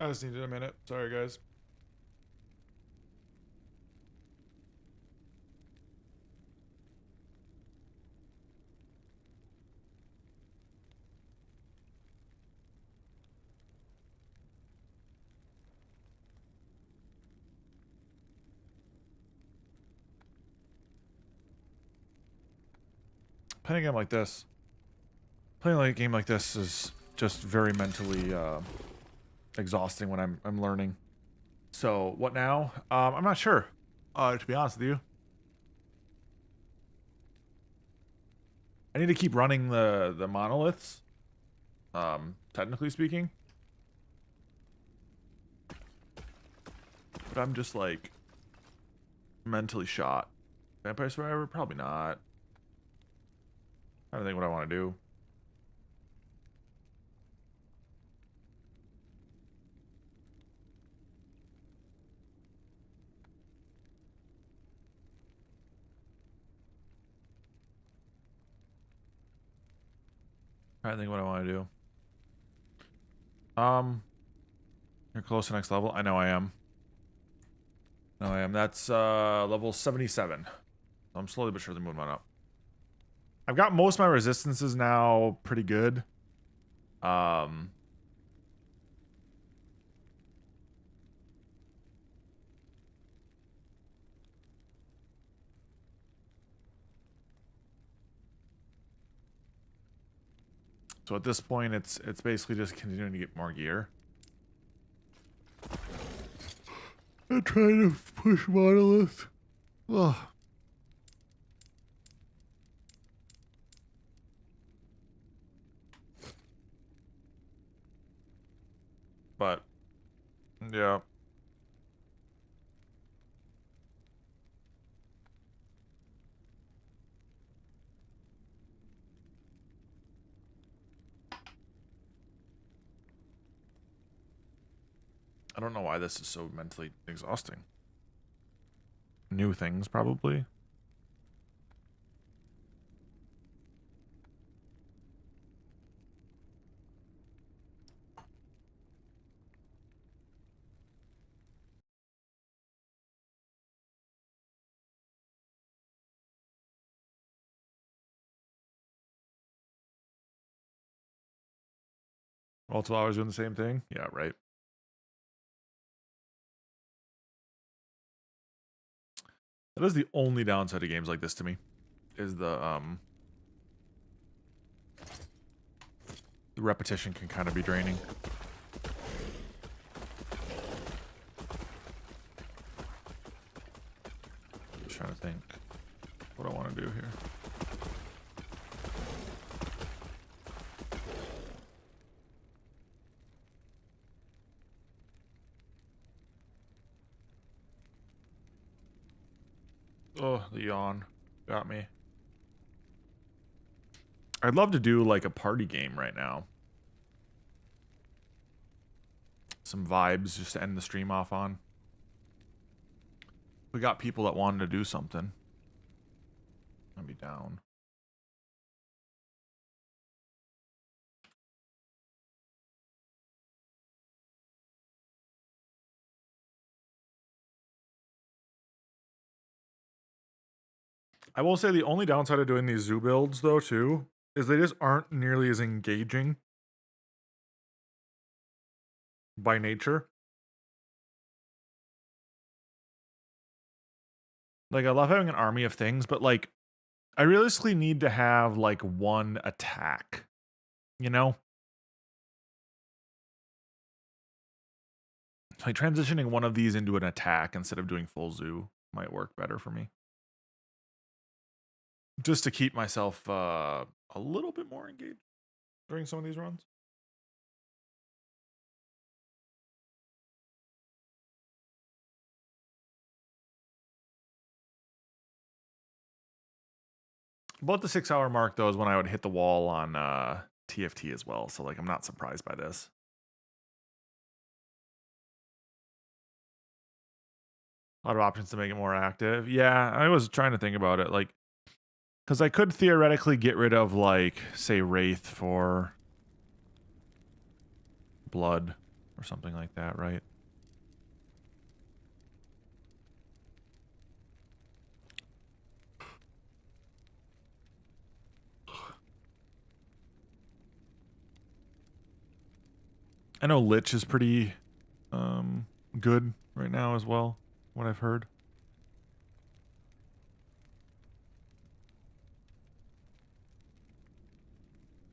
[SPEAKER 1] I just needed a minute. Sorry, guys. Playing a game like this. Playing like a game like this is just very mentally exhausting when I'm learning. So what now? I'm not sure. To be honest with you, I need to keep running the monoliths. Technically speaking, but I'm just like mentally shot. Vampire Survivor? Probably not. I don't think what I want to do. I think what I want to do. You're close to next level. I know I am. No, I am. That's level 77. I'm slowly but surely moving on up. I've got most of my resistances now pretty good. So at this point, it's basically just continuing to get more gear. I'm trying to push monolith. Ugh. But yeah. I don't know why this is so mentally exhausting. New things, probably. Multiple hours doing the same thing? Yeah, right. That is the only downside of games like this to me. Is the repetition can kind of be draining. Just trying to think what I want to do here. Oh, the yawn got me. I'd love to do like a party game right now. Some vibes just to end the stream off on. We got people that wanted to do something. I'll be down. I will say the only downside of doing these zoo builds though too is they just aren't nearly as engaging by nature. Like I love having an army of things, but like I realistically need to have like one attack, you know? Like transitioning one of these into an attack instead of doing full zoo might work better for me. Just to keep myself a little bit more engaged during some of these runs. About the 6 hour mark though is when I would hit the wall on TFT as well. So like I'm not surprised by this. A lot of options to make it more active. Yeah, I was trying to think about it. Like, because I could theoretically get rid of like, say, Wraith for blood or something like that, right? I know Lich is pretty good right now as well, what I've heard.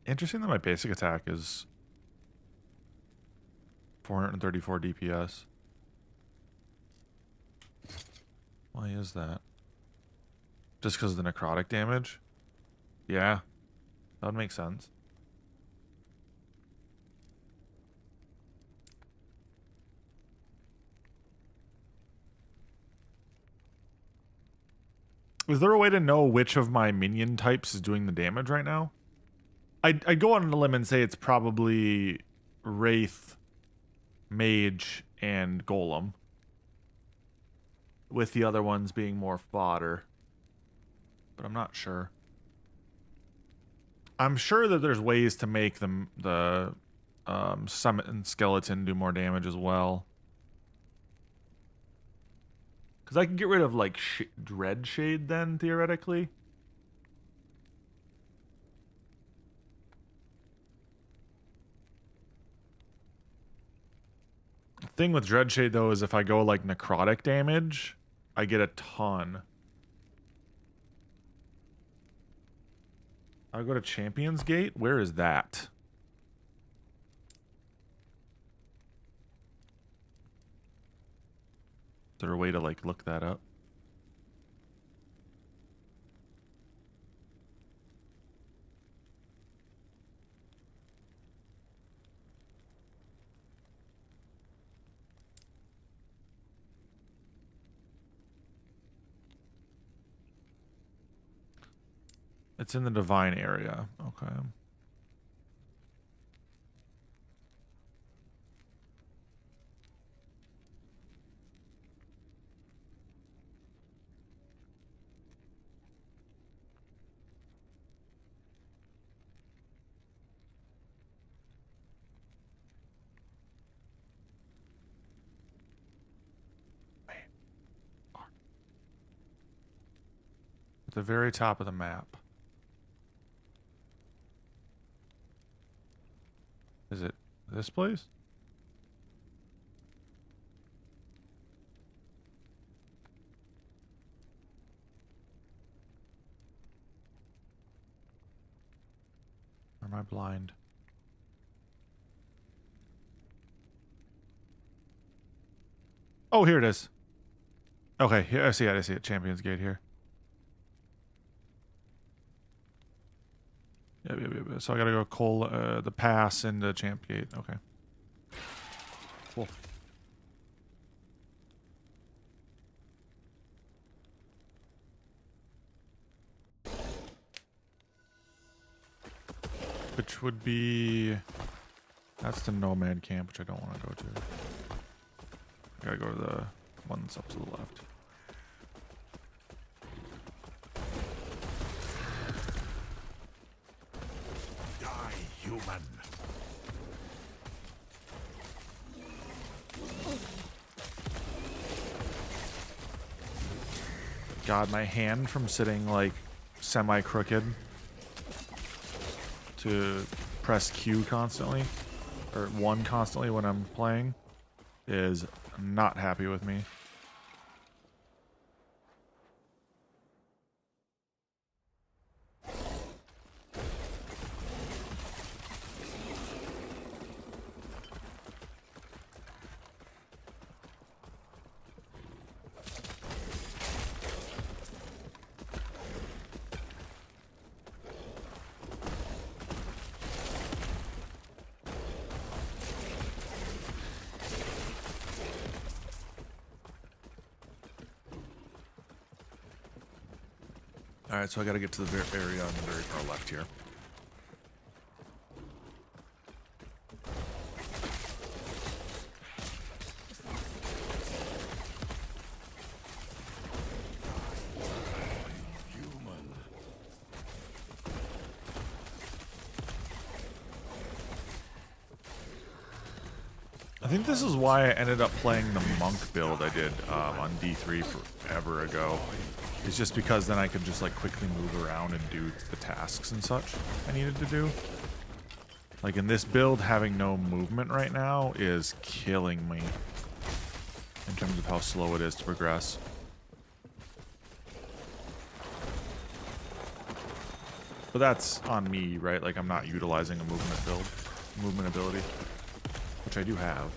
[SPEAKER 1] Interesting that my basic attack is 434 DPS. Why is that? Just because of the necrotic damage? Yeah, that would make sense. Is there a way to know which of my minion types is doing the damage right now? I'd go on a limb and say it's probably Wraith, Mage, and Golem. With the other ones being more fodder. But I'm not sure. I'm sure that there's ways to make the Summit and Skeleton do more damage as well. Because I can get rid of, like, Dread Shade then, theoretically. The thing with Dread Shade, though, is if I go, like, necrotic damage, I get a ton. I'll go to Champion's Gate? Where is that? Is there a way to, like, look that up? It's in the Divine area. Okay. At the very top of the map. Is it this place? Or am I blind? Oh, here it is. Okay, here I see it. I see it. Champion's Gate here. Yep. So I gotta go coal the pass into Champ Gate. Okay. Cool. Which would be... That's the Nomad Camp, which I don't want to go to. I gotta go to the one that's up to the left.
[SPEAKER 3] Die, human.
[SPEAKER 1] God, my hand from sitting like semi-crooked to press Q constantly, or 1 constantly when I'm playing, is not happy with me. Alright, so I gotta get to the area on the very far left here. I think this is why I ended up playing the monk build I did on D3 forever ago. It's just because then I could just like quickly move around and do the tasks and such I needed to do. Like in this build, having no movement right now is killing me in terms of how slow it is to progress. But that's on me, right? Like I'm not utilizing a movement ability, which I do have.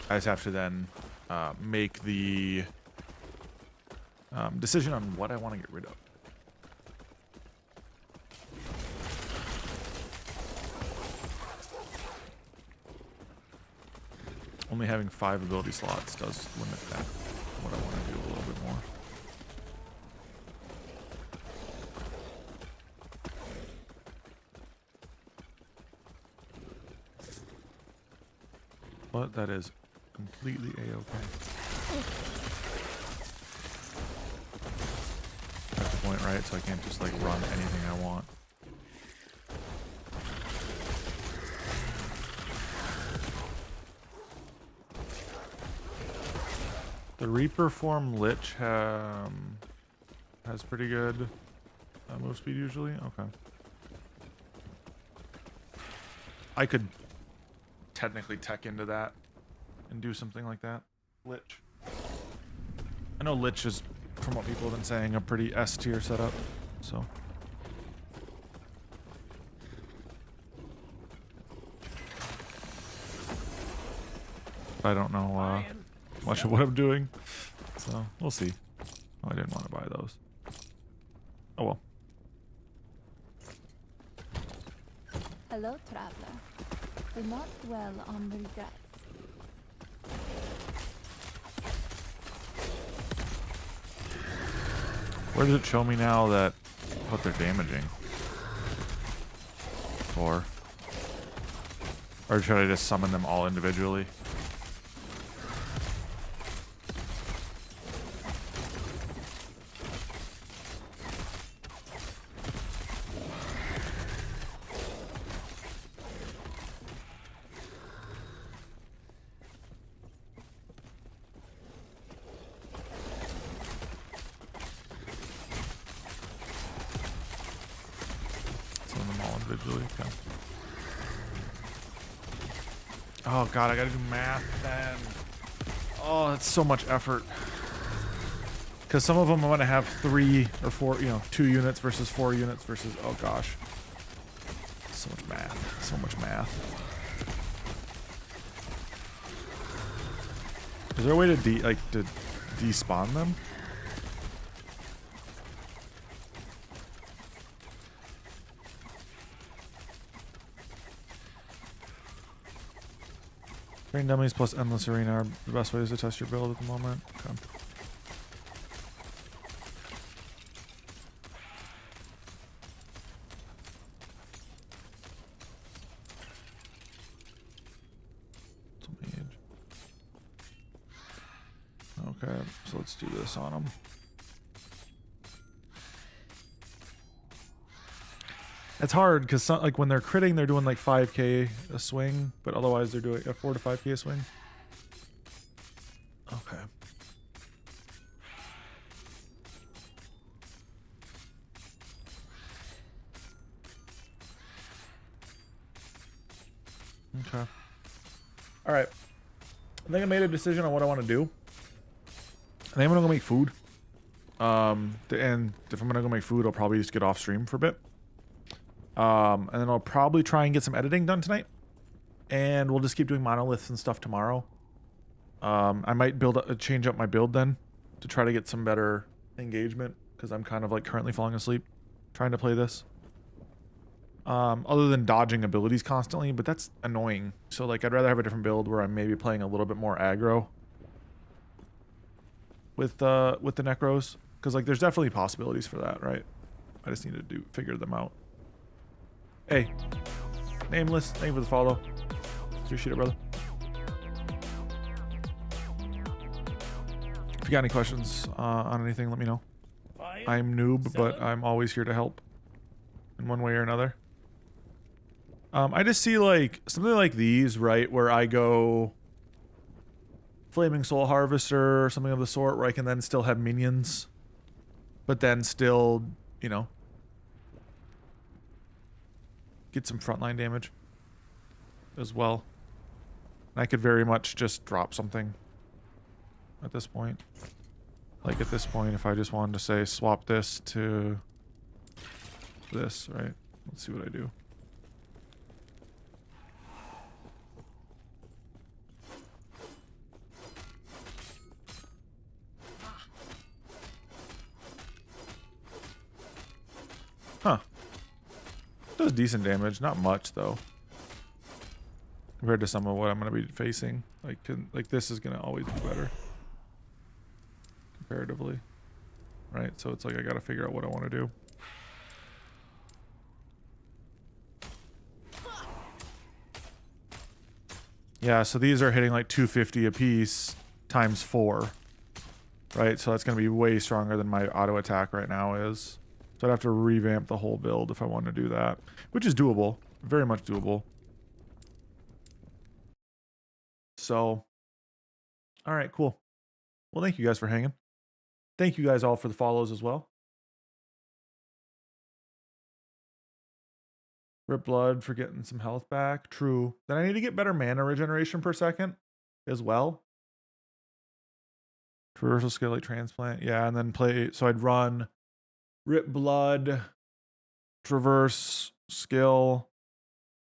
[SPEAKER 1] I just have to then make the decision on what I want to get rid of. Only having 5 ability slots does limit that. What I want to do a little bit more. But that is completely a-okay. That's the point, right? So I can't just like run anything I want. The Reaper form Lich has pretty good move speed usually. Okay. I could technically tech into that and do something like that. Lich. I know Lich is, from what people have been saying, a pretty S tier setup. So. I don't know much of what I'm doing, so we'll see. Oh, I didn't want to buy those. Oh well.
[SPEAKER 2] Hello, traveler. Do not dwell on regrets.
[SPEAKER 1] Where does it show me now that what they're damaging? Or should I just summon them all individually? Oh god, I gotta do math then. Oh, that's so much effort. Because some of them I'm gonna have 3 or 4, 2 units versus 4 units versus, oh gosh. So much math. So much math. Is there a way to despawn them? Train dummies plus endless arena are the best ways to test your build at the moment. Okay. Okay, so let's do this on them. It's hard because like when they're critting, they're doing like 5k a swing, but otherwise they're doing a 4 to 5k a swing. Okay. Okay. All right. I think I made a decision on what I want to do. I think I'm gonna go make food. And if I'm gonna go make food, I'll probably just get off stream for a bit. And then I'll probably try and get some editing done tonight. And we'll just keep doing monoliths and stuff tomorrow. I might change up my build then to try to get some better engagement because I'm kind of like currently falling asleep trying to play this. Other than dodging abilities constantly, but that's annoying. So like I'd rather have a different build where I'm maybe playing a little bit more aggro with the necros because like there's definitely possibilities for that, right? I just need to figure them out. Hey, nameless, thank you for the follow. Appreciate it, brother. If you got any questions on anything, let me know. I'm noob, but I'm always here to help in one way or another. I just see like something like these, right, where I go Flaming Soul Harvester or something of the sort, where I can then still have minions, but then still, you know, get some frontline damage as well. And I could very much just drop something at this point. Like at this point, if I just wanted to say swap this to this, right? Let's see what I do. Huh. Does decent damage, not much though. Compared to some of what I'm going to be facing. Like this is going to always be better. Comparatively. Right? So it's like I got to figure out what I want to do. Yeah, so these are hitting like 250 a piece times 4. Right? So that's going to be way stronger than my auto attack right now is. So I'd have to revamp the whole build if I want to do that. Which is doable. Very much doable. So, alright, cool. Well, thank you guys for hanging. Thank you guys all for the follows as well. Rip blood for getting some health back. True. Then I need to get better mana regeneration per second as well. Traversal skill like transplant. Yeah, and then play. So I'd run Rip blood, traverse skill,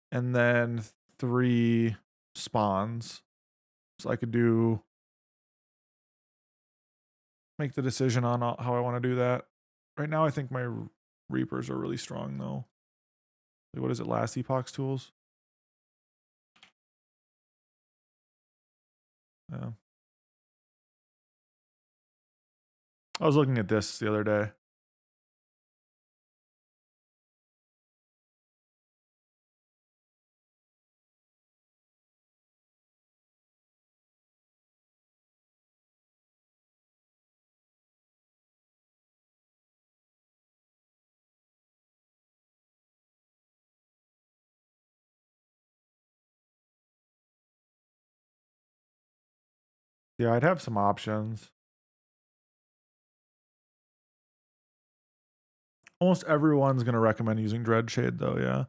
[SPEAKER 1] and then 3 spawns. So I could make the decision on how I want to do that. Right now, I think my Reapers are really strong though. Like, what is it? Last Epoch's tools? Yeah. I was looking at this the other day. Yeah, I'd have some options. Almost everyone's going to recommend using Dreadshade though, yeah.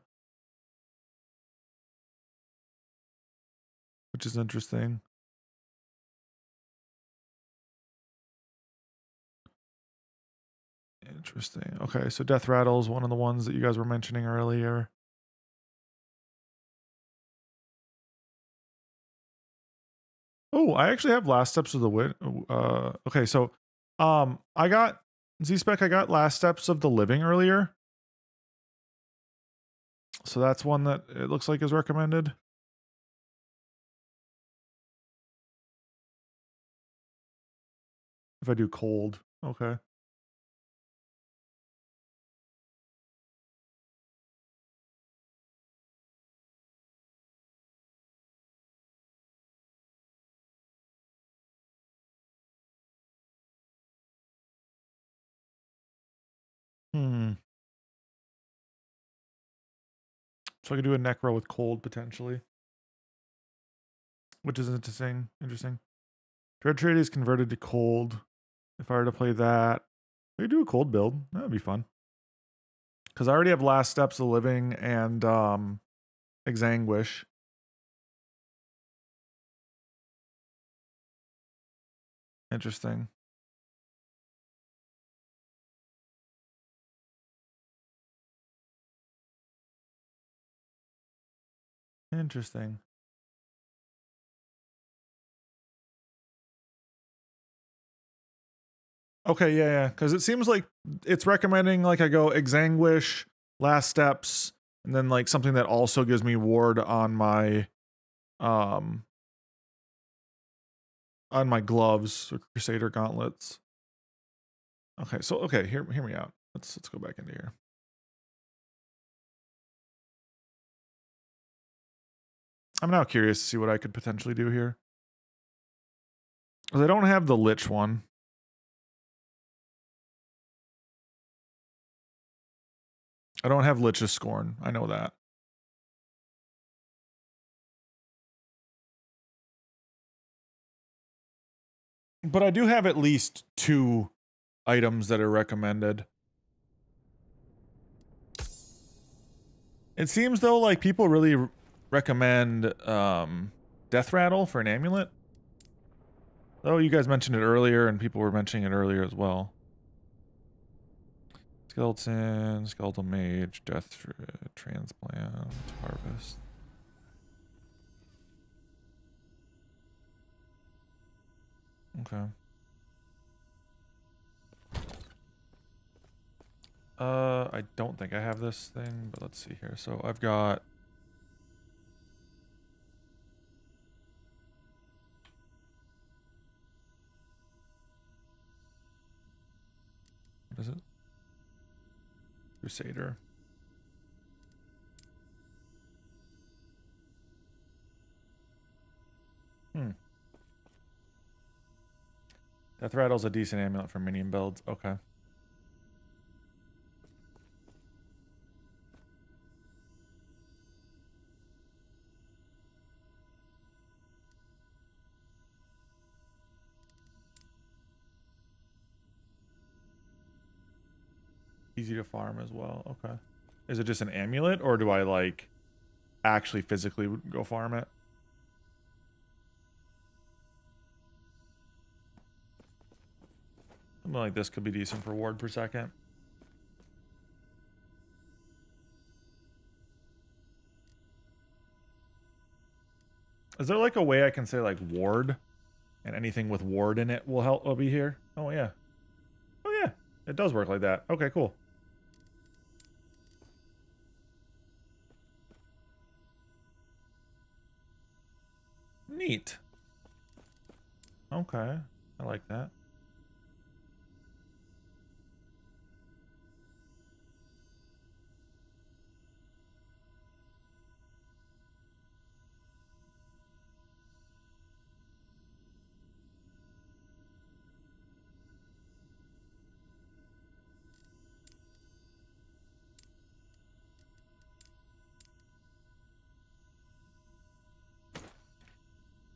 [SPEAKER 1] Which is interesting. Interesting. Okay, so Death Rattle is one of the ones that you guys were mentioning earlier. Oh, I actually have Last Steps of the Wit. Okay, so I got Z-Spec, I got Last Steps of the Living earlier. So that's one that it looks like is recommended. If I do cold, okay. So I could do a Necro with cold potentially. Which is interesting. Dread Trade is converted to cold. If I were to play that, I could do a cold build. That'd be fun. Because I already have Last Steps of Living and Exanguish. Interesting. Interesting. Okay, yeah. Because it seems like it's recommending like I go Exanguish, Last Steps, and then like something that also gives me ward on my gloves or Crusader gauntlets. Okay, so hear me out. Let's go back into here. I'm now curious to see what I could potentially do here. Because I don't have the Lich one. I don't have Lich's Scorn. I know that. But I do have at least 2 items that are recommended. It seems though like people really recommend Death Rattle for an amulet. Though you guys mentioned it earlier and people were mentioning it earlier as well. Skeleton, Skeletal Mage, Death Transplant, Harvest. Okay. I don't think I have this thing, but let's see here. So I've got... What is it? Crusader. Death Rattle's a decent amulet for minion builds. Okay. Easy to farm as well. Okay. Is it just an amulet, or do I like actually physically go farm it? Something like this could be decent for ward per second. Is there like a way I can say like ward, and anything with ward in it will be here? Oh yeah. Oh yeah. It does work like that. Okay, cool. Neat. Okay. I like that.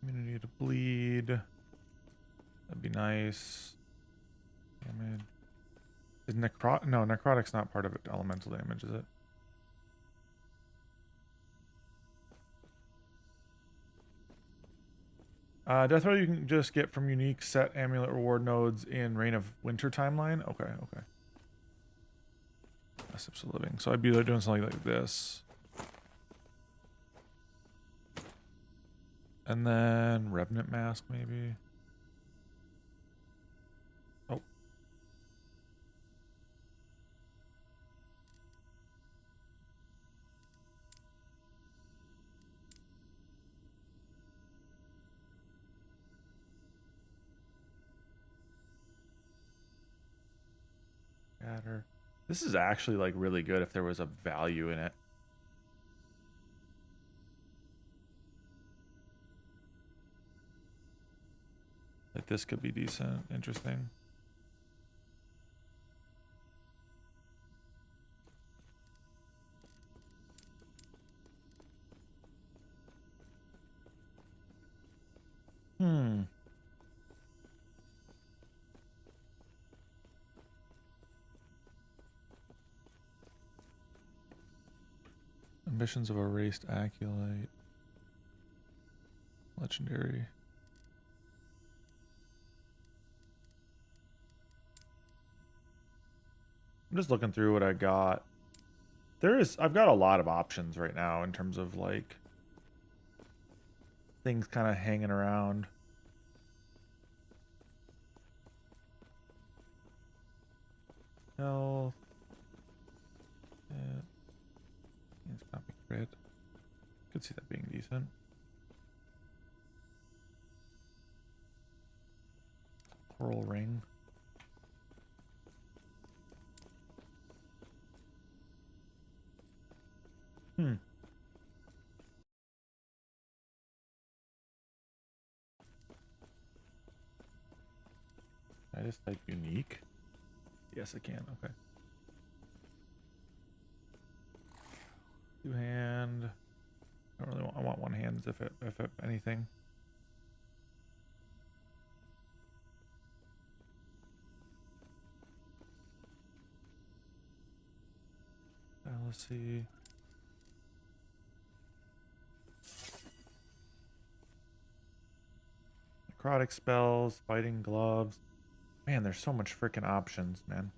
[SPEAKER 1] Immunity to bleed. That'd be nice. Damage. Is no, necrotic's not part of it. Elemental damage, is it? Death Row you can just get from unique set amulet reward nodes in Reign of Winter timeline. Okay, okay. Sips of Living. So I'd be doing something like this. And then Revenant Mask, maybe. Oh. Scatter. This is actually like really good if there was a value in it. Like this could be decent, interesting. Ambitions of Erased Acolyte. Legendary. I'm just looking through what I got. I've got a lot of options right now in terms of like things kind of hanging around. Health. It's copy crit. Could see that being decent. Coral ring. Can I just type unique? Yes, I can. Okay. Two hand. I don't really want. I want one hand if anything. SUSSY. Necrotic spells, fighting gloves. Man, there's so much freaking options, man.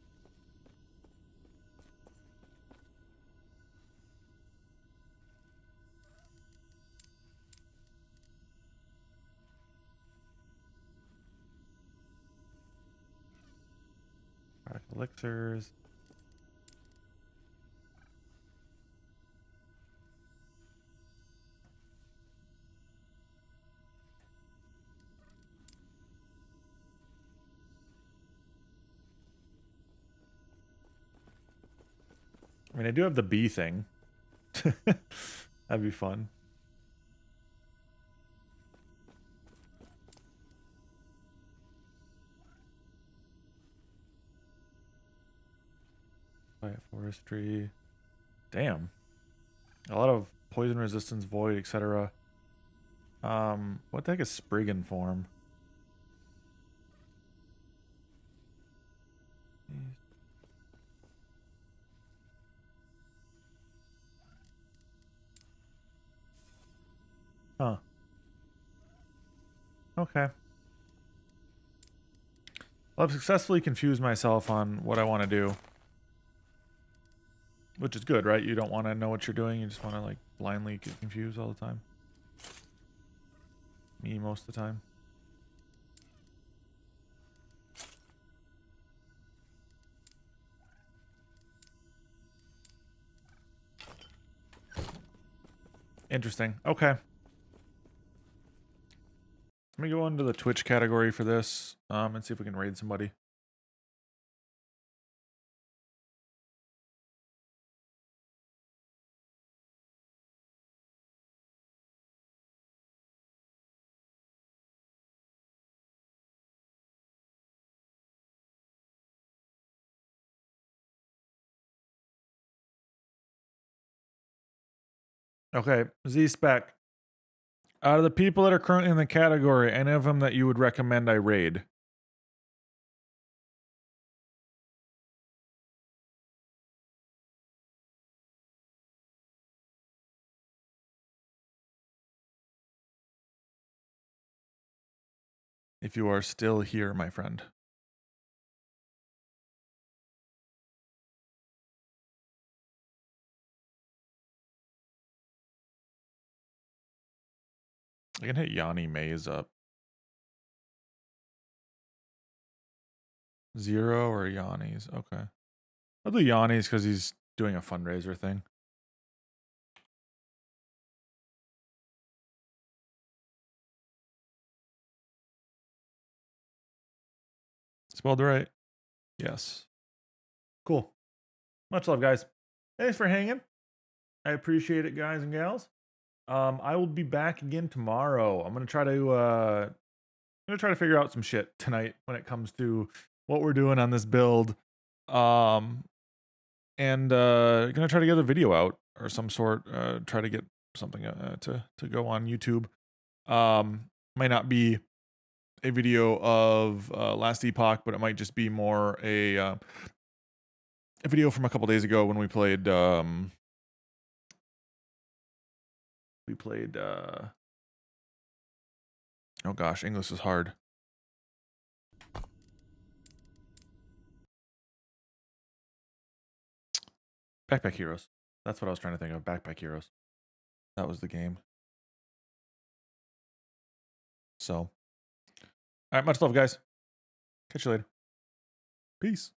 [SPEAKER 1] Necrotic elixirs. I mean, I do have the bee thing. That'd be fun. Quiet forestry. Damn. A lot of poison resistance, void, etc. What the heck is Spriggan form? Huh. Okay. Well, I've successfully confused myself on what I want to do. Which is good, right? You don't want to know what you're doing. You just want to, like, blindly get confused all the time. Me, most of the time. Interesting. Okay. Let me go into the Twitch category for this, and see if we can raid somebody. Okay, Z-Spec. Out of the people that are currently in the category, any of them that you would recommend I raid? If you are still here, my friend. I can hit Yanni Maze up. 0 or Yanni's. Okay. I'll do Yanni's because he's doing a fundraiser thing. Spelled right. Yes. Cool. Much love, guys. Thanks for hanging. I appreciate it, guys and gals. I will be back again tomorrow. I'm gonna try to figure out some shit tonight when it comes to what we're doing on this build. And gonna try to get a video out or some sort. Try to get something to go on YouTube. Might not be a video of last Epoch, but it might just be more a video from a couple days ago when we played oh gosh, English is hard. Backpack Heroes. That's what I was trying to think of. Backpack Heroes. That was the game. So, all right, much love, guys. Catch you later. Peace.